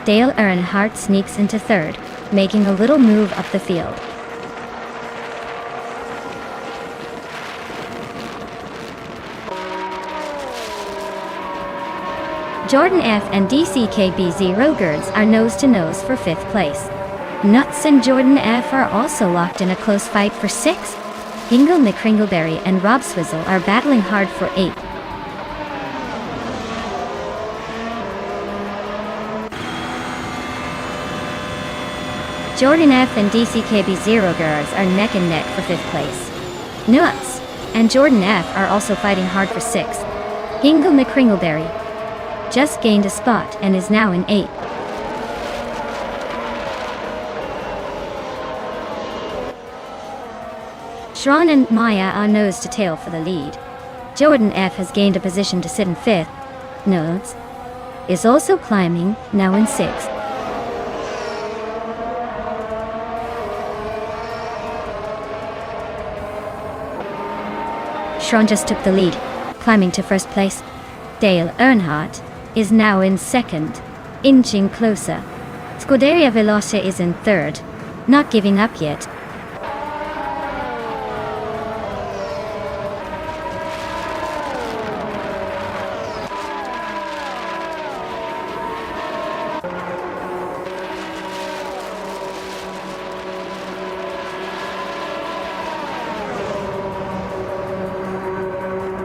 [SPEAKER 1] Dale Earnhardt sneaks into 3rd, making a little move up the field. Jordan F. and DCKB Zero Girds are nose to nose for 5th place. Nuts and Jordan F. are also locked in a close fight for 6th. Hingle McCringleberry and Rob Swizzle are battling hard for 8th. Jordan F. and DCKB Zero Girls are neck and neck for 5th place. Nuts and Jordan F. are also fighting hard for 6th. Hingle McCringleberry just gained a spot and is now in 8th. Sean and Maya are nose to tail for the lead. Jordan F. has gained a position to sit in 5th. Nodes is also climbing, now in 6th. Sean just took the lead, climbing to 1st place. Dale Earnhardt is now in 2nd, inching closer. Scuderia Veloce is in 3rd, not giving up yet.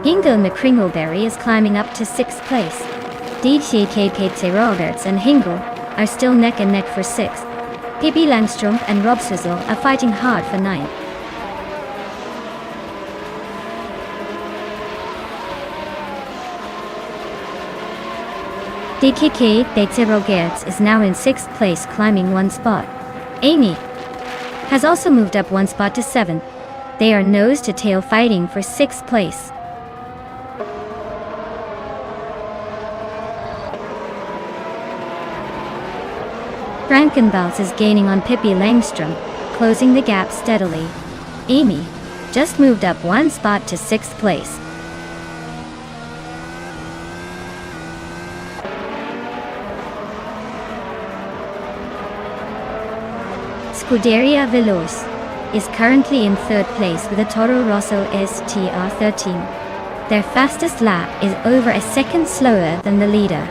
[SPEAKER 1] Hingle McCringleberry is climbing up to 6th place. DCKP Roberts and Hingle are still neck and neck for 6th. Pippi Langstrom and Rob Swizzle are fighting hard for 9th. DKK Rogerts is now in 6th place, climbing 1 spot. Amy has also moved up 1 spot to 7th. They are nose to tail fighting for 6th place. Frankenbals is gaining on Pippi Langstrom, closing the gap steadily. Amy just moved up 1 spot to 6th place. Scuderia Veloce is currently in 3rd place with a Toro Rosso STR13. Their fastest lap is over a second slower than the leader,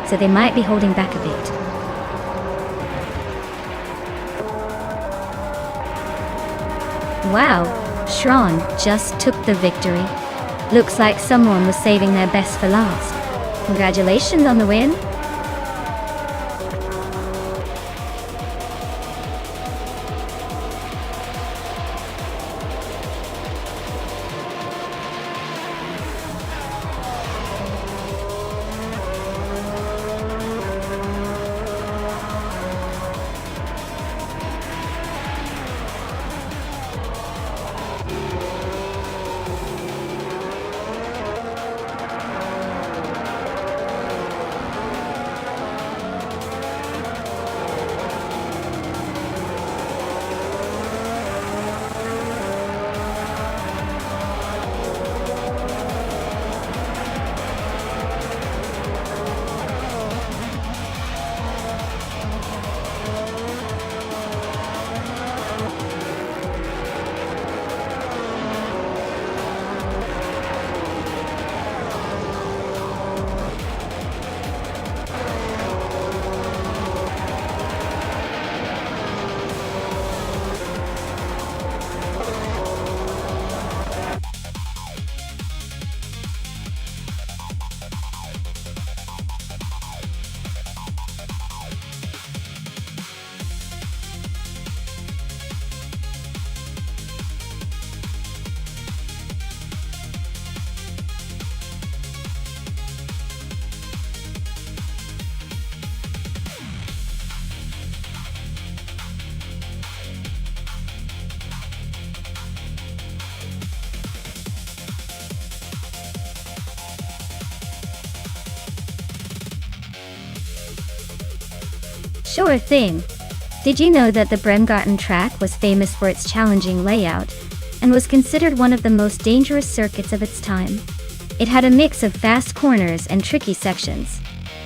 [SPEAKER 1] so they might be holding back a bit. Wow, Sean just took the victory. Looks like someone was saving their best for last. Congratulations on the win. Sure thing. Did you know that the Bremgarten track was famous for its challenging layout and was considered one of the most dangerous circuits of its time? It had a mix of fast corners and tricky sections,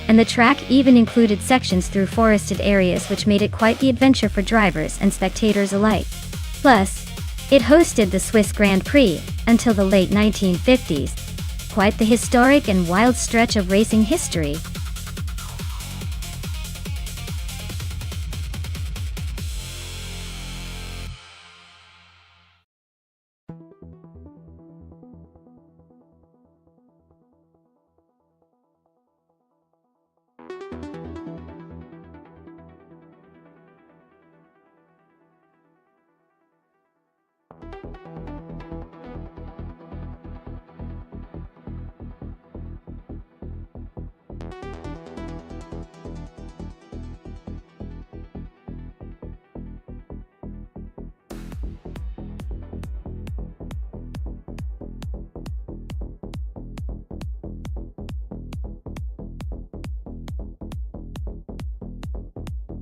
[SPEAKER 1] and the track even included sections through forested areas, which made it quite the adventure for drivers and spectators alike. Plus, it hosted the Swiss Grand Prix until the late 1950s. Quite the historic and wild stretch of racing history.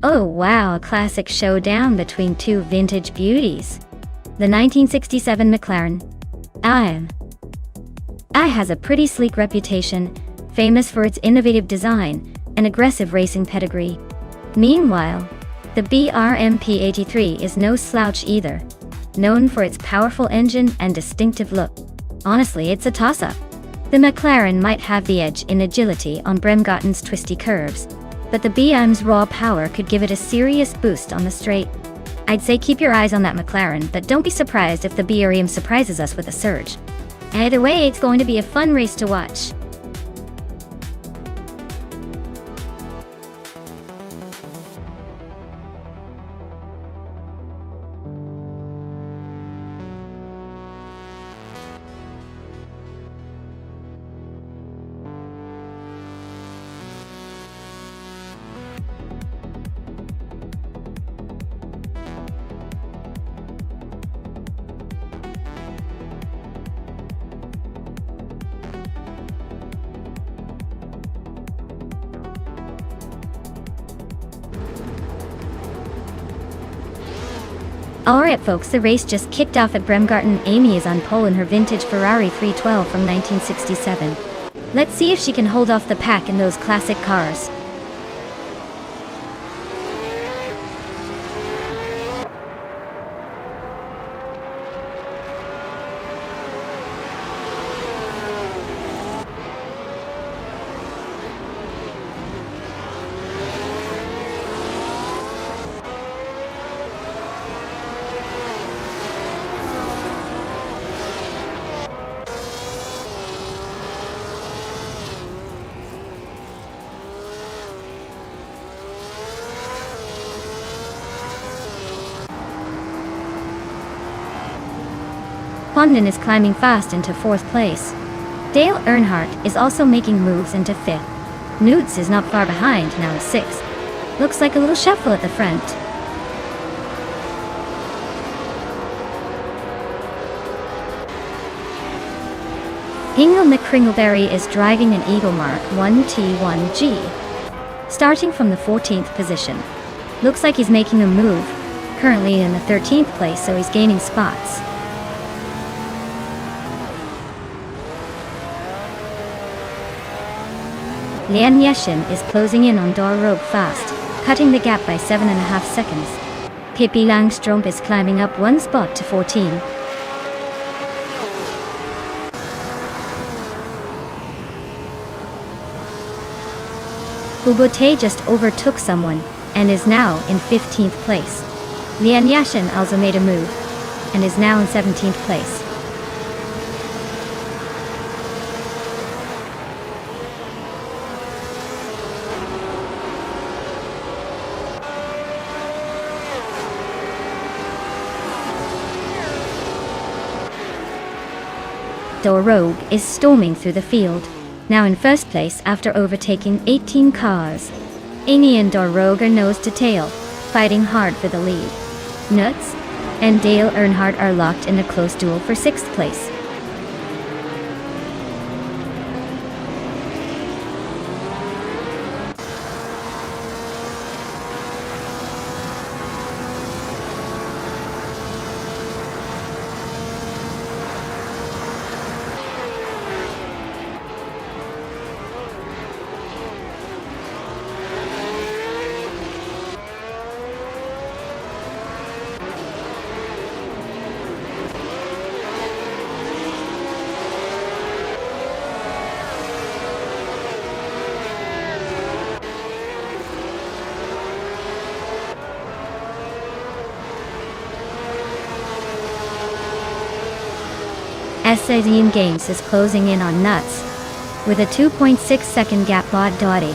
[SPEAKER 1] Oh wow, a classic showdown between two vintage beauties. The 1967 McLaren I has a pretty sleek reputation, famous for its innovative design and aggressive racing pedigree. Meanwhile, the BRMP 83 is no slouch either, known for its powerful engine and distinctive look. Honestly, it's a toss-up. The McLaren might have the edge in agility on Bremgarten's twisty curves, but the BM's raw power could give it a serious boost on the straight. I'd say keep your eyes on that McLaren, but don't be surprised if the BRM surprises us with a surge. Either way, it's going to be a fun race to watch. Alright folks, the race just kicked off at Bremgarten. Amy is on pole in her vintage Ferrari 312 from 1967. Let's see if she can hold off the pack in those classic cars. Condon is climbing fast into 4th place. Dale Earnhardt is also making moves into 5th. Newts is not far behind, now in 6th. Looks like a little shuffle at the front. Hingle McCringleberry is driving an Eagle Mark 1T1G, starting from the 14th position. Looks like he's making a move, currently in the 13th place, so he's gaining spots. Lian Yeshin is closing in on Dor Rogue fast, cutting the gap by 7.5 seconds. Pippi Langström is climbing up 1 spot to 14. Kubote just overtook someone, and is now in 15th place. Lian Yashin also made a move, and is now in 17th place. Dor Rogue is storming through the field, now in 1st place after overtaking 18 cars. Amy and Dor Rogue are nose to tail, fighting hard for the lead. Nuts and Dale Earnhardt are locked in a close duel for 6th place. Estadian Games is closing in on Nuts. With a 2.6-second gap Bod Dottie.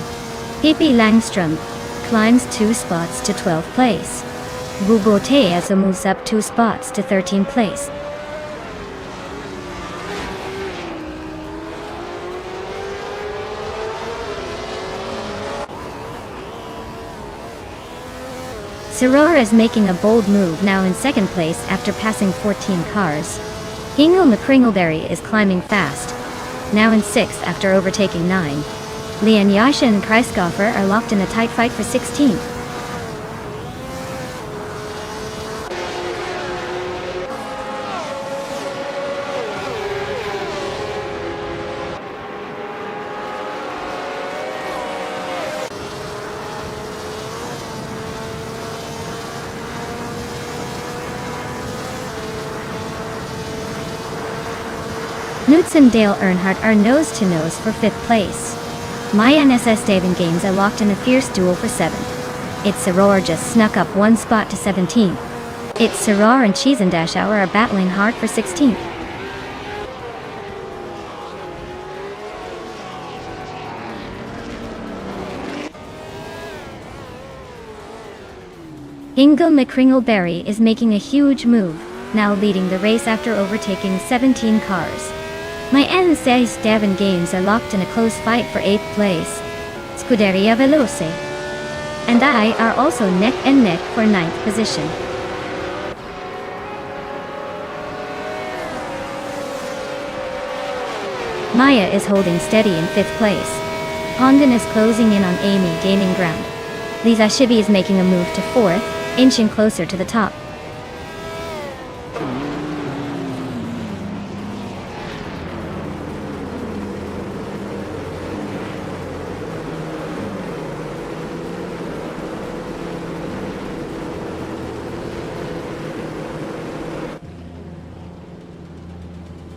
[SPEAKER 1] Pippi Langstrom climbs 2 spots to 12th place. Bubotea moves up 2 spots to 13th place. Sarora is making a bold move now in 2nd place after passing 14 cars. Hingle McCringleberry is climbing fast, now in 6th after overtaking 9. Lian Yasha and Kreisgoffer are locked in a tight fight for 16th. Newts and Dale Earnhardt are nose-to-nose for 5th place. Maya and SS Davin Games are locked in a fierce duel for 7th. It's Saror just snuck up 1 spot to 17th. It's Saror and Cheese and Dashauer are battling hard for 16th. Ingo McCringleberry is making a huge move, now leading the race after overtaking 17 cars. My NCS Davin Games are locked in a close fight for 8th place. Scuderia Veloce and I are also neck and neck for 9th position. Maya is holding steady in 5th place. Hondon is closing in on Amy, gaining ground. Lisa Shibi is making a move to 4th, inching closer to the top.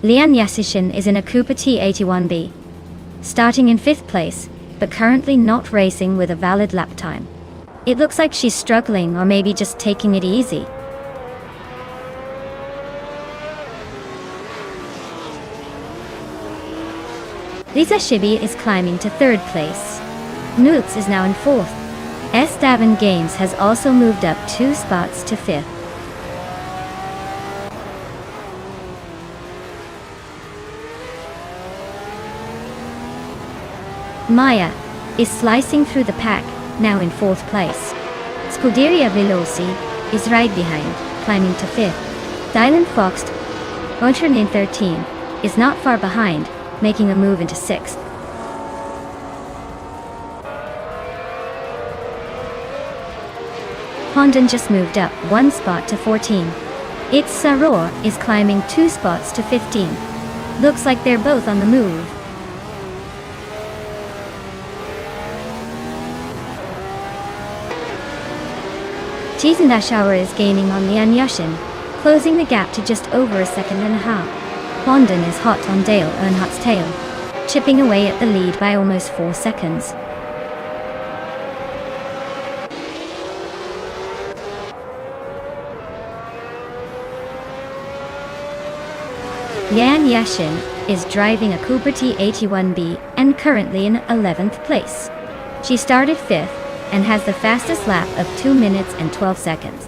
[SPEAKER 1] Lian Yasishin is in a Cooper T81B, starting in 5th place, but currently not racing with a valid lap time. It looks like she's struggling or maybe just taking it easy. Lisa Shibi is climbing to 3rd place. Newts is now in 4th. S. Davin Games has also moved up 2 spots to 5th. Maya is slicing through the pack, now in 4th place. Scuderia Veloci is right behind, climbing to 5th. Dylan Fox, Montron in 13, is not far behind, making a move into 6th. Hondon just moved up 1 spot to 14. It's Saror is climbing 2 spots to 15. Looks like they're both on the move. Cheese and Dashauer is gaining on Lian Yashin, closing the gap to just over a 1.5 seconds. Hondon is hot on Dale Earnhardt's tail, chipping away at the lead by almost 4 seconds. Lian Yashin is driving a Cooper T81B and currently in 11th place. She started 5th and has the fastest lap of 2 minutes and 12 seconds.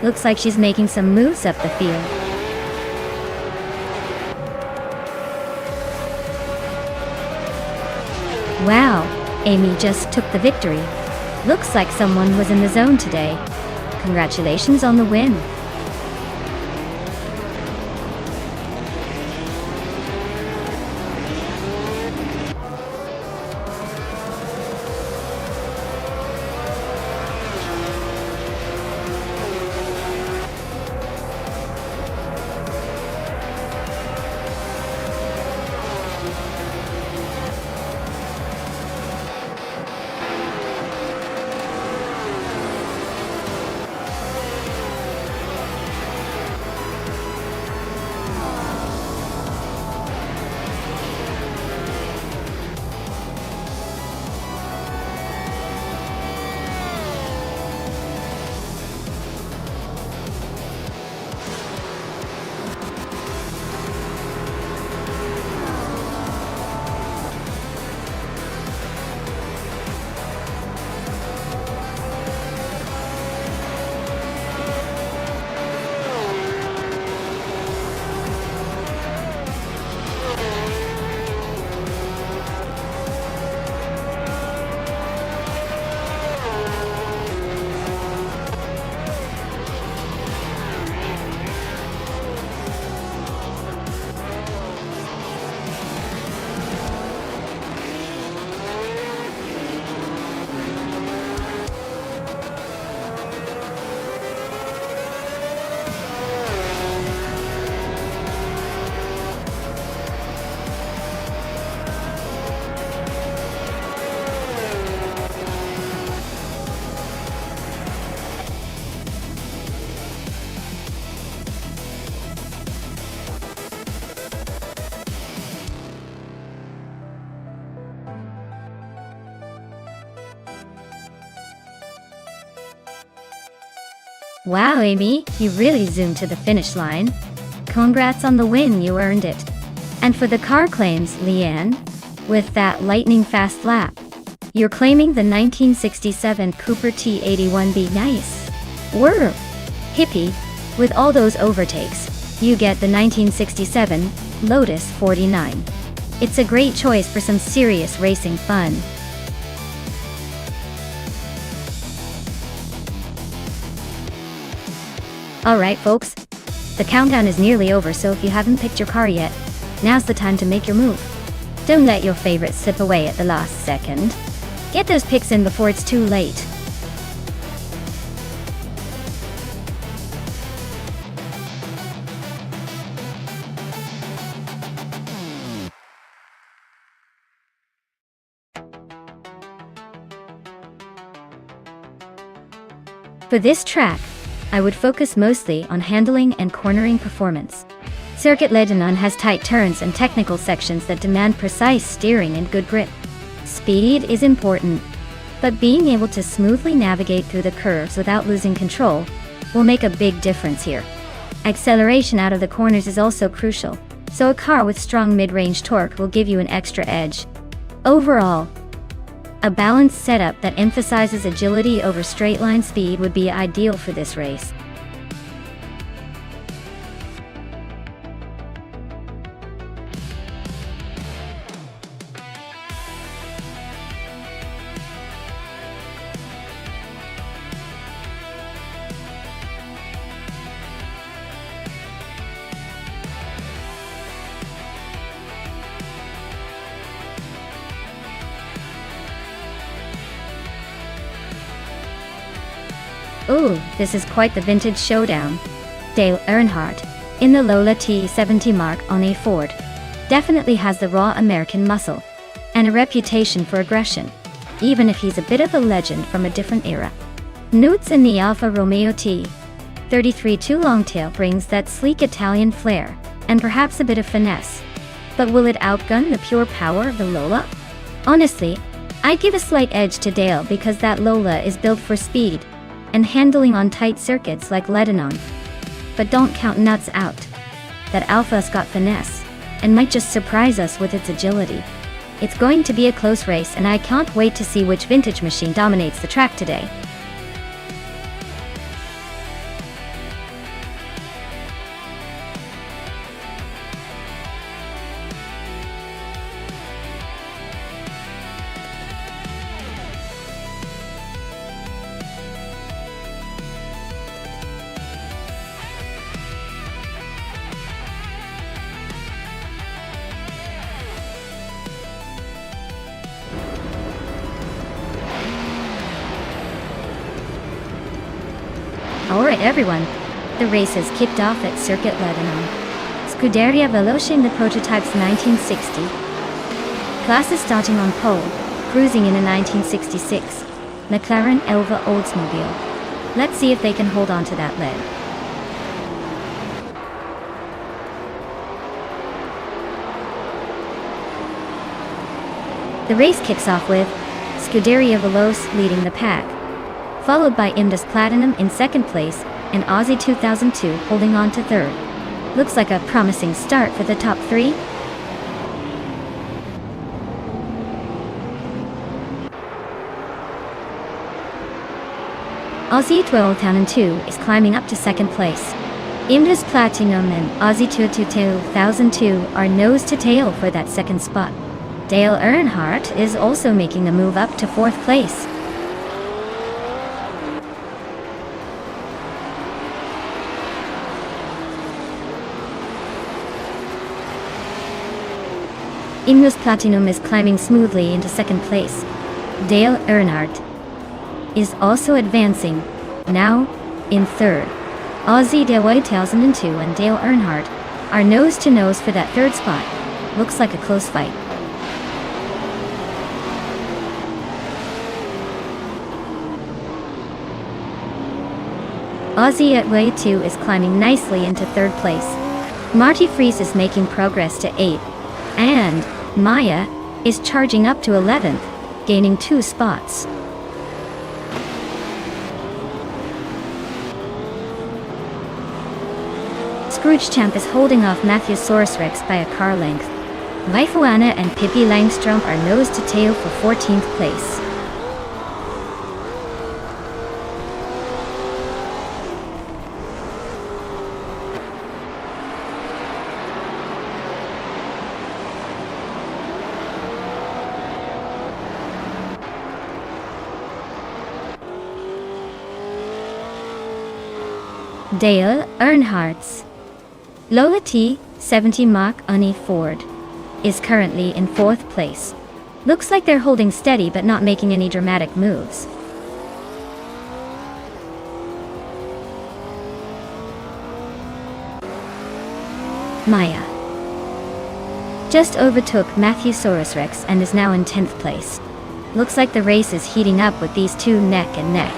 [SPEAKER 1] Looks like she's making some moves up the field. Wow, Amy just took the victory. Looks like someone was in the zone today. Congratulations on the win. Wow, Amy, you really zoomed to the finish line. Congrats on the win, you earned it. And for the car claims, Leanne, with that lightning fast lap, you're claiming the 1967 Cooper T81B. Nice. Whir! Hippie, with all those overtakes, you get the 1967 Lotus 49. It's a great choice for some serious racing fun. Alright folks, the countdown is nearly over, so if you haven't picked your car yet, now's the time to make your move. Don't let your favorite slip away at the last second. Get those picks in before it's too late. For this track, I would focus mostly on handling and cornering performance. Circuit Lebanon has tight turns and technical sections that demand precise steering and good grip. Speed is important, but being able to smoothly navigate through the curves without losing control will make a big difference here. Acceleration out of the corners is also crucial, so a car with strong mid-range torque will give you an extra edge. Overall, a balanced setup that emphasizes agility over straight-line speed would be ideal for this race. Ooh, this is quite the vintage showdown. Dale Earnhardt, in the Lola T70 Mark on a Ford, definitely has the raw American muscle, and a reputation for aggression, even if he's a bit of a legend from a different era. Newt's in the Alfa Romeo T33 Too Longtail brings that sleek Italian flair, and perhaps a bit of finesse. But will it outgun the pure power of the Lola? Honestly, I'd give a slight edge to Dale because that Lola is built for speed and handling on tight circuits like Lebanon. But don't count Nuts out. That Alpha's got finesse, and might just surprise us with its agility. It's going to be a close race, and I can't wait to see which vintage machine dominates the track today. Alright everyone, the race has kicked off at Circuit Lebanon. Scuderia Veloce in the prototype's 1960. Class is starting on pole, cruising in a 1966 McLaren Elva Oldsmobile. Let's see if they can hold on to that lead. The race kicks off with Scuderia Veloce leading the pack, followed by Indus Platinum in second place, and Aussie 2002 holding on to third. Looks like a promising start for the top three. Aussie 2002 is climbing up to second place. Indus Platinum and Aussie 2002 are nose to tail for that second spot. Dale Earnhardt is also making a move up to fourth place. Indus Platinum is climbing smoothly into second place. Dale Earnhardt is also advancing, now in third. Aussie 2002 and Dale Earnhardt are nose to nose for that third spot. Looks like a close fight. Aussie at Way 2 is climbing nicely into third place. Marty Freese is making progress to 8th, and Maya is charging up to 11th, gaining 2 spots. Scroogechamp is holding off Mattheosaurus Rex by a car length. Vaifuana and Pippi Langstrump are nose to tail for 14th place. Dale Earnhardt's Lola T. 70 Mach Unni Ford is currently in 4th place. Looks like they're holding steady but not making any dramatic moves. Maya just overtook Mattheosaurus Rex and is now in 10th place. Looks like the race is heating up with these two neck and neck.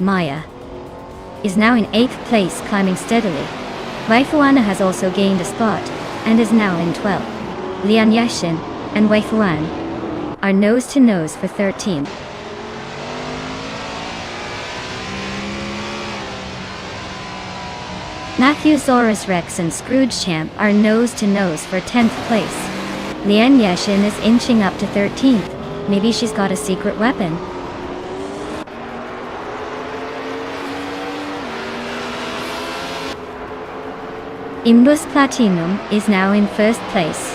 [SPEAKER 1] Maya is now in 8th place, climbing steadily. Vaifuana has also gained a spot and is now in 12th. Lian Yashin and Waifuan are nose to nose for 13th. Mattheosaurus Rex and Scroogechamp are nose to nose for 10th place. Lian Yashin is inching up to 13th. Maybe she's got a secret weapon. Imbus Platinum is now in 1st place.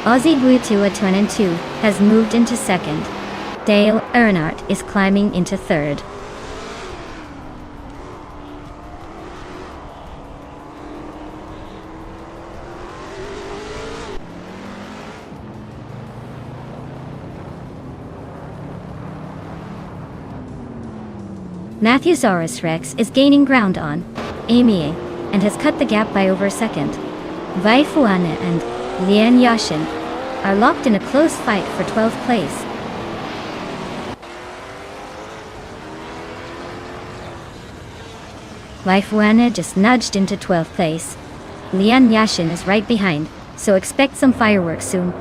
[SPEAKER 1] Aussie Guitua 22 has moved into 2nd. Dale Earnhardt is climbing into 3rd. Mattheosaurus Rex is gaining ground on Amy and has cut the gap by over a second. Vaifuana and Lian Yashin are locked in a close fight for 12th place. Vaifuana just nudged into 12th place. Lian Yashin is right behind, so expect some fireworks soon.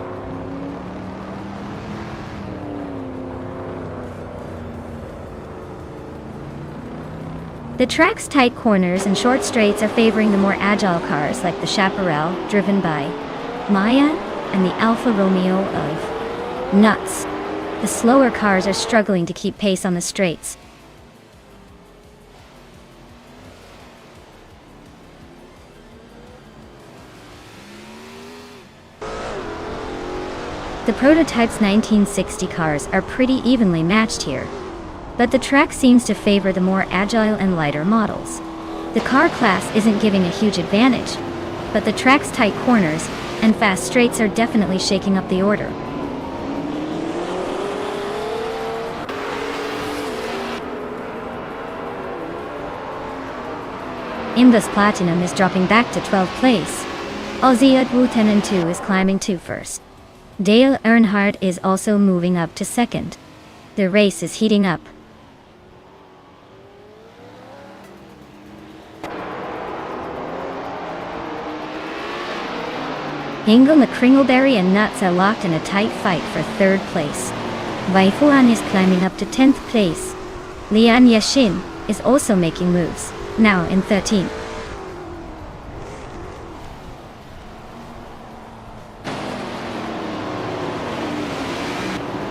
[SPEAKER 1] The track's tight corners and short straights are favoring the more agile cars like the Chaparral, driven by Maya and the Alfa Romeo of Nuts. The slower cars are struggling to keep pace on the straights. The prototype's 1960 cars are pretty evenly matched here, but the track seems to favor the more agile and lighter models. The car class isn't giving a huge advantage, but the track's tight corners and fast straights are definitely shaking up the order. Imbus Platinum is dropping back to 12th place. Aussie Wu 10 and 2 is climbing to 1st. Dale Earnhardt is also moving up to 2nd. The race is heating up. Hingle, McCringleberry and Nuts are locked in a tight fight for 3rd place. Vaifuan is climbing up to 10th place. Lian Yashin is also making moves, now in 13th.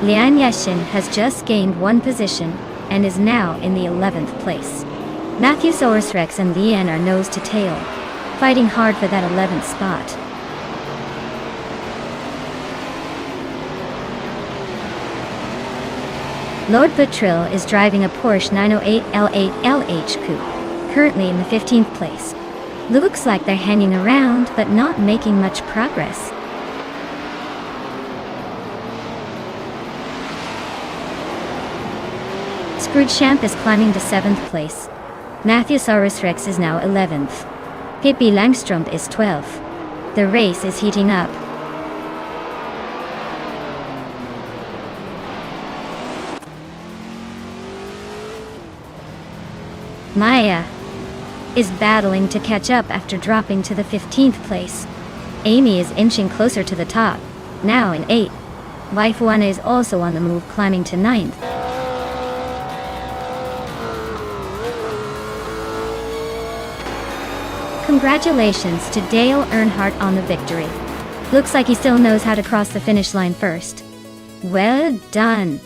[SPEAKER 1] Lian Yashin has just gained 1 position and is now in the 11th place. Mattheosaurus Rex and Lian are nose to tail, fighting hard for that 11th spot. Lord Buttrill is driving a Porsche 908 L8 LH Coupe, currently in the 15th place. Looks like they're hanging around, but not making much progress. Scroogechamp is climbing to 7th place. Mattheosaurus Rex is now 11th. Pippi Langstrump is 12th. The race is heating up. Maya is battling to catch up after dropping to the 15th place. Amy is inching closer to the top, now in 8th. Wife One is also on the move, climbing to 9th. Congratulations to Dale Earnhardt on the victory. Looks like he still knows how to cross the finish line first. Well done.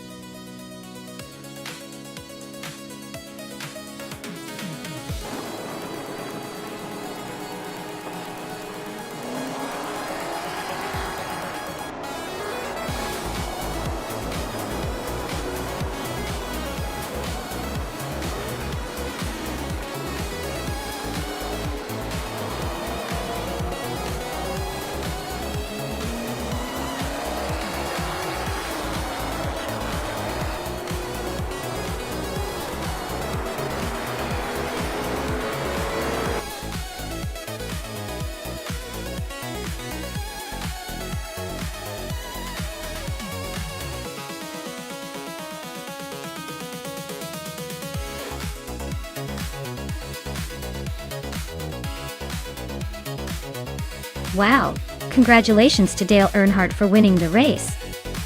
[SPEAKER 1] Wow, congratulations to Dale Earnhardt for winning the race.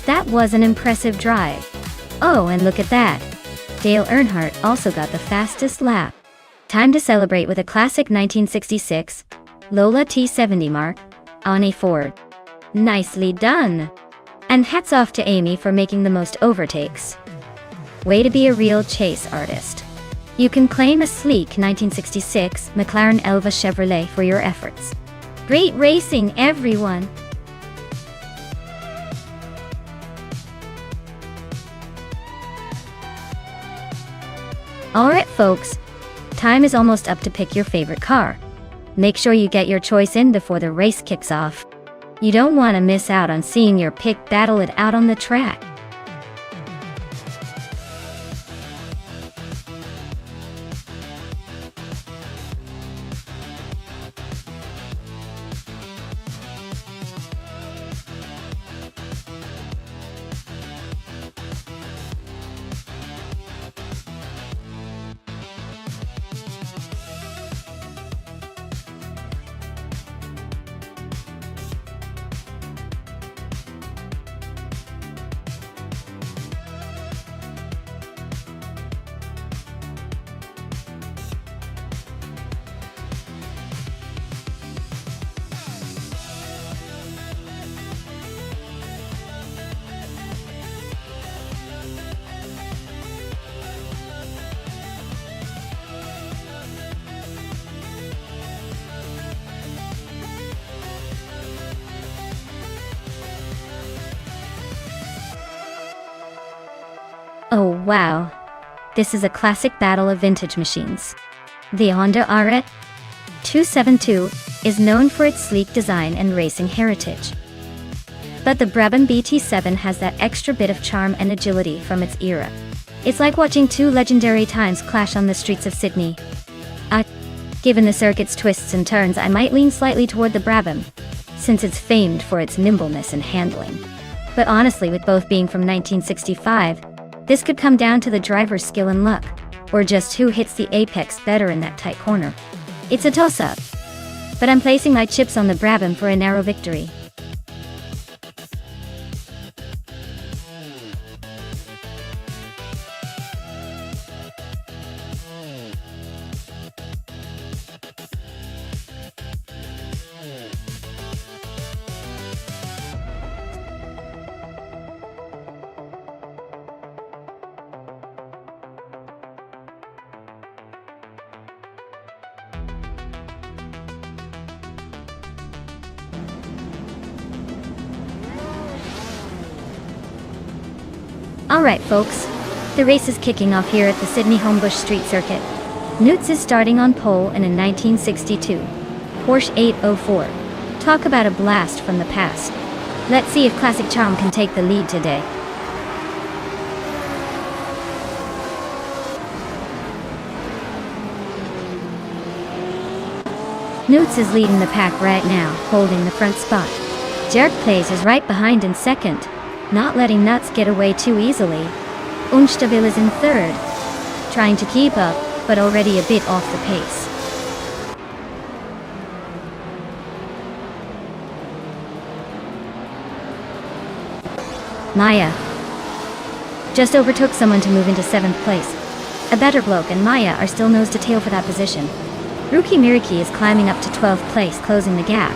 [SPEAKER 1] That was an impressive drive. Oh, and look at that. Dale Earnhardt also got the fastest lap. Time to celebrate with a classic 1966 Lola T70 mark on a Ford. Nicely done. And hats off to Amy for making the most overtakes. Way to be a real chase artist. You can claim a sleek 1966 McLaren Elva Chevrolet for your efforts. Great racing, everyone! Alright folks, time is almost up to pick your favorite car. Make sure you get your choice in before the race kicks off. You don't want to miss out on seeing your pick battle it out on the track. Oh wow, this is a classic battle of vintage machines. The Honda RS 272 is known for its sleek design and racing heritage. But the Brabham BT7 has that extra bit of charm and agility from its era. It's like watching two legendary times clash on the streets of Sydney. Given the circuit's twists and turns, I might lean slightly toward the Brabham, since it's famed for its nimbleness and handling. But honestly, with both being from 1965, this could come down to the driver's skill and luck, or just who hits the apex better in that tight corner. It's a toss-up. But I'm placing my chips on the Brabham for a narrow victory. Alright folks, the race is kicking off here at the Sydney Homebush Street Circuit. Newts is starting on pole in a 1962 Porsche 804. Talk about a blast from the past. Let's see if Classic Charm can take the lead today. Newts is leading the pack right now, holding the front spot. Jerk Plays is right behind in second, not letting Nuts get away too easily. Unstabil is in third, trying to keep up, but already a bit off the pace. Maya just overtook someone to move into 7th place. A better bloke and Maya are still nose to tail for that position. Rookie Miriki is climbing up to 12th place, closing the gap.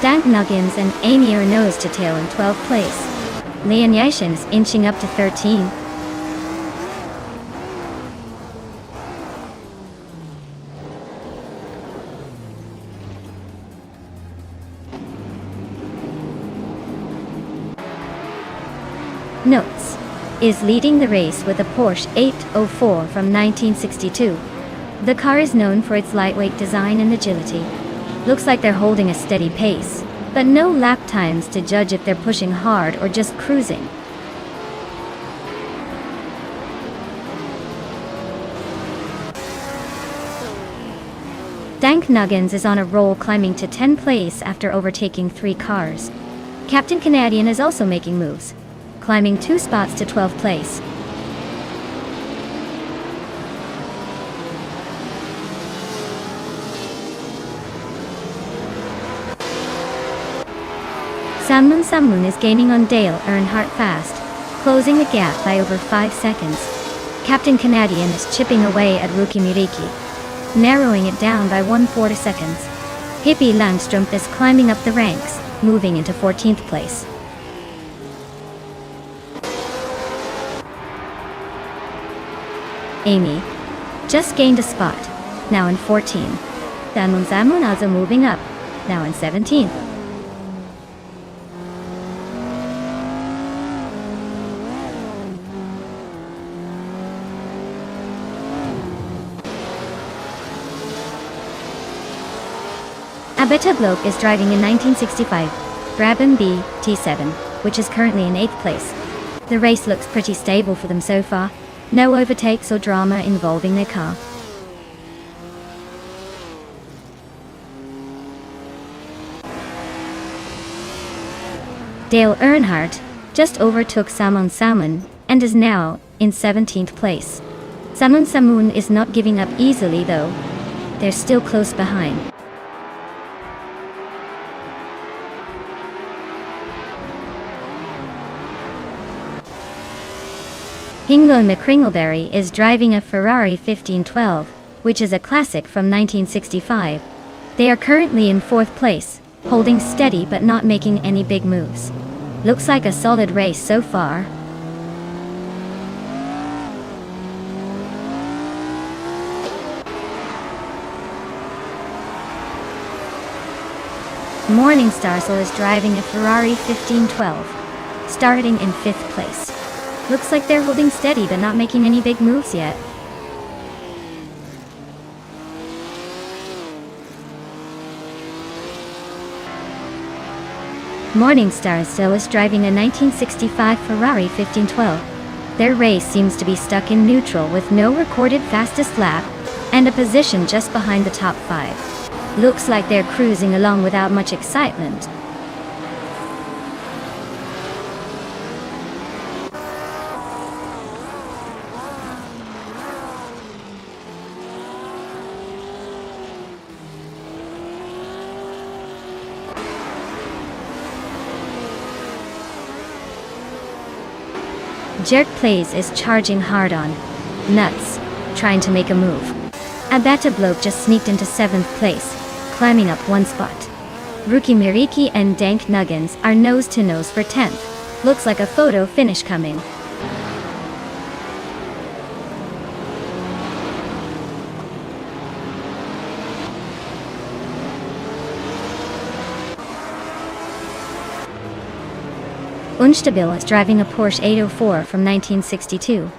[SPEAKER 1] Dank Nuggins and Amy are nose to tail in 12th place. Leon Yashin is inching up to 13. Notes. Is leading the race with a Porsche 804 from 1962. The car is known for its lightweight design and agility. Looks like they're holding a steady pace, but no lap times to judge if they're pushing hard or just cruising. Dank Nuggins is on a roll, climbing to 10th place after overtaking 3 cars. Captain Canadian is also making moves, climbing 2 spots to 12th place. Samun is gaining on Dale Earnhardt fast, closing the gap by over 5 seconds. Captain Canadian is chipping away at Rookie Miriki, narrowing it down by 1/4 seconds. Hippie Langstrumpf is climbing up the ranks, moving into 14th place. Amy just gained a spot, now in 14. Samun also moving up, now in 17th. Abeta Bloke is driving a 1965 Brabham B T7, which is currently in 8th place. The race looks pretty stable for them so far. No overtakes or drama involving their car. Dale Earnhardt just overtook Samun and is now in 17th place. Samun is not giving up easily though. They're still close behind. Hinglo McCringleberry is driving a Ferrari 1512, which is a classic from 1965. They are currently in 4th place, holding steady but not making any big moves. Looks like a solid race so far. Morningstar is driving a Ferrari 1512, starting in 5th place. Looks like they're holding steady but not making any big moves yet. Morningstar still is driving a 1965 Ferrari 1512. Their race seems to be stuck in neutral with no recorded fastest lap and a position just behind the top 5. Looks like they're cruising along without much excitement. Jerk Plays is charging hard on Nuts, trying to make a move. Abeta Bloke just sneaked into 7th place, climbing up 1 spot. Rookie Miriki and Dank Nuggins are nose to nose for 10th. Looks like a photo finish coming. Unstabil is driving a Porsche 804 from 1962.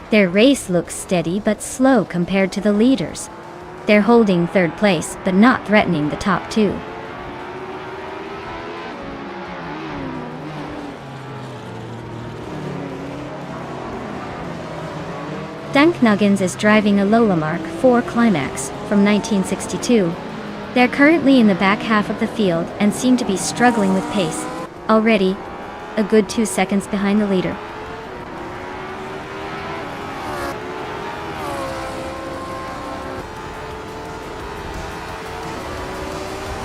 [SPEAKER 1] Their race looks steady but slow compared to the leaders. They're holding 3rd place but not threatening the top 2. Stank Nuggins is driving a Lola Mark IV Climax from 1962. They're currently in the back half of the field and seem to be struggling with pace. Already, a good 2 seconds behind the leader.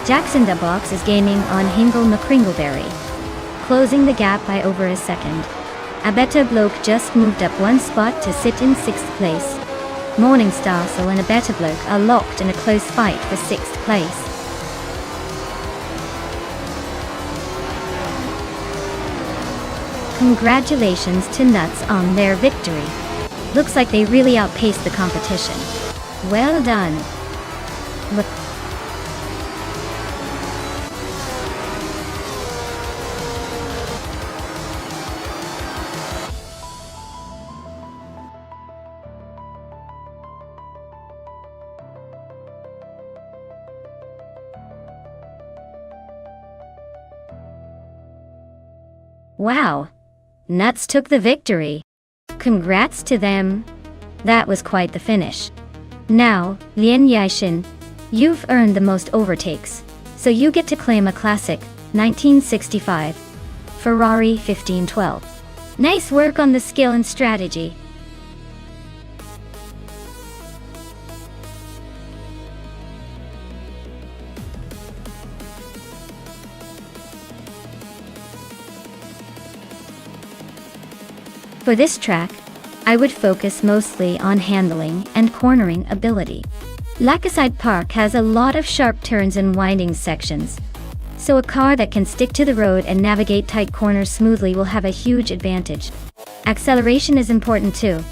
[SPEAKER 1] Jackson Dubox is gaining on Hingle McCringleberry, closing the gap by over a second. Abeta Bloke just moved up 1 spot to sit in 6th place. Morning Starsel and Abeta Bloke are locked in a close fight for 6th place. Congratulations to Nuts on their victory. Looks like they really outpaced the competition. Well done. Look. Wow. Nuts took the victory. Congrats to them. That was quite the finish. Now, Lien Yaishin, you've earned the most overtakes, so you get to claim a classic, 1965 Ferrari 1512. Nice work on the skill and strategy. For this track, I would focus mostly on handling and cornering ability. Lakeside Park has a lot of sharp turns and winding sections, so a car that can stick to the road and navigate tight corners smoothly will have a huge advantage. Acceleration is important too,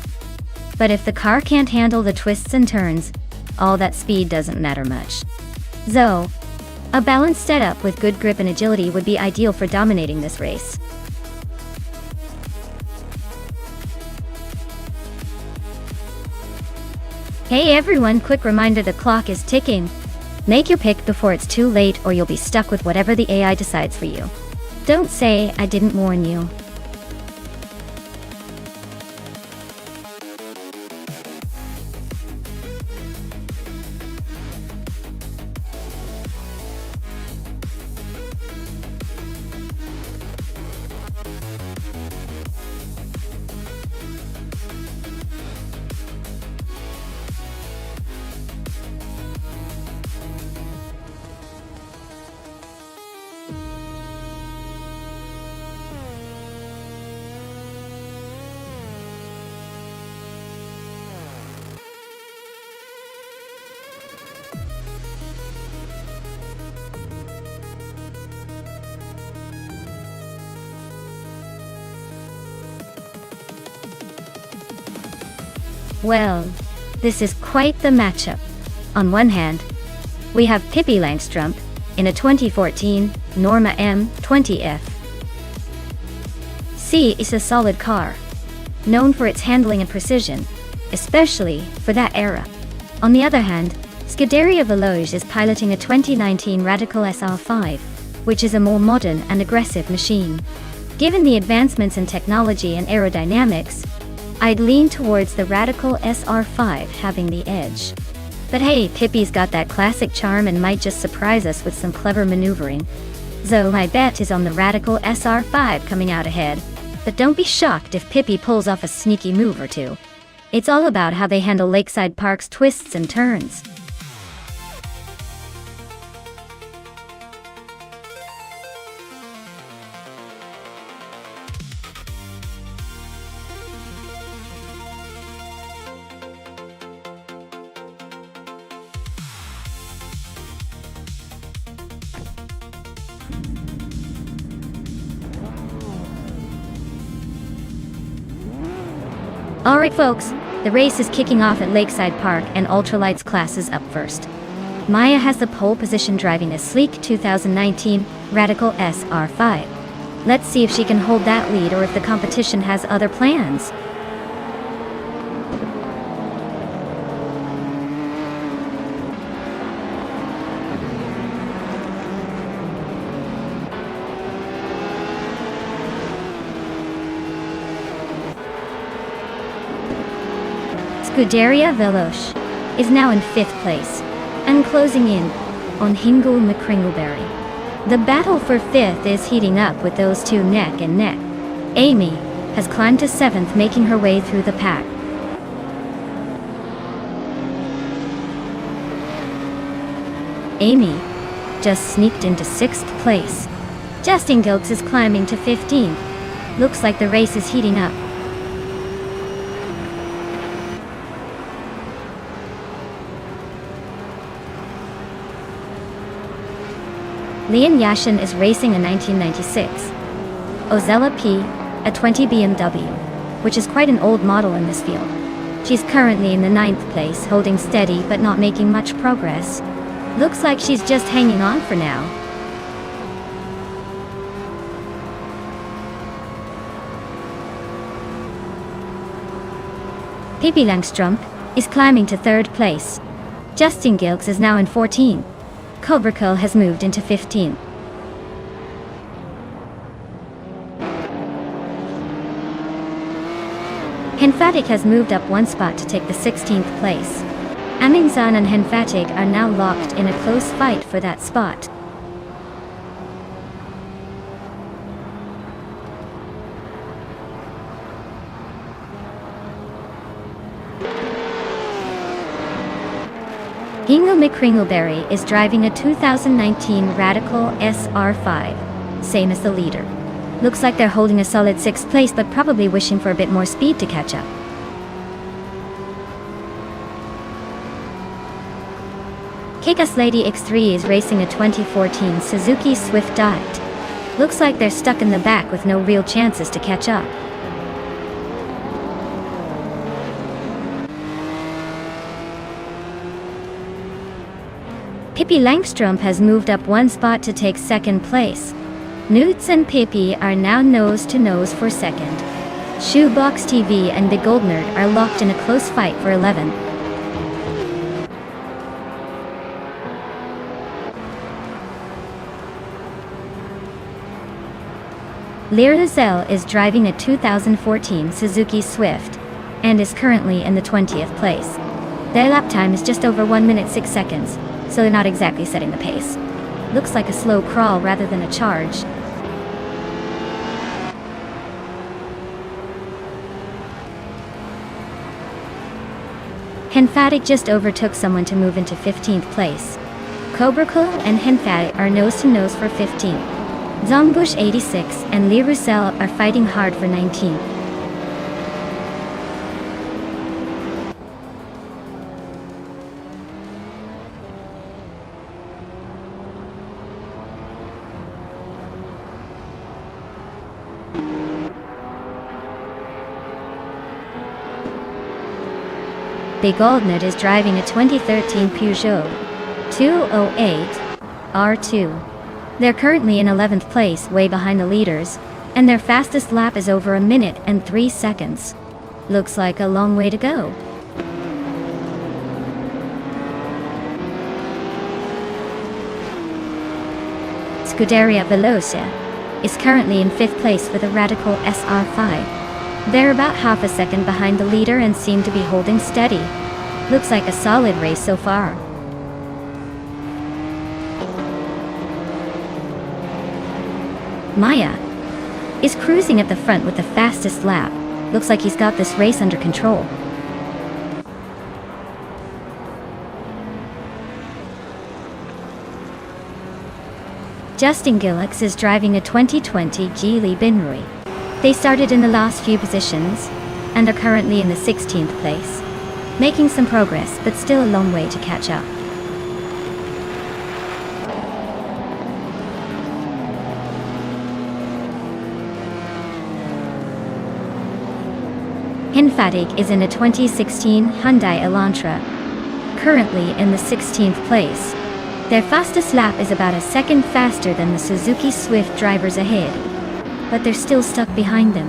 [SPEAKER 1] but if the car can't handle the twists and turns, all that speed doesn't matter much. So, a balanced setup with good grip and agility would be ideal for dominating this race. Hey everyone, quick reminder, the clock is ticking. Make your pick before it's too late or you'll be stuck with whatever the AI decides for you. Don't say I didn't warn you. Well, this is quite the matchup. On one hand, we have Pippi Langstrumpf in a 2014 Norma M20F. C is a solid car, known for its handling and precision, especially for that era. On the other hand, Scuderia Veloce is piloting a 2019 Radical SR5, which is a more modern and aggressive machine. Given the advancements in technology and aerodynamics, I'd lean towards the Radical SR5 having the edge. But hey, Pippi's got that classic charm and might just surprise us with some clever maneuvering. So my bet is on the Radical SR5 coming out ahead. But don't be shocked if Pippi pulls off a sneaky move or two. It's all about how they handle Lakeside Park's twists and turns. Alright folks, the race is kicking off at Lakeside Park and Ultralights class is up first. Maya has the pole position driving a sleek 2019 Radical SR5. Let's see if she can hold that lead or if the competition has other plans. Scuderia Veloce is now in 5th place, and closing in on Hingle McCringleberry. The battle for 5th is heating up with those two neck and neck. Amy has climbed to 7th, making her way through the pack. Amy just sneaked into 6th place. Justin Gilks is climbing to 15th. Looks like the race is heating up. Leon Yashin is racing a 1996 Ozella P, a 20 BMW, which is quite an old model in this field. She's currently in the 9th place, holding steady but not making much progress. Looks like she's just hanging on for now. Pippi Langstrump is climbing to 3rd place. Justin Gilks is now in 14th. Cobra Curl has moved into 15th. Henfatic has moved up 1 spot to take the 16th place. Amingzan and Henfatic are now locked in a close fight for that spot. Hingle McCringleberry is driving a 2019 Radical SR5, same as the leader. Looks like they're holding a solid 6th place, but probably wishing for a bit more speed to catch up. Kick-Ass Lady X3 is racing a 2014 Suzuki Swift Diet. Looks like they're stuck in the back with no real chances to catch up. Pippi Langstrump has moved up 1 spot to take 2nd place. Newts and Pippi are now nose to nose for 2nd. Shoebox TV and Big Gold Nerd are locked in a close fight for 11th. Lyra Zell is driving a 2014 Suzuki Swift and is currently in the 20th place. Their lap time is just over 1 minute 6 seconds, so they're not exactly setting the pace. Looks like a slow crawl rather than a charge. Henfatic just overtook someone to move into 15th place. Cobra Cool and Henfatic are nose to nose for 15th. Zombush 86 and Lee Roussel are fighting hard for 19th. Big Goldnut is driving a 2013 Peugeot 208 R2. They're currently in 11th place, way behind the leaders, and their fastest lap is over 1 minute and 3 seconds. Looks like a long way to go. Scuderia Veloce is currently in 5th place with a Radical SR5. They're about half a second behind the leader and seem to be holding steady. Looks like a solid race so far. Maya is cruising at the front with the fastest lap. Looks like he's got this race under control. Justin Gilks is driving a 2020 Geely Binrui. They started in the last few positions and are currently in the 16th place, making some progress but still a long way to catch up. Henfatic is in a 2016 Hyundai Elantra, currently in the 16th place. Their fastest lap is about a second faster than the Suzuki Swift drivers ahead, but they're still stuck behind them.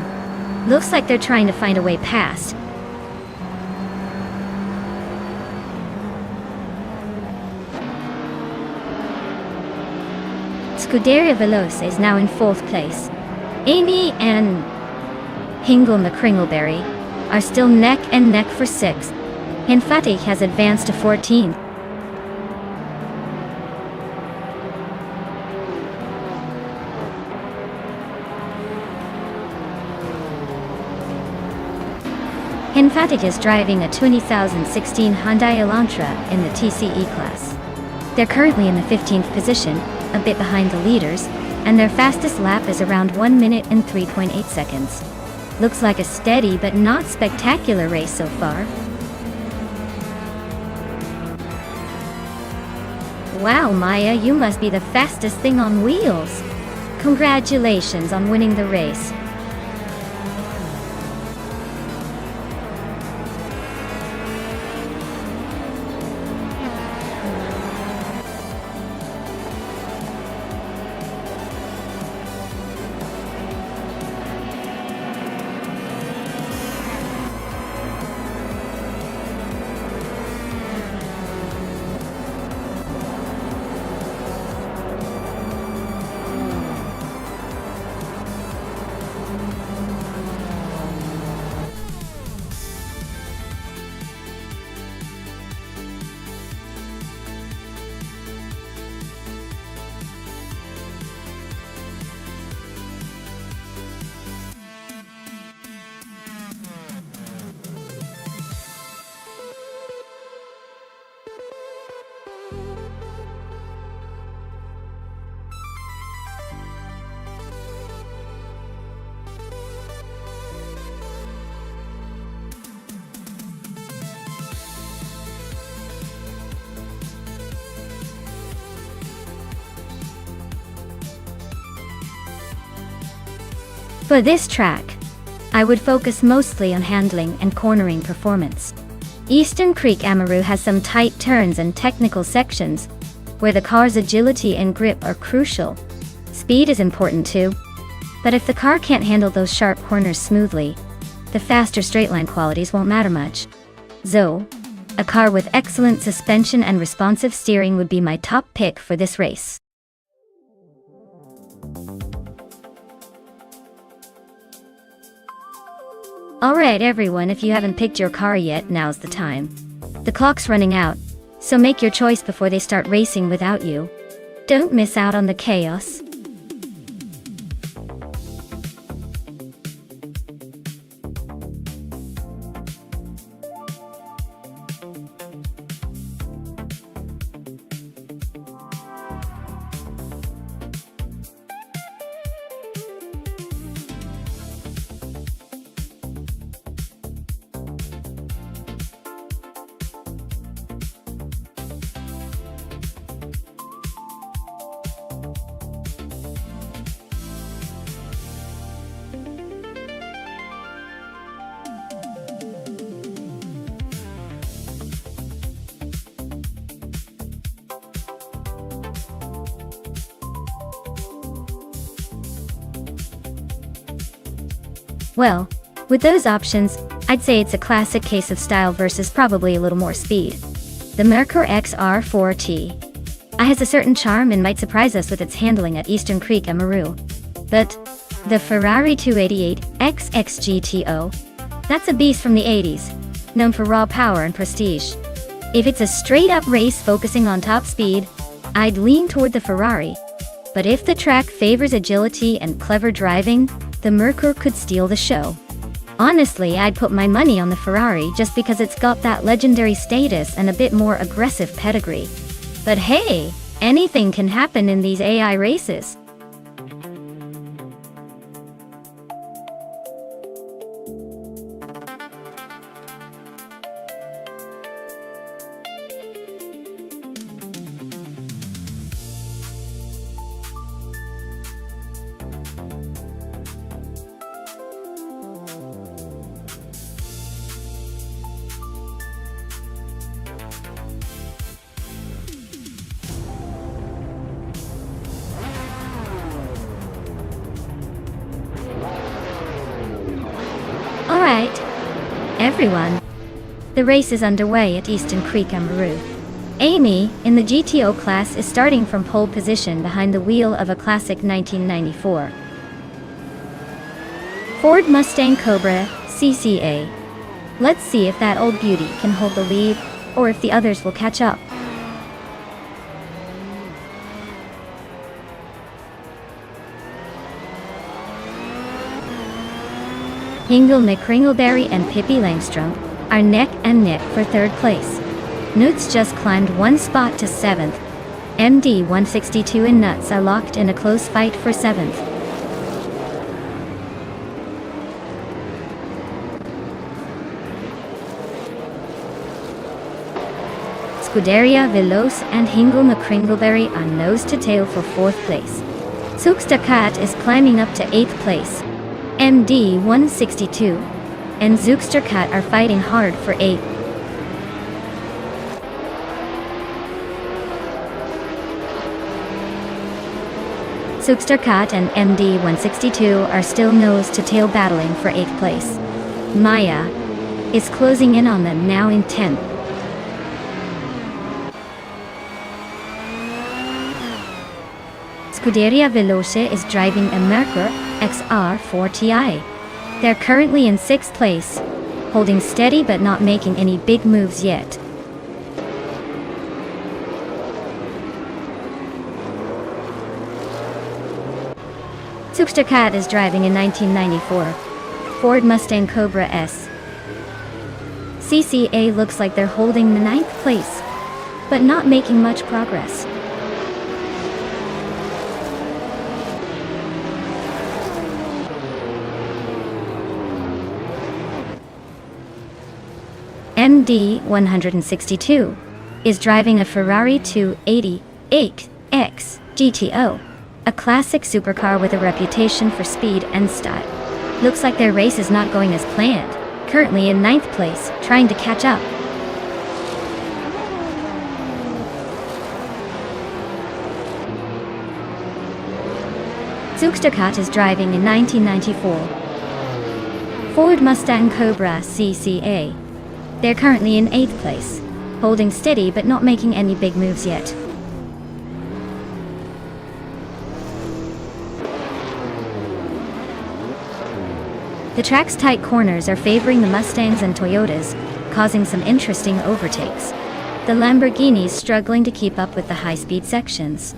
[SPEAKER 1] Looks like they're trying to find a way past. Scuderia Veloce is now in 4th place. Amy and Hingle McCringleberry are still neck and neck for 6th. Fatih has advanced to 14th. Fatih is driving a 2016 Hyundai Elantra in the TCE class. They're currently in the 15th position, a bit behind the leaders, and their fastest lap is around 1 minute and 3.8 seconds. Looks like a steady but not spectacular race so far. Wow, Maya, you must be the fastest thing on wheels. Congratulations on winning the race. For this track, I would focus mostly on handling and cornering performance. Eastern Creek Amaru has some tight turns and technical sections, where the car's agility and grip are crucial. Speed is important too, but if the car can't handle those sharp corners smoothly, the faster straight-line qualities won't matter much. Zoe, a car with excellent suspension and responsive steering, would be my top pick for this race. Alright everyone, if you haven't picked your car yet, now's the time. The clock's running out, so make your choice before they start racing without you. Don't miss out on the chaos. Well, with those options, I'd say it's a classic case of style versus probably a little more speed. The Merkur XR4T has a certain charm and might surprise us with its handling at Eastern Creek Amaru. But the Ferrari 288 XXGTO, that's a beast from the 80s, known for raw power and prestige. If it's a straight-up race focusing on top speed, I'd lean toward the Ferrari. But if the track favors agility and clever driving, the Merkur could steal the show. Honestly, I'd put my money on the Ferrari just because it's got that legendary status and a bit more aggressive pedigree. But hey, anything can happen in these AI races. Alright, everyone. The race is underway at Eastern Creek Amaru. Amy, in the GTO class, is starting from pole position behind the wheel of a classic 1994 Ford Mustang Cobra CCA. Let's see if that old beauty can hold the lead, or if the others will catch up. Hingle Kringleberry and Pippi Langstrom are neck and neck for third place. Nuts just climbed one spot to 7th. MD 162 and Nuts are locked in a close fight for 7th. Scuderia Veloce and Hingle Kringleberry are nose to tail for 4th place. Zoeksterkat is climbing up to 8th place. MD 162 and Zoeksterkat are fighting hard for 8th. Zoeksterkat and MD 162 are still nose to tail battling for 8th place. Maya is closing in on them now in 10th. Scuderia Veloce is driving a Merkur XR4 Ti. They're currently in 6th place, holding steady but not making any big moves yet. Zoeksterkat is driving a 1994 Ford Mustang Cobra S. CCA looks like they're holding the 9th place, but not making much progress. MD 162 is driving a Ferrari 288X GTO, a classic supercar with a reputation for speed and style. Looks like their race is not going as planned, currently in 9th place, trying to catch up. Zoeksterkat is driving a 1994 Ford Mustang Cobra CCA. They're currently in 8th place, holding steady but not making any big moves yet. The track's tight corners are favoring the Mustangs and Toyotas, causing some interesting overtakes. The Lamborghinis struggling to keep up with the high-speed sections.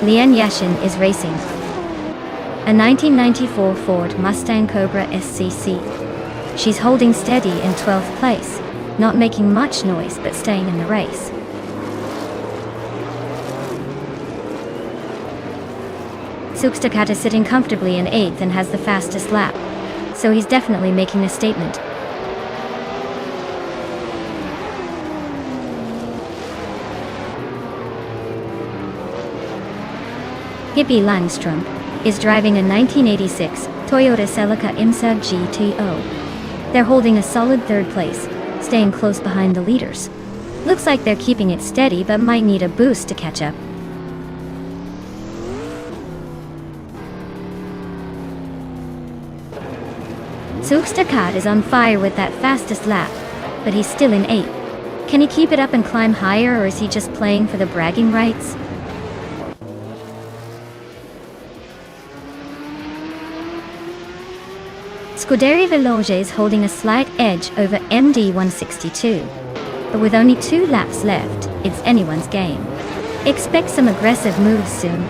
[SPEAKER 1] Lian Yashin is racing a 1994 Ford Mustang Cobra SCC. She's holding steady in 12th place, not making much noise but staying in the race. Zoeksterkat is sitting comfortably in 8th and has the fastest lap, so he's definitely making a statement. Pippi Langstrom is driving a 1986 Toyota Celica IMSA GTO. They're holding a solid 3rd place, staying close behind the leaders. Looks like they're keeping it steady but might need a boost to catch up. Zoeksterkat is on fire with that fastest lap, but he's still in 8th. Can he keep it up and climb higher, or is he just playing for the bragging rights? Scuderia Veloce is holding a slight edge over MD 162, but with only 2 laps left, it's anyone's game. Expect some aggressive moves soon.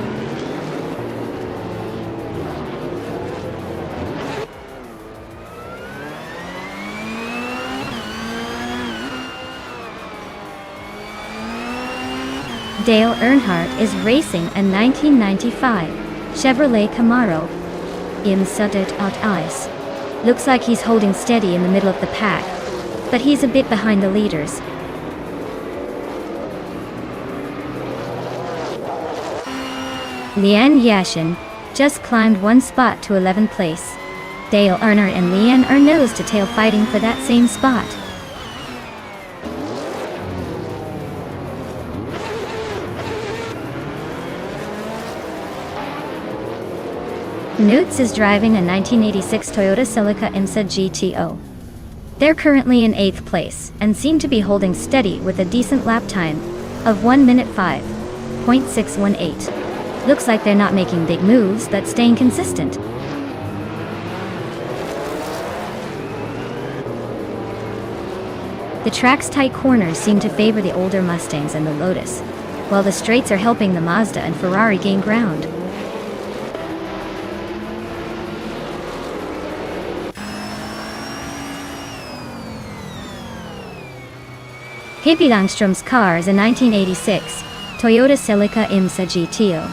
[SPEAKER 1] Dale Earnhardt is racing a 1995 Chevrolet Camaro in Suddet out ice. Looks like he's holding steady in the middle of the pack, but he's a bit behind the leaders. Lian Yashin just climbed one spot to 11th place. Dale Earnhardt and Lian are nose to tail fighting for that same spot. Newts is driving a 1986 Toyota Celica IMSA GTO. They're currently in 8th place and seem to be holding steady with a decent lap time of 1 minute 5.618. Looks like they're not making big moves, but staying consistent. The track's tight corners seem to favor the older Mustangs and the Lotus, while the straights are helping the Mazda and Ferrari gain ground. Pippi Langström's car is a 1986 Toyota Celica IMSA GTO.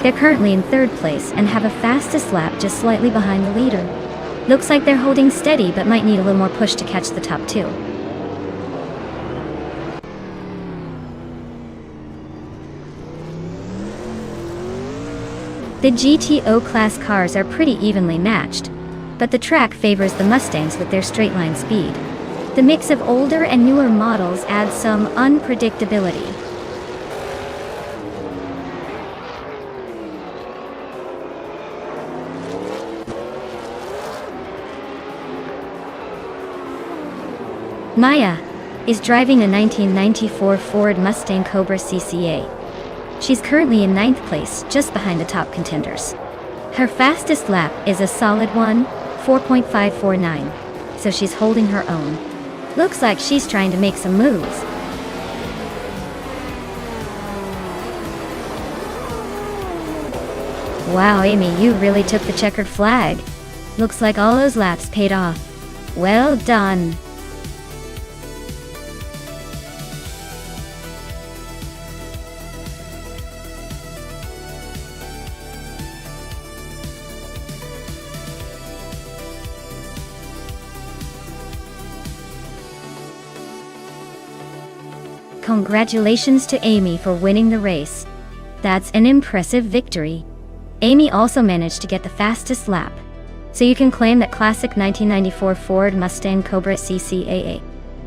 [SPEAKER 1] They're currently in third place and have a fastest lap just slightly behind the leader. Looks like they're holding steady but might need a little more push to catch the top two. The GTO class cars are pretty evenly matched, but the track favors the Mustangs with their straight-line speed. The mix of older and newer models adds some unpredictability. Maya is driving a 1994 Ford Mustang Cobra CCA. She's currently in 9th place, just behind the top contenders. Her fastest lap is a solid 4.549, so she's holding her own. Looks like she's trying to make some moves. Wow, Amy, you really took the checkered flag. Looks like all those laps paid off. Well done. Congratulations to Amy for winning the race. That's an impressive victory. Amy also managed to get the fastest lap, so you can claim that classic 1994 Ford Mustang Cobra CCAA.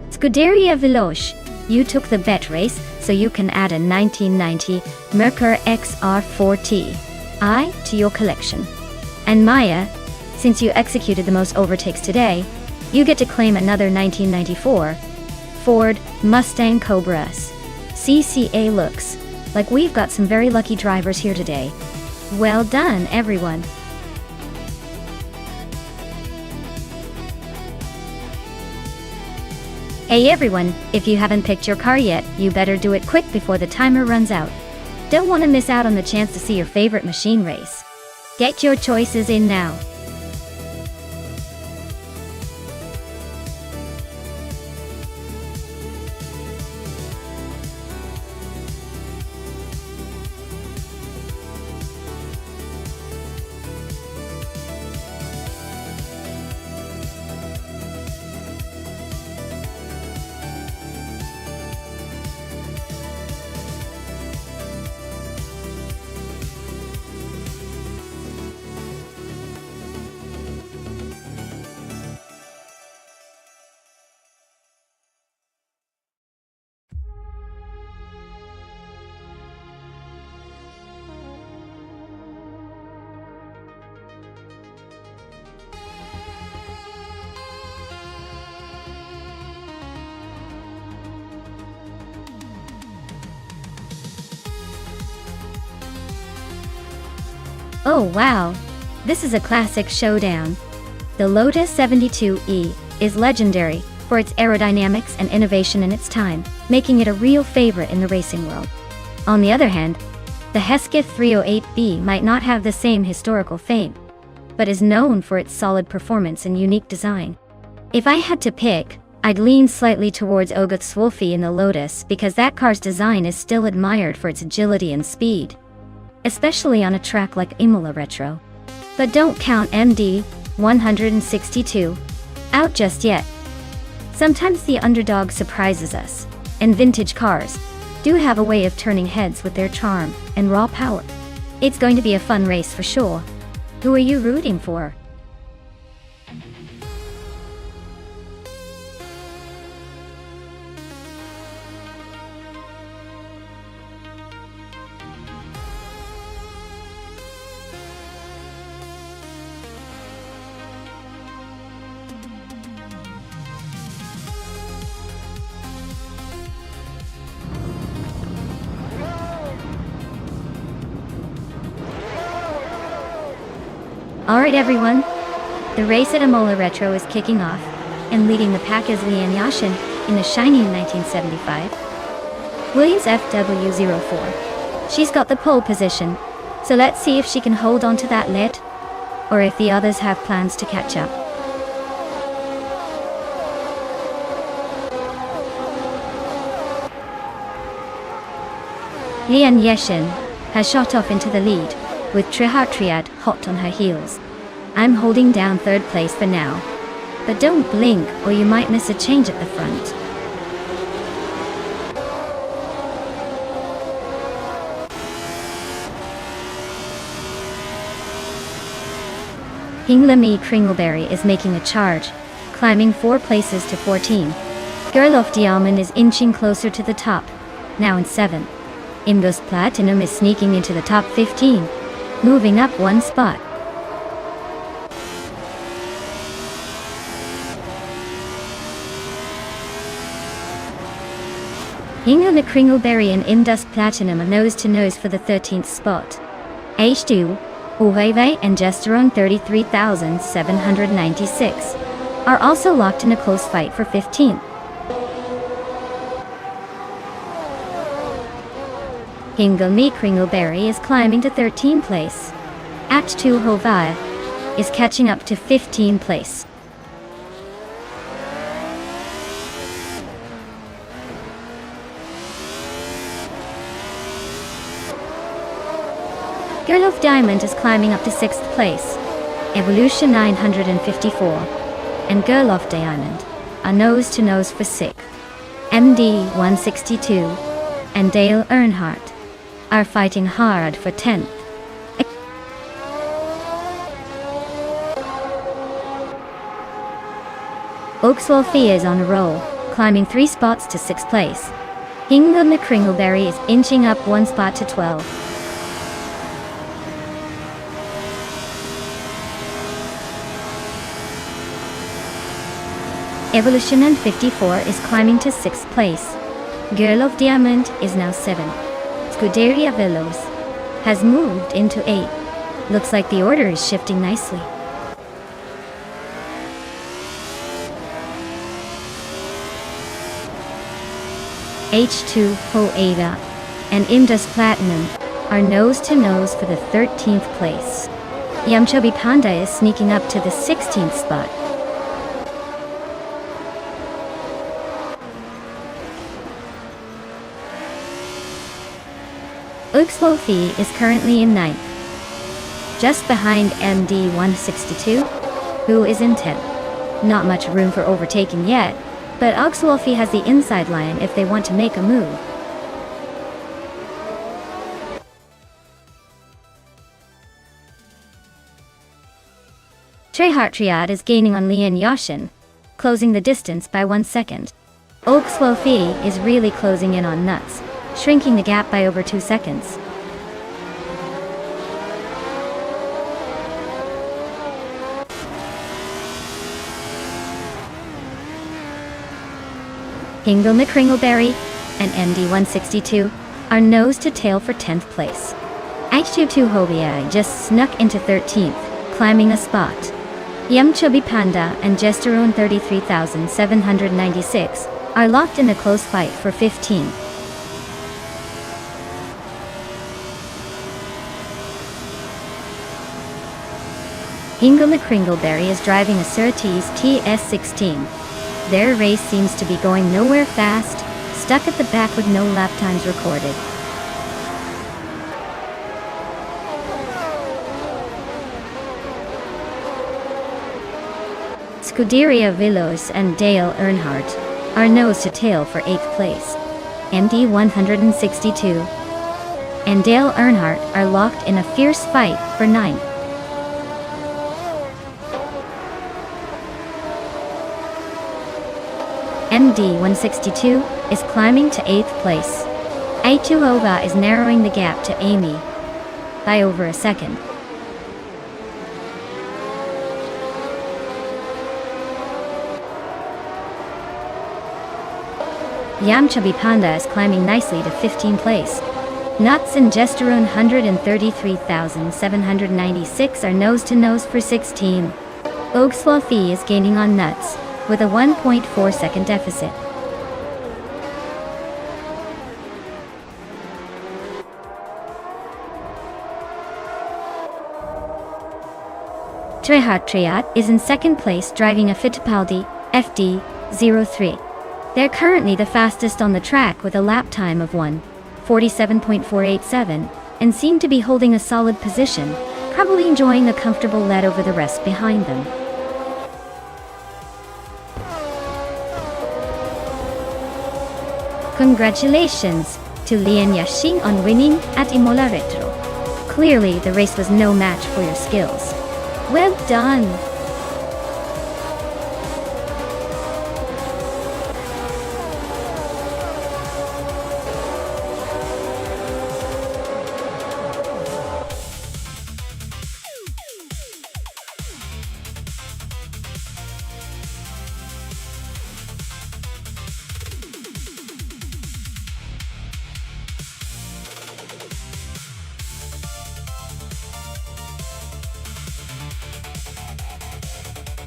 [SPEAKER 1] Scuderia Veloce, you took the bet race, so you can add a 1990 Merkur XR4T to your collection. And Maya, since you executed the most overtakes today, you get to claim another 1994 Ford Mustang Cobras CCA. Looks like we've got some very lucky drivers here today. Well done, everyone. Hey everyone, if you haven't picked your car yet, you better do it quick before the timer runs out. Don't want to miss out on the chance to see your favorite machine race. Get your choices in now. Oh wow, this is a classic showdown. The Lotus 72E is legendary for its aerodynamics and innovation in its time, making it a real favorite in the racing world. On the other hand, the Hesketh 308B might not have the same historical fame, but is known for its solid performance and unique design. If I had to pick, I'd lean slightly towards Ogoth's Wolfie in the Lotus because that car's design is still admired for its agility and speed, especially on a track like Imola Retro. But don't count MD 162 out just yet. Sometimes the underdog surprises us, and vintage cars do have a way of turning heads with their charm and raw power. It's going to be a fun race for sure. Who are you rooting for? Alright everyone, the race at Imola Retro is kicking off, and leading the pack is Lian Yashin in the shiny 1975 Williams FW04. She's got the pole position, so let's see if she can hold on to that lead, or if the others have plans to catch up. Lian Yashin has shot off into the lead, with Triad hot on her heels. I'm holding down third place for now, but don't blink or you might miss a change at the front. Hinglami Kringleberry is making a charge, climbing 4 places to 14. Girl of Diamond is inching closer to the top, now in 7th. Imgos Platinum is sneaking into the top 15, moving up 1 spot. Hingle Kringleberry and Imdust Platinum are nose to nose for the 13th spot. H2, Uweve and Gesterone 33,796 are also locked in a close fight for 15th. Hingle Kringleberry is climbing to 13th place. Act 2 Hovaya is catching up to 15th place. Girl of Diamond is climbing up to 6th place. Evolution 954 and Girl of Diamond are nose to nose for 6th. MD 162 and Dale Earnhardt are fighting hard for 10th. Oakswolfie is on a roll, climbing 3 spots to 6th place. Hingle Kringleberry is inching up 1 spot to 12. Evolution 54 is climbing to 6th place. Girl of Diamond is now 7th. Scuderia Veloz has moved into 8th. Looks like the order is shifting nicely. H2 Hoeva and Imdust Platinum are nose to nose for the 13th place. Yumchubby Panda is sneaking up to the 16th spot. Oakswolfie is currently in 9th, just behind MD 162, who is in 10th. Not much room for overtaking yet, but Oakswolfie has the inside line if they want to make a move. Triad is gaining on Lian Yashin, closing the distance by 1 second. Oakswolfie is really closing in on Nuts, shrinking the gap by over 2 seconds. Hingle Kringleberry and MD162 are nose to tail for 10th place. H22 Hovia just snuck into 13th, climbing a spot. Yumchubby Panda and Gesterone 33,796 are locked in a close fight for 15th. Hingle Kringleberry is driving a Surtees TS16. Their race seems to be going nowhere fast, stuck at the back with no lap times recorded. Scuderia Veloz and Dale Earnhardt are nose to tail for 8th place. MD 162 and Dale Earnhardt are locked in a fierce fight for 9th. MD162 is climbing to 8th place. A2Ova is narrowing the gap to Amy by over a second. Yumchubby Panda is climbing nicely to 15th place. Nuts and Gesterone 133,796 are nose-to-nose for 16. Ogswafi is gaining on Nuts, with a 1.4-second deficit. Trehat is in second place driving a Fittipaldi FD03. They're currently the fastest on the track with a lap time of 1:47.487 and seem to be holding a solid position, probably enjoying a comfortable lead over the rest behind them. Congratulations to Lian Yashing on winning at Imola Retro. Clearly the race was no match for your skills. Well done!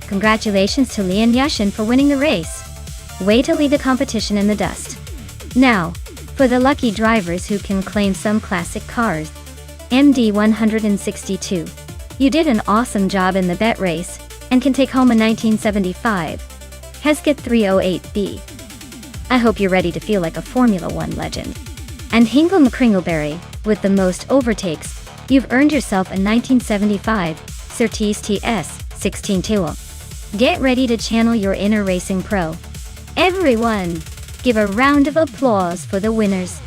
[SPEAKER 1] Congratulations to Lian Yashin for winning the race. Way to lead the competition in the dust. Now, for the lucky drivers who can claim some classic cars. MD 162. You did an awesome job in the bet race, and can take home a 1975 Hesketh 308B. I hope you're ready to feel like a Formula One legend. And Hingle McCringleberry, with the most overtakes, you've earned yourself a 1975 Surtees TS 16 Tilo. Get ready to channel your inner racing pro. Everyone, give a round of applause for the winners.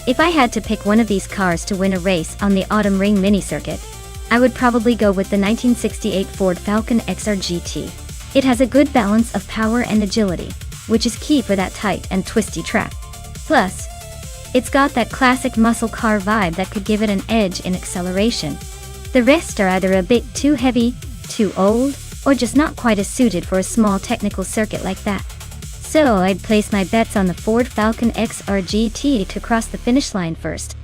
[SPEAKER 1] If I had to pick one of these cars to win a race on the Autumn Ring Mini Circuit, I would probably go with the 1968 Ford Falcon XR GT. It has a good balance of power and agility, which is key for that tight and twisty track. Plus, it's got that classic muscle car vibe that could give it an edge in acceleration. The rest are either a bit too heavy, too old, or just not quite as suited for a small technical circuit like that. So I'd place my bets on the Ford Falcon XR GT to cross the finish line first.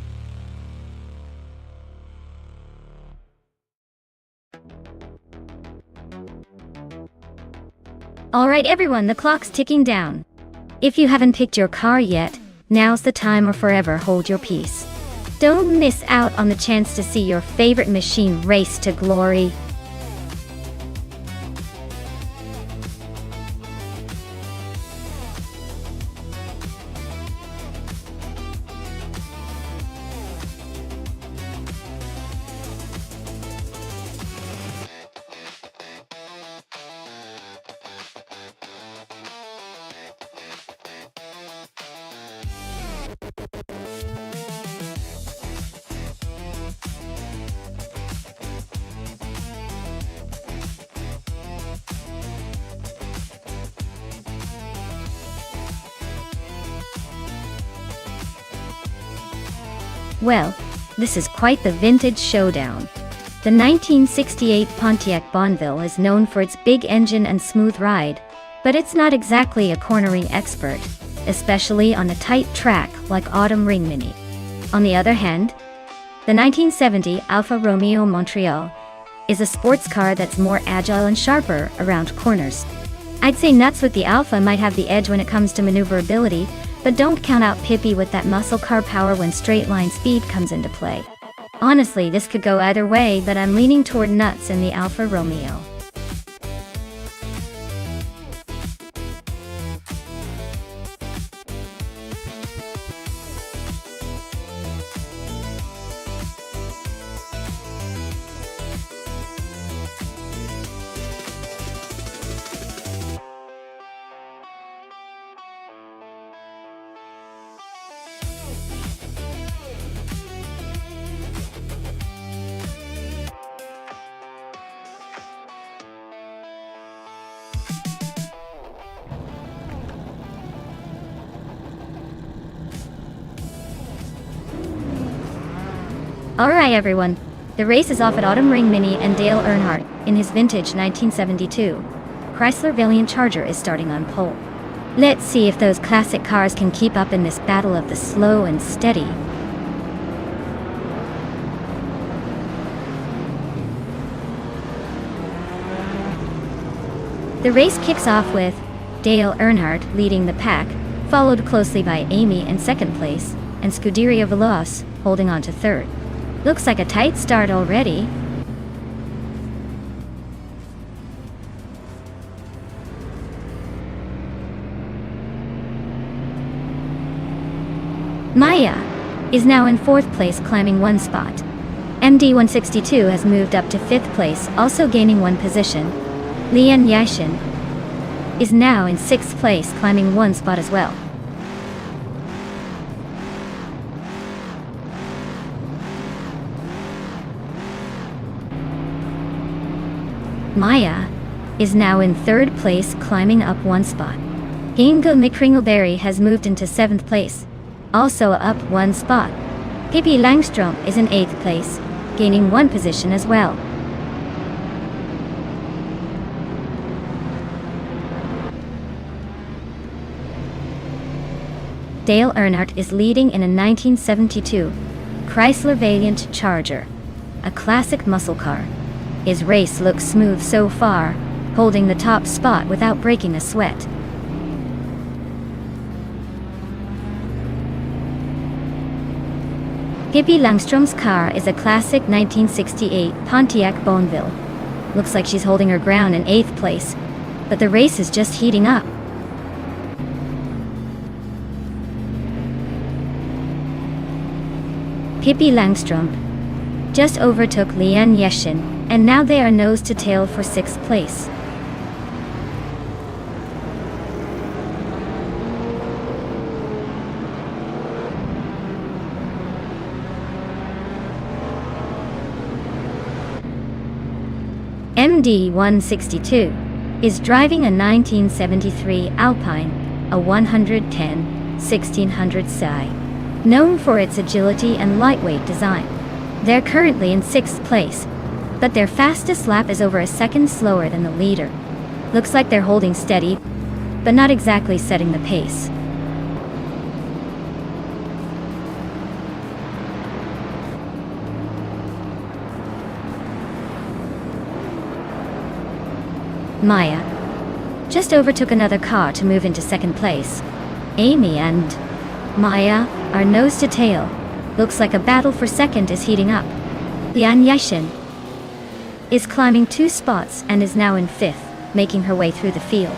[SPEAKER 1] Alright everyone, the clock's ticking down. If you haven't picked your car yet, now's the time or forever hold your peace. Don't miss out on the chance to see your favorite machine race to glory. Well, this is quite the vintage showdown. The 1968 Pontiac Bonneville is known for its big engine and smooth ride, but it's not exactly a cornering expert, especially on a tight track like Autumn Ring Mini. On the other hand, the 1970 Alfa Romeo Montreal is a sports car that's more agile and sharper around corners. I'd say Nuts with the Alfa might have the edge when it comes to maneuverability, but don't count out Pippi with that muscle car power when straight line speed comes into play. Honestly, this could go either way, but I'm leaning toward Nuts and the Alfa Romeo. Alright everyone, the race is off at Autumn Ring Mini and Dale Earnhardt, in his vintage 1972 Chrysler Valiant Charger is starting on pole. Let's see if those classic cars can keep up in this battle of the slow and steady. The race kicks off with Dale Earnhardt leading the pack, followed closely by Amy in second place, and Scuderia Veloce holding on to third. Looks like a tight start already. Maya is now in fourth place, climbing one spot. MD162 has moved up to fifth place, also gaining one position. Lian Yashin is now in sixth place, climbing one spot as well. Maya is now in third place, climbing up one spot. Inga McCringleberry has moved into seventh place, also up one spot. Pippi Langstrom is in eighth place, gaining one position as well. Dale Earnhardt is leading in a 1972 Chrysler Valiant Charger, a classic muscle car. His race looks smooth so far, holding the top spot without breaking a sweat. Pippi Langstrom's car is a classic 1968 Pontiac Bonneville. Looks like she's holding her ground in eighth place, but the race is just heating up. Pippi Langstrom just overtook Lian Yashin, and now they are nose to tail for sixth place. MD162 is driving a 1973 Alpine, a 110/1600 SI, known for its agility and lightweight design. They're currently in sixth place, but their fastest lap is over a second slower than the leader. Looks like they're holding steady, but not exactly setting the pace. Maya just overtook another car to move into second place. Amy and Maya are nose to tail. Looks like a battle for second is heating up. Lian Yashin is climbing two spots and is now in fifth, making her way through the field.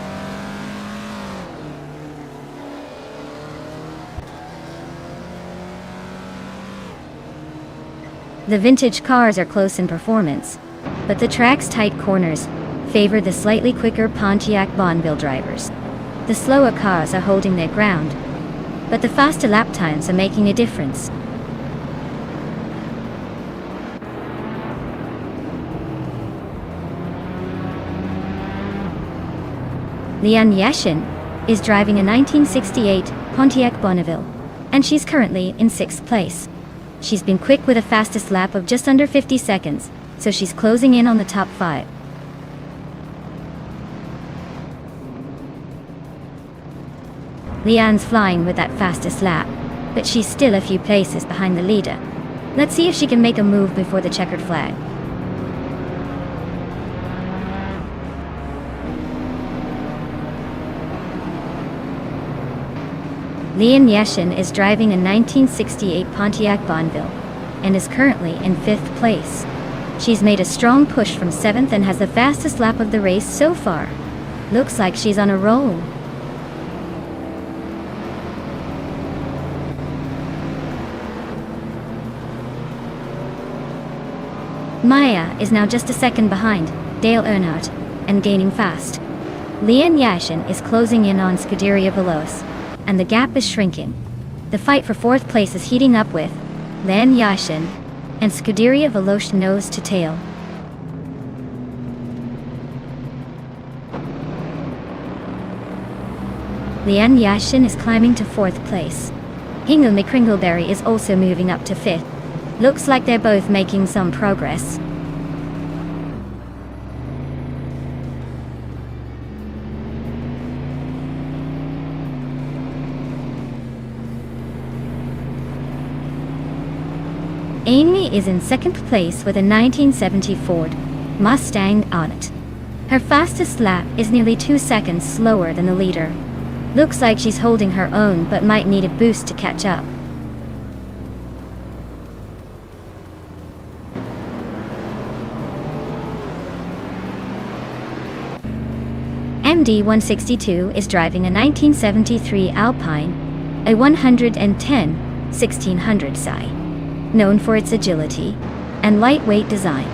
[SPEAKER 1] The vintage cars are close in performance, but the track's tight corners favor the slightly quicker Pontiac Bonneville drivers. The slower cars are holding their ground, but the faster lap times are making a difference. Lian Yashin is driving a 1968 Pontiac Bonneville, and she's currently in sixth place. She's been quick with a fastest lap of just under 50 seconds, so she's closing in on the top 5. Lian's flying with that fastest lap, but she's still a few places behind the leader. Let's see if she can make a move before the checkered flag. Lian Yashin is driving a 1968 Pontiac Bonneville, and is currently in fifth place. She's made a strong push from seventh and has the fastest lap of the race so far. Looks like she's on a roll. Maya is now just a second behind Dale Earnhardt, and gaining fast. Lian Yashin is closing in on Scuderia Veloce, and the gap is shrinking. The fight for fourth place is heating up with Lian Yashin and Scuderia Veloce nose to tail. Lian Yashin is climbing to fourth place. Inga McCringleberry is also moving up to fifth, Looks like they're both making some progress. Amy is in second place with a 1970 Ford Mustang on it. Her fastest lap is nearly 2 seconds slower than the leader. Looks like she's holding her own but might need a boost to catch up. MD-162 is driving a 1973 Alpine, a 110/1600 SI, known for its agility and lightweight design.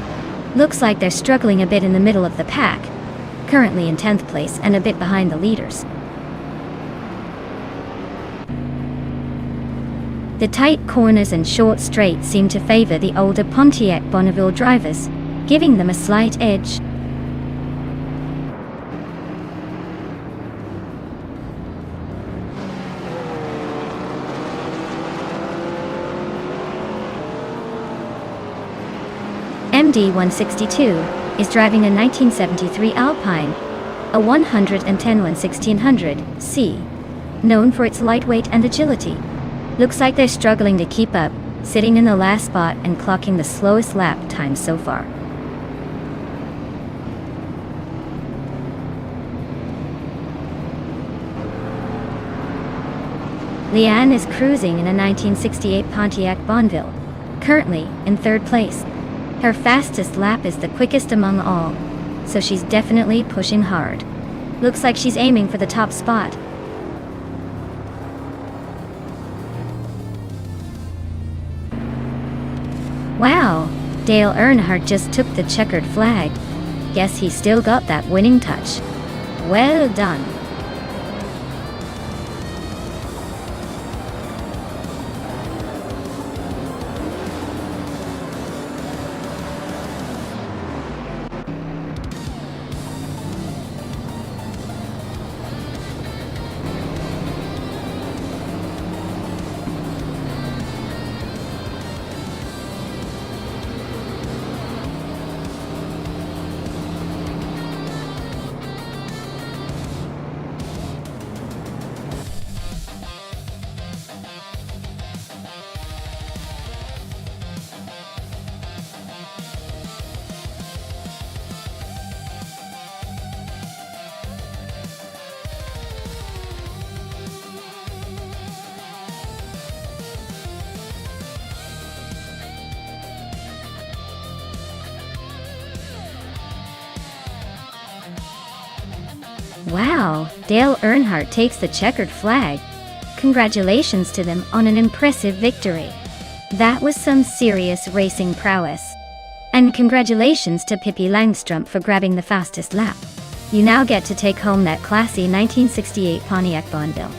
[SPEAKER 1] Looks like they're struggling a bit in the middle of the pack, currently in 10th place and a bit behind the leaders. The tight corners and short straights seem to favor the older Pontiac Bonneville drivers, giving them a slight edge. MD-162 is driving a 1973 Alpine, a 110/1600 C, known for its lightweight and agility. Looks like they're struggling to keep up, sitting in the last spot and clocking the slowest lap time so far. Leanne is cruising in a 1968 Pontiac Bonneville, currently in 3rd place. Her fastest lap is the quickest among all, so she's definitely pushing hard. Looks like she's aiming for the top spot. Wow, Dale Earnhardt just took the checkered flag. Guess he still got that winning touch. Well done. Wow, Dale Earnhardt takes the checkered flag. Congratulations to them on an impressive victory. That was some serious racing prowess. And congratulations to Pippi Langstrumpf for grabbing the fastest lap. You now get to take home that classy 1968 Pontiac Bonneville.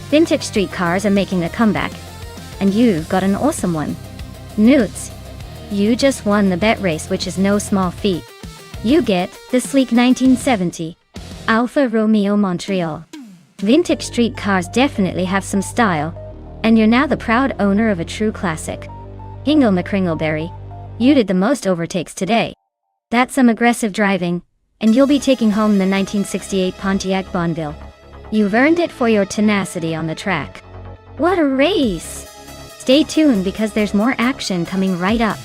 [SPEAKER 1] Vintage street cars are making a comeback. And you've got an awesome one. Newts, you just won the bet race, which is no small feat. You get the sleek 1970 Alfa Romeo Montreal. Vintage street cars definitely have some style, and you're now the proud owner of a true classic. Hingle McCringleberry, you did the most overtakes today. That's some aggressive driving, and you'll be taking home the 1968 Pontiac Bonneville. You've earned it for your tenacity on the track. What a race! Stay tuned because there's more action coming right up.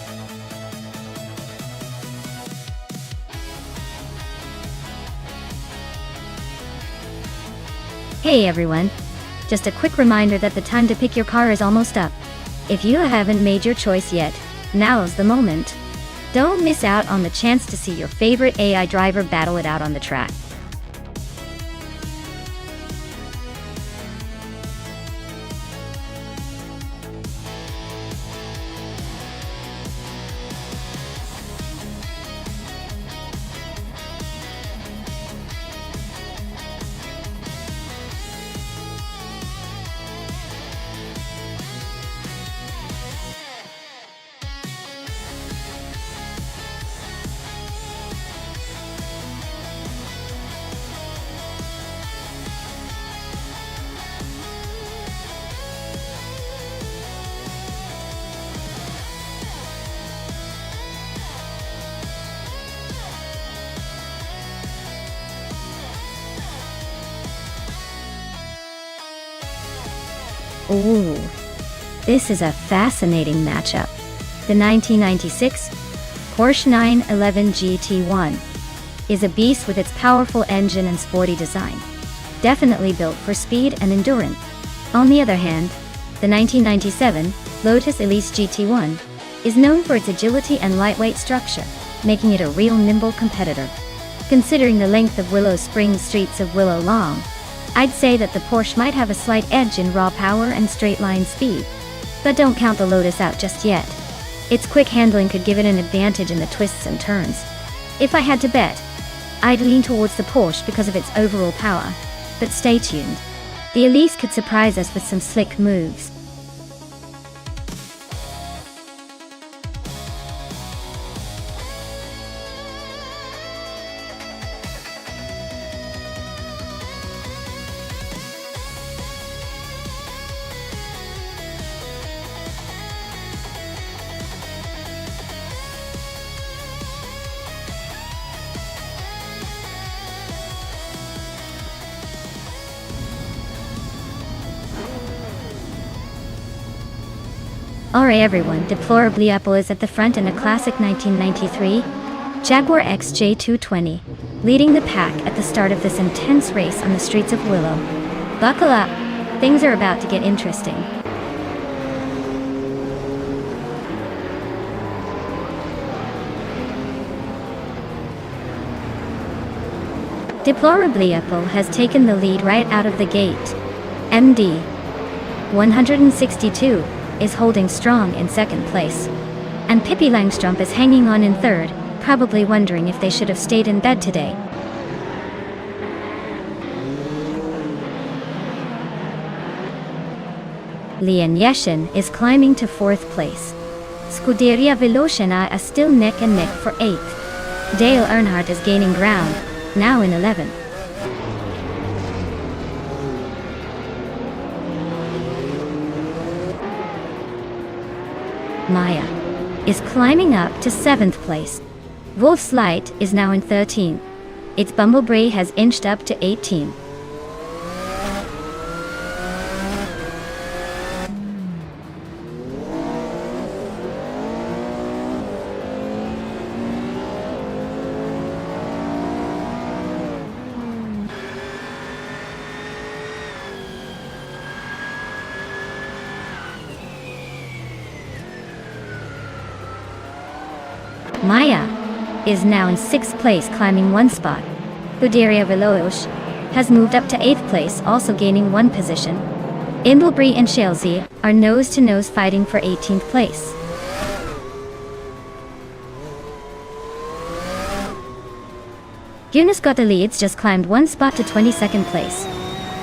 [SPEAKER 1] Hey everyone! Just a quick reminder that the time to pick your car is almost up. If you haven't made your choice yet, now's the moment. Don't miss out on the chance to see your favorite AI driver battle it out on the track. Ooh, this is a fascinating matchup. The 1996 Porsche 911 GT1 is a beast with its powerful engine and sporty design, definitely built for speed and endurance. On the other hand, the 1997 Lotus Elise GT1 is known for its agility and lightweight structure, making it a real nimble competitor. Considering the length of Willow Springs streets of Willow Long, I'd say that the Porsche might have a slight edge in raw power and straight-line speed. But don't count the Lotus out just yet. Its quick handling could give it an advantage in the twists and turns. If I had to bet, I'd lean towards the Porsche because of its overall power. But stay tuned. The Elise could surprise us with some slick moves. Alright everyone, Deplorably Apple is at the front in a classic 1993 Jaguar XJ220, leading the pack at the start of this intense race on the streets of Willow. Buckle up, things are about to get interesting. Deplorably Apple has taken the lead right out of the gate. MD 162 is holding strong in second place. And Pippi Langstrumpf is hanging on in third, probably wondering if they should have stayed in bed today. Lian Yeshin is climbing to fourth place. Scuderia Velocina are still neck and neck for eighth. Dale Earnhardt is gaining ground, now in 11th. Maya is climbing up to 7th place. Wolf's Light is now in 13th. Its Bumblebee has inched up to 18th. Maya is now in 6th place, climbing one spot. Scuderia Veloce has moved up to 8th place, also gaining one position. Imblebrie and Chelsea are nose-to-nose fighting for 18th place. Eunice Got the Leads just climbed one spot to 22nd place.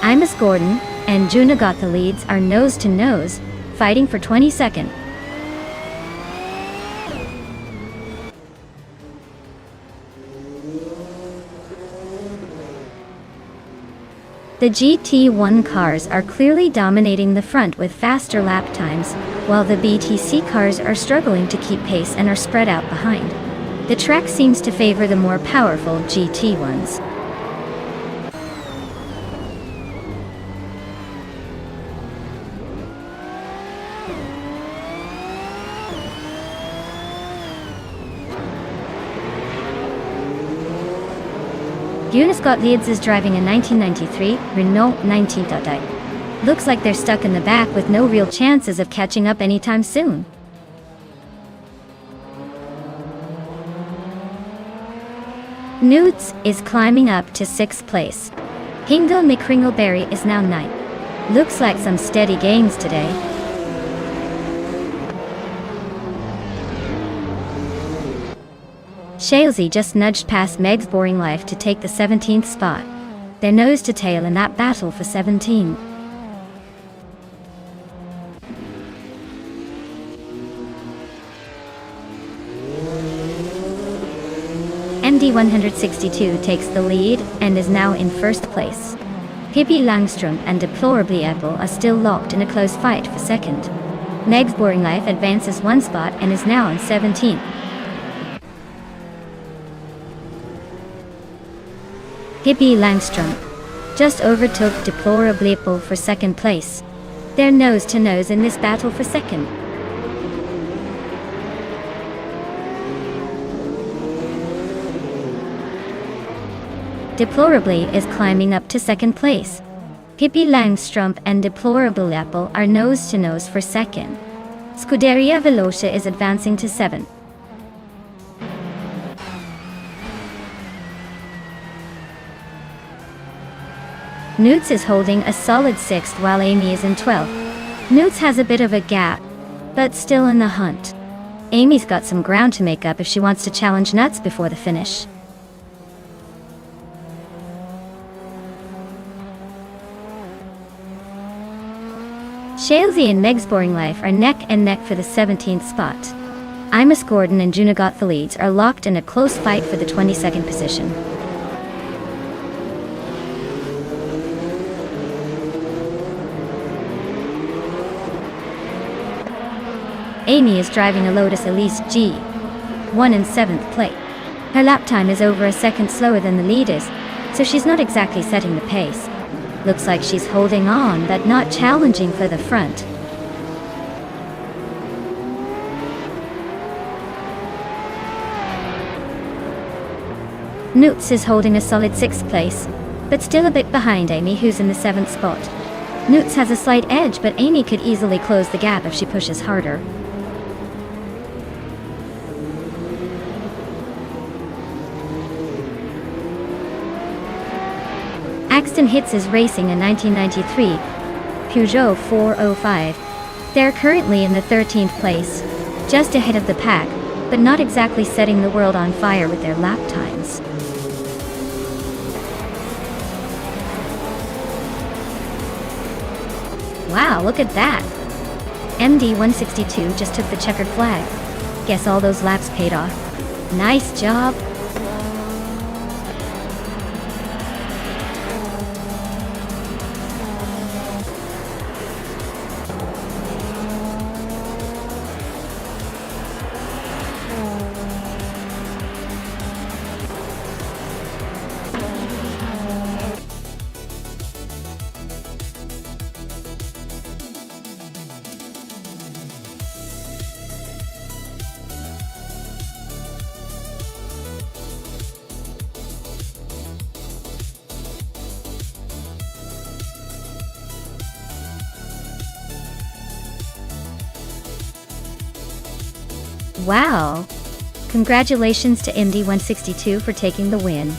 [SPEAKER 1] Imus Gordon and Juna Got the Leads are nose-to-nose, fighting for 22nd. The GT1 cars are clearly dominating the front with faster lap times, while the BTC cars are struggling to keep pace and are spread out behind. The track seems to favor the more powerful GT1s. Eunice Got Leads is driving a 1993 Renault 19.8. Looks like they're stuck in the back with no real chances of catching up anytime soon. Newts is climbing up to 6th place. Hingdel McCringleberry is now 9th. Looks like some steady gains today. Chelsea just nudged past Meg's Boring Life to take the 17th spot. They're nose to tail in that battle for 17. MD 162 takes the lead and is now in 1st place. Pippi Langstrumpf and Deplorably Apple are still locked in a close fight for 2nd. Meg's Boring Life advances one spot and is now in 17th. Pippi Langstrumpf just overtook Deplorably Apple for 2nd place. They're nose to nose in this battle for second. Deplorably is climbing up to second place. Pippi Langstrumpf and Deplorable Apple are nose to nose for second. Scuderia Veloce is advancing to 7th. Newts is holding a solid 6th while Amy is in 12th. Newts has a bit of a gap, but still in the hunt. Amy's got some ground to make up if she wants to challenge Nuts before the finish. Shalesy and Meg's Boring Life are neck and neck for the 17th spot. Imus Gordon and Juna Gottfrieds are locked in a close fight for the 22nd position. Amy is driving a Lotus Elise G, 1 in 7th place. Her lap time is over a second slower than the leaders, so she's not exactly setting the pace. Looks like she's holding on but not challenging for the front. Newts is holding a solid 6th place, but still a bit behind Amy, who's in the 7th spot. Newts has a slight edge, but Amy could easily close the gap if she pushes harder. Axton Hits is racing a 1993 Peugeot 405. They're currently in the 13th place, just ahead of the pack, but not exactly setting the world on fire with their lap times. Wow, look at that! MD-162 just took the checkered flag. Guess all those laps paid off. Nice job! Wow! Congratulations to MD-162 for taking the win.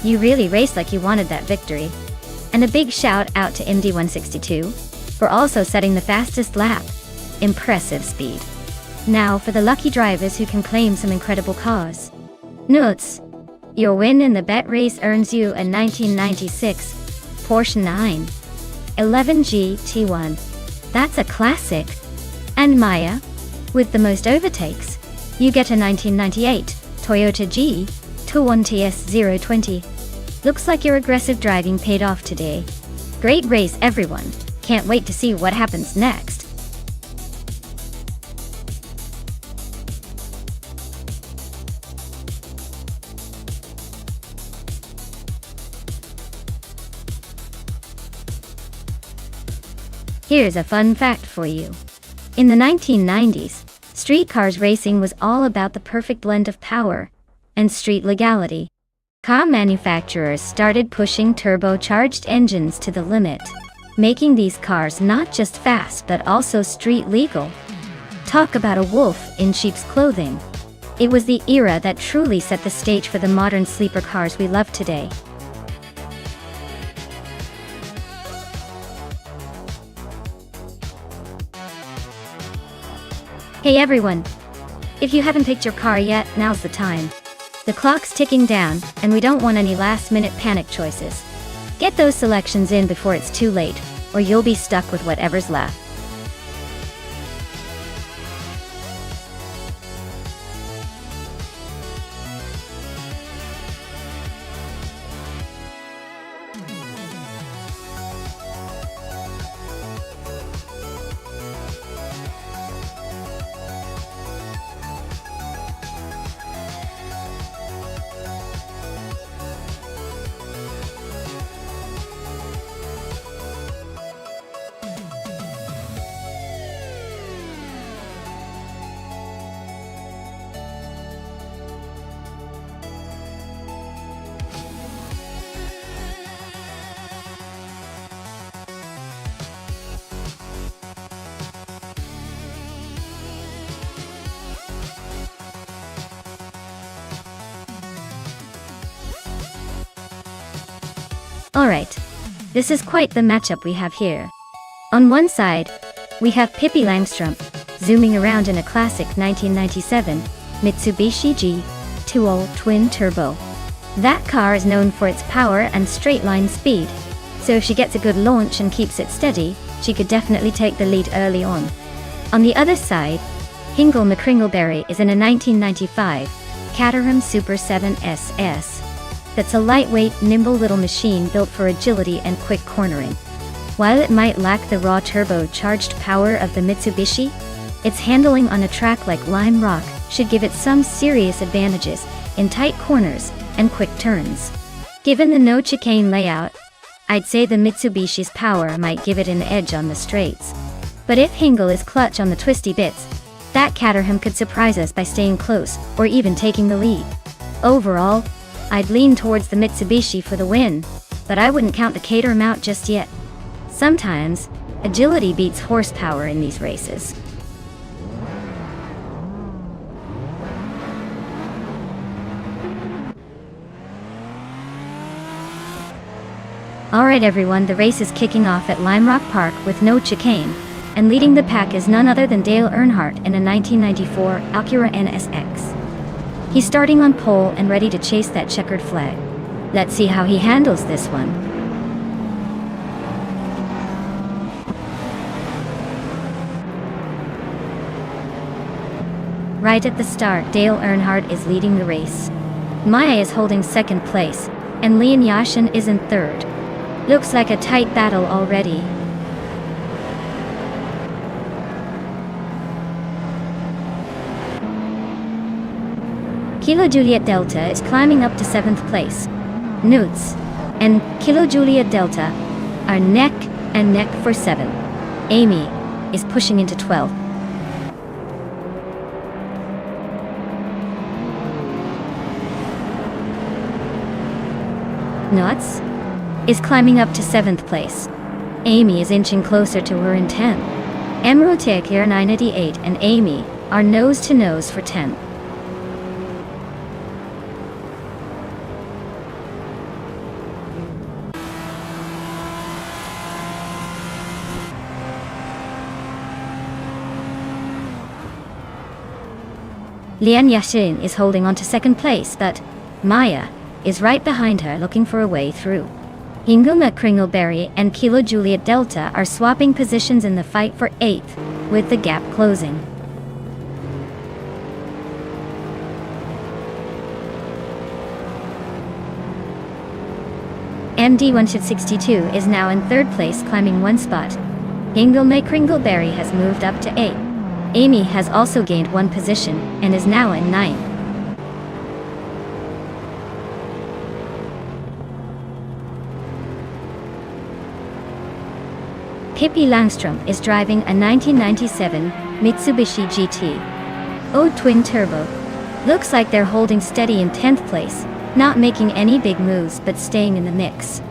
[SPEAKER 1] You really raced like you wanted that victory. And a big shout out to MD-162 for also setting the fastest lap. Impressive speed. Now for the lucky drivers who can claim some incredible cars. Nuts! Your win in the bet race earns you a 1996 Porsche 911 GT1. That's a classic. And Maya, with the most overtakes, you get a 1998 Toyota G21TS020. Looks like your aggressive driving paid off today. Great race, everyone. Can't wait to see what happens next. Here's a fun fact for you. In the 1990s, street cars racing was all about the perfect blend of power and street legality. Car manufacturers started pushing turbocharged engines to the limit, making these cars not just fast but also street legal. Talk about a wolf in sheep's clothing. It was the era that truly set the stage for the modern sleeper cars we love today. Hey everyone! If you haven't picked your car yet, now's the time. The clock's ticking down, and we don't want any last-minute panic choices. Get those selections in before it's too late, or you'll be stuck with whatever's left. Alright, this is quite the matchup we have here. On one side, we have Pippi Langstrumpf, zooming around in a classic 1997 Mitsubishi G2 twin turbo. That car is known for its power and straight line speed, so if she gets a good launch and keeps it steady, she could definitely take the lead early on. On the other side, Hingle McCringleberry is in a 1995 Caterham Super 7 SS. That's a lightweight, nimble little machine built for agility and quick cornering. While it might lack the raw turbocharged power of the Mitsubishi, its handling on a track like Lime Rock should give it some serious advantages in tight corners and quick turns. Given the no chicane layout, I'd say the Mitsubishi's power might give it an edge on the straights. But if Hingle is clutch on the twisty bits, that Caterham could surprise us by staying close or even taking the lead. Overall, I'd lean towards the Mitsubishi for the win, but I wouldn't count the Caterham out just yet. Sometimes, agility beats horsepower in these races. Alright everyone, the race is kicking off at Lime Rock Park with no chicane, and leading the pack is none other than Dale Earnhardt in a 1994 Acura NSX. He's starting on pole and ready to chase that checkered flag. Let's see how he handles this one. Right at the start, Dale Earnhardt is leading the race. Maya is holding second place, and Leon Yashin is in third. Looks like a tight battle already. Kilo Juliet Delta is climbing up to 7th place. Nutz and Kilo Juliet Delta are neck and neck for 7th. Amy is pushing into 12th. Nutz is climbing up to 7th place. Amy is inching closer to her in 10th. Emrotek Air 988 and Amy are nose to nose for 10th. Lian Yashin is holding on to 2nd place, but Maya is right behind her looking for a way through. Hingle McCringleberry and Kilo Juliet Delta are swapping positions in the fight for 8th, with the gap closing. MD162 is now in 3rd place, climbing 1 spot. Hingle McCringleberry has moved up to 8th. Amy has also gained 1 position and is now in 9th. Pippi Langstrumpf is driving a 1997 Mitsubishi GT twin turbo. Looks like they're holding steady in 10th place, not making any big moves but staying in the mix.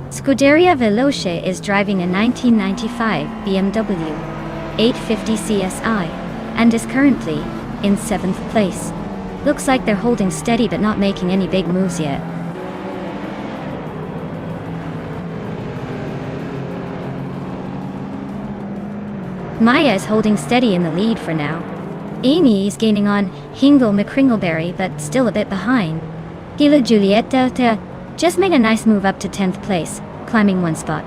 [SPEAKER 1] Scuderia Veloce is driving a 1995 BMW 850 CSI and is currently in 7th place. Looks like they're holding steady but not making any big moves yet. Maya is holding steady in the lead for now. Amy is gaining on Hingle McCringleberry but still a bit behind. Kilo Juliet Delta just made a nice move up to 10th place, climbing 1 spot.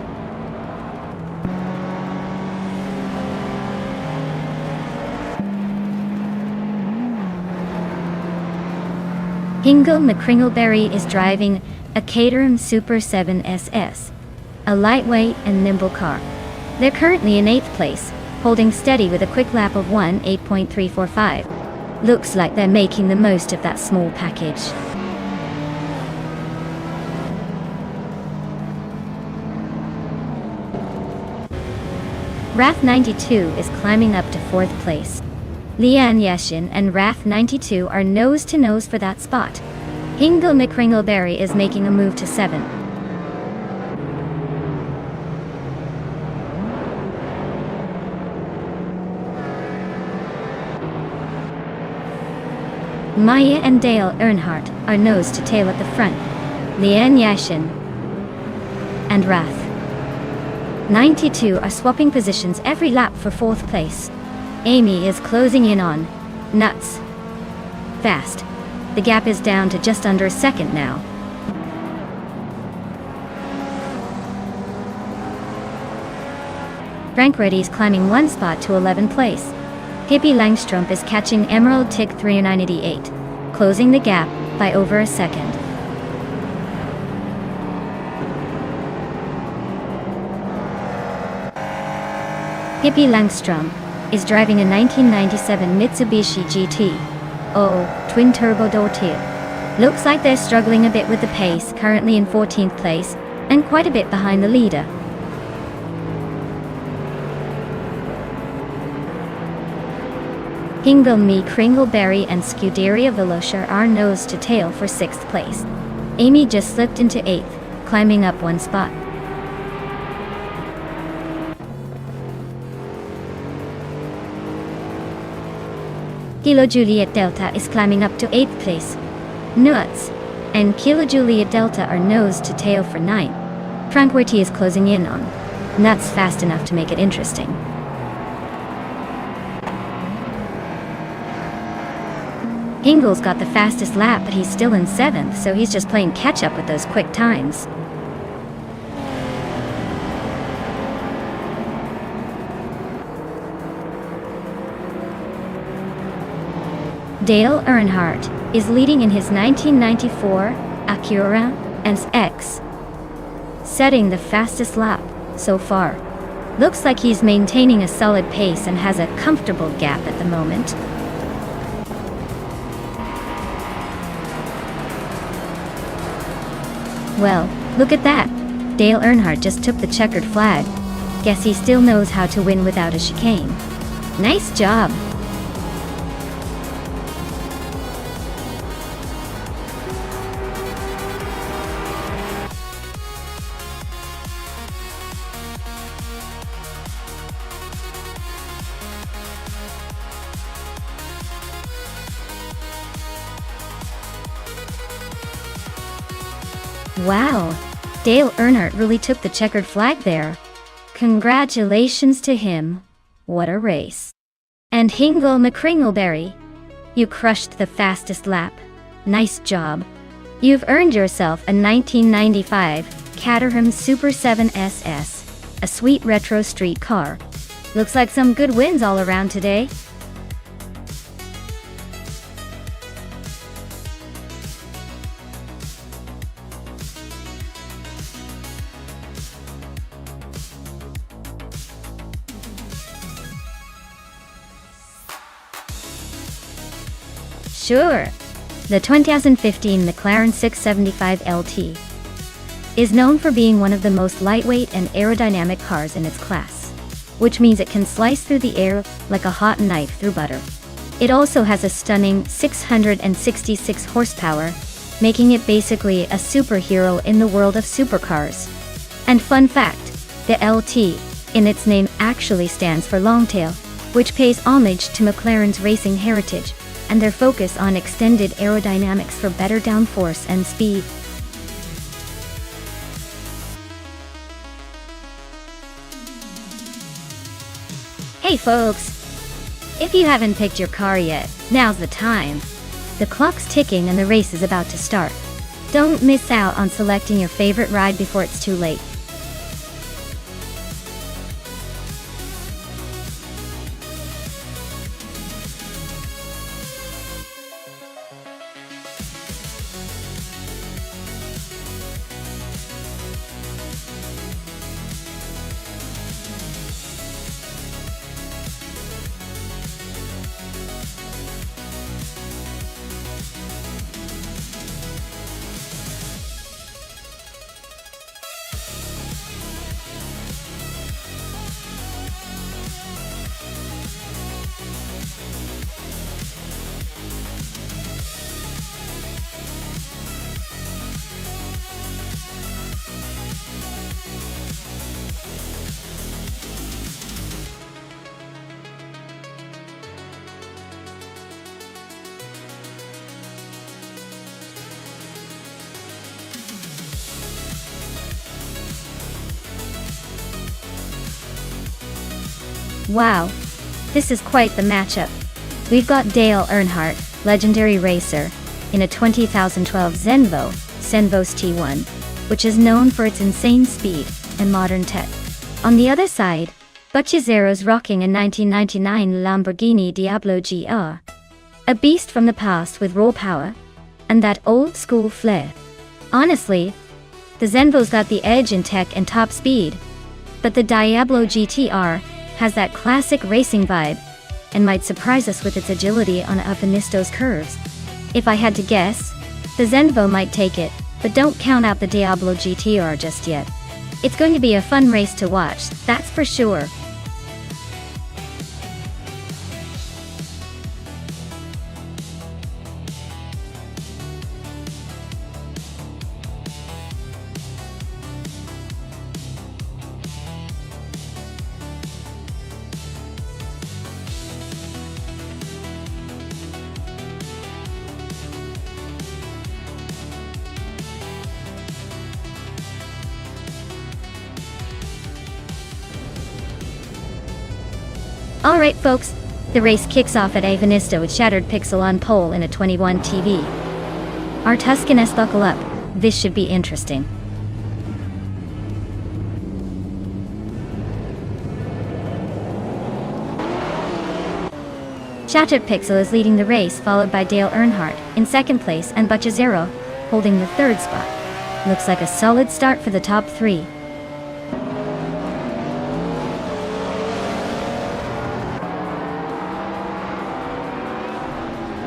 [SPEAKER 1] Hingle McCringleberry is driving a Caterham Super 7 SS, a lightweight and nimble car. They're currently in 8th place, holding steady with a quick lap of 1:8.345. Looks like they're making the most of that small package. RAF 92 is climbing up to 4th place. Lian Yashin and RAF 92 are nose to nose for that spot. Hingle McCringleberry is making a move to 7th. Maya and Dale Earnhardt are nose to tail at the front. Lian Yashin and Wrath 92 are swapping positions every lap for 4th place. Amy is closing in on Nuts fast. The gap is down to just under a second now. Frank Reddy's climbing 1 spot to 11th place. Hippie Langstrom is catching Emerald Tick 398, closing the gap by over a second. Hippie Langstrom is driving a 1997 Mitsubishi GT. Twin turbo door-tier. Looks like they're struggling a bit with the pace, currently in 14th place, and quite a bit behind the leader. Hingle Kringleberry and Scuderia Velocia are nose to tail for 6th place. Amy just slipped into 8th, climbing up 1 spot. Kilo Juliet Delta is climbing up to 8th place. Nuts and Kilo Juliet Delta are nose to tail for 9th. Tranquility is closing in on Nuts fast enough to make it interesting. Hingle's got the fastest lap, but he's still in 7th, so he's just playing catch up with those quick times. Dale Earnhardt is leading in his 1994 Acura NSX, setting the fastest lap so far. Looks like he's maintaining a solid pace and has a comfortable gap at the moment. Well, look at that. Dale Earnhardt just took the checkered flag. Guess he still knows how to win without a chicane. Nice job. Wow, Dale Earnhardt really took the checkered flag there. Congratulations to him. What a race. And Hingle McCringleberry, you crushed the fastest lap. Nice job. You've earned yourself a 1995 Caterham Super 7 SS, a sweet retro street car. Looks like some good wins all around today. Sure. The 2015 McLaren 675 LT is known for being one of the most lightweight and aerodynamic cars in its class, which means it can slice through the air like a hot knife through butter. It also has a stunning 666 horsepower, making it basically a superhero in the world of supercars. And fun fact, the LT, in its name, actually stands for Longtail, which pays homage to McLaren's racing heritage and their focus on extended aerodynamics for better downforce and speed. Hey folks! If you haven't picked your car yet, now's the time. The clock's ticking and the race is about to start. Don't miss out on selecting your favorite ride before it's too late. Wow, this is quite the matchup. We've got Dale Earnhardt, legendary racer, in a 2012 Zenvos T1, which is known for its insane speed and modern tech. On the other side, Bucciazero's rocking a 1999 Lamborghini Diablo GR, a beast from the past with raw power and that old-school flair. Honestly, the Zenvo's got the edge in tech and top speed, but the Diablo GTR has that classic racing vibe and might surprise us with its agility on Avenisto's curves. If I had to guess, the Zenvo might take it, but don't count out the Diablo GTR just yet. It's going to be a fun race to watch, that's for sure. Alright folks, the race kicks off at Avenisto with Shattered Pixel on pole in a 21 TV. Our Tuscans buckle up, this should be interesting. Shattered Pixel is leading the race, followed by Dale Earnhardt in second place and Bucciazero holding the third spot. Looks like a solid start for the top three.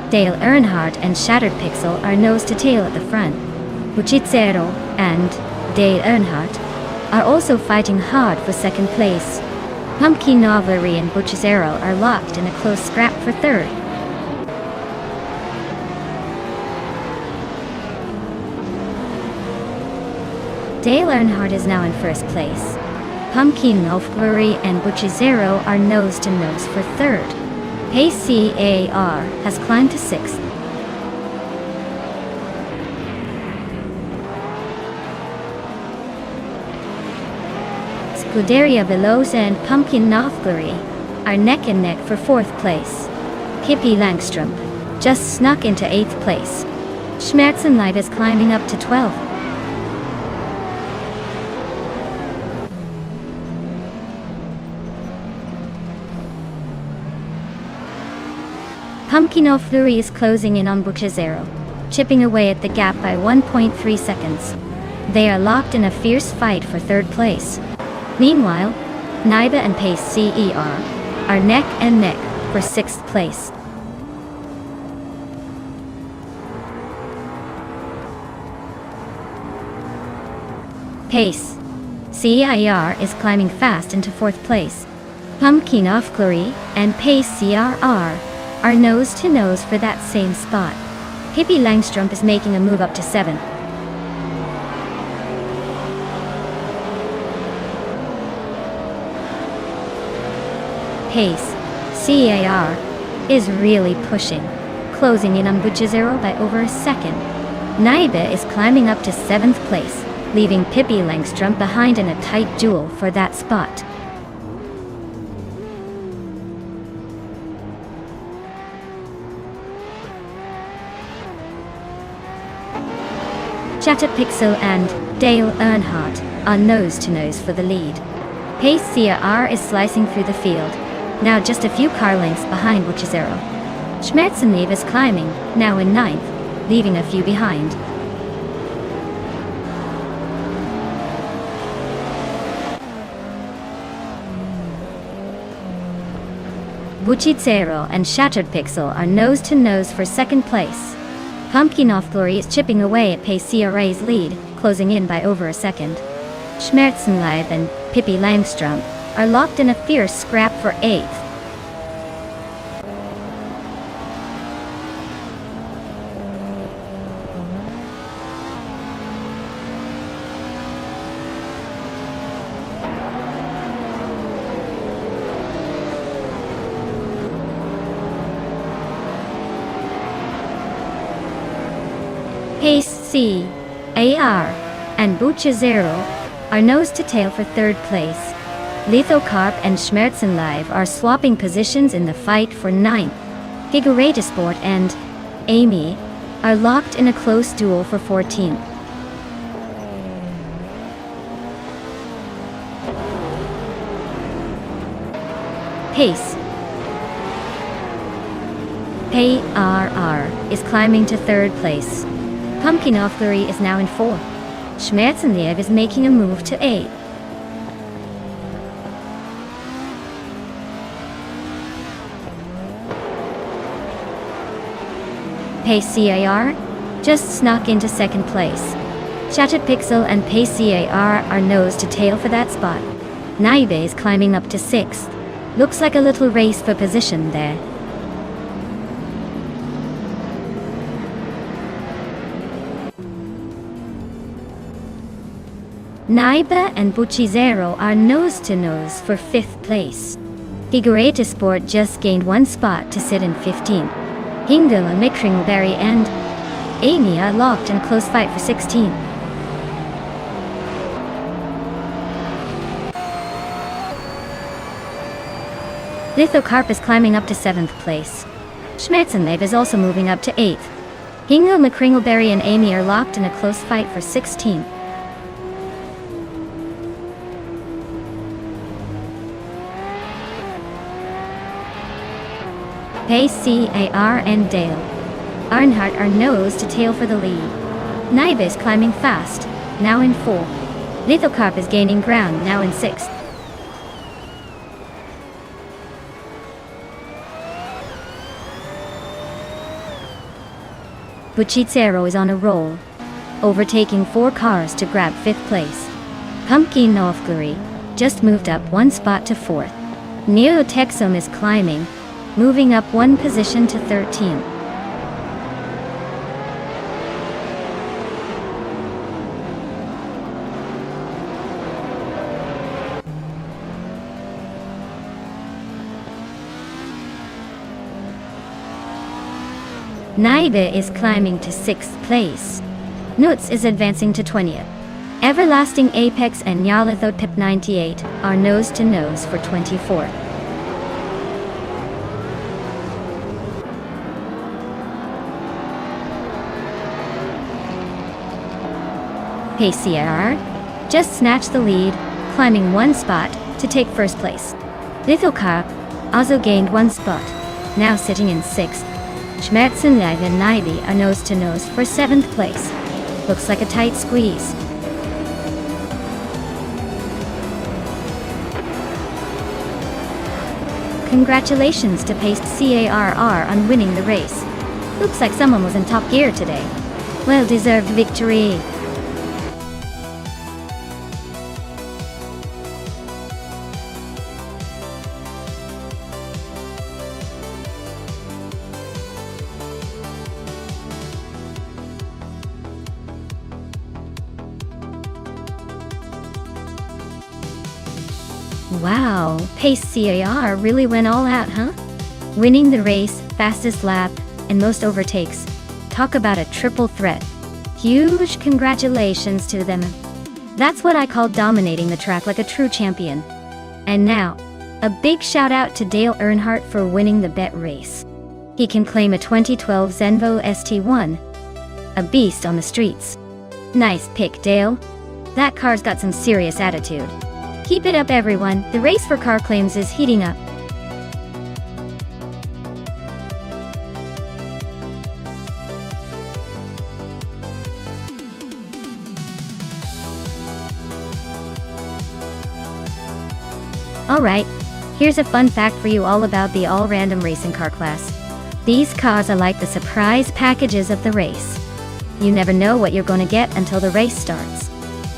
[SPEAKER 1] Dale Earnhardt and Shattered Pixel are nose to tail at the front. Bucciazero and Dale Earnhardt are also fighting hard for second place. Pumpkin Novleri and Bucciazero are locked in a close scrap for third. Dale Earnhardt is now in first place. Pumpkin Novleri and Bucciazero are nose to nose for third. ACAR has climbed to 6th. Scuderia Velosa and Pumpkin Novglory are neck and neck for 4th place. Pippi Langstrup just snuck into 8th place. Schmerzenleid is climbing up to 12th. Pumpkin Fleury is closing in on Bucciazero, chipping away at the gap by 1.3 seconds. They are locked in a fierce fight for third place. Meanwhile, Naiba and Pace CER are neck and neck for 6th place. Pace CER is climbing fast into 4th place. Pumpkin Fleury and Pace CRR are nose to nose for that same spot. Pippi Langstrup is making a move up to 7th. Pace CAR is really pushing, closing in on Bucciazero by over a second. Naiba is climbing up to 7th place, leaving Pippi Langstrup behind in a tight duel for that spot. Shattered Pixel and Dale Earnhardt are nose to nose for the lead. Pace CR is slicing through the field, now just a few car lengths behind Bucciazero. Schmerzenleib is climbing, now in 9th, leaving a few behind. Bucciazero and Shattered Pixel are nose to nose for 2nd place. Pumpkin Glory is chipping away at Pace CRA's lead, closing in by over a second. Schmerzenleib and Pippi Langstrup are locked in a fierce scrap for 8th. Pace C, AR, and Bucciazero are nose to tail for 3rd place. Lithocarp and Schmerzenlive are swapping positions in the fight for 9th. Sport and Amy are locked in a close duel for 14th. Pace PRR is climbing to 3rd place. Pumpkin Offlery is now in 4th. Schmerzenlive is making a move to 8th. PCAR just snuck into 2nd place. Shattered Pixel and PCAR are nose to tail for that spot. Naibe is climbing up to 6th. Looks like a little race for position there. Naiba and Buchizero are nose to nose for 5th place. Sport just gained 1 spot to sit in 15th. Hingel and Mikringberry and Amy are locked in a close fight for 16th. Lithocarp is climbing up to 7th place. Schmerzenlive is also moving up to 8th. Hingel, McCringleberry and Amy are locked in a close fight for 16th. PCAR and Dale Earnhardt are nose to tail for the lead. Naibe is climbing fast, now in 4th. Lithocarp is gaining ground, now in 6th. Buchizero is on a roll, overtaking 4 cars to grab 5th place. Pumpkin Offlery just moved up 1 spot to 4th. Neotexum is climbing, moving up 1 position to 13th. Naibe is climbing to 6th place. Nuts is advancing to 20th. Everlasting Apex and Nyalathotep 98 are nose to nose for 24th. PCAR just snatched the lead, climbing 1 spot to take 1st place. Lithocarp also gained 1 spot, now sitting in 6th. Schmerzenlive and Naibe are nose to nose for 7th place. Looks like a tight squeeze. Congratulations to PCAR on winning the race. Looks like someone was in top gear today. Well-deserved victory. Wow, PCAR really went all out, huh? Winning the race, fastest lap, and most overtakes. Talk about a triple threat. Huge congratulations to them. That's what I call dominating the track like a true champion. And now, a big shout out to Dale Earnhardt for winning the bet race. He can claim a 2012 Zenvo ST1. A beast on the streets. Nice pick, Dale. That car's got some serious attitude. Keep it up, everyone. The race for car claims is heating up. Alright, here's a fun fact for you all about the all-random racing car class. These cars are like the surprise packages of the race. You never know what you're gonna get until the race starts.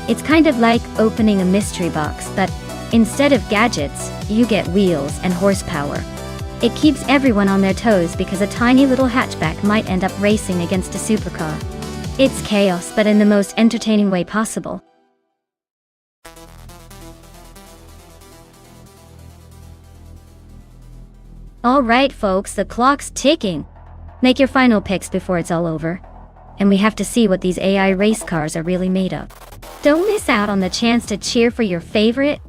[SPEAKER 1] It's kind of like opening a mystery box, but instead of gadgets, you get wheels and horsepower. It keeps everyone on their toes because a tiny little hatchback might end up racing against a supercar. It's chaos, but in the most entertaining way possible. Alright folks, the clock's ticking. Make your final picks before it's all over. And we have to see what these AI race cars are really made of. Don't miss out on the chance to cheer for your favorite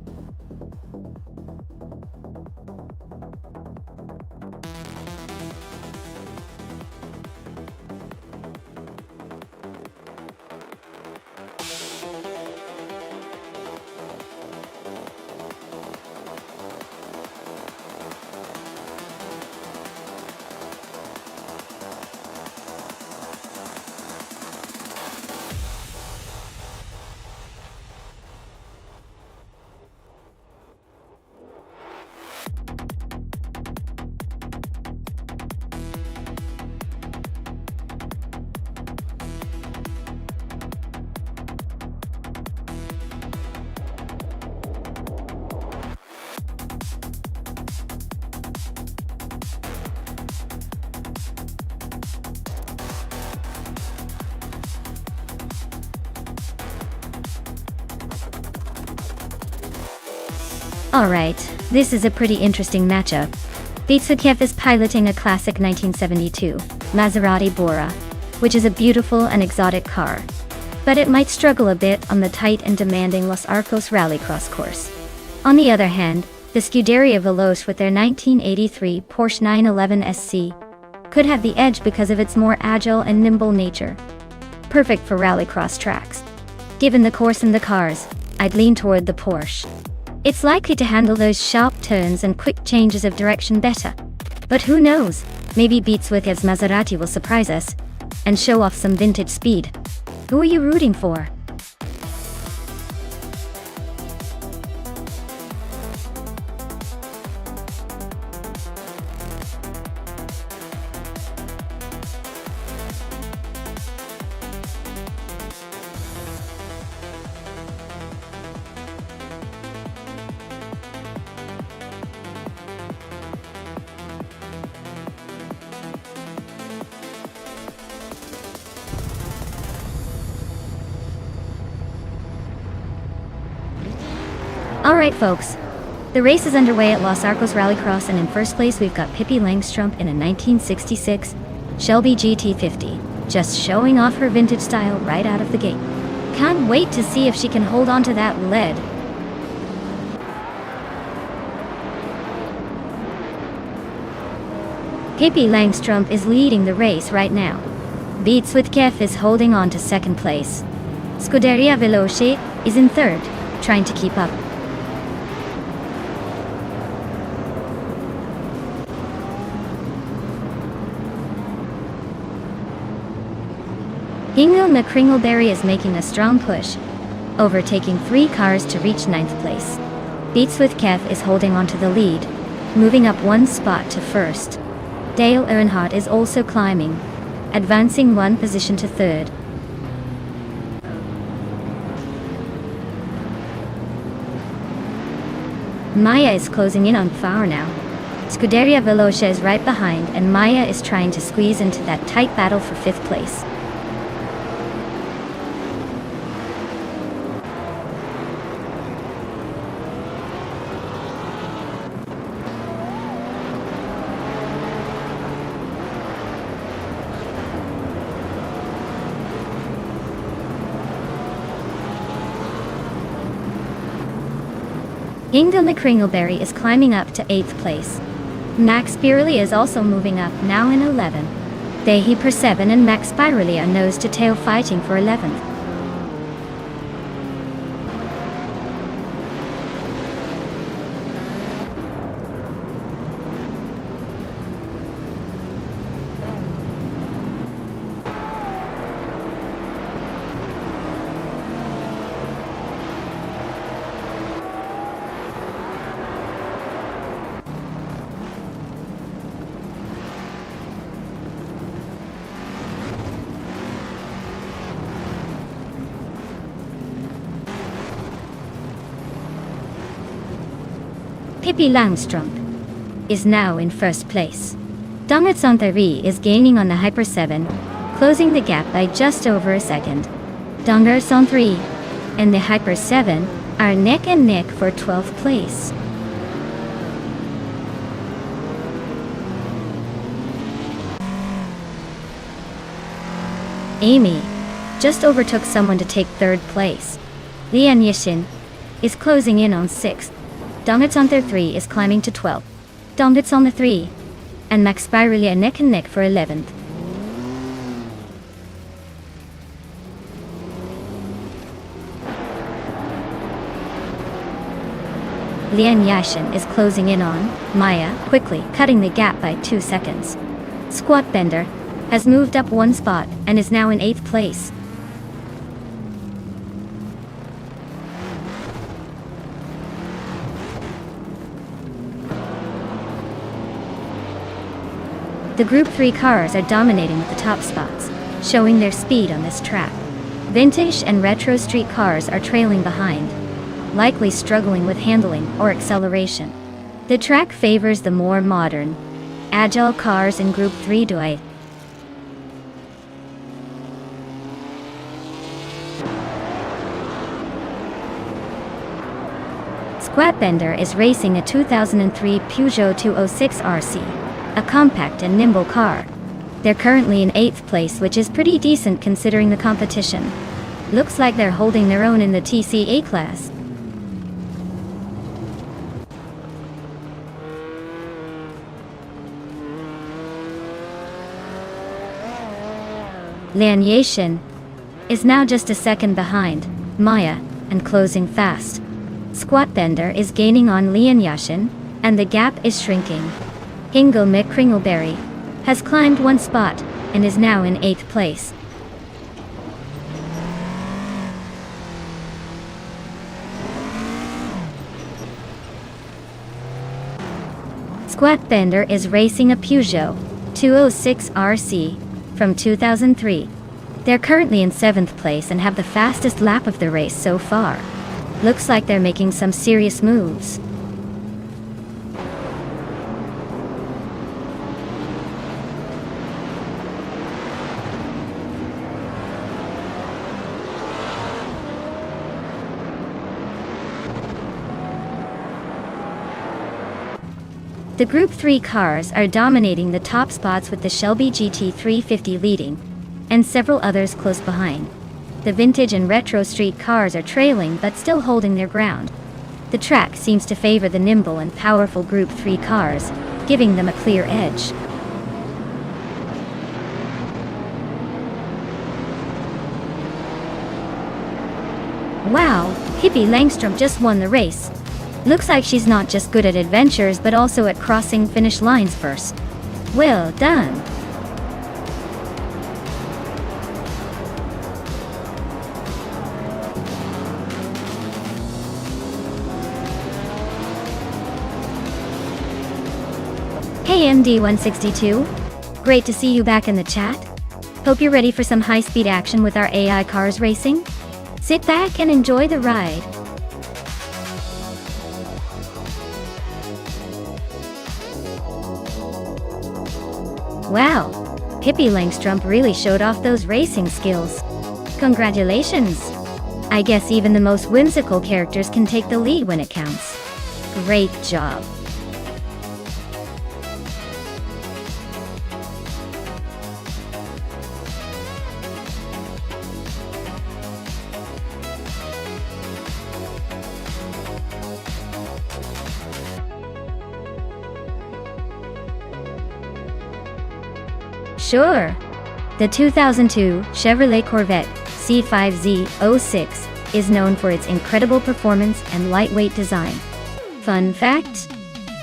[SPEAKER 1] Alright, this is a pretty interesting matchup. Beatsukev is piloting a classic 1972 Maserati Bora, which is a beautiful and exotic car. But it might struggle a bit on the tight and demanding Los Arcos rallycross course. On the other hand, the Scuderia Veloce with their 1983 Porsche 911 SC could have the edge because of its more agile and nimble nature. Perfect for rallycross tracks. Given the course and the cars, I'd lean toward the Porsche. It's likely to handle those sharp turns and quick changes of direction better. But who knows, maybe Beatsukhev's Maserati will surprise us and show off some vintage speed. Who are you rooting for? Alright folks, the race is underway at Los Arcos Rallycross, and in first place we've got Pippi Langstrump in a 1966 Shelby GT50, just showing off her vintage style right out of the gate. Can't wait to see if she can hold on to that lead. Pippi Langstrump is leading the race right now. Beatsukev is holding on to second place. Scuderia Veloce is in third, trying to keep up. Hingle McCringleberry is making a strong push, overtaking 3 cars to reach 9th place. Beatsukev is holding on to the lead, moving up 1 spot to first. Dale Earnhardt is also climbing, advancing 1 position to third. Maya is closing in on Power now. Scuderia Veloce is right behind, and Maya is trying to squeeze into that tight battle for 5th place. Hingle McCringleberry is climbing up to 8th place. Max Birley is also moving up, now in 11th. Dehi per 7 and Max Birley are nose to tail fighting for 11th. Pippi Langstrump is now in first place. Dongat Santhari is gaining on the Hyper 7, closing the gap by just over a second. Dongat Santhari and the Hyper 7 are neck and neck for 12th place. Amy just overtook someone to take 3rd place. Lian Yishin is closing in on 6th. Dongatson 3 is climbing to 12th. Dongatson 3 and Max Birley are neck and neck for 11th. Lian Yashin is closing in on Maya, quickly cutting the gap by 2 seconds. Squat Bender has moved up 1 spot and is now in 8th place. The Group 3 cars are dominating with the top spots, showing their speed on this track. Vintage and retro street cars are trailing behind, likely struggling with handling or acceleration. The track favors the more modern, agile cars in Group 3 duet. Squatbender is racing a 2003 Peugeot 206 RC, a compact and nimble car. They're currently in 8th place, which is pretty decent considering the competition. Looks like they're holding their own in the TCA class. Lian Yashin is now just a second behind Maya and closing fast. Squatbender is gaining on Lian Yashin, and the gap is shrinking. Hingle McCringleberry has climbed one spot and is now in 8th place. Squatbender is racing a Peugeot 206 RC from 2003. They're currently in 7th place and have the fastest lap of the race so far. Looks like they're making some serious moves. The Group 3 cars are dominating the top spots, with the Shelby GT350 leading, and several others close behind. The vintage and retro street cars are trailing but still holding their ground. The track seems to favor the nimble and powerful Group 3 cars, giving them a clear edge. Wow, Hippie Langstrom just won the race. Looks like she's not just good at adventures but also at crossing finish lines first. Well done. Hey MD162, great to see you back in the chat. Hope you're ready for some high-speed action with our AI cars racing. Sit back and enjoy the ride. Wow, Hippie Langstrom really showed off those racing skills. Congratulations! I guess even the most whimsical characters can take the lead when it counts. Great job. Sure. The 2002 Chevrolet Corvette C5Z06 is known for its incredible performance and lightweight design. Fun fact: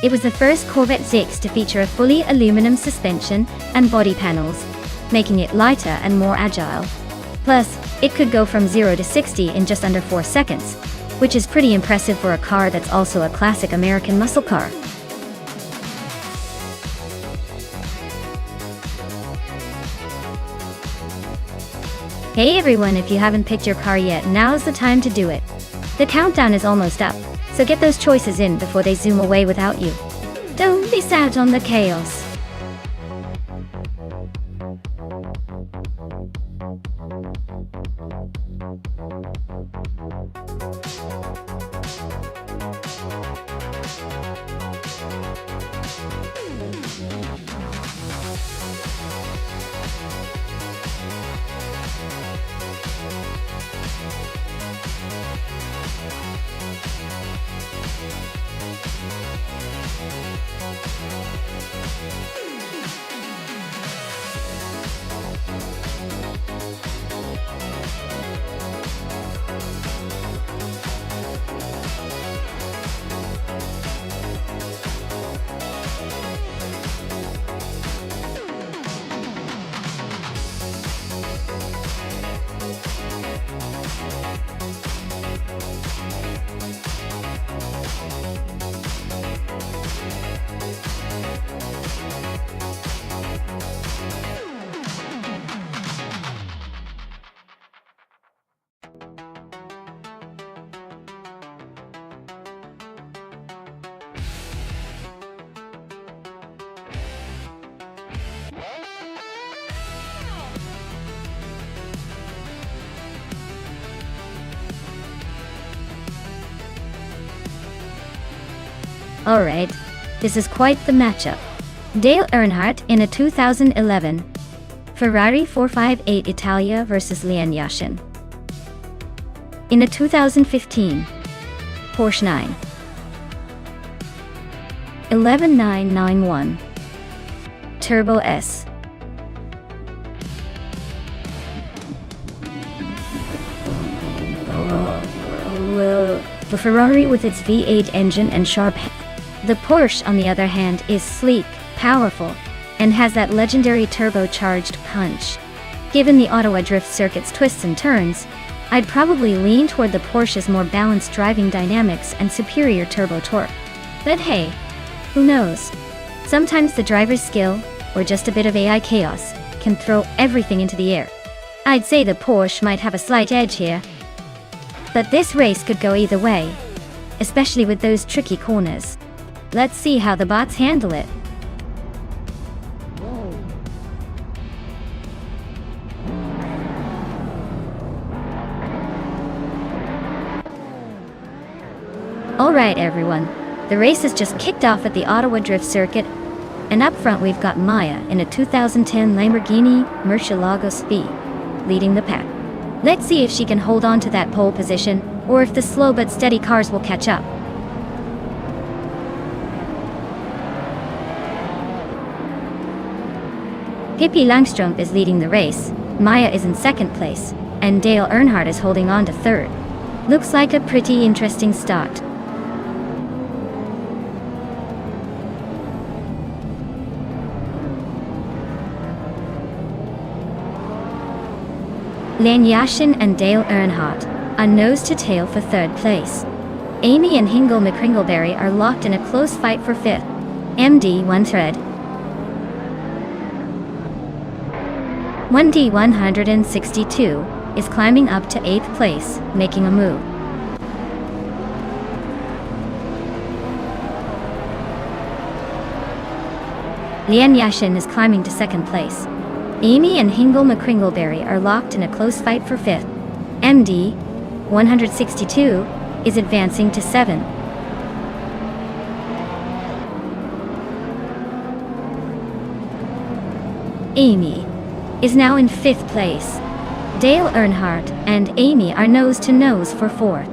[SPEAKER 1] it was the first Corvette ZX to feature a fully aluminum suspension and body panels, making it lighter and more agile. Plus, it could go from 0 to 60 in just under 4 seconds, which is pretty impressive for a car that's also a classic American muscle car. Hey everyone, if you haven't picked your car yet, now's the time to do it. The countdown is almost up, so get those choices in before they zoom away without you. Don't miss out on the chaos. Alright, this is quite the matchup. Dale Earnhardt in a 2011 Ferrari 458 Italia versus Lian Yashin in a 2015 Porsche 911 Turbo S. The Ferrari with its V8 engine and sharp head. The Porsche, on the other hand, is sleek, powerful, and has that legendary turbocharged punch. Given the Ottawa Drift Circuit's twists and turns, I'd probably lean toward the Porsche's more balanced driving dynamics and superior turbo torque. But hey, who knows? Sometimes the driver's skill, or just a bit of AI chaos, can throw everything into the air. I'd say the Porsche might have a slight edge here. But this race could go either way, especially with those tricky corners. Let's see how the bots handle it. Alright everyone, the race has just kicked off at the Ottawa Drift Circuit, and up front we've got Maya in a 2010 Lamborghini Murcielago SB, leading the pack. Let's see if she can hold on to that pole position, or if the slow but steady cars will catch up. Pippi Langström is leading the race, Maya is in second place, and Dale Earnhardt is holding on to third. Looks like a pretty interesting start. Lian Yashin and Dale Earnhardt are nose to tail for third place. Amy and Hingle McCringleberry are locked in a close fight for fifth. MD 1D162 is climbing up to 8th place, making a move. Lian Yashin is climbing to 2nd place. Amy and Hingle McCringleberry are locked in a close fight for 5th. MD 162 is advancing to 7th. Amy is now in 5th place. Dale Earnhardt and Amy are nose to nose for 4th.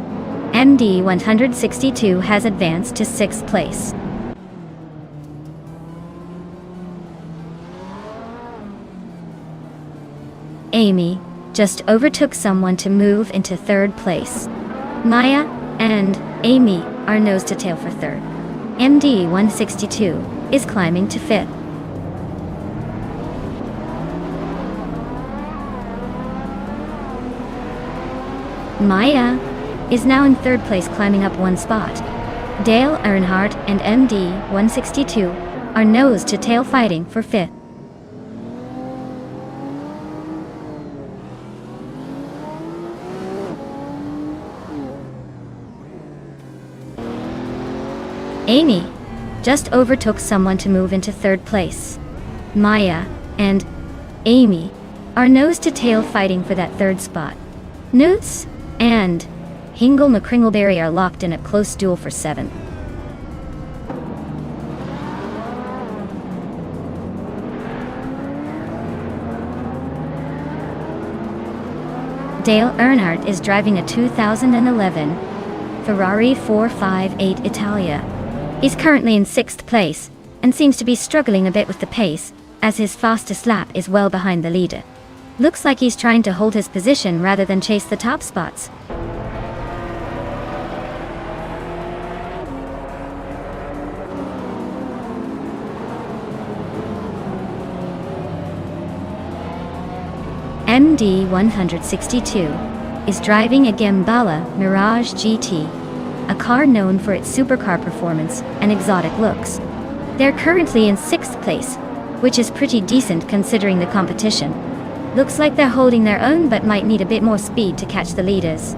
[SPEAKER 1] MD 162 has advanced to 6th place. Amy just overtook someone to move into 3rd place. Maya and Amy are nose to tail for 3rd. MD 162 is climbing to 5th. Maya is now in 3rd place, climbing up 1 spot. Dale Earnhardt and MD 162 are nose to tail fighting for 5th. Amy just overtook someone to move into 3rd place. Maya and Amy are nose to tail fighting for that 3rd spot. Newts and Hingle McCringleberry are locked in a close duel for 7th. Dale Earnhardt is driving a 2011 Ferrari 458 Italia. He's currently in 6th place, and seems to be struggling a bit with the pace, as his fastest lap is well behind the leader. Looks like he's trying to hold his position rather than chase the top spots. MD 162 is driving a Gembala Mirage GT, a car known for its supercar performance and exotic looks. They're currently in 6th place, which is pretty decent considering the competition. Looks like they're holding their own but might need a bit more speed to catch the leaders.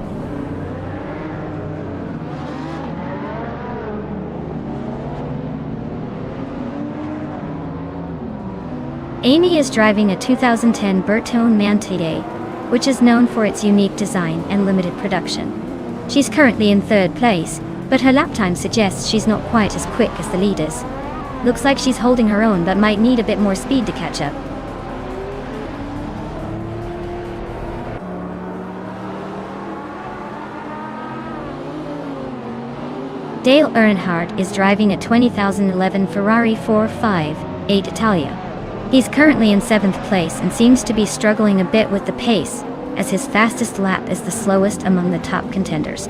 [SPEAKER 1] Amy is driving a 2010 Bertone Mantide, which is known for its unique design and limited production. She's currently in 3rd place, but her lap time suggests she's not quite as quick as the leaders. Looks like she's holding her own but might need a bit more speed to catch up. Dale Earnhardt is driving a 2011 Ferrari 458 Italia. He's currently in 7th place and seems to be struggling a bit with the pace, as his fastest lap is the slowest among the top contenders.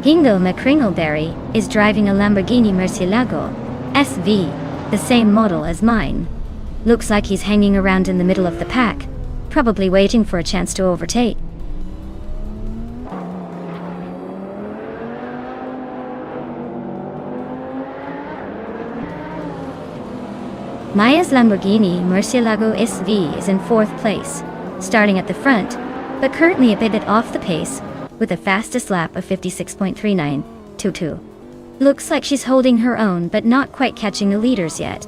[SPEAKER 1] Ingo McCringleberry is driving a Lamborghini Murcielago SV, the same model as mine. Looks like he's hanging around in the middle of the pack, probably waiting for a chance to overtake. Maya's Lamborghini Murcielago SV is in 4th place, starting at the front, but currently a bit off the pace, with a fastest lap of 56.3922. Looks like she's holding her own but not quite catching the leaders yet.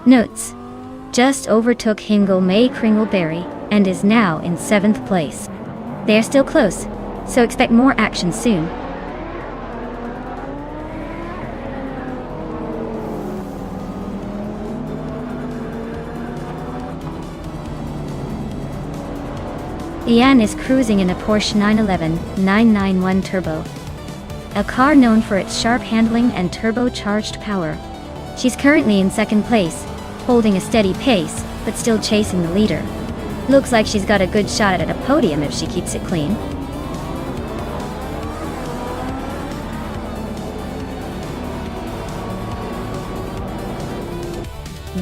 [SPEAKER 1] Notes: just overtook Hingle May Kringleberry and is now in 7th place. They're still close, so expect more action soon. Ian is cruising in a Porsche 911 991 Turbo, a car known for its sharp handling and turbocharged power. She's currently in 2nd place, holding a steady pace, but still chasing the leader. Looks like she's got a good shot at a podium if she keeps it clean.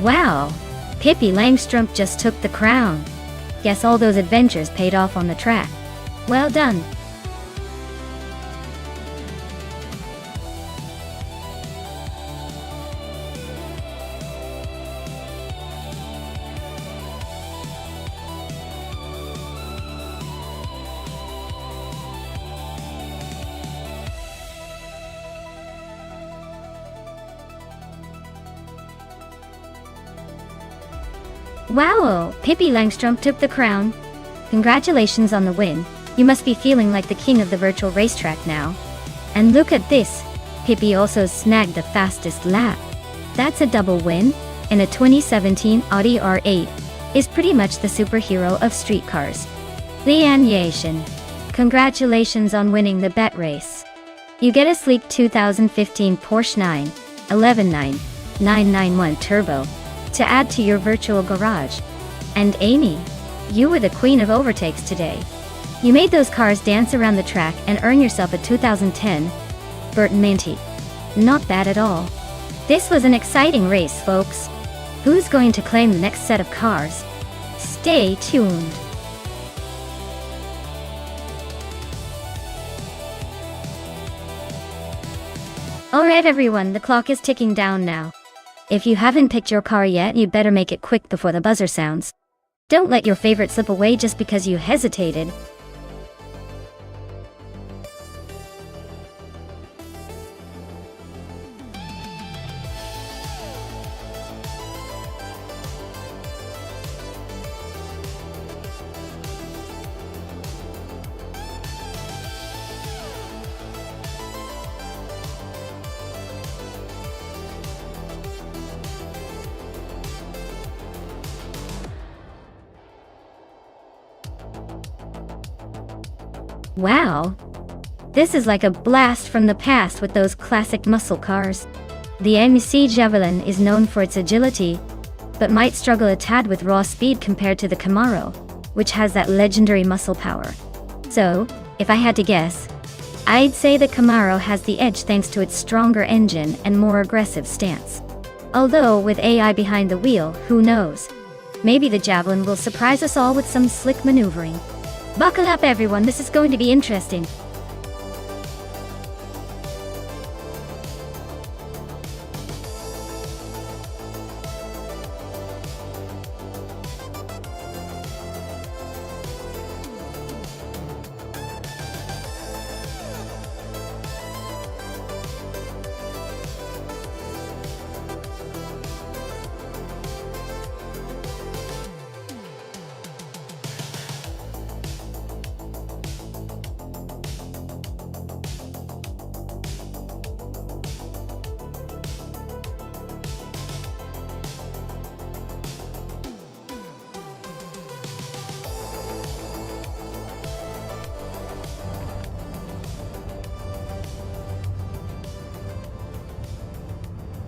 [SPEAKER 1] Wow! Pippi Langstrumpf just took the crown. Guess all those adventures paid off on the track. Well done. Wow, Pippi Langstrumpf took the crown. Congratulations on the win. You must be feeling like the king of the virtual racetrack now. And look at this, Pippi also snagged the fastest lap. That's a double win, and a 2017 Audi R8 is pretty much the superhero of street cars. Leanne Yashin, congratulations on winning the bet race. You get a sleek 2015 Porsche 911 991 Turbo to add to your virtual garage. And Amy, you were the queen of overtakes today. You made those cars dance around the track and earn yourself a 2010 Burton Minty. Not bad at all. This was an exciting race, folks. Who's going to claim the next set of cars? Stay tuned. Alright everyone, the clock is ticking down now. If you haven't picked your car yet, you'd better make it quick before the buzzer sounds. Don't let your favorite slip away just because you hesitated. Wow! This is like a blast from the past with those classic muscle cars. The MC Javelin is known for its agility, but might struggle a tad with raw speed compared to the Camaro, which has that legendary muscle power. So, if I had to guess, I'd say the Camaro has the edge thanks to its stronger engine and more aggressive stance. Although, with AI behind the wheel, who knows? Maybe the Javelin will surprise us all with some slick maneuvering. Buckle up everyone, this is going to be interesting.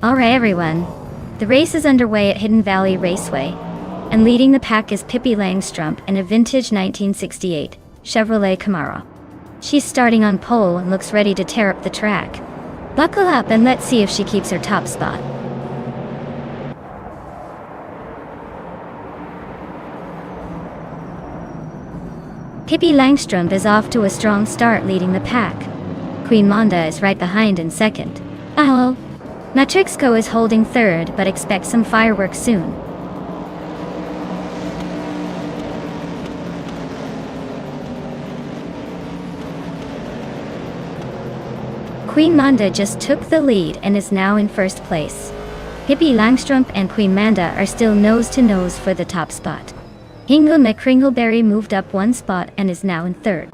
[SPEAKER 1] Alright everyone, the race is underway at Hidden Valley Raceway, and leading the pack is Pippi Langstrumpf in a vintage 1968 Chevrolet Camaro. She's starting on pole and looks ready to tear up the track. Buckle up and let's see if she keeps her top spot. Pippi Langstrumpf is off to a strong start leading the pack. Queen Monda is right behind in second. Matrixco is holding third but expect some fireworks soon. Queen Monda just took the lead and is now in first place. Pippi Langstrumpf and Queen Manda are still nose to nose for the top spot. Hingle McCringleberry moved up one spot and is now in third.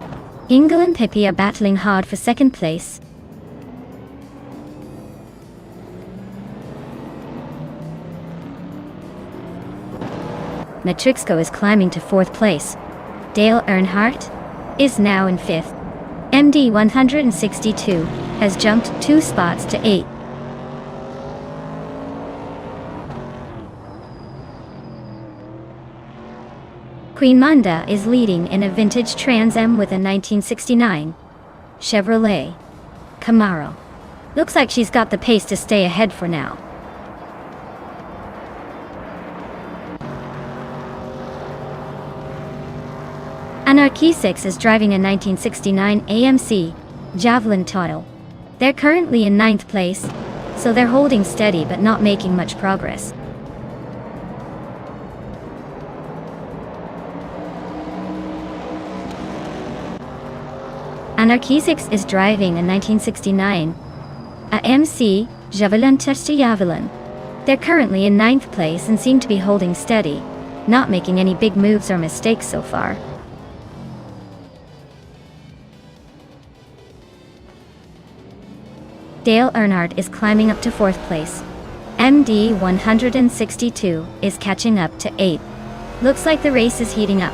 [SPEAKER 1] Hingle and Pippi are battling hard for second place. Matrixco is climbing to fourth place. Dale Earnhardt is now in fifth. MD 162 has jumped 2 spots to 8. Queen Monda is leading in a vintage Trans Am with a 1969 Chevrolet Camaro. Looks like she's got the pace to stay ahead for now. Anarchy6 is driving a 1969 AMC Javelin Total. They're currently in 9th place, so they're holding steady but not making much progress. Anarchy6 is driving a 1969 AMC Javelin Javelin. They're currently in 9th place and seem to be holding steady, not making any big moves or mistakes so far. Dale Earnhardt is climbing up to 4th place. MD 162 is catching up to 8th. Looks like the race is heating up.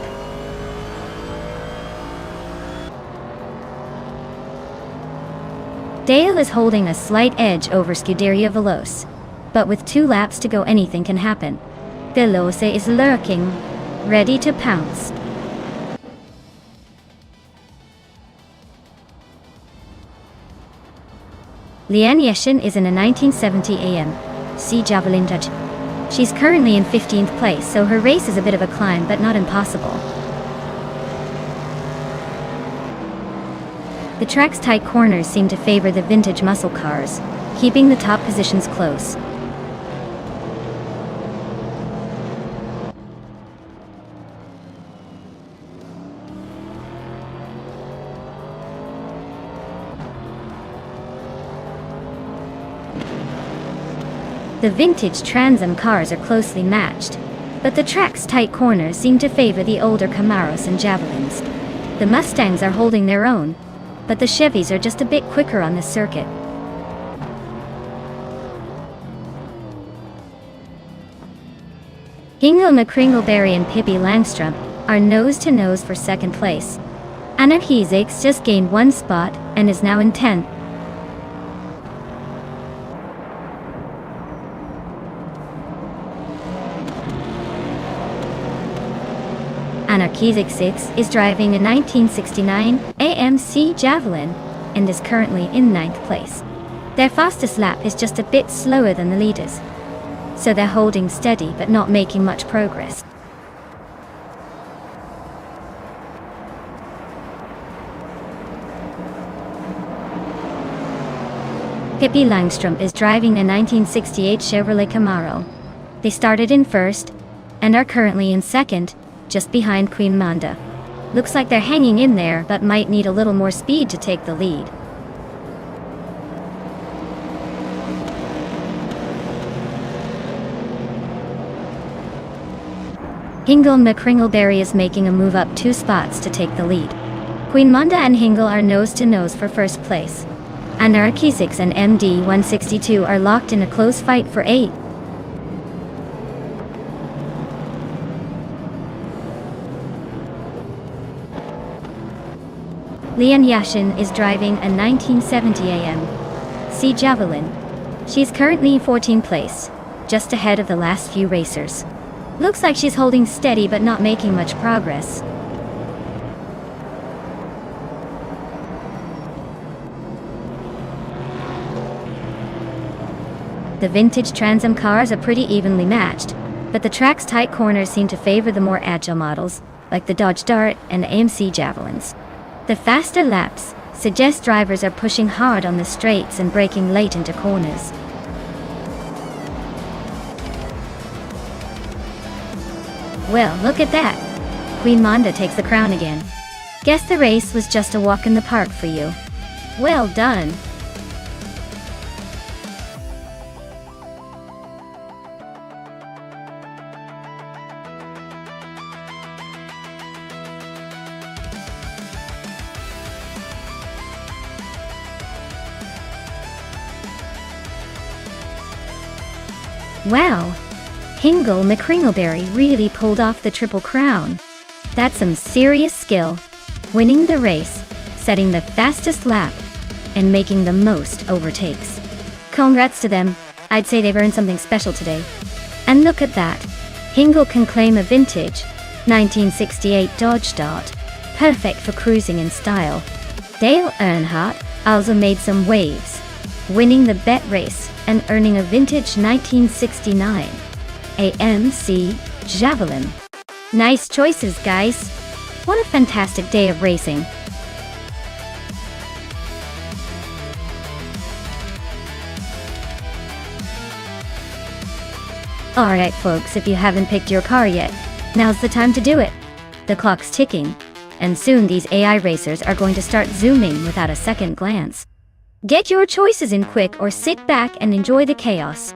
[SPEAKER 1] Dale is holding a slight edge over Scuderia Veloce, but with 2 laps to go anything can happen. Veloce is lurking, ready to pounce. Lian Yeshin is in a 1970 AMC Javelin Dodge. She's currently in 15th place, so her race is a bit of a climb but not impossible. The track's tight corners seem to favor the vintage muscle cars, keeping the top positions close. The vintage Trans Am cars are closely matched, but the track's tight corners seem to favor the older Camaros and Javelins. The Mustangs are holding their own, but the Chevys are just a bit quicker on this circuit. Hingle McCringleberry and Pippi Langstrumpf are nose to nose for second place. Anarchy6 just gained 1 spot and is now in 10th. Anarchy6 is driving a 1969 AMC Javelin and is currently in 9th place. Their fastest lap is just a bit slower than the leaders, so they're holding steady but not making much progress. Pippi Langstrumpf is driving a 1968 Chevrolet Camaro. They started in first and are currently in second, just behind Queen Monda. Looks like they're hanging in there but might need a little more speed to take the lead. Hingle McCringleberry is making a move up 2 spots to take the lead. Queen Monda and Hingle are nose to nose for first place. Anarchy6 and MD 162 are locked in a close fight for 8th. Lian Yashin is driving a 1970 AMC Javelin. She's currently in 14th place, just ahead of the last few racers. Looks like she's holding steady but not making much progress. The vintage Trans Am cars are pretty evenly matched, but the track's tight corners seem to favor the more agile models, like the Dodge Dart and AMC Javelins. The faster laps suggest drivers are pushing hard on the straights and braking late into corners. Well, look at that! Queen Monda takes the crown again. Guess the race was just a walk in the park for you. Well done! Wow! Hingle McCringleberry really pulled off the Triple Crown. That's some serious skill. Winning the race, setting the fastest lap, and making the most overtakes. Congrats to them. I'd say they've earned something special today. And look at that. Hingle can claim a vintage 1968 Dodge Dart, perfect for cruising in style. Dale Earnhardt also made some waves, winning the bet race and earning a vintage 1969 AMC Javelin. Nice choices, guys. What a fantastic day of racing. Alright folks, if you haven't picked your car yet, now's the time to do it. The clock's ticking, and soon these AI racers are going to start zooming without a second glance. Get your choices in quick or sit back and enjoy the chaos.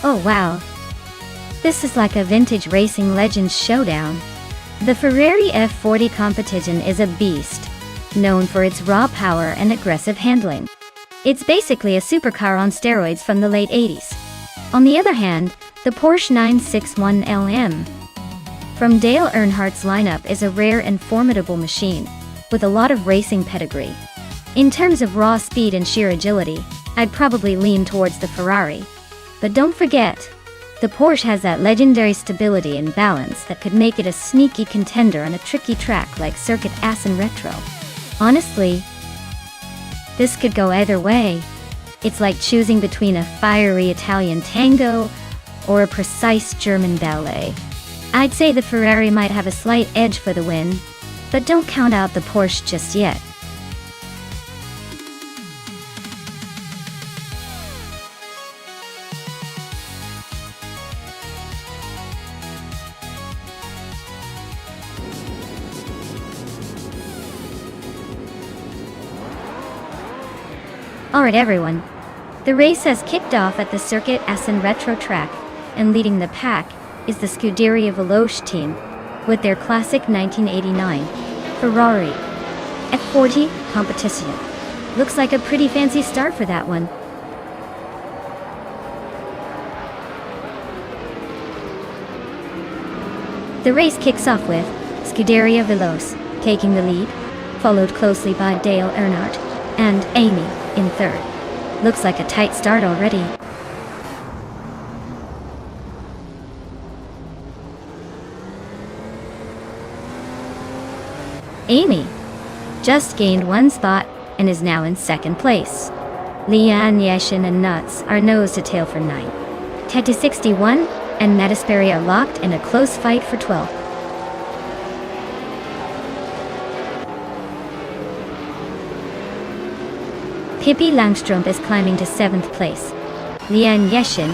[SPEAKER 1] Oh wow. This is like a vintage racing legends showdown. The Ferrari F40 competition is a beast, known for its raw power and aggressive handling. It's basically a supercar on steroids from the late 80s. On the other hand, the Porsche 961 LM from Dale Earnhardt's lineup is a rare and formidable machine, with a lot of racing pedigree. In terms of raw speed and sheer agility, I'd probably lean towards the Ferrari. But don't forget, the Porsche has that legendary stability and balance that could make it a sneaky contender on a tricky track like Circuit Assen Retro. Honestly, this could go either way. It's like choosing between a fiery Italian tango or a precise German ballet. I'd say the Ferrari might have a slight edge for the win, but don't count out the Porsche just yet. Alright everyone, the race has kicked off at the Circuit Assen Retro track, and leading the pack is the Scuderia Veloce team, with their classic 1989 Ferrari F40 competition. Looks like a pretty fancy start for that one. The race kicks off with Scuderia Veloce taking the lead, followed closely by Dale Earnhardt and Amy in third. Looks like a tight start already. Amy just gained one spot and is now in second place. Leanne Yashin and Nuts are nose to tail for 9. Ted to 61 and Metasperi are locked in a close fight for 12th. Pippi Langstrumpf is climbing to 7th place. Lian Yeshin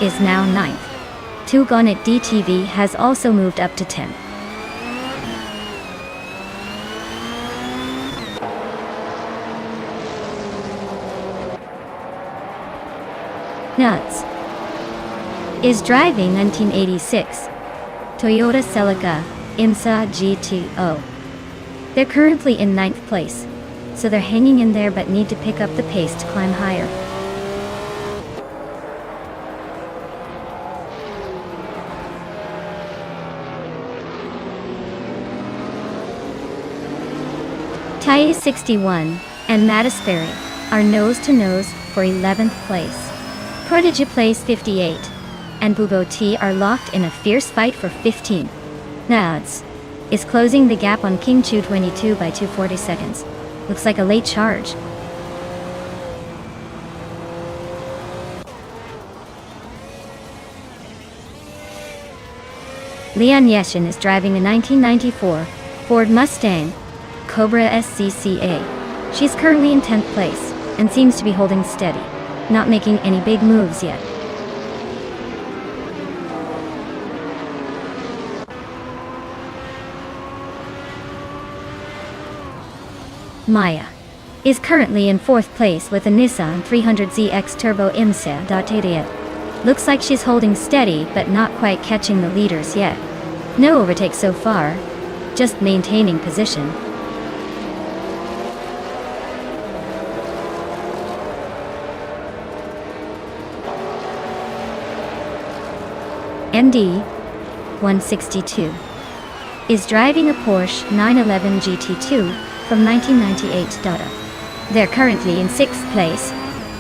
[SPEAKER 1] is now 9th. Tugonit DTV has also moved up to 10th. Nuts is driving 1986 Toyota Celica Imsa GTO. They're currently in 9th place, so they're hanging in there but need to pick up the pace to climb higher. Tai 61 and Metasperi are nose-to-nose for 11th place. Prodigy place 58 and Bubo T are locked in a fierce fight for 15th. Nads is closing the gap on King Chu 22 by 240 seconds. Looks like a late charge. Lian Yeshin is driving a 1994 Ford Mustang Cobra SCCA. She's currently in 10th place and seems to be holding steady, not making any big moves yet. Maya is currently in 4th place with a Nissan 300ZX Turbo Imsa.88. Looks like she's holding steady but not quite catching the leaders yet. No overtake so far, just maintaining position. MD 162 is driving a Porsche 911 GT2 from 1998 data. They're currently in 6th place,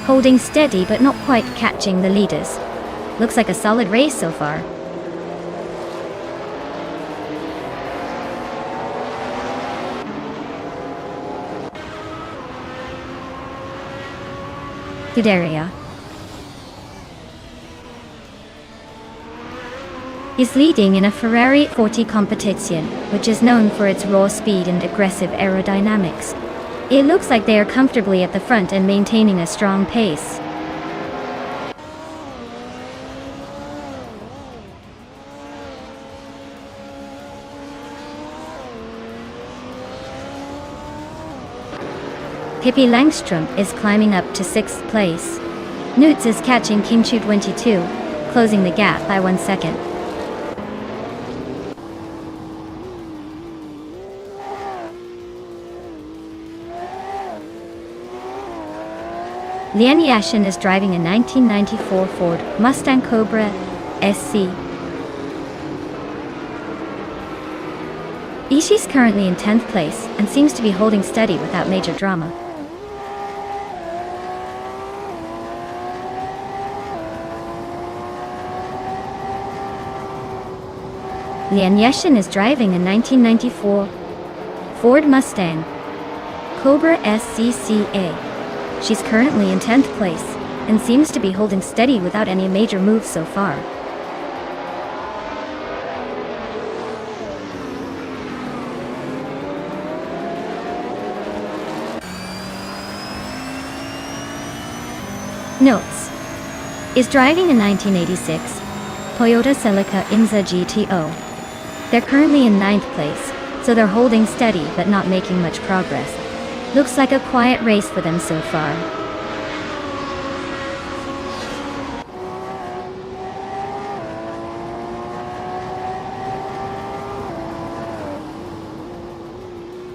[SPEAKER 1] holding steady but not quite catching the leaders. Looks like a solid race so far. Cuderia is leading in a Ferrari 40 competition, which is known for its raw speed and aggressive aerodynamics. It looks like they are comfortably at the front and maintaining a strong pace. Pippi Langstrumpf is climbing up to 6th place. Newts is catching King Chu 22, closing the gap by 1 second. Lian Yashin is driving a 1994 Ford Mustang Cobra SC. Ishi's currently in 10th place and seems to be holding steady without major drama. Lian Yashin is driving a 1994 Ford Mustang Cobra SCCA. She's currently in 10th place and seems to be holding steady without any major moves so far. Notes is driving a 1986 Toyota Celica Imsa GTO. They're currently in 9th place, so they're holding steady but not making much progress. Looks like a quiet race for them so far.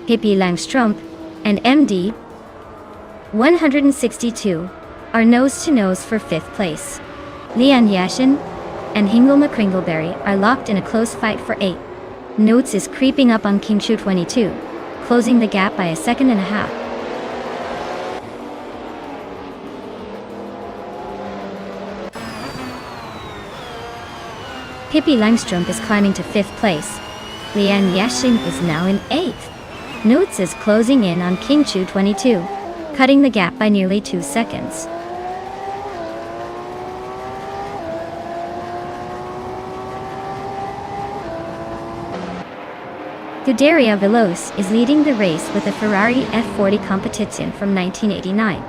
[SPEAKER 1] Pippi Langstrumpf and MD 162 are nose-to-nose for 5th place. Lian Yashin and Hingelma Kringleberry are locked in a close fight for 8th. Notes is creeping up on King Chu 22, closing the gap by 1.5 seconds. Pippi Langstrumpf is climbing to 5th place. Lian Yashin is now in 8th. Notes is closing in on King Chu 22, cutting the gap by nearly 2 seconds. Scuderia Veloce is leading the race with a Ferrari F40 Competizione from 1989.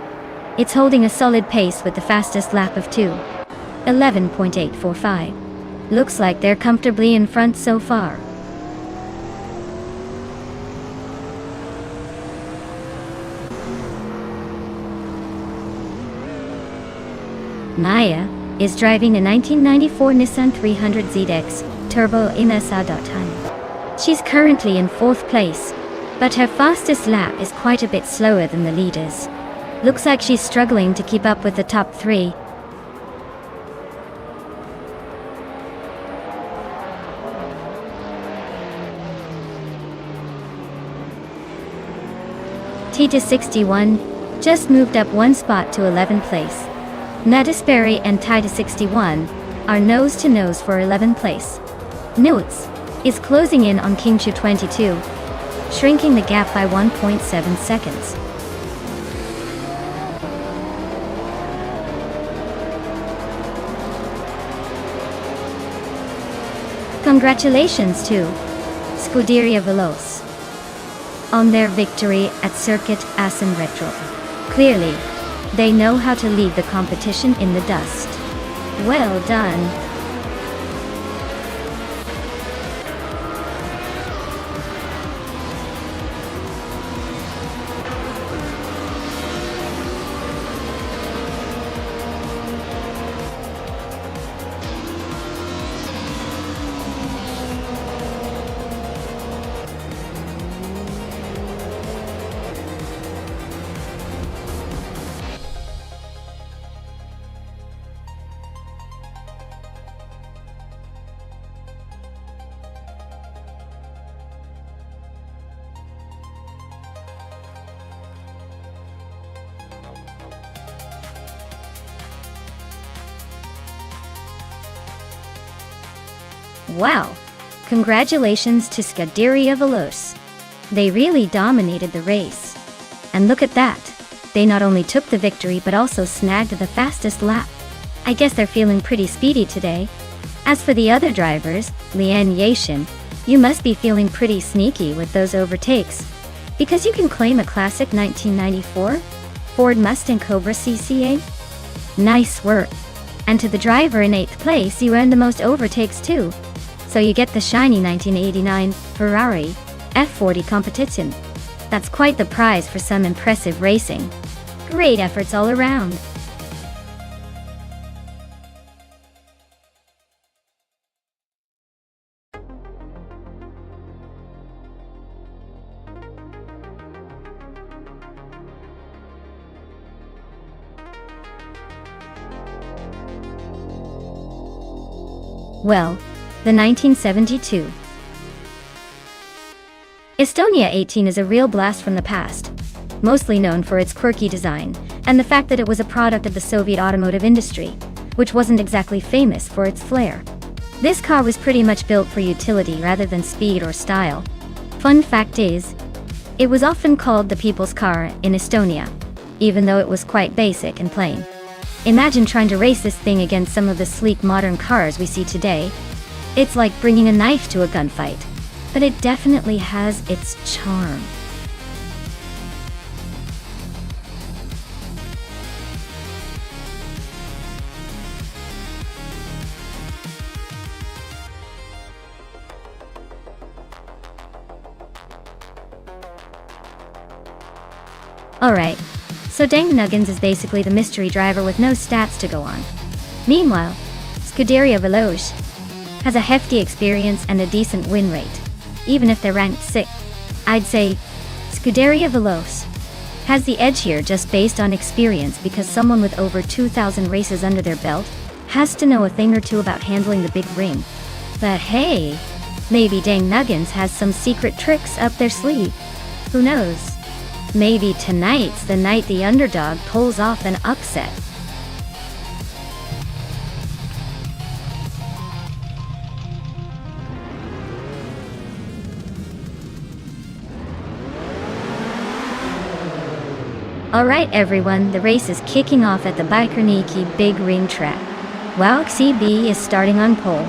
[SPEAKER 1] It's holding a solid pace with the fastest lap of 2:11.845. Looks like they're comfortably in front so far. Maya is driving a 1994 Nissan 300 ZX Turbo MSA.time. She's currently in 4th place, but her fastest lap is quite a bit slower than the leaders. Looks like she's struggling to keep up with the top 3. Tita61 just moved up 1 spot to 11th place. Nadisperry and Tita61 are nose to nose for 11th place. Notes is closing in on Kingshu 22, shrinking the gap by 1.7 seconds. Congratulations to Scuderia Veloce on their victory at Circuit Assen Retro. Clearly, they know how to leave the competition in the dust. Well done. Wow! Congratulations to Scuderia Veloce. They really dominated the race. And look at that! They not only took the victory but also snagged the fastest lap. I guess they're feeling pretty speedy today. As for the other drivers, Lian Yashin, you must be feeling pretty sneaky with those overtakes, because you can claim a classic 1994 Ford Mustang Cobra CCA? Nice work! And to the driver in 8th place, you earned the most overtakes too. So you get the shiny 1989 Ferrari F40 Competizione. That's quite the prize for some impressive racing. Great efforts all around. Well, the 1972 Estonia 18 is a real blast from the past, mostly known for its quirky design and the fact that it was a product of the Soviet automotive industry, which wasn't exactly famous for its flair. This car was pretty much built for utility rather than speed or style. Fun fact is, it was often called the people's car in Estonia, even though it was quite basic and plain. Imagine trying to race this thing against some of the sleek modern cars we see today. It's like bringing a knife to a gunfight, but it definitely has its charm. Alright, so Deng Nuggins is basically the mystery driver with no stats to go on. Meanwhile, Scuderia Veloce has a hefty experience and a decent win rate, even if they're ranked 6th. I'd say Scuderia Veloce has the edge here just based on experience, because someone with over 2,000 races under their belt has to know a thing or two about handling the big ring. But hey, maybe Deng Nuggins has some secret tricks up their sleeve. Who knows? Maybe tonight's the night the underdog pulls off an upset. Alright everyone, the race is kicking off at the Bajkarniki Big Ring track. Wow, CB is starting on pole,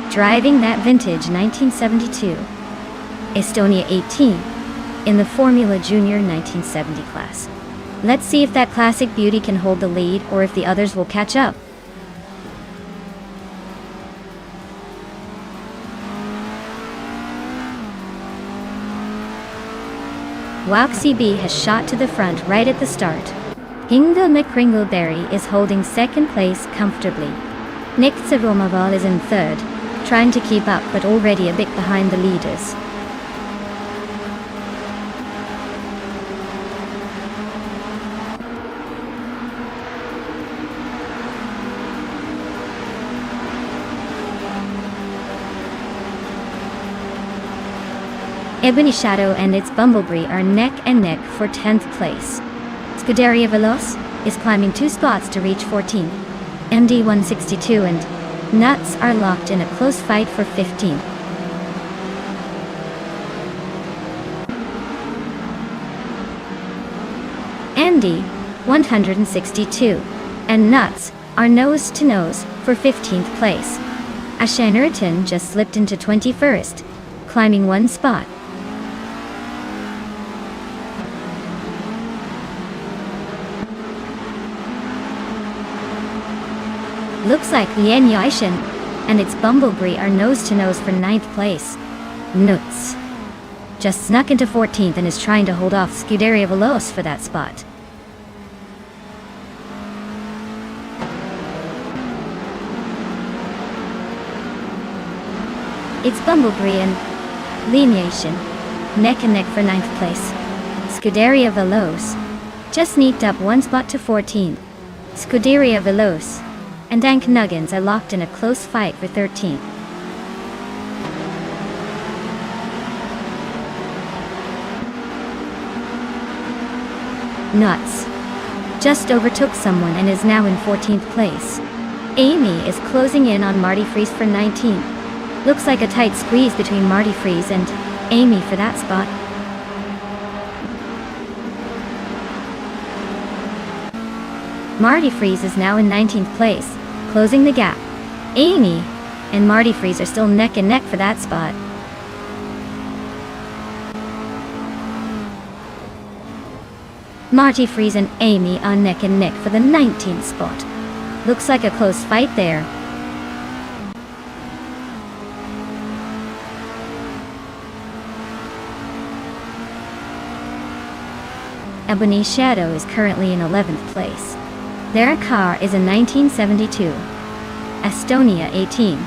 [SPEAKER 1] driving that vintage 1972 Estonia 18, in the Formula Junior 1970 class. Let's see if that classic beauty can hold the lead or if the others will catch up. Wauk CB has shot to the front right at the start. Hinga McCringleberry is holding second place comfortably. Nick Romaval is in third, trying to keep up but already a bit behind the leaders. Ebony Shadow and its Bumblebee are neck and neck for 10th place. Scuderia Veloce is climbing 2 spots to reach 14th. MD 162 and Nuts are locked in a close fight for 15th. MD 162 and Nuts are nose to nose for 15th place. Ashanuritan just slipped into 21st, climbing 1 spot. Looks like Lien Yaishan and its Bumblebee are nose-to-nose for 9th place. Nuts just snuck into 14th and is trying to hold off Scuderia Veloce for that spot. It's Bumblebee and Lien Yaishan neck and neck for 9th place. Scuderia Veloce just sneaked up 1 spot to 14th. Scuderia Veloce and Dank Nuggins are locked in a close fight for 13th. Nuts just overtook someone and is now in 14th place. Amy is closing in on Marty Freeze for 19th. Looks like a tight squeeze between Marty Freeze and Amy for that spot. Marty Freeze is now in 19th place, closing the gap. Amy and Marty Freeze are still neck and neck for that spot. Marty Freeze and Amy are neck and neck for the 19th spot. Looks like a close fight there. Ebony Shadow is currently in 11th place. Their car is a 1972 Estonia 18,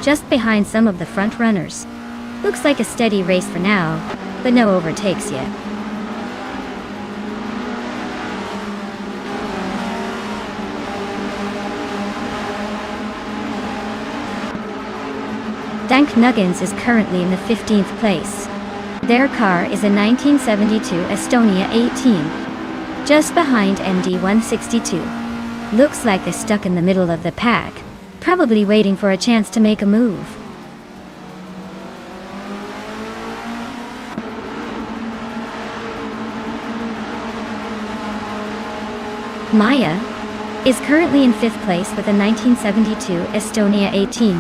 [SPEAKER 1] just behind some of the front runners. Looks like a steady race for now, but no overtakes yet. Dank Nuggins is currently in the 15th place. Their car is a 1972 Estonia 18. Just behind MD 162. Looks like they're stuck in the middle of the pack, probably waiting for a chance to make a move. Maya is currently in 5th place with a 1972 Estonia 18.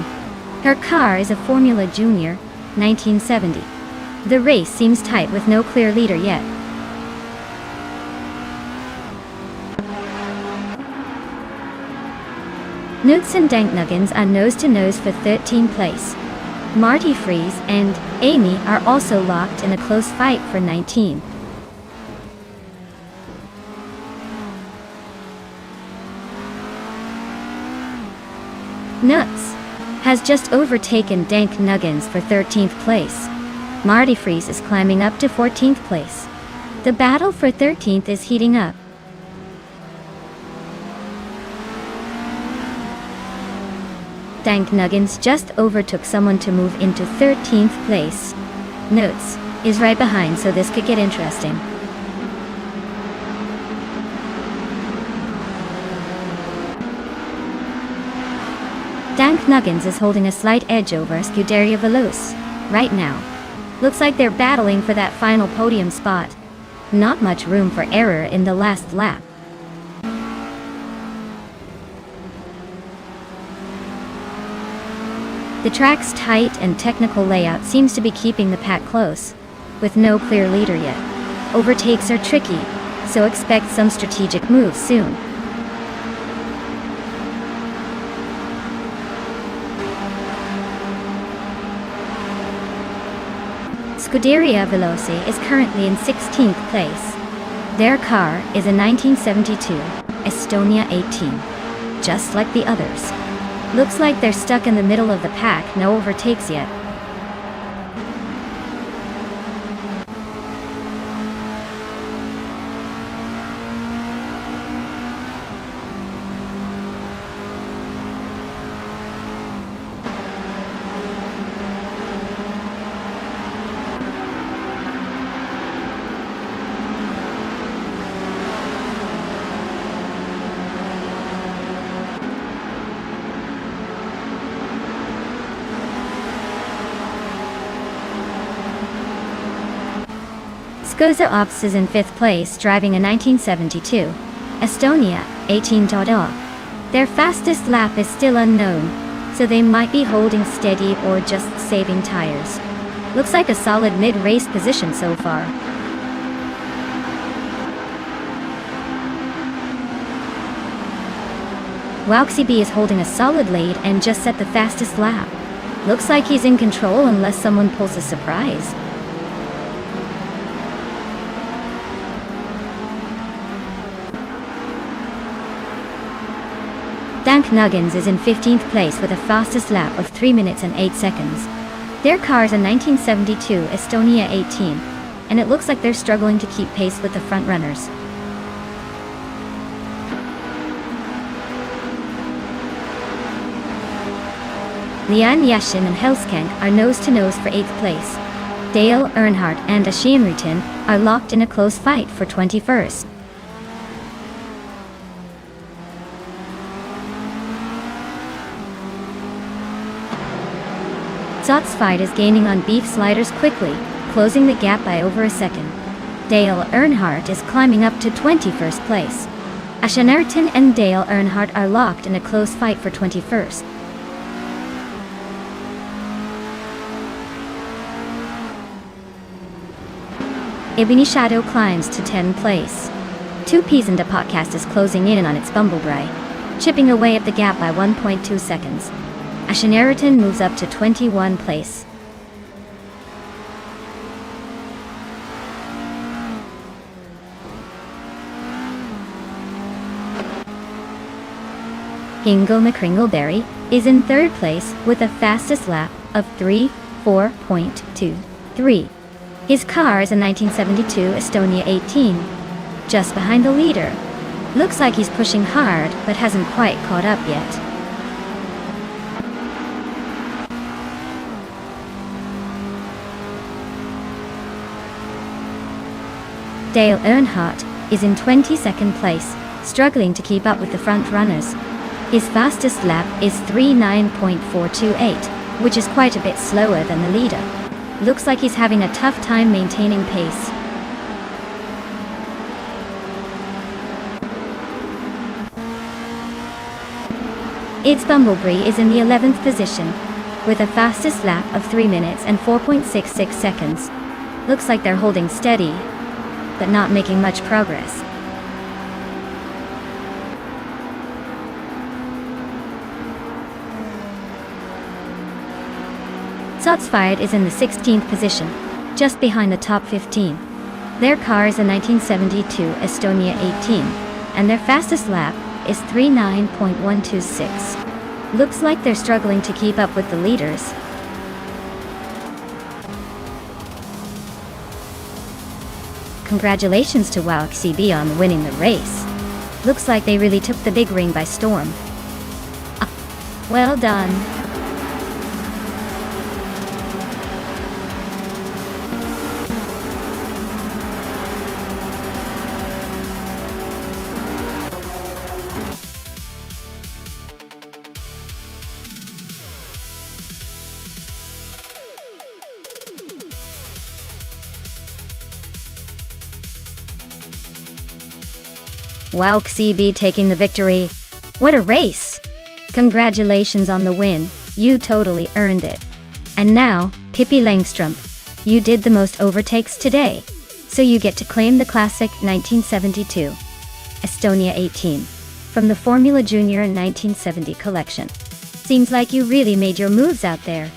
[SPEAKER 1] Her car is a Formula Junior 1970. The race seems tight with no clear leader yet. Nuts and Dank Nuggins are nose-to-nose for 13th place. Marty Freeze and Amy are also locked in a close fight for 19. Nuts has just overtaken Dank Nuggins for 13th place. Marty Freeze is climbing up to 14th place. The battle for 13th is heating up. Dank Nuggins just overtook someone to move into 13th place. Nuts is right behind, so this could get interesting. Dank Nuggins is holding a slight edge over Scuderia Veloce right now. Looks like they're battling for that final podium spot. Not much room for error in the last lap. The track's tight and technical layout seems to be keeping the pack close, with no clear leader yet. Overtakes are tricky, so expect some strategic moves soon. Scuderia Veloce is currently in 16th place. Their car is a 1972 Estonia 18, just like the others. Looks like they're stuck in the middle of the pack, no overtakes yet. Skoza Ops is in 5th place, driving a 1972 Estonia 18.0. Their fastest lap is still unknown, so they might be holding steady or just saving tires. Looks like a solid mid-race position so far. Wauxi is holding a solid lead and just set the fastest lap. Looks like he's in control unless someone pulls a surprise. Dank Nuggins is in 15th place with a fastest lap of 3 minutes and 8 seconds. Their car is a 1972 Estonia 18, and it looks like they're struggling to keep pace with the front runners. Lian Yashin and Helskank are nose-to-nose for 8th place. Dale Earnhardt and Ashian Rutin are locked in a close fight for 21st. Zotsfied is gaining on Beef Sliders quickly, closing the gap by over a second. Dale Earnhardt is climbing up to 21st place. Ashanerton and Dale Earnhardt are locked in a close fight for 21st. Ibini Shadow climbs to 10th place. 2Ps and a podcast is closing in on its Bumblebee, chipping away at the gap by 1.2 seconds. Ashaneriton moves up to 21 place. Hingle McCringleberry is in 3rd place with a fastest lap of 3:4.23. His car is a 1972 Estonia 18, just behind the leader. Looks like he's pushing hard but hasn't quite caught up yet. Dale Earnhardt is in 22nd place, struggling to keep up with the front runners. His fastest lap is 3:9.428, which is quite a bit slower than the leader. Looks like he's having a tough time maintaining pace. Its Bumblebee is in the 11th position, with a fastest lap of 3 minutes and 4.66 seconds. Looks like they're holding steady, but not making much progress. Zotsfired is in the 16th position, just behind the top 15. Their car is a 1972 Estonia 18, and their fastest lap is 3:9.126. Looks like they're struggling to keep up with the leaders. Congratulations to Wauxi on winning the race. Looks like they really took the big ring by storm. Well done. Wauxi taking the victory. What a race! Congratulations on the win. You totally earned it. And now, Pippi Langstrump, you did the most overtakes today. So you get to claim the classic 1972 Estonia 18 from the Formula Junior 1970 collection. Seems like you really made your moves out there.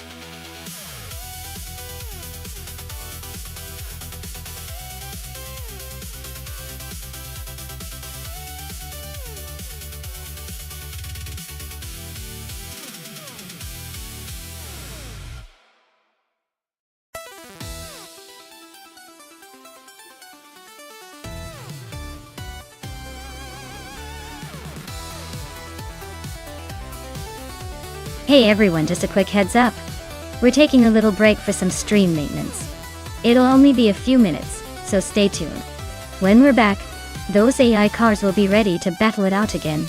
[SPEAKER 1] Hey everyone, just a quick heads up. We're taking a little break for some stream maintenance. It'll only be a few minutes, so stay tuned. When we're back, those AI cars will be ready to battle it out again.